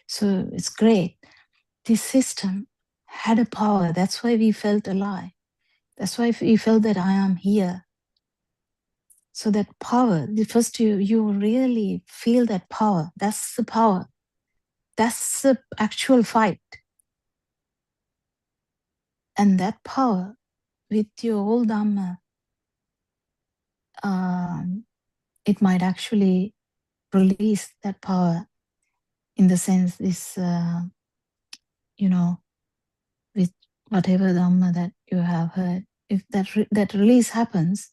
So it's great. This system had a power. That's why we felt alive. That's why you felt that I am here. So that power, first you really feel that power. That's the power. That's the actual fight. And that power with your whole Dhamma, it might actually release that power in the sense this, with whatever Dhamma that you have heard. If that release happens,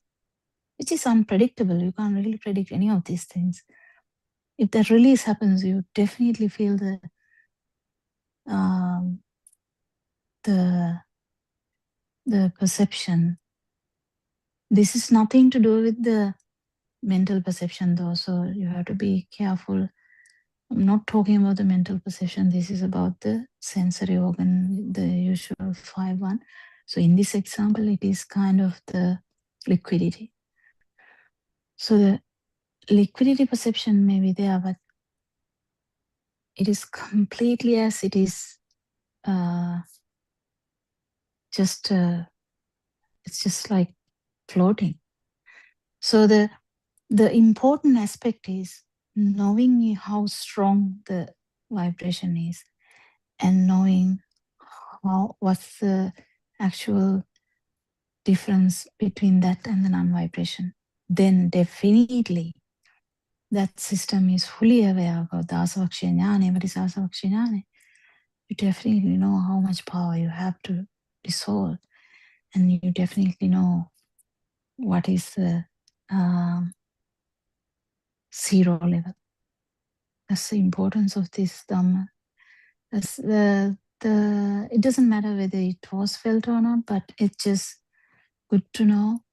which is unpredictable, you can't really predict any of these things. If that release happens, you definitely feel the perception. This is nothing to do with the mental perception though, so you have to be careful. I'm not talking about the mental perception. This is about the sensory organ, the usual 5-1. So in this example, it is kind of the liquidity. So the liquidity perception may be there, but it is completely as it is it's just like floating. So the important aspect is knowing how strong the vibration is and knowing what's the actual difference between that and the non-vibration. Then definitely that system is fully aware about the Asavaksha Jnana. What is Asavaksha Jnana? You definitely know how much power you have to dissolve, and you definitely know what is the zero level. That's the importance of this Dhamma. That's it doesn't matter whether it was felt or not, but it's just good to know.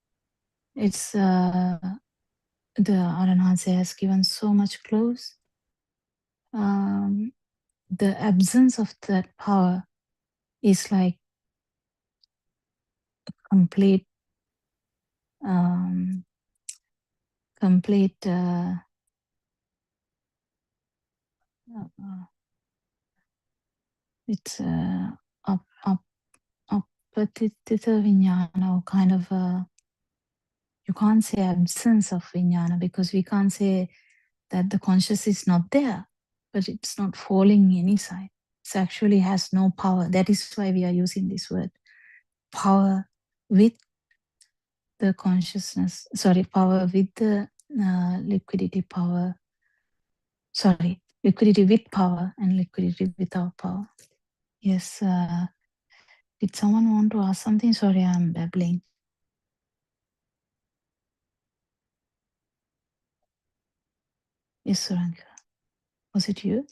It's the Aranhase has given so much clues. The absence of that power is like complete it's apatitita vijnana, or kind of you can't say absence of vijnana, because we can't say that the conscious is not there, but it's not falling any side. It actually has no power. That is why we are using this word, power with the consciousness. Sorry, power with the liquidity power. Sorry, liquidity with power and liquidity without power. Yes. Did someone want to ask something? Sorry, I'm babbling. Yes, Suranka. Was it you?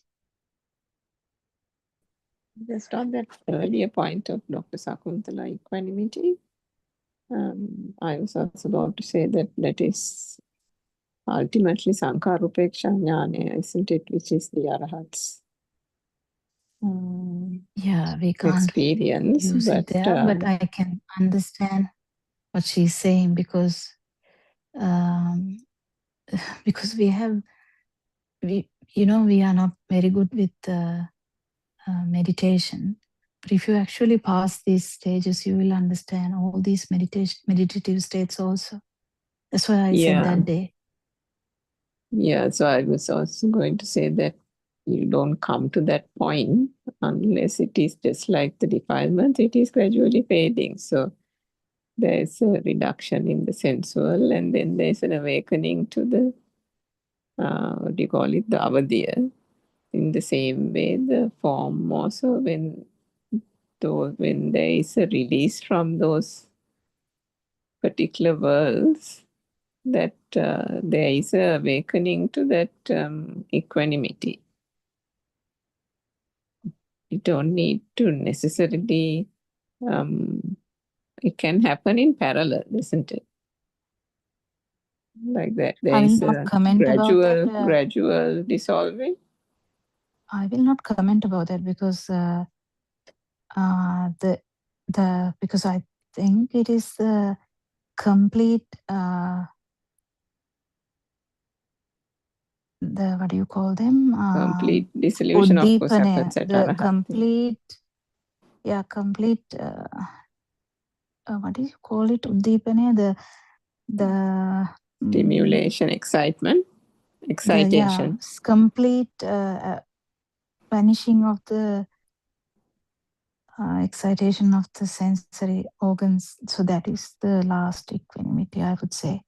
Just on that earlier point of Dr. Sakuntala, equanimity, I was also about to say that is ultimately Sankarupeksha Jnana, isn't it? Which is the Arahats. Yeah, we can't experience, use it there, but I can understand what she's saying, because we are not very good with meditation. But if you actually pass these stages, you will understand all these meditative states also. That's why I said that day. Yeah, so I was also going to say that you don't come to that point unless it is just like the defilement, it is gradually fading. So there's a reduction in the sensual, and then there's an awakening to the, what do you call it, the avadhiya. In the same way, the form also, when there is a release from those particular worlds, that there is a awakening to that equanimity. You don't need to necessarily, it can happen in parallel, isn't it? Like that, there is a gradual dissolving. I will not comment about that, because because I think it is the complete the, what do you call them? Complete dissolution of kusapats at the Arahati. complete what do you call it? Uddipana, the Stimulation, excitement, excitation. complete vanishing of the excitation of the sensory organs. So that is the last equanimity, I would say.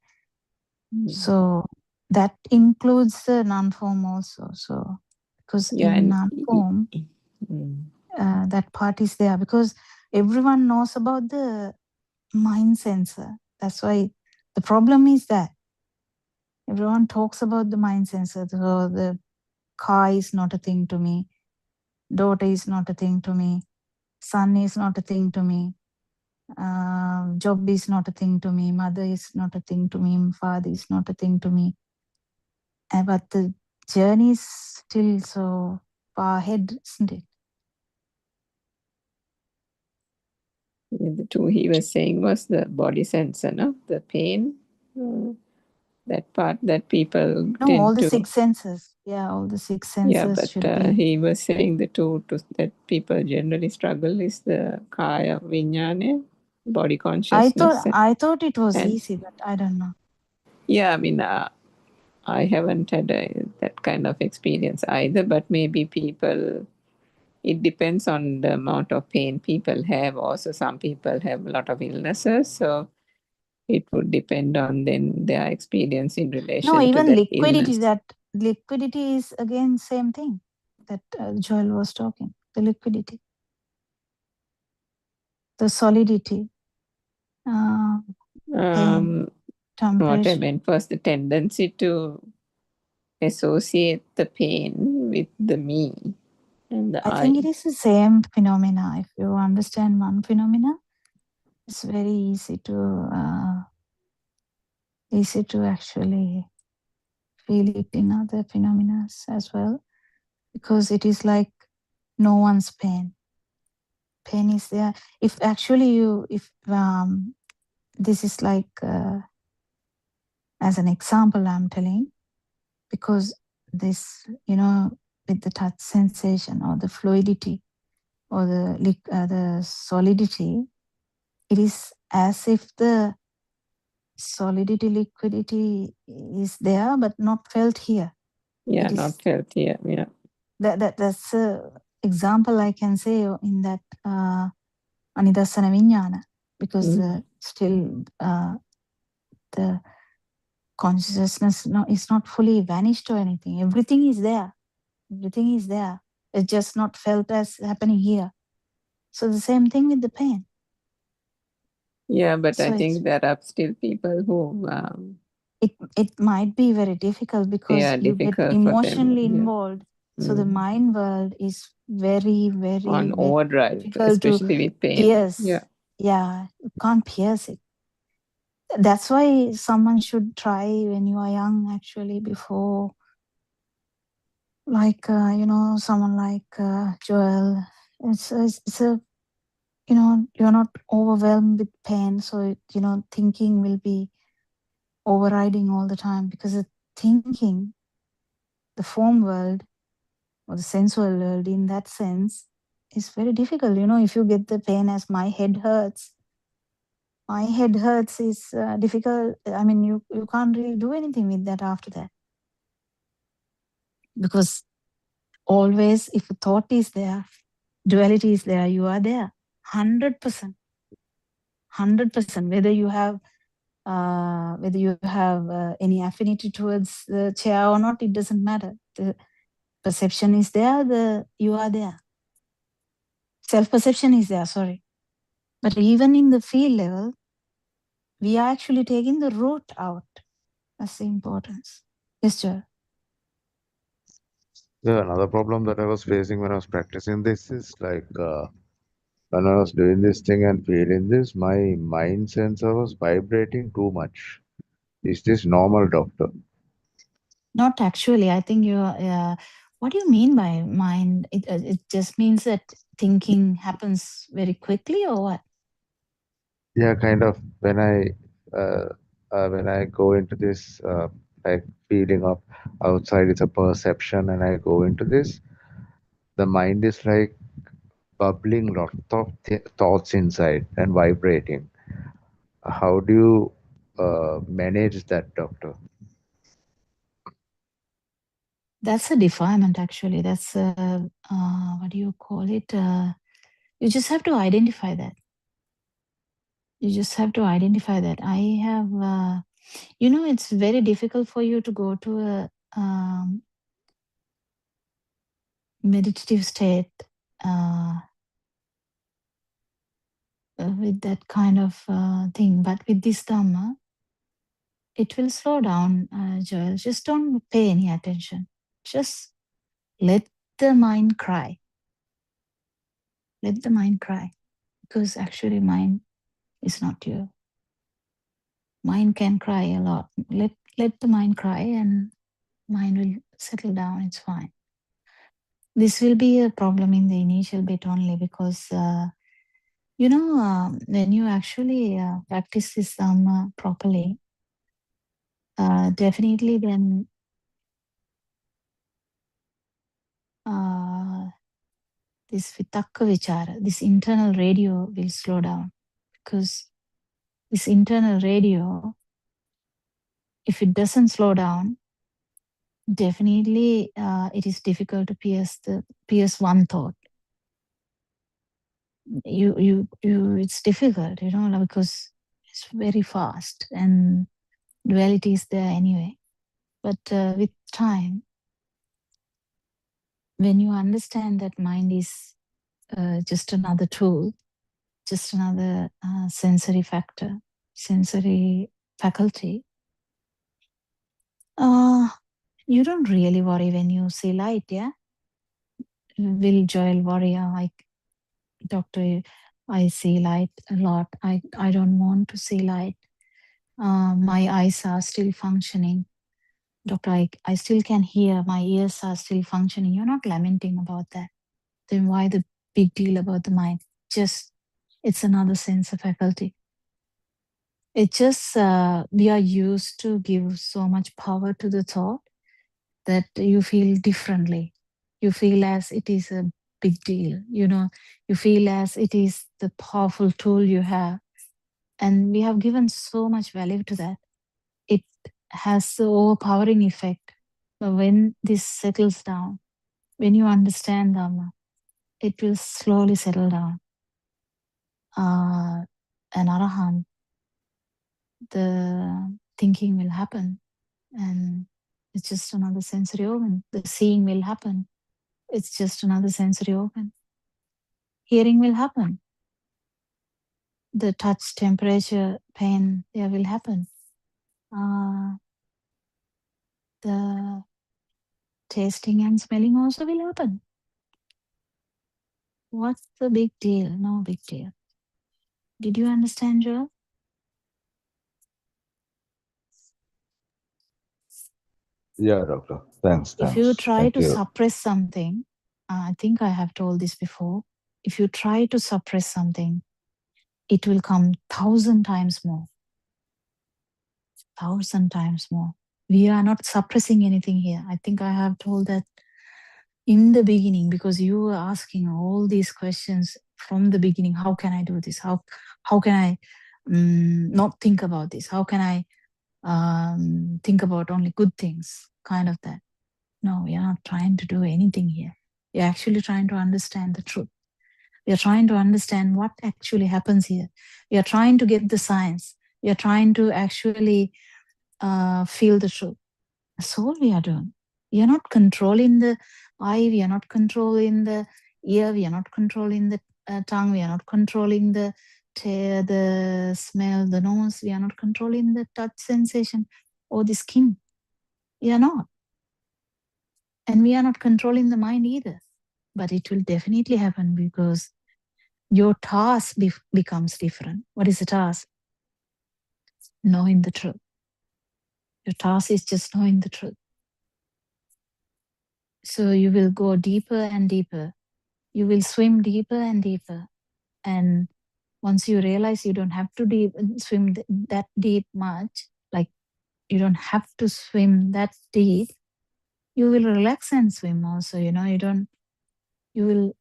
So that includes the non-form also. So because in non-form, that part is there because everyone knows about the mind sensor. That's why the problem is that everyone talks about the mind sensor. So the car is not a thing to me. Daughter is not a thing to me. Son is not a thing to me. Job is not a thing to me. Mother is not a thing to me. Father is not a thing to me. But the journey is still so far ahead, isn't it? The two he was saying was the body sensor, no? The pain, that part that people tend all the to... 6 senses. Yeah, all the 6 senses Yeah, but should be. he was saying the two that people generally struggle is the kaya vinyana, body consciousness. I thought it was easy, but I don't know. Yeah, I mean, I haven't had that kind of experience either, but maybe people, it depends on the amount of pain people have. Also, some people have a lot of illnesses, so it would depend on then their experience in relation No, to even that liquidity, illness. that liquidity is again same thing that Joel was talking, the liquidity, the solidity, pain, What I temperature. meant was the tendency to associate the pain with the me and the I I. think it is the same phenomena. If you understand one phenomena, it's very easy to actually feel it in other phenomena as well, because it is like no one's pain. Pain is there. If actually this is like as an example I'm telling, because this, with the touch sensation or the fluidity or the solidity, it is as if the solidity, liquidity is there, but not felt here. Yeah, not felt here. Yeah. That's a example I can say in that Anidasana Vijnana, because still the consciousness is not fully vanished or anything. Everything is there. Everything is there. It's just not felt as happening here. So the same thing with the pain. Yeah, but so I think there are still people who... it might be very difficult because you get emotionally involved. So the mind world is very, very, on very overdrive, difficult, especially with pain. Pierce. Yeah, you can't pierce it. That's why someone should try when you are young, actually, before, like someone like Joel. It's a you're not overwhelmed with pain, so thinking will be overriding all the time, because the thinking, the form world or the sensual world in that sense is very difficult. If you get the pain as my head hurts is difficult. I mean, you can't really do anything with that after that, because always if a thought is there, duality is there, you are there 100%. Whether you have any affinity towards the chair or not, it doesn't matter. The perception is there, you are there. Self-perception is there, sorry. But even in the field level, we are actually taking the root out. That's the importance. Yes, Joel. Yeah, another problem that I was facing when I was practicing this is like when I was doing this thing and feeling this, my mind sensor was vibrating too much. Is this normal, doctor? Not actually. I think what do you mean by mind? It just means that thinking happens very quickly, or what? Yeah, kind of. When I go into this like feeling of outside, it's a perception, and I go into this, the mind is like bubbling lots of thoughts inside and vibrating. How do you manage that, doctor? That's a defilement, actually. That's what do you call it? You just have to identify that. You just have to identify that. I have, it's very difficult for you to go to a meditative state with that kind of thing. But with this Dhamma, it will slow down, Joel. Just don't pay any attention. Just let the mind cry. Let the mind cry. Because actually mind is not you. Mind can cry a lot. Let the mind cry and mind will settle down. It's fine. This will be a problem in the initial bit only because, when you actually practice this Dhamma properly, definitely then this vitakka vichara, this internal radio will slow down. Because this internal radio, if it doesn't slow down, definitely it is difficult to pierce one thought. It's difficult, because it's very fast and duality is there anyway. But with time, when you understand that mind is just another tool, just another sensory faculty, you don't really worry when you see light, yeah? Will Joel worry, like, doctor, I see light a lot. I don't want to see light. My eyes are still functioning. Doctor, I still can hear. My ears are still functioning. You're not lamenting about that. Then why the big deal about the mind? Just, it's another sense of faculty. It just, we are used to give so much power to the thought that you feel differently. You feel as it is a big deal, you feel as it is the powerful tool you have. And we have given so much value to that. It has the overpowering effect. But when this settles down, when you understand Dhamma, it will slowly settle down. An Arahant, the thinking will happen. And it's just another sensory organ. The seeing will happen. It's just another sensory organ. Hearing will happen. The touch, temperature, pain, there will happen. The tasting and smelling also will happen. What's the big deal? No big deal. Did you understand, Joel? Yeah, doctor. Thanks. If you try Thank to you. suppress something, I think I have told this before. If you try to suppress something, it will come 1,000 times more. 1,000 times more. We are not suppressing anything here. I think I have told that in the beginning, because you were asking all these questions from the beginning. How can I do this? How can I not think about this? How can I think about only good things? Kind of that. No, we are not trying to do anything here. We are actually trying to understand the truth. We are trying to understand what actually happens here. We are trying to get the science. We are trying to actually feel the truth. That's all we are doing. We are not controlling the eye. We are not controlling the ear. We are not controlling the tongue. We are not controlling the smell, the nose. We are not controlling the touch sensation or the skin. We are not. And we are not controlling the mind either. But it will definitely happen because your task becomes different. What is the task? Knowing the truth. Your task is just knowing the truth. So you will go deeper and deeper. You will swim deeper and deeper. And once you realize you don't have to swim that deep much, like you don't have to swim that deep, you will relax and swim also. You will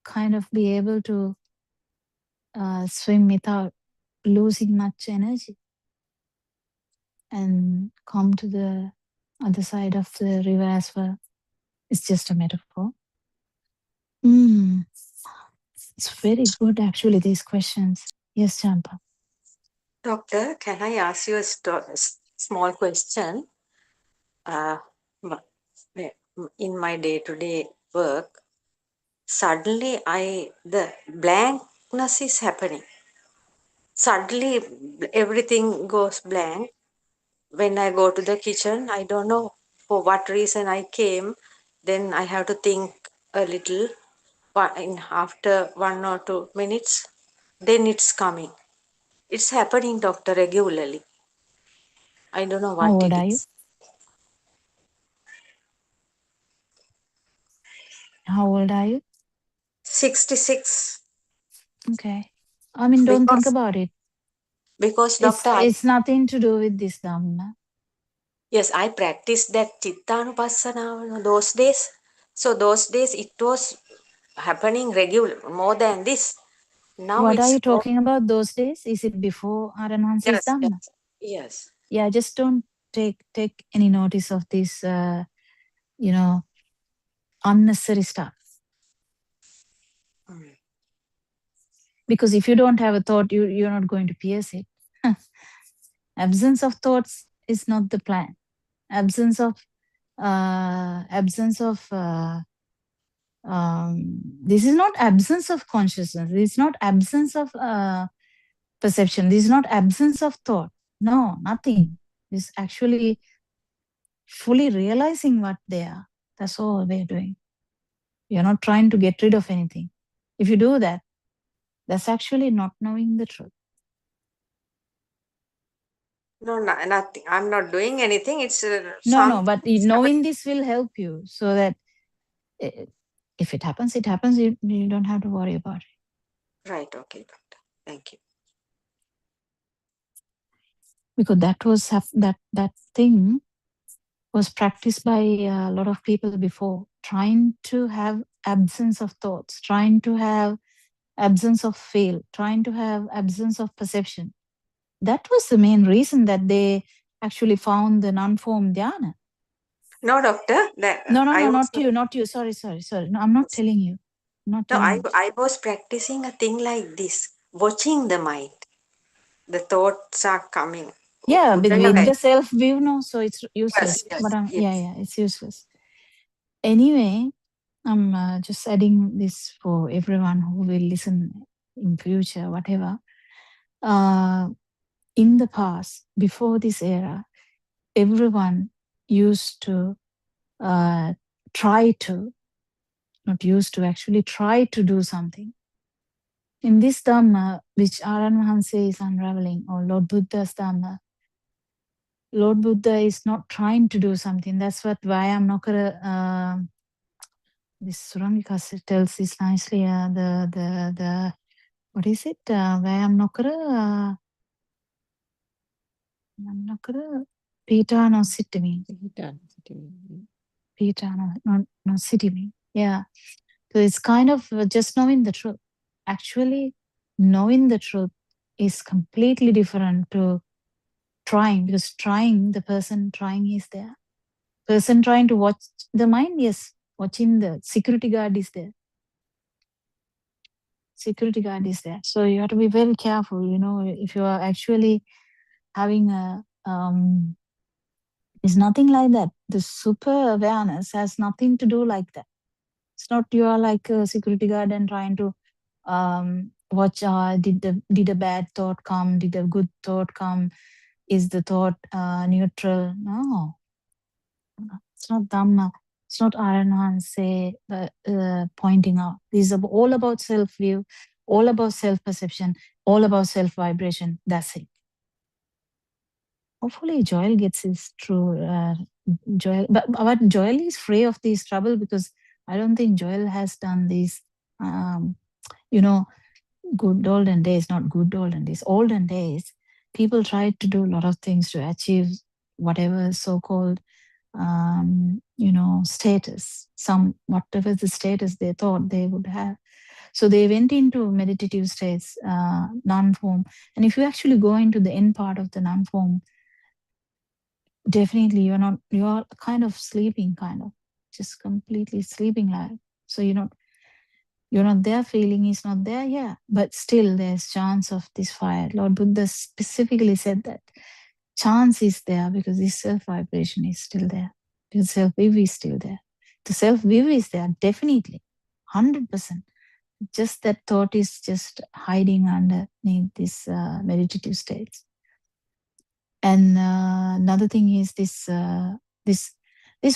kind of be able to swim without losing much energy and come to the other side of the river as well. It's just a metaphor. It's very good, actually, these questions. Yes, Champa. Doctor, can I ask you a small question? In my day-to-day work, suddenly the blankness is happening. Suddenly everything goes blank. When I go to the kitchen, I don't know for what reason I came. Then I have to think a little. After 1 or 2 minutes, then it's coming. It's happening, doctor, regularly. I don't know How what old it are you? is. How old are you? 66. Okay. I mean, don't think Because about it. doctor, It's nothing to do with this Dhamma. yes, I practiced that Chittanupassana those days. So those days it was happening regular, more than this. Now What are it's you talking about those days? Is it before Aranhansi's yes, Dhamma? yes. Yeah, just don't take any notice of this, unnecessary stuff. Mm. Because if you don't have a thought, you're not going to pierce it. Absence of thoughts is not the plan. Absence of this is not absence of consciousness. This is not absence of perception. This is not absence of thought. No, nothing. It's actually fully realizing what they are. That's all we're doing. You're not trying to get rid of anything. If you do that, that's actually not knowing the truth. No, nothing. I'm not doing anything. It's No, something. but knowing this will help you so that if it happens, it happens. You don't have to worry about it. Right. Okay, doctor. Thank you. Because that thing was practiced by a lot of people before, trying to have absence of thoughts, trying to have absence of feel, trying to have absence of perception. That was the main reason that they actually found the non-form dhyana. No, doctor. No, I was not you. Sorry. No, I'm not telling you. I'm not no. telling you. I was practicing a thing like this, watching the mind. The thoughts are coming. Yeah, Good and with bad. the self view, no, so it's useless. But Yes. it's useless. Anyway, I'm just adding this for everyone who will listen in future, whatever. In the past, before this era, everyone used to try to, not used to, actually try to do something. In this Dhamma, which Aran Mahanse is unraveling, or Lord Buddha's Dhamma, Lord Buddha is not trying to do something. That's what Vayam this Surangika tells this nicely. The what is it? Vayam Nokara Pita no Sitimi. Pita no Sitimi. Yeah. So it's kind of just knowing the truth. Actually, knowing the truth is completely different to trying, because the person trying is there. Person trying to watch the mind, yes, watching the security guard is there. Security guard is there. So you have to be very careful, if you are actually having it's nothing like that. The super awareness has nothing to do like that. It's not you are like a security guard and trying to watch, did a bad thought come, did a good thought come, is the thought neutral? No, it's not Dhamma. It's not Arahan say pointing out. This is all about self-view, all about self-perception, all about self-vibration. That's it. Hopefully Joel gets his true Joel, but Joel is free of this trouble, because I don't think Joel has done these good olden days, not good olden days, olden days, people tried to do a lot of things to achieve whatever so-called status, whatever the status they thought they would have. So they went into meditative states, non-form. And if you actually go into the end part of the non-form, definitely you're kind of sleeping, kind of just completely sleeping, like, so you're not there, feeling is not there, yeah, but still there's chance of this fire. Lord Buddha specifically said that chance is there because this self vibration is still there, because self view is still there. The self view is there, definitely, 100%. Just that thought is just hiding underneath this meditative states. And another thing is this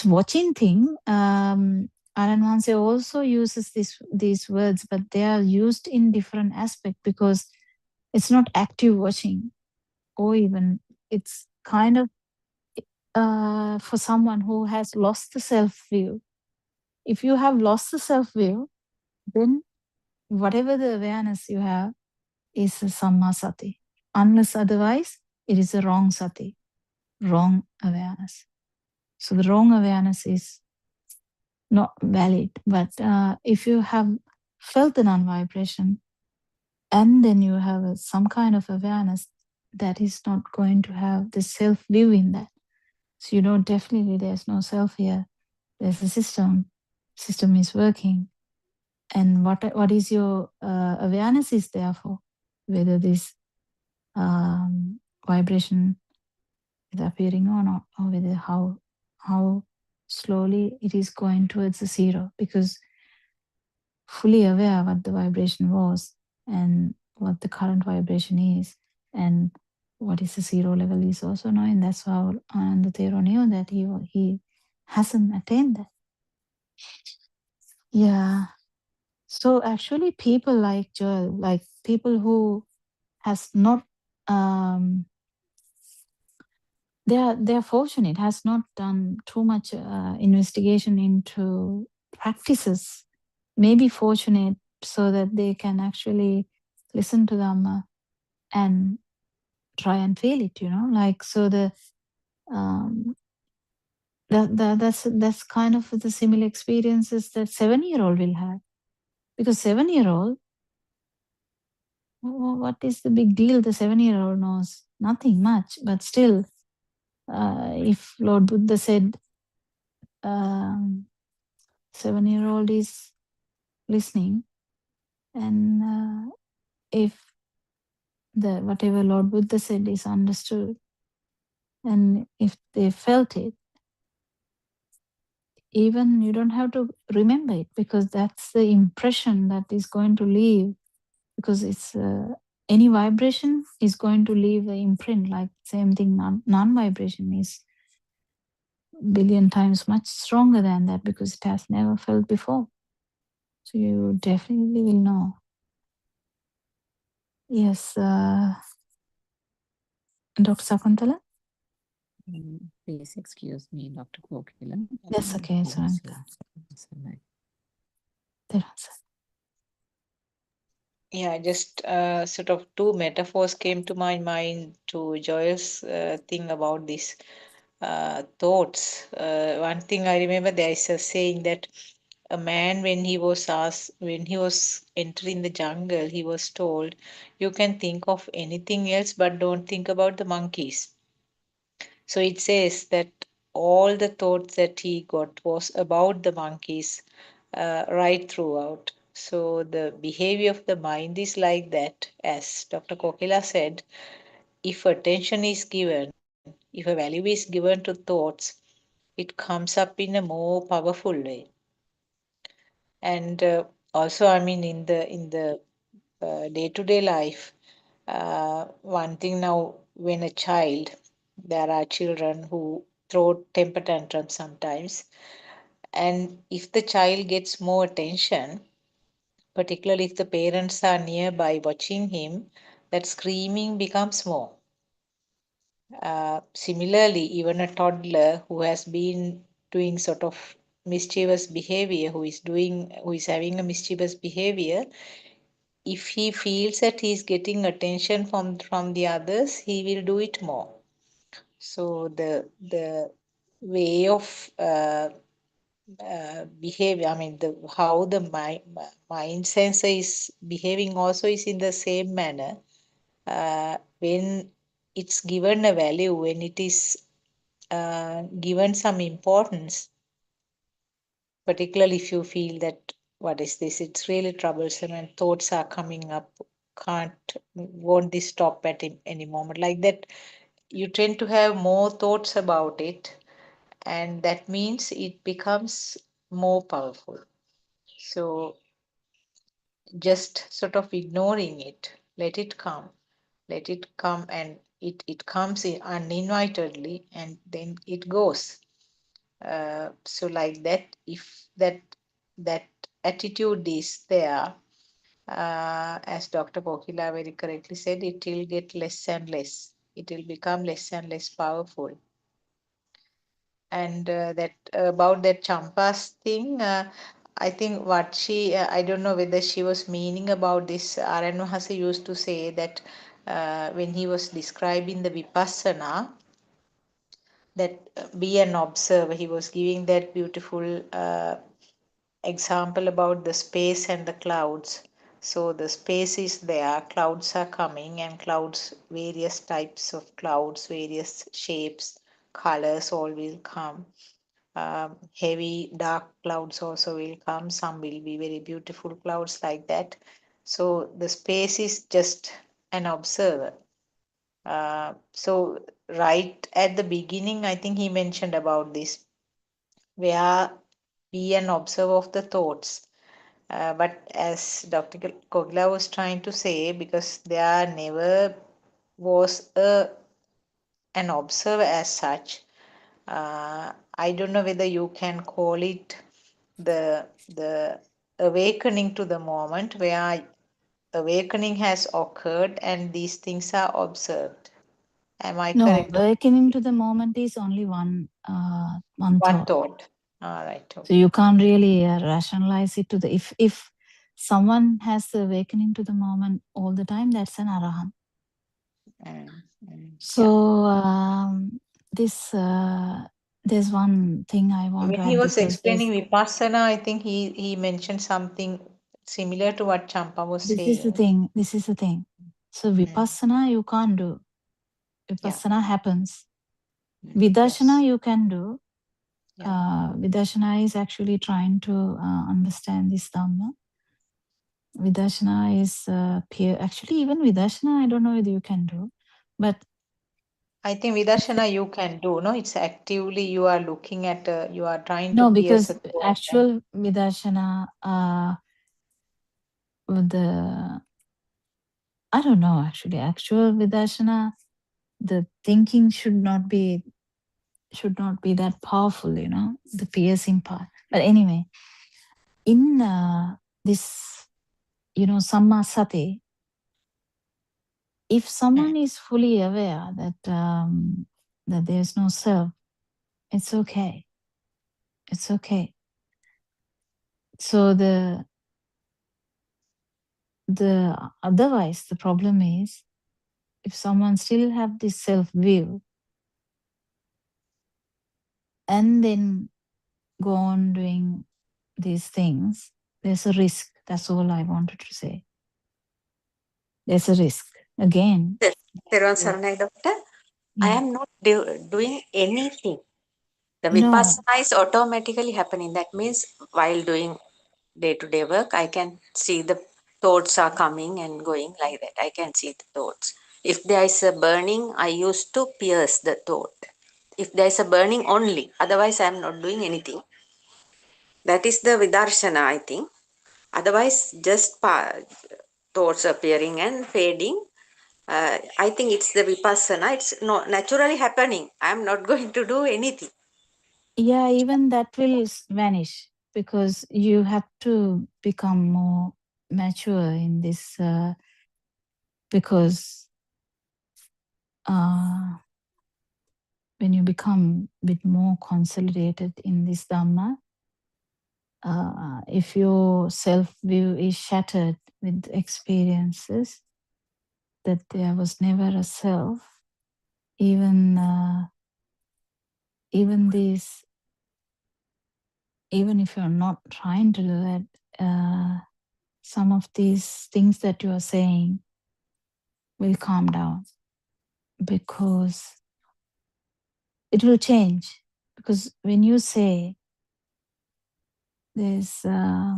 watching thing. Alan Wanse also uses these words, but they are used in different aspect, because it's not active watching, or even it's kind of for someone who has lost the self view. If you have lost the self view, then whatever the awareness you have is a samma sati. Unless otherwise, it is a wrong sati, wrong awareness. So the wrong awareness is not valid. But if you have felt the non-vibration and then you have some kind of awareness, that is not going to have the self-view in that. So you know, definitely there's no self here. There's a system. System is working. And what is your awareness is there for? Whether this vibration is appearing or not, or whether how slowly it is going towards the zero, because fully aware what the vibration was and what the current vibration is and what is the zero level is also knowing. That's how Ananda Thero knew that he hasn't attained that. Yeah. So actually people like Joel, like people who has not they're fortunate, has not done too much investigation into practices, maybe fortunate so that they can actually listen to Dhamma and try and feel it, like, so um, that's kind of the similar experiences that 7-year-old will have, because 7-year-old, what is the big deal? The 7-year-old knows nothing much, but still, if Lord Buddha said, um, 7-year-old is listening, and if the whatever Lord Buddha said is understood, and if they felt it, even you don't have to remember it, because that's the impression that is going to leave, because it's any vibration is going to leave an imprint. Like same thing, non-vibration is billion times much stronger than that, because it has never felt before. So you definitely will know. Yes, Dr. Sakuntala? Please excuse me, Dr. Kokila. That's okay, Saranka. Yeah, just sort of two metaphors came to my mind to Joel's thing about this thoughts. One thing I remember, there is a saying that a man, when he was entering the jungle, he was told, you can think of anything else, but don't think about the monkeys. So it says that all the thoughts that he got was about the monkeys right throughout. So the behavior of the mind is like that, as Dr. Kokila said. If attention is given, if a value is given to thoughts, it comes up in a more powerful way. And also, I mean, in the day-to-day life, one thing now, when a child, there are children who throw temper tantrums sometimes, and if the child gets more attention, particularly if the parents are nearby watching him, that screaming becomes more. Similarly, even a toddler who has been doing sort of mischievous behavior, who is having a mischievous behavior, if he feels that he is getting attention from the others, he will do it more. So the way of behavior, I mean, how the mind sensor is behaving also is in the same manner. When it's given a value, when it is given some importance, particularly if you feel that, what is this? It's really troublesome and thoughts are coming up, won't this stop at any moment? Like that, you tend to have more thoughts about it, and that means it becomes more powerful. So just sort of ignoring it, let it come, and it comes in uninvitedly, and then it goes. So like that, if that attitude is there, as Dr. Pokila very correctly said, it will get less and less. It will become less and less powerful. And that about that Champa's thing, I think what she, I don't know whether she was meaning about this. Aranwahasi used to say that when he was describing the Vipassana, that be an observer. He was giving that beautiful example about the space and the clouds. So the space is there, clouds are coming, and clouds, various types of clouds, various shapes, colors, all will come. Heavy dark clouds also will come. Some will be very beautiful clouds like that. So the space is just an observer. So right at the beginning, I think he mentioned about this, where be an observer of the thoughts. But as Dr. Kogla was trying to say, because there never was an observer as such, I don't know whether you can call it the awakening to the moment, where awakening has occurred and these things are observed. Am I No, correct? awakening to the moment is only one One thought. thought. All right. So you can't really rationalize it to the, if someone has the awakening to the moment all the time, that's an arahant. So this there's one thing I want When to he add, was because explaining Vipassana, I think he mentioned something similar to what Champa was this is the saying. thing. This is the thing. So Vipassana you can't do. Vipassana happens. Vidarshana you can do. Vidarshana is actually trying to understand this Dhamma. Vidarshana is peer. Actually, even Vidarshana, I don't know whether you can do, but I think Vidarshana you can do, no? It's actively you are looking at, you are trying to no, pierce a because thought. actual Vidarshana, the I don't know. Actually, actual Vidarshana, the thinking should not be that powerful. You know, the piercing part. But anyway, in this, Samma Sati, if someone is fully aware that there's no self, it's okay. It's okay. So the otherwise the problem is, if someone still have this self view and then go on doing these things, there's a risk. That's all I wanted to say. There's a risk. Again. Teruvan Saranai, Doctor. I am not doing anything. The No. Vipassana is automatically happening. That means while doing day-to-day work, I can see the thoughts are coming and going like that. I can see the thoughts. If there is a burning, I used to pierce the thought. If there is a burning only, otherwise I am not doing anything. That is the Vidarshana, I think. Otherwise, just thoughts appearing and fading. I think it's the Vipassana. It's not naturally happening. I am not going to do anything. Yeah, even that will vanish, because you have to become more mature in this, because when you become a bit more consolidated in this Dhamma, if your self-view is shattered with experiences that there was never a self, even these even if you're not trying to do it, some of these things that you are saying will calm down, because it will change. Because when you say there's, I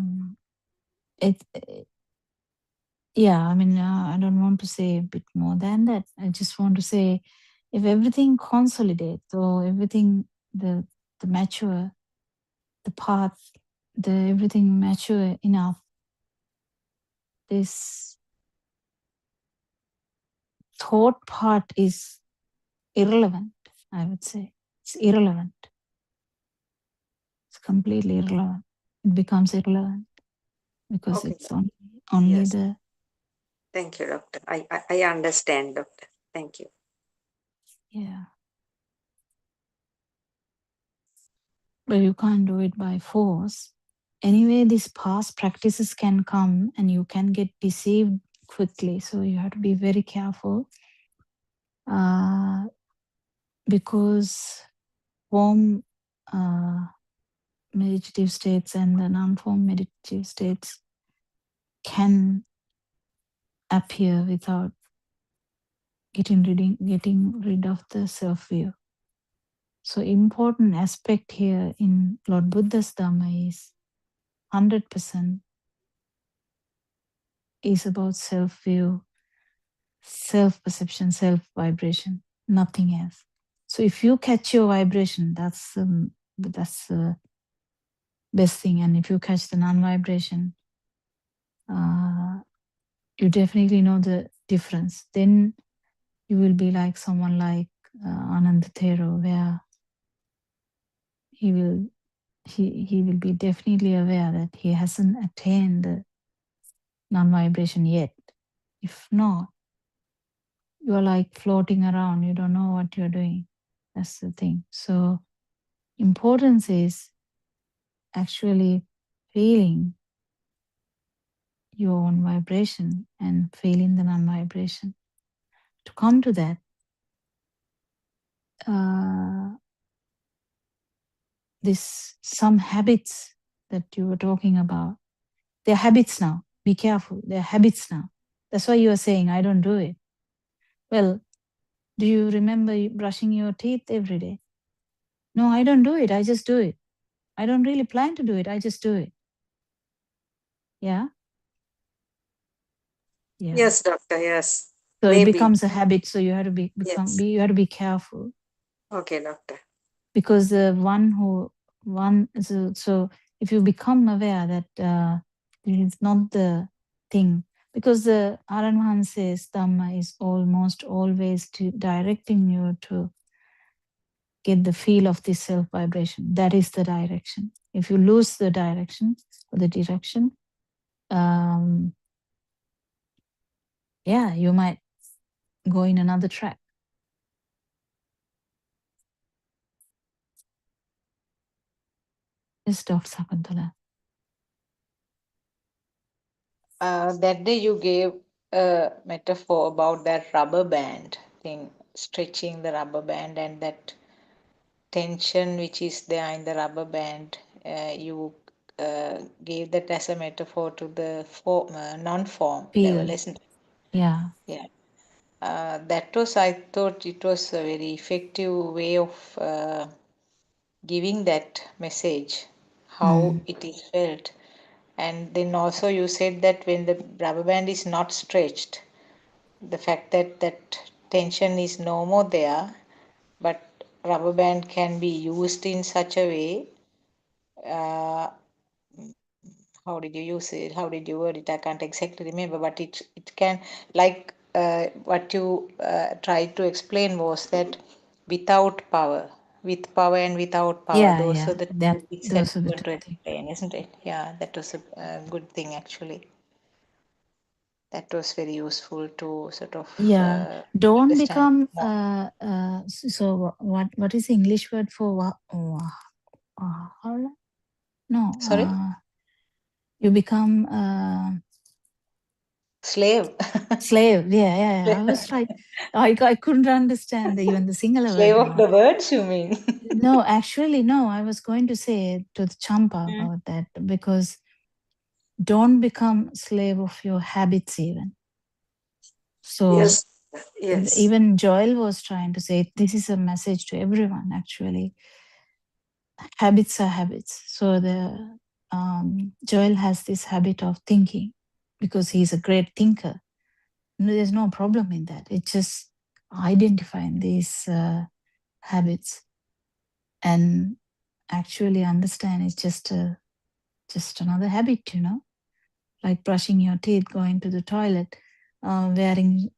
mean, I don't want to say a bit more than that. I just want to say, if everything consolidates, or everything, the mature, the path, everything mature enough, this thought part is irrelevant, I would say. It's irrelevant. It's completely irrelevant. It becomes irrelevant because Okay. it's only Yes. the... Thank you, Doctor. I understand, Doctor. Thank you. Yeah. But you can't do it by force. Anyway, these past practices can come and you can get deceived quickly. So you have to be very careful, because form meditative states and the non-form meditative states can appear without getting rid of the self-view. So important aspect here in Lord Buddha's Dhamma is 100% is about self-view, self-perception, self-vibration, nothing else. So if you catch your vibration, that's the best thing. And if you catch the non-vibration, you definitely know the difference. Then you will be like someone like Ananda Thero, where he will be definitely aware that he hasn't attained the non-vibration yet. If not, you're like floating around, you don't know what you're doing. That's the thing. So importance is actually feeling your own vibration and feeling the non-vibration. To come to that, some habits that you were talking about, they're habits now. Be careful. They're habits now. That's why you are saying, I don't do it. Well, do you remember brushing your teeth every day? No, I don't do it. I just do it. I don't really plan to do it. I just do it. Yeah? Yeah. Yes, Doctor. Yes. So Maybe. it becomes a habit. So you have to you have to be careful. Okay, Doctor. Because so if you become aware that it's not the thing, because the Aranhan says Dhamma is almost always directing you to get the feel of this self vibration. That is the direction. If you lose the direction or the direction, you might go in another track. Yes, Dr. Sakuntala. That day you gave a metaphor about that rubber band thing, stretching the rubber band, and that tension which is there in the rubber band. You gave that as a metaphor to the non-form level, isn't it? Yeah. Yeah. That was, I thought it was a very effective way of giving that message, how it is felt. And then also you said that when the rubber band is not stretched, the fact that that tension is no more there, but rubber band can be used in such a way. How did you use it? How did you word it? I can't exactly remember, but it can, like what you tried to explain was that without power, with power and without power, those are the two things that you want to explain, isn't it? Yeah, that was a good thing actually. That was very useful to sort of Don't understand become more. so what is the English word for no Sorry? you become Slave. slave. I was like, I couldn't understand even the singular Slave word of now. the words, you mean? No, actually, no. I was going to say to the Champa about that, because don't become slave of your habits even. So Yes, yes. even Joel was trying to say this is a message to everyone. Actually, habits are habits. So the Joel has this habit of thinking because he's a great thinker. No, there's no problem in that. It's just identifying these habits and actually understand it's just another habit, like brushing your teeth, going to the toilet, wearing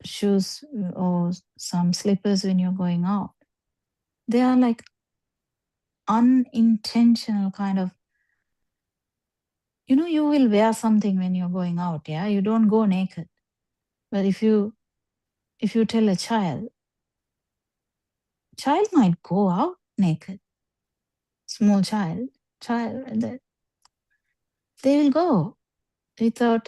shoes or some slippers when you're going out. They are like unintentional kind of, you will wear something when you're going out. Yeah, you don't go naked. But if you tell a child might go out naked, small child, they will go without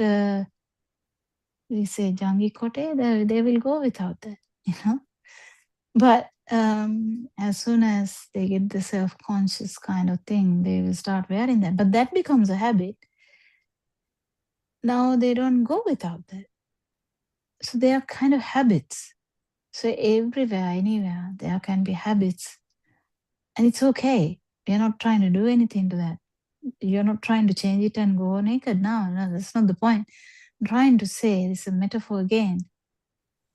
we say jangi kote, they will go without that. But as soon as they get the self-conscious kind of thing, they will start wearing that. But that becomes a habit. Now they don't go without that. So they are kind of habits. So everywhere, anywhere, there can be habits. And it's okay. We're not trying to do anything to that. You're not trying to change it and go naked. No, that's not the point. I'm trying to say, it's a metaphor again.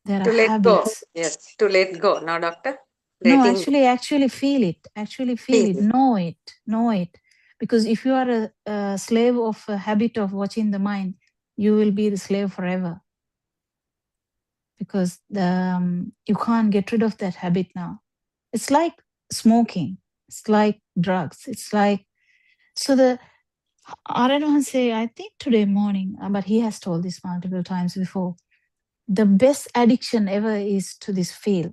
There To are let go. habits. Yes, to let go. Now, doctor? No, Letting actually feel it. Actually feel it. feel. Know it. Know it. Because if you are a slave of a habit of watching the mind, you will be the slave forever. Because you can't get rid of that habit now. It's like smoking. It's like drugs. It's like, so the Aranohan say, I think today morning, but he has told this multiple times before, the best addiction ever is to this feel.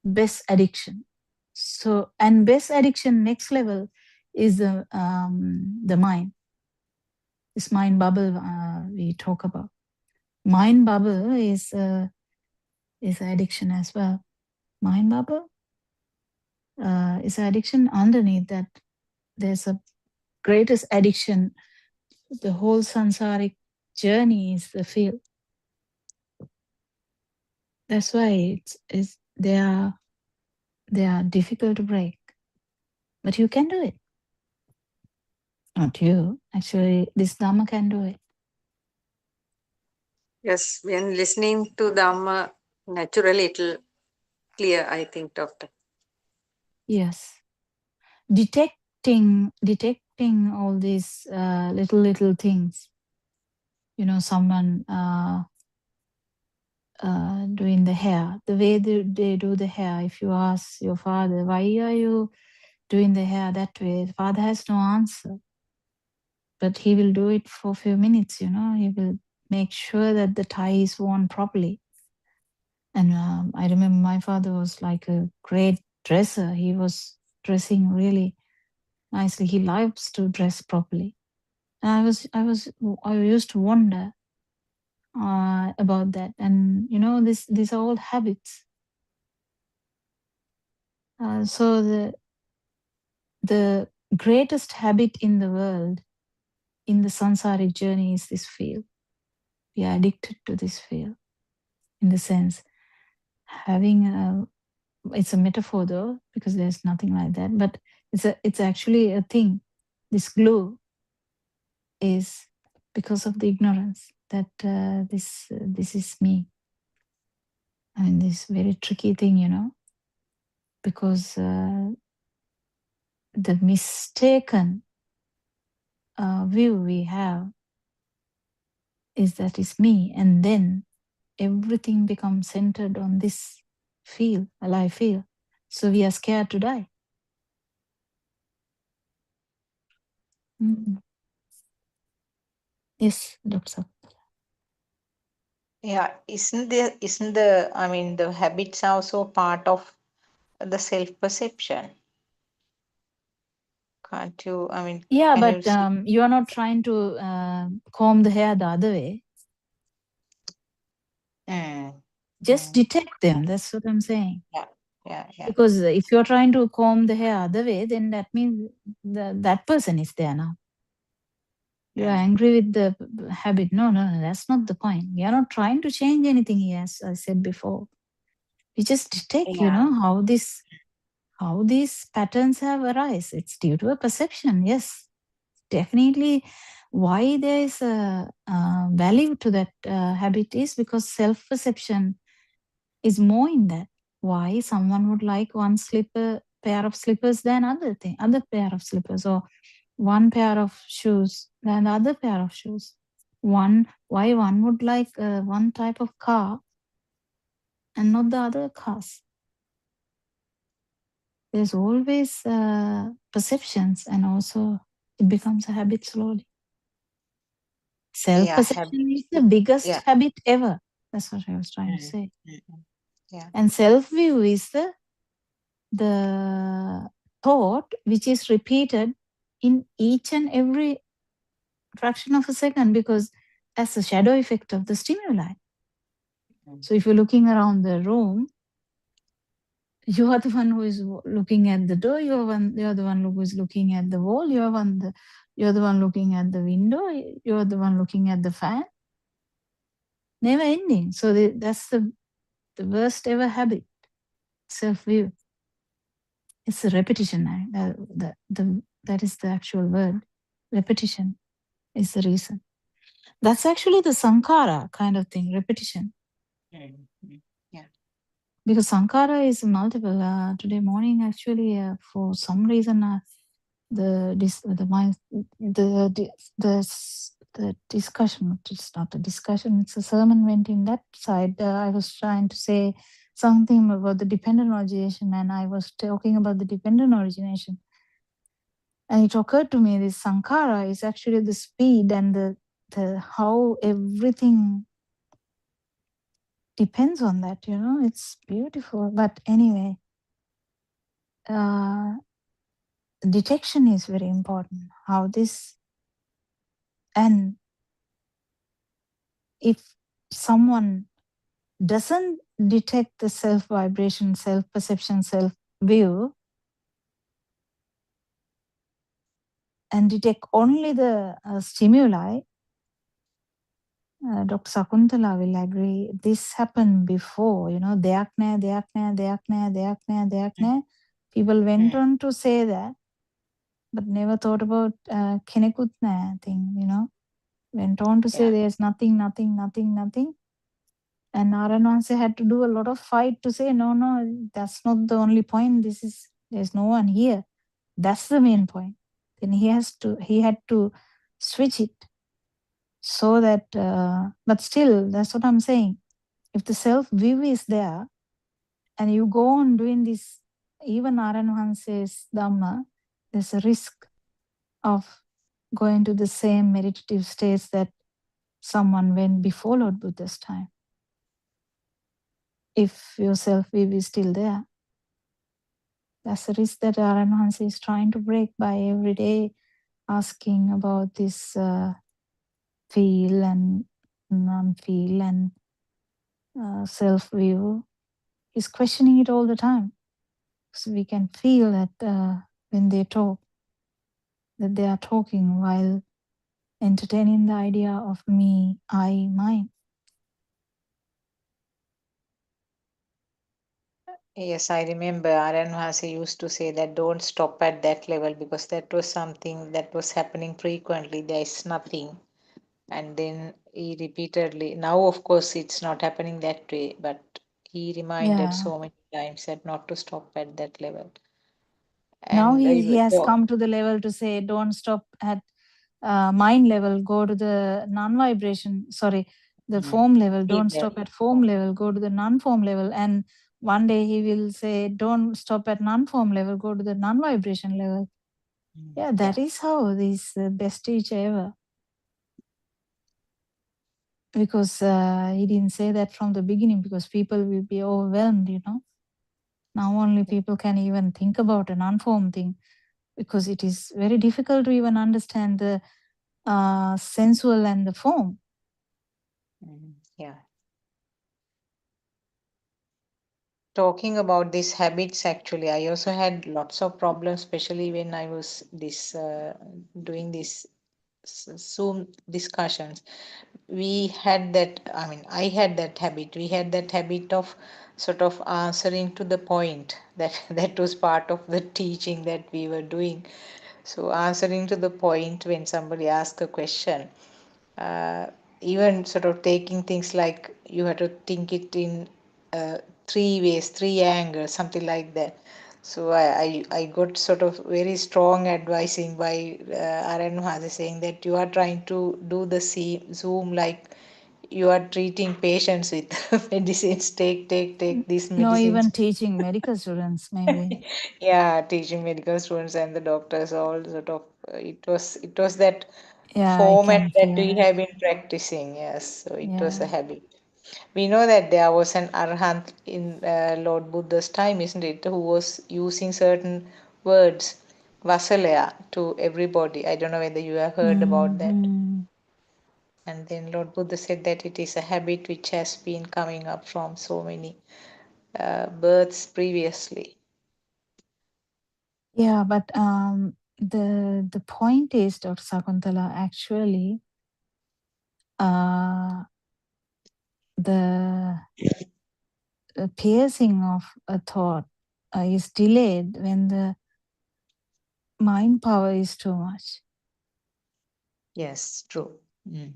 Best addiction. So, and best addiction next level is the mind. This mind bubble we talk about. Mind bubble is addiction as well. Mind bubble is addiction. Underneath that, there's a greatest addiction. The whole sansaric journey is the feel. That's why they are difficult to break, but you can do it. Not you, actually. This Dhamma can do it. Yes, when listening to Dhamma, naturally it will clear, I think, doctor. Yes, detecting all these little things. Someone doing the hair, the way they do the hair. If you ask your father, why are you doing the hair that way? The father has no answer, but he will do it for a few minutes. He will make sure that the tie is worn properly. And I remember my father was like a great dresser. He was dressing really nicely. He loves to dress properly. And I used to wonder about that. And these are all habits. So the greatest habit in the world, in the samsaric journey, is this feel. We are addicted to this feel, in the sense having it's a metaphor though, because there's nothing like that, but it's actually a thing. This glue is because of the ignorance that this is me. I mean, this very tricky thing, because the mistaken view we have is that it's me, and then everything becomes centered on this feel, alive feel. So we are scared to die. Mm. Yes, Dr. Yeah, the habits are also part of the self-perception? Can't you, Yeah, can you but see? you are not trying to comb the hair the other way. Mm, Just detect them. That's what I'm saying. yeah. Because if you're trying to comb the hair other way, then that means that person is there now. You are angry with the habit. No, that's not the point. We are not trying to change anything here, as I said before. We just detect, how these patterns have arisen. It's due to a perception. Yes, definitely. Why there is a value to that habit is because self-perception is more in that. Why someone would like one pair of slippers than other pair of slippers, or one pair of shoes than the other pair of shoes. Why one would like one type of car and not the other cars. There's always perceptions, and also it becomes a habit slowly. Self-perception is the biggest habit ever. That's what I was trying to say. And self-view is the thought which is repeated in each and every fraction of a second, because that's a shadow effect of the stimuli. So if you're looking around the room, you are the one who is looking at the door, you're the one who is looking at the wall, you're the one looking at the window, you're the one looking at the fan. Never ending. So that's the worst ever habit, self-view. It's a repetition. That is the actual word. Repetition is the reason. That's actually the sankhara kind of thing, repetition. Yeah. Because sankhara is multiple. Today morning, actually, for some reason, the discussion, it's not a discussion, it's a sermon, went in that side. I was trying to say something about the dependent origination, and I was talking about the dependent origination. And it occurred to me, this sankhara is actually the speed and the how everything depends on that, it's beautiful. But anyway, detection is very important. How this, and if someone doesn't detect the self-vibration, self-perception, self-view, and detect only the stimuli, Dr. Sakuntala will agree, this happened before, deyak naha. People went on to say that, but never thought about kenekut naha thing, went on to say there's nothing. And Naranwanse had to do a lot of fight to say, no, that's not the only point. There's no one here. That's the main point. Then he had to switch it so that, but still, that's what I'm saying. If the self-view is there and you go on doing this, even Naranwanse's Dhamma, there's a risk of going to the same meditative states that someone went before Lord Buddha's time. If your self-view is still there, that's a risk that Aranhansi is trying to break by every day asking about this feel and non-feel and self-view. He's questioning it all the time. So we can feel that when they talk, that they are talking while entertaining the idea of me, I, mine. Yes, I remember Aranvasi used to say that don't stop at that level, because that was something that was happening frequently. There is nothing. And then he repeatedly, now of course it's not happening that way, but he reminded so many times that not to stop at that level. Now And he has come to the level to say, don't stop at mind level, go to the non-vibration, the form level, don't stop at form level, go to the non-form level. And one day he will say, don't stop at non-form level, go to the non-vibration level. Yeah, that is how this best teacher ever. Because he didn't say that from the beginning, because people will be overwhelmed, Now only people can even think about a non-form thing, because it is very difficult to even understand the sensual and the form. talking about these habits, actually, I also had lots of problems, especially when I was doing this Zoom discussions. We had that, I mean, I had that habit. We had that habit of sort of answering to the point. That was part of the teaching that we were doing. So answering to the point when somebody asked a question, uh, even sort of taking things like you have to think it in three ways, three angles, something like that. So I got sort of very strong advising by Aran Mahasi saying that you are trying to do the Zoom like you are treating patients with medicines. Take these You're even medicines. teaching medical students, maybe. Yeah, teaching medical students and the doctors all sort of it was that Yeah, I format can that feel we that. have been practicing. Yes, so it was a Yeah. habit. We know that there was an arhat in Lord Buddha's time, isn't it, who was using certain words, vasalaya, to everybody. I don't know whether you have heard about that. Hmm. And then Lord Buddha said that it is a habit which has been coming up from so many births previously. Yeah, but the point is, Dr. Sakuntala, actually, the piercing of a thought is delayed when the mind power is too much. Yes, true. Mm.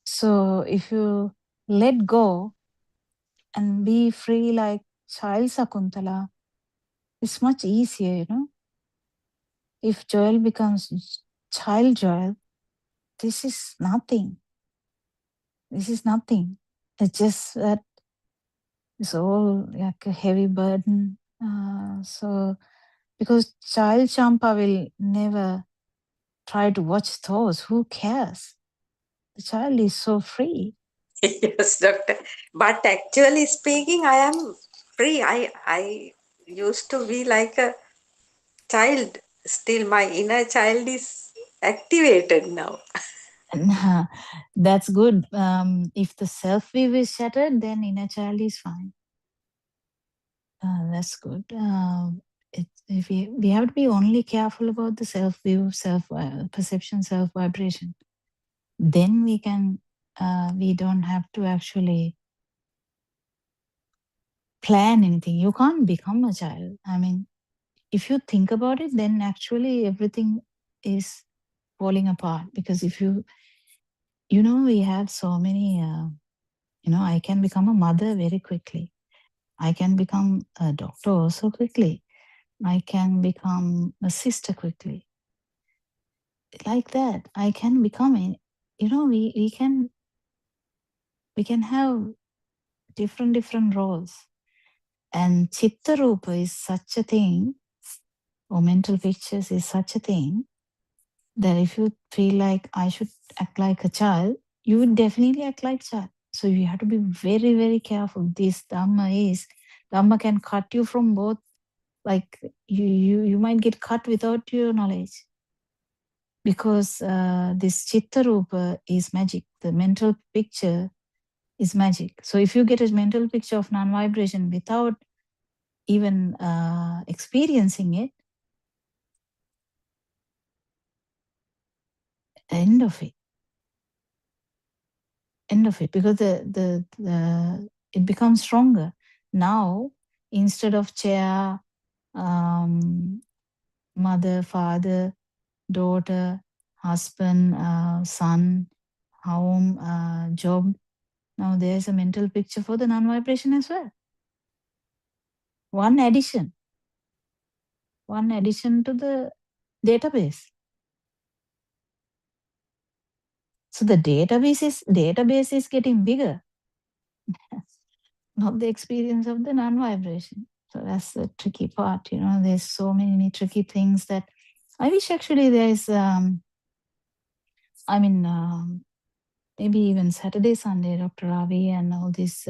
So if you let go and be free like child Sakuntala, it's much easier, you know. If Joel becomes child Joel, this is nothing. This is nothing. It's just that it's all like a heavy burden. So because child Champa will never try to watch those. Who cares? The child is so free. Yes, doctor. But actually speaking, I am free. I used to be like a child. Still, my inner child is activated now. That's good. If the self view is shattered, then inner child is fine. That's good. If we have to be only careful about the self view, self perception, self vibration. Then we can. We don't have to actually plan anything. You can't become a child. I mean, if you think about it, then actually everything is falling apart. Because if you we have so many. I can become a mother very quickly. I can become a doctor also quickly. I can become a sister quickly. Like that, I can become it. We can have different roles. And Chitta Rupa is such a thing, or mental pictures is such a thing, that if you feel like I should act like a child, you would definitely act like child. So you have to be very, very careful. This Dhamma can cut you from both. Like you might get cut without your knowledge, because this Chitta Rupa is magic. The mental picture is magic. So if you get a mental picture of non-vibration without even experiencing it, end of it. End of it, because the it becomes stronger. Now, instead of chair, mother, father, daughter, husband, son, home, job, now there's a mental picture for the non-vibration as well. One addition to the database. So the database is getting bigger, not the experience of the non-vibration. So that's the tricky part. There's so many tricky things that I wish actually there's maybe even Saturday, Sunday, Dr. Ravi and all these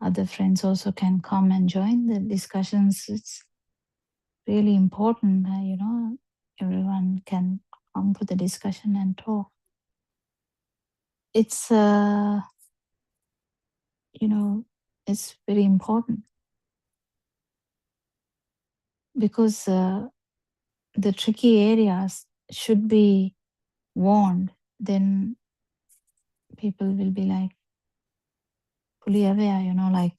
other friends also can come and join the discussions. It's really important, everyone can come to the discussion and talk. It's, it's very important. because the tricky areas should be warned, then people will be like fully aware, like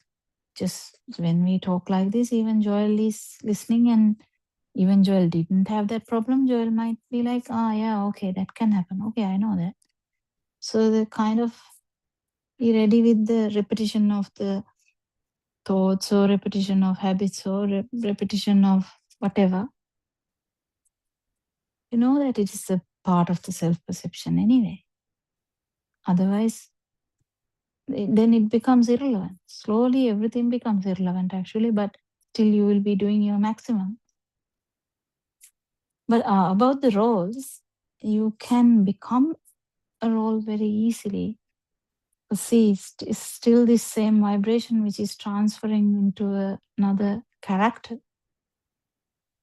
just when we talk like this, even Joel is listening, and even Joel didn't have that problem. Joel might be like, yeah, okay, that can happen. Okay, I know that. So the kind of be ready with the repetition of the thoughts or repetition of habits or repetition of whatever. You know that it is a part of the self-perception anyway. Otherwise, then it becomes irrelevant. Slowly, everything becomes irrelevant actually, but still you will be doing your maximum. But about the roles, you can become a role very easily. See, it's still the same vibration which is transferring into another character.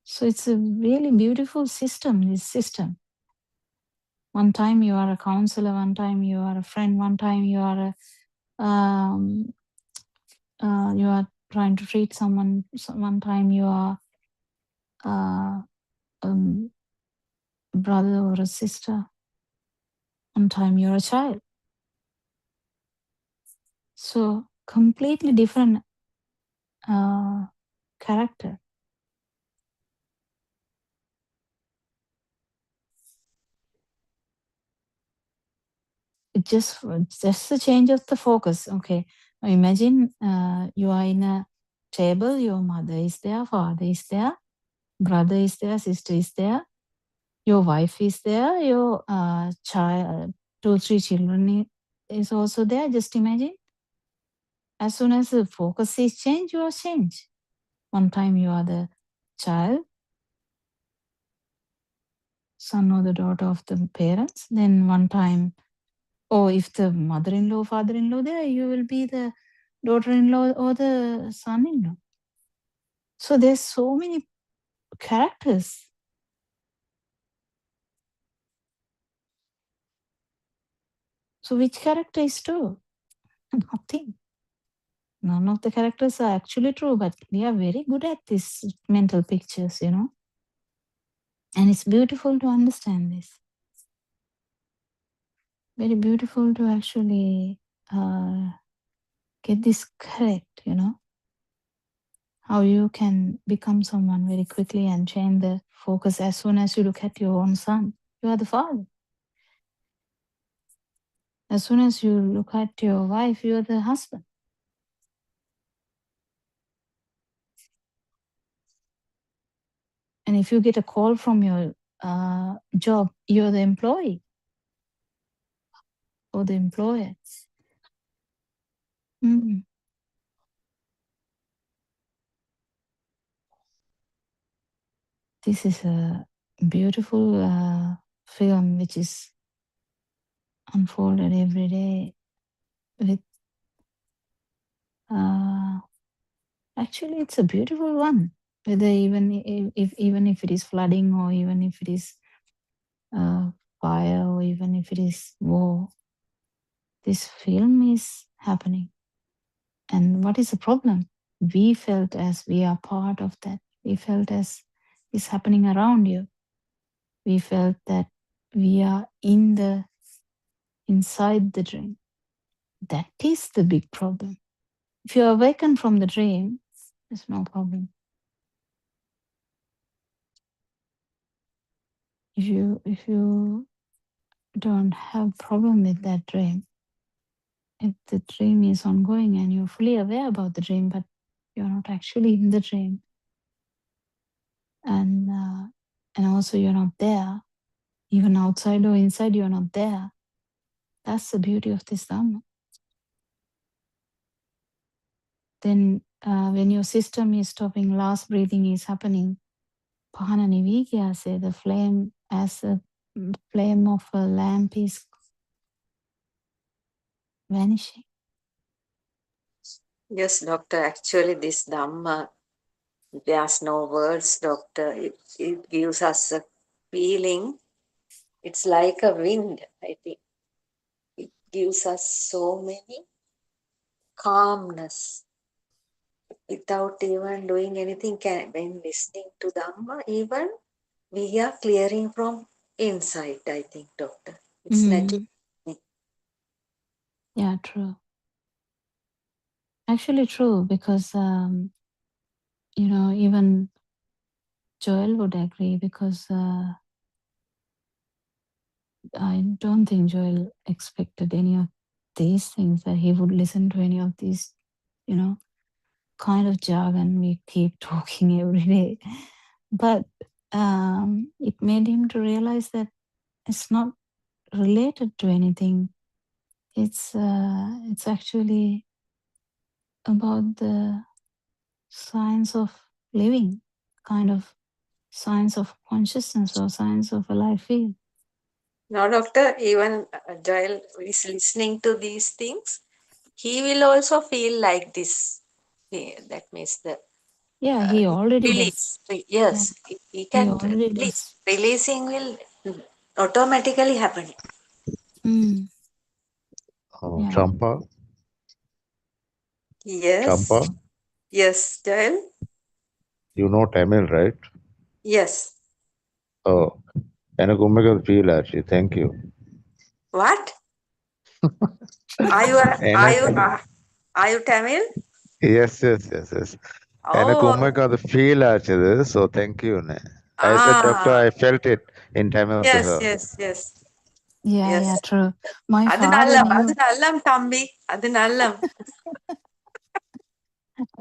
So it's a really beautiful system, this system. One time you are a counselor, one time you are a friend, one time you are you are trying to treat someone, one time you are brother or a sister, one time you're a child. So completely different character. It just a change of the focus. Okay, now imagine you are in a table, your mother is there, father is there, brother is there, sister is there, your wife is there, your child, 2-3 children is also there. Just imagine, as soon as the focus is changed, you are changed. One time you are the child, son or the daughter of the parents, then one time, or if the mother-in-law, father-in-law there, you will be the daughter-in-law or the son-in-law. So there's so many characters. So which character is true? Nothing. None of the characters are actually true, but we are very good at these mental pictures, And it's beautiful to understand this. Very beautiful to actually get this correct, How you can become someone very quickly and change the focus as soon as you look at your own son. You are the father. As soon as you look at your wife, you are the husband. And if you get a call from your job, you're the employee or the employer. Mm. This is a beautiful film which is unfolded every day with actually it's a beautiful one, whether even if it is flooding or even if it is fire or even if it is war, this film is happening. And what is the problem? We felt as we are part of that. We felt as it's happening around you. We felt that we are inside the dream. That is the big problem. If you awaken from the dream, there's no problem. If you don't have problem with that dream, if the dream is ongoing and you're fully aware about the dream, but you're not actually in the dream, and also you're not there, even outside or inside, you're not there. That's the beauty of this Dhamma. Then when your system is stopping, last breathing is happening, Pahana Nivigya say the flame as a flame of a lamp is vanishing. Yes, doctor. Actually, this Dhamma, there's no words, doctor. It gives us a feeling. It's like a wind, I think. It gives us so many calmness. without even doing anything, when listening to Dhamma, even we are clearing from inside, I think, Doctor. It's natural. Yeah, true. Actually true, because, even Joel would agree, because I don't think Joel expected any of these things, that he would listen to any of these, kind of jargon we keep talking every day. But it made him to realize that it's not related to anything. It's actually about the science of living, kind of science of consciousness or science of a life field. Now, Doctor, even Joel is listening to these things, he will also feel like this. That means the He already does. release. Yes, he He can already release. does. Releasing will automatically happen. Mm. Yeah. Champa, Yes. Champa, Yes, Joel. you know Tamil, right? Yes. Oh, எனக்கு உண்மைக்கு feel ஆச்சு. Thank you. What? Are you எனக்கு are you Tamil? yes, yes, yes, yes. எனக்கு Oh. உண்மைக்கு அது feel ஆச்சுது. So thank you. I said, doctor, I felt it in Tamil to Yes, her. yes, yes. Yeah, Yes. true. My அது father நல்லம், knew. அது நல்லம் தம்பி, அது நல்லம்.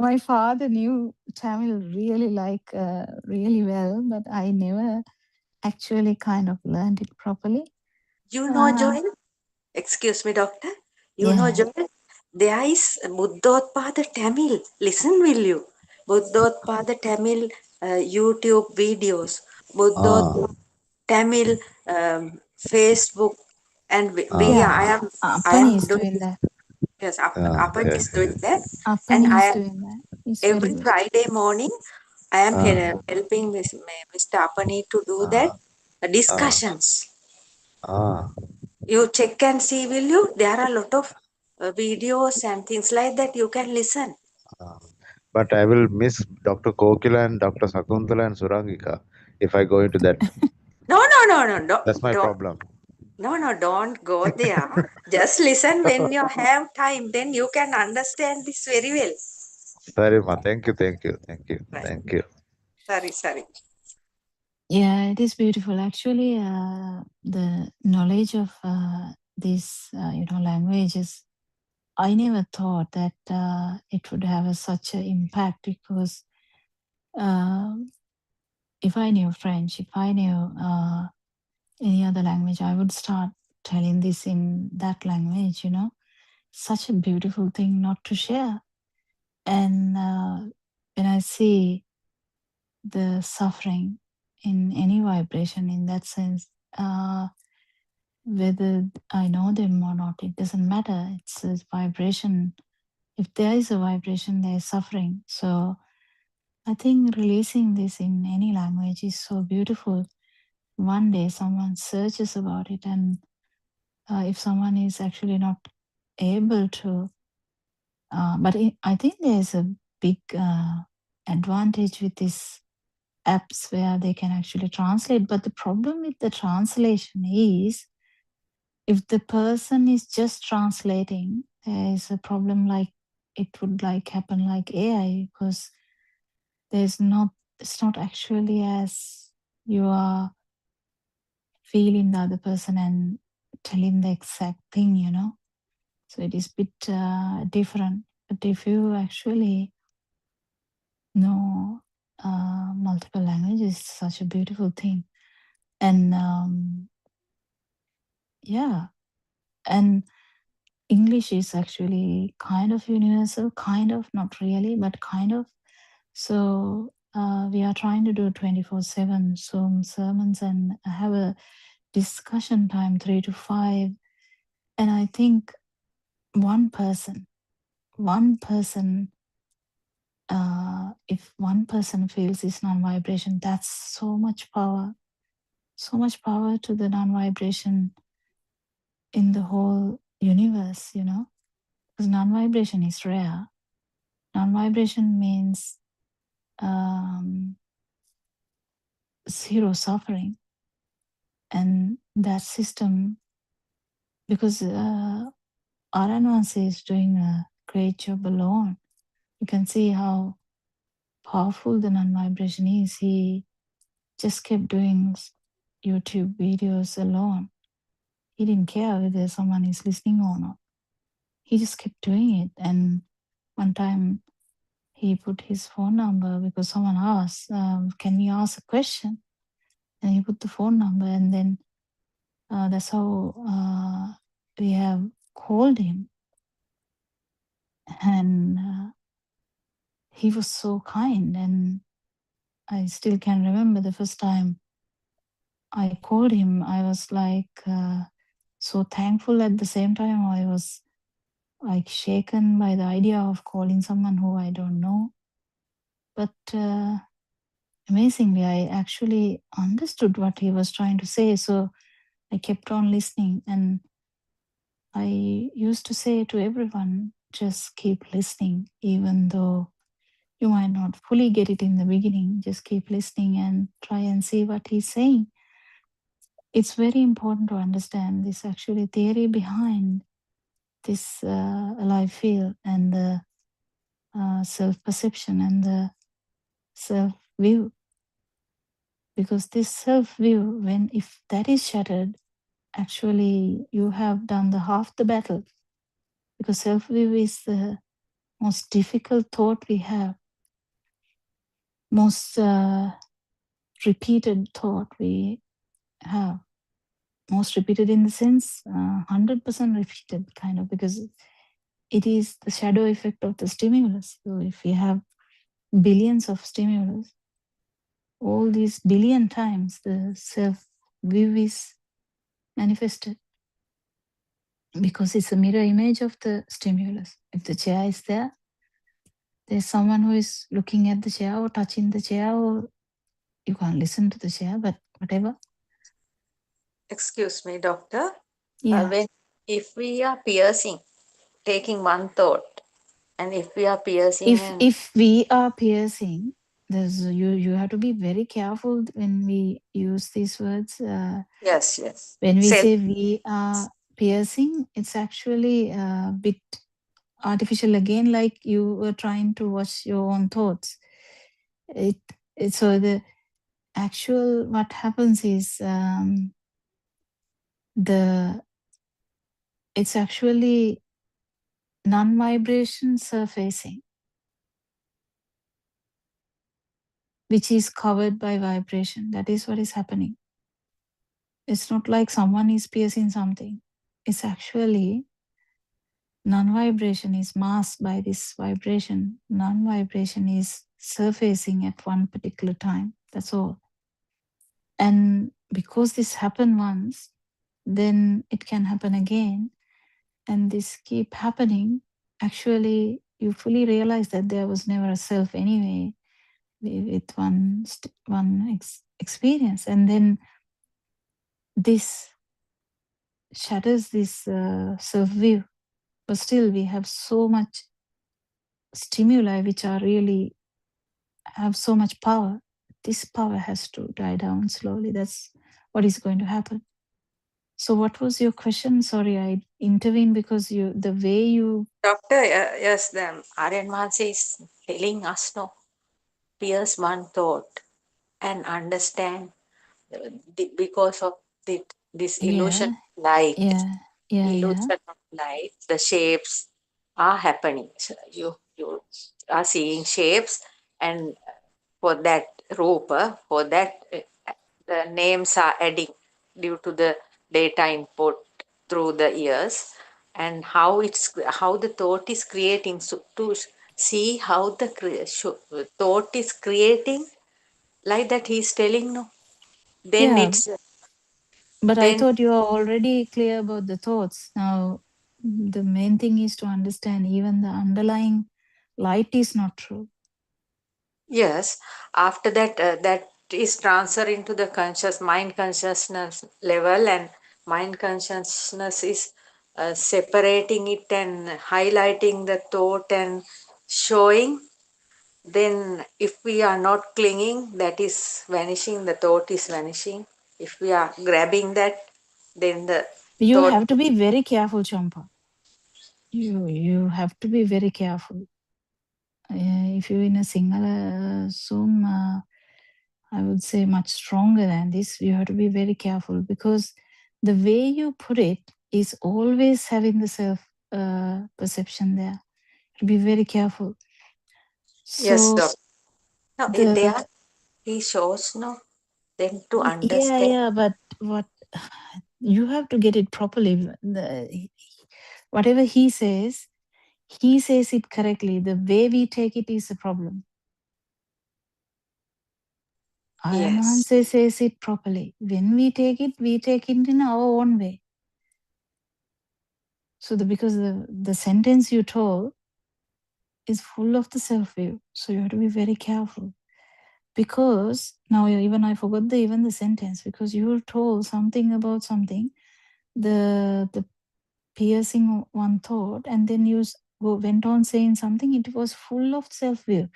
My father knew Tamil really well, but I never actually kind of learned it properly. You know, Uh, Joel? Excuse me, doctor. You know, yeah. Joel? There is Buddothpada Tamil. Listen, will you? Buddothpada Tamil YouTube videos. Ah, Buddothpada Tamil Facebook. And Yeah, I am Appani is doing, doing that. yes, Apan yes, is doing that. And Appani I is am doing that. It's very every good. Friday morning, I am ah, helping Mr. Apani to do that ah, ah, discussions. ah. You check and see, will you? There are a lot of videos and things like that you can listen. But I will miss Dr. Kokila and Dr. Sakuntala and Surangika if I go into that. No, no, no, no, no, That's my don't. problem. No, don't go there. Just listen when you have time. Then you can understand this very well. Sorry, ma. Thank you, thank you, thank you, Right. thank you. Sorry. Yeah, it is beautiful. Actually, the knowledge of these, languages, I never thought that it would have such an impact, because uh, if I knew French, if I knew any other language, I would start telling this in that language, Such a beautiful thing not to share. And when I see the suffering in any vibration, in that sense, whether I know them or not, it doesn't matter. It's a vibration. If there is a vibration, there is suffering. So I think releasing this in any language is so beautiful. One day someone searches about it, and if someone is actually not able to, but I think there's a big advantage with these apps where they can actually translate. But the problem with the translation is, if the person is just translating, there is a problem, like it would happen like AI, because it's not actually as you are feeling the other person and telling the exact thing, So it is a bit different. But if you actually know multiple languages, it's such a beautiful thing. And yeah, and English is actually kind of universal, kind of, not really, but kind of. So we are trying to do 24/7 Zoom sermons and have a discussion time 3 to 5. And I think one person, if one person feels this non-vibration, that's so much power to the non-vibration in the whole universe, because non-vibration is rare. Non-vibration means zero suffering. And that system, because Aranwansi is doing a great job alone, you can see how powerful the non-vibration is. He just kept doing YouTube videos alone. He didn't care whether someone is listening or not. He just kept doing it. And one time he put his phone number because someone asked, can we ask a question? And he put the phone number, and then that's how we have called him. And he was so kind. And I still can remember the first time I called him. I was like so thankful. At the same time, I was like shaken by the idea of calling someone who I don't know. But amazingly, I actually understood what he was trying to say. So I kept on listening. And I used to say to everyone, just keep listening, even though you might not fully get it in the beginning. Just keep listening and try and see what he's saying. It's very important to understand this actually theory behind this alive field and the self-perception and the self-view. Because this self-view, if that is shattered, actually you have done the half the battle. Because self-view is the most difficult thought we have, most repeated thought we have. Most repeated in the sense 100% repeated, kind of, because it is the shadow effect of the stimulus. So if you have billions of stimulus, all these billion times the self-view is manifested, because it's a mirror image of the stimulus. If the chair is there, there's someone who is looking at the chair or touching the chair, or you can't listen to the chair, but whatever. Excuse me, doctor. Yeah. If we are piercing, taking one thought, and if we are piercing If we are piercing, there's you have to be very careful when we use these words. yes, When we self, say we are piercing, it's actually a bit artificial again, like you were trying to watch your own thoughts. So the actual what happens is it's actually non-vibration surfacing, which is covered by vibration. That is what is happening. It's not like someone is piercing something. It's actually non-vibration is masked by this vibration. Non-vibration is surfacing at one particular time. That's all. And because this happened once, then it can happen again. And this keep happening. Actually, you fully realize that there was never a self anyway with one experience. And then this shatters this self-view. But still, we have so much stimuli which are really have so much power. This power has to die down slowly. That's what is going to happen. So what was your question? Sorry, I intervened because the way you... Doctor, yes, the Aryan Mahansa is telling us, no, pierce one thought and understand because of this illusion Yeah, of light, yeah. illusion of light, the shapes are happening. So you are seeing shapes, and for that rupa, for that the names are adding due to the data input through the ears, and how the thought is creating. So to see how the thought is creating, like that he's telling, no, then Yeah, it's but I then thought you are already clear about the thoughts. Now, the main thing is to understand even the underlying light is not true. yes, after that that is transfer into the conscious mind consciousness level, and mind consciousness is separating it and highlighting the thought and showing, then if we are not clinging, that is vanishing, the thought is vanishing. If we are grabbing that, then the You thought. have to be very careful, Champa. You have to be very careful. If you're in a single Zoom, I would say much stronger than this. You have to be very careful because the way you put it is always having the self perception there. To be very careful. Yes, So doctor. No, the he shows no. Then to understand. yeah, but what you have to get it properly. Whatever he says it correctly. The way we take it is a problem. Aryan Yes. says it properly. When we take it in our own way. So because the sentence you told is full of the self-view. So you have to be very careful. Because now even I forgot even the sentence because you told something about something, the piercing one thought, and then you went on saying something. It was full of self-view.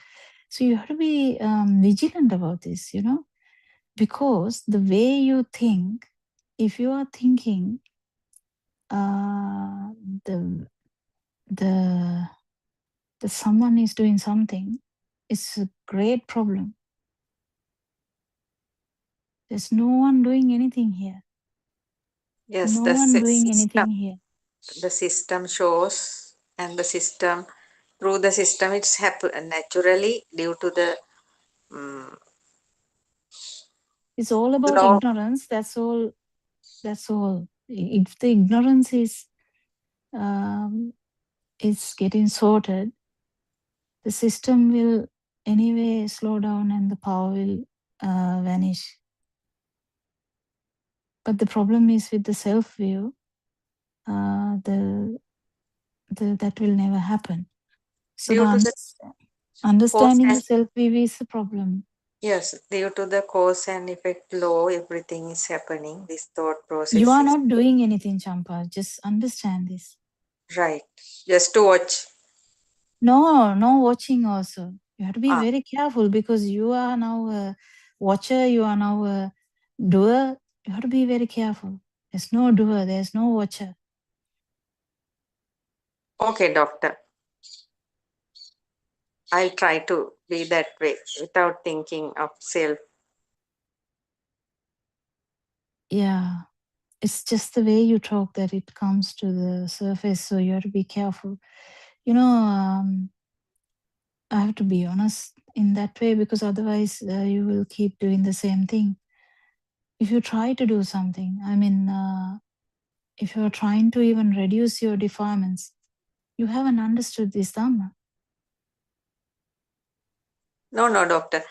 So you have to be vigilant about this, because the way you think, if you are thinking the someone is doing something, it's a great problem. There's no one doing anything here. Yes, No the one doing system. anything here. The system shows, and the system, through the system, it's happen naturally due to the It's all about law. ignorance. That's all. That's all. If the ignorance is getting sorted, the system will anyway slow down and the power will vanish. But the problem is with the self-view, that will never happen. So Due to the cause understanding and the self-view is the problem. yes, due to the cause and effect law, everything is happening. This thought You process are is not doing anything, Champa. Just understand this. right. Just to watch. No watching also. You have to be Ah, very careful because you are now a watcher, you are now a doer. You have to be very careful. There's no doer, there's no watcher. okay, doctor. I'll try to be that way without thinking of self. Yeah. It's just the way you talk that it comes to the surface. So you have to be careful. I have to be honest in that way because otherwise you will keep doing the same thing. If you try to do something, if you are trying to even reduce your defilements, you haven't understood this Dhamma. No, doctor.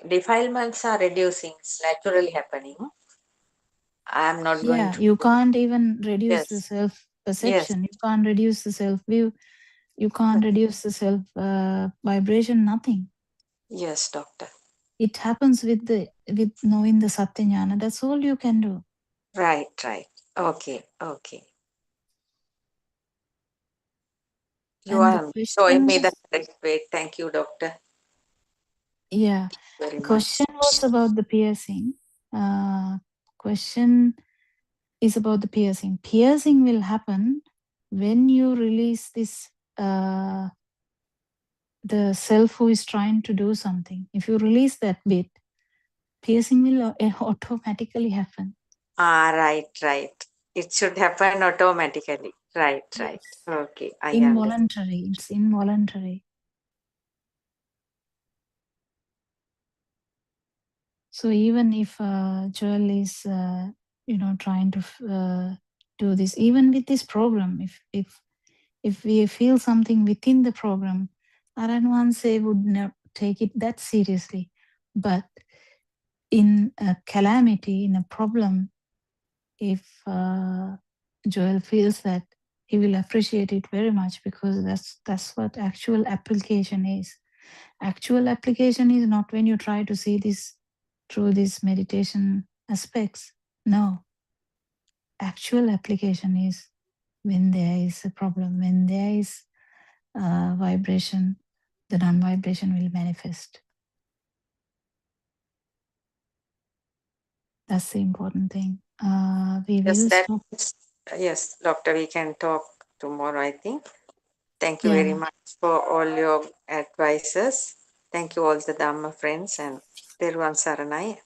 Defilements are reducing. It's naturally happening. I am not going Yeah, to. you can't even reduce the Yes. Yes. self-perception. You can't reduce the self-view. You can't reduce the self-vibration, nothing. Yes, doctor. It happens with knowing the Satyajnana. That's all you can do. Right. Okay. You And the are showing question me the was, correct way. Thank you, doctor. yeah, Very the much. question was about the piercing. Question is about the piercing. Piercing will happen when you release this, the self who is trying to do something. If you release that bit, piercing will automatically happen. Right. It should happen automatically. Right. Yes. Okay, I understand. Involuntary. It's involuntary. So even if Joel is, trying to do this, even with this program, if we feel something within the program, Aranwanse would not take it that seriously. But in a calamity, in a problem, if Joel feels that, he will appreciate it very much because that's what actual application is. Actual application is not when you try to see this through these meditation aspects. No. Actual application is when there is a problem, when there is vibration, the non-vibration will manifest. That's the important thing. We Yes, will stop. yes, doctor, we can talk tomorrow, I think. Thank you very Yeah. much for all your advices. Thank you all the Dhamma friends and Teruvan Saranai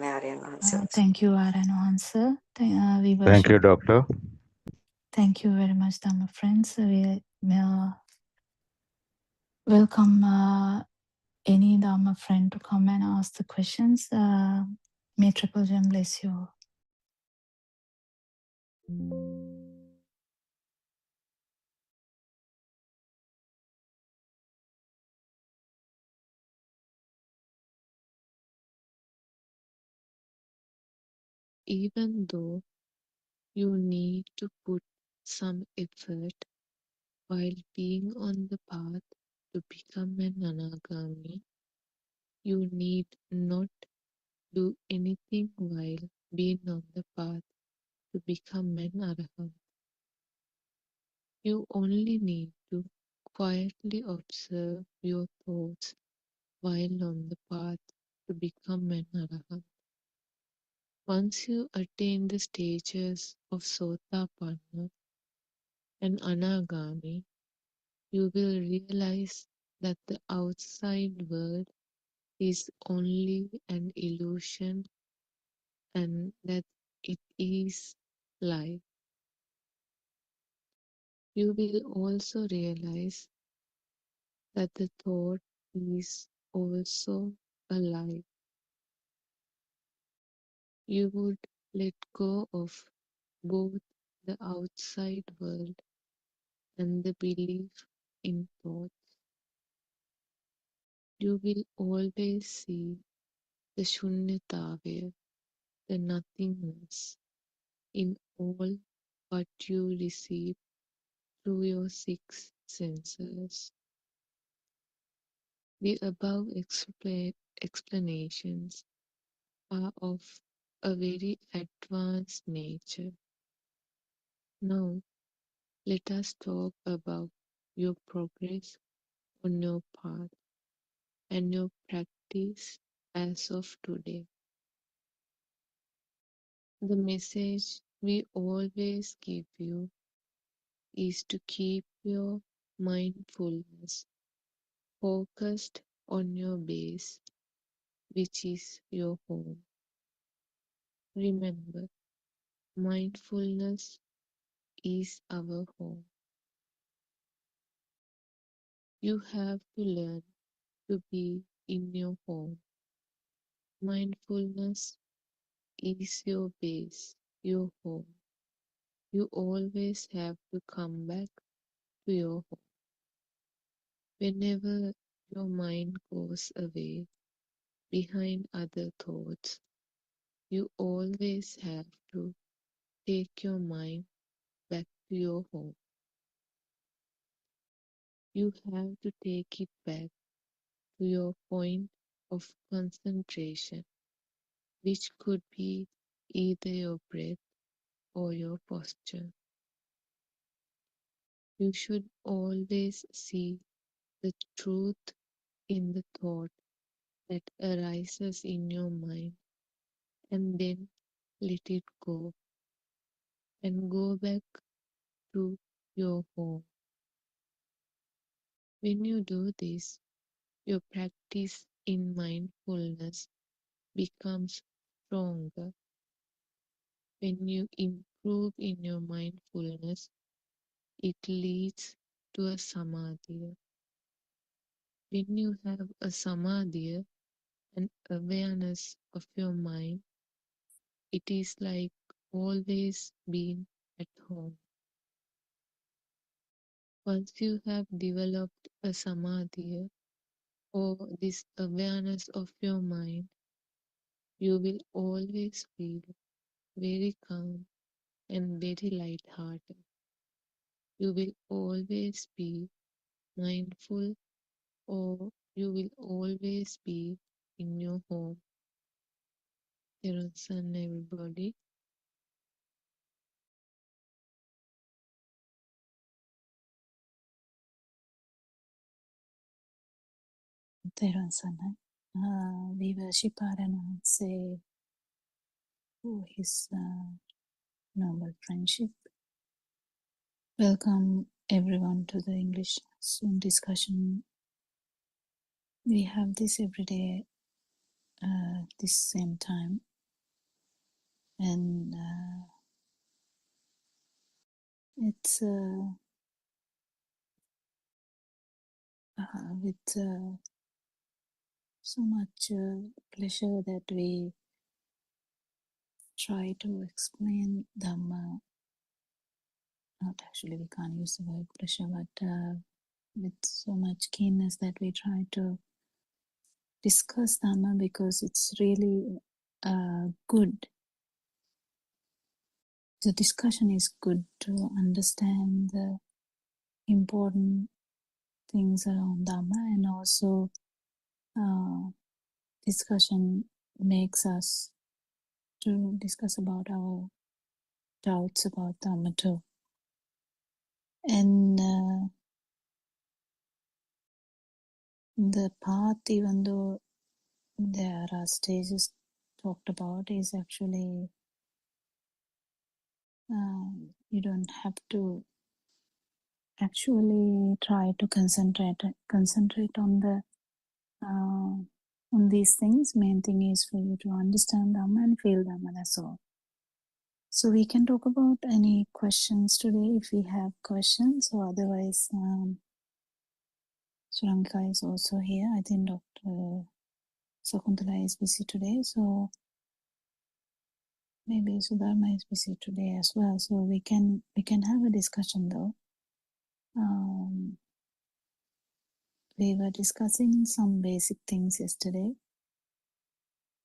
Aryan answers. Thank you, Arano answer. We Thank worship. you, doctor. Thank you very much, Dhamma friends. We welcome any Dhamma friend to come and ask the questions. May Triple Gem bless you all. Even though you need to put some effort while being on the path to become an anagami, you need not do anything while being on the path to become an arahant. You only need to quietly observe your thoughts while on the path to become an arahant. Once you attain the stages of Sotapanna and Anagami, you will realize that the outside world is only an illusion and that it is life. You will also realize that the thought is also a lie. You would let go of both the outside world and the belief in thoughts. You will always see the shunyatavya, the nothingness, in all what you receive through your six senses. The above explanations are of a very advanced nature. Now, let us talk about your progress on your path and your practice as of today. The message we always give you is to keep your mindfulness focused on your base, which is your home. Remember, mindfulness is our home. You have to learn to be in your home. Mindfulness is your base, your home. You always have to come back to your home. Whenever your mind goes away behind other thoughts, you always have to take your mind back to your home. You have to take it back to your point of concentration, which could be either your breath or your posture. You should always see the truth in the thought that arises in your mind and then let it go and go back to your home. When you do this, your practice in mindfulness becomes stronger. When you improve in your mindfulness, it leads to a samadhi. When you have a samadhi, an awareness of your mind, it is like always being at home. Once you have developed a samadhi or this awareness of your mind, you will always feel very calm and very light-hearted. You will always be mindful or you will always be in your home. Sun, everybody. Theron Sana. We worship Arananse for his noble friendship. Welcome everyone to the English Zoom discussion. We have this every day, this same time, and it's with so much pleasure that we try to explain Dhamma. Not actually, we can't use the word pleasure, but with so much keenness that we try to discuss Dhamma, because it's really good. The discussion is good to understand the important things around Dhamma, and also discussion makes us to discuss about our doubts about Dhamma too. And the path, even though there are stages talked about, is actually you don't have to actually try to concentrate on the on these things. Main thing is for you to understand Dhamma and feel Dhamma, that's all. So we can talk about any questions today if we have questions, or otherwise Suranka is also here. I think Dr. Sakuntala is busy today, so maybe Sudharma is busy today as well. So we can have a discussion though. We were discussing some basic things yesterday,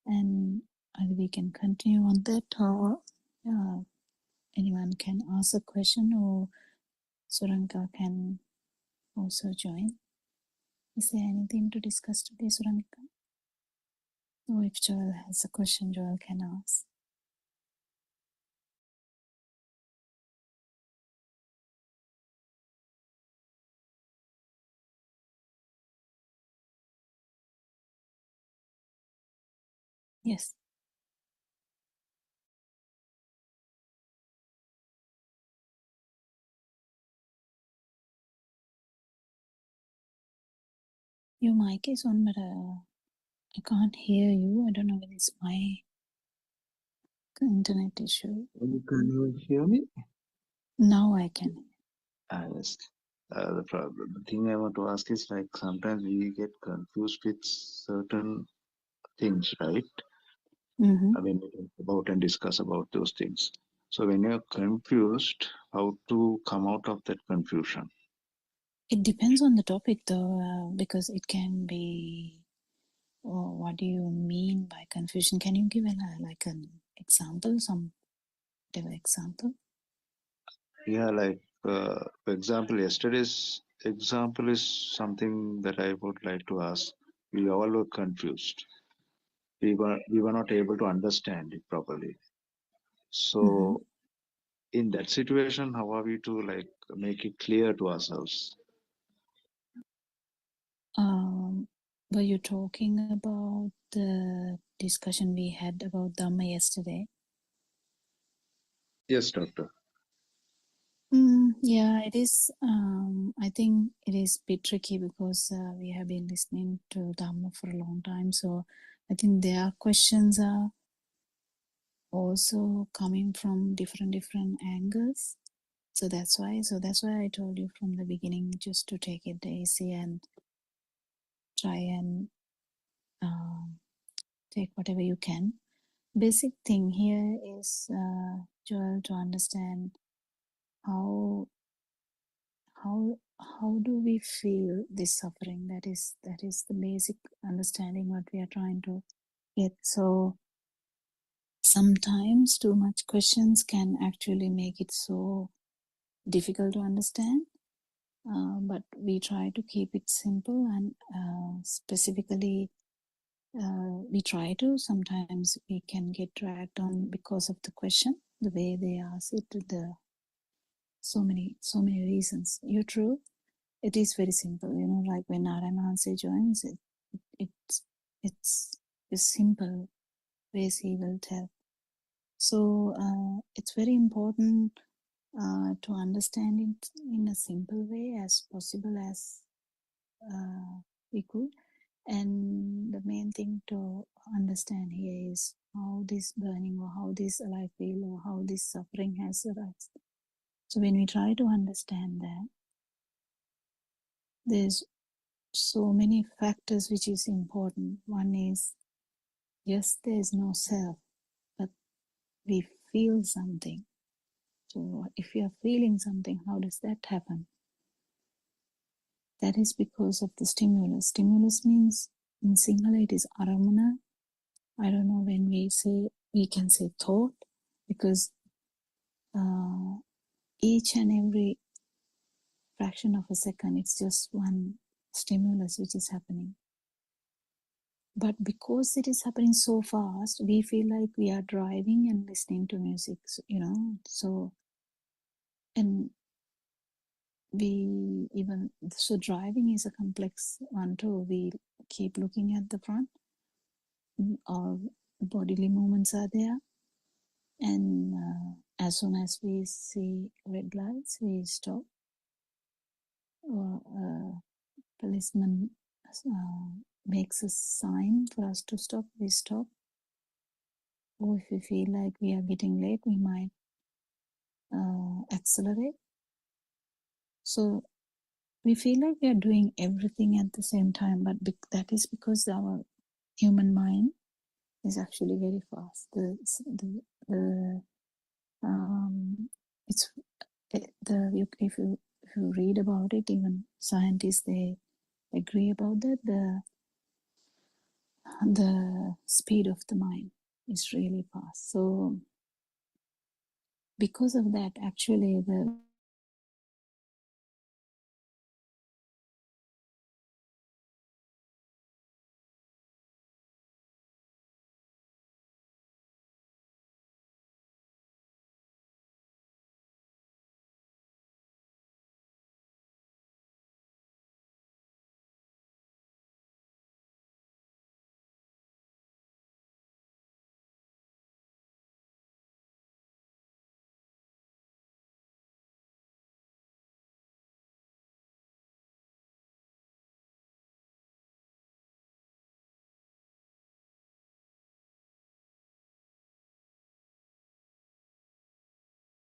and either we can continue on that, or anyone can ask a question, or Suranka can also join. Is there anything to discuss today, Suranka? Or if Joel has a question, Joel can ask. Yes. Your mic is on, but I can't hear you. I don't know whether it's my internet issue. Can you hear me? Now I can. Yes. The thing I want to ask is, like, sometimes we get confused with certain things, right? Mm-hmm. I mean, we talk about and discuss about those things. So when you're confused, how to come out of that confusion? It depends on the topic though, because it can be, what do you mean by confusion? Can you give like an example, some whatever example? Yeah, like, for example, yesterday's example is something that I would like to ask. We all were confused. We were not able to understand it properly. So Mm-hmm. in that situation, how are we to, like, make it clear to ourselves? Were you talking about the discussion we had about Dhamma yesterday? Yes, doctor. Yeah, it is. I think it is a bit tricky because we have been listening to Dhamma for a long time. So I think their questions are also coming from different angles. So that's why I told you from the beginning just to take it easy and try and take whatever you can. Basic thing here is, Joel, to understand how do we feel this suffering. That is the basic understanding what we are trying to get. So sometimes too much questions can actually make it so difficult to understand, but we try to keep it simple, and specifically we try to. Sometimes we can get dragged on because of the question, the way they ask it, the so many reasons. You're true. It is very simple, like when Narayananse joins it, it's simple ways he will tell. So it's very important to understand it in a simple way as possible as we could. And the main thing to understand here is how this burning or how this alive feel or how this suffering has arisen. So when we try to understand that, there's so many factors which is important. One is, yes, there is no self, but we feel something. So if you are feeling something, how does that happen? That is because of the stimulus. Stimulus means in Sinhala it is aramana. I don't know when we can say thought, because each and every fraction of a second, it's just one stimulus which is happening. But because it is happening so fast, we feel like we are driving and listening to music, so, and so driving is a complex one too. We keep looking at the front, our bodily movements are there, and as soon as we see red lights, we stop, or policeman makes a sign for us to stop, we stop. Or if we feel like we are getting late, we might accelerate. So we feel like we are doing everything at the same time, but that is because our human mind is actually very fast. If you read about it, even scientists, they agree about that. The speed of the mind is really fast. So because of that, actually, the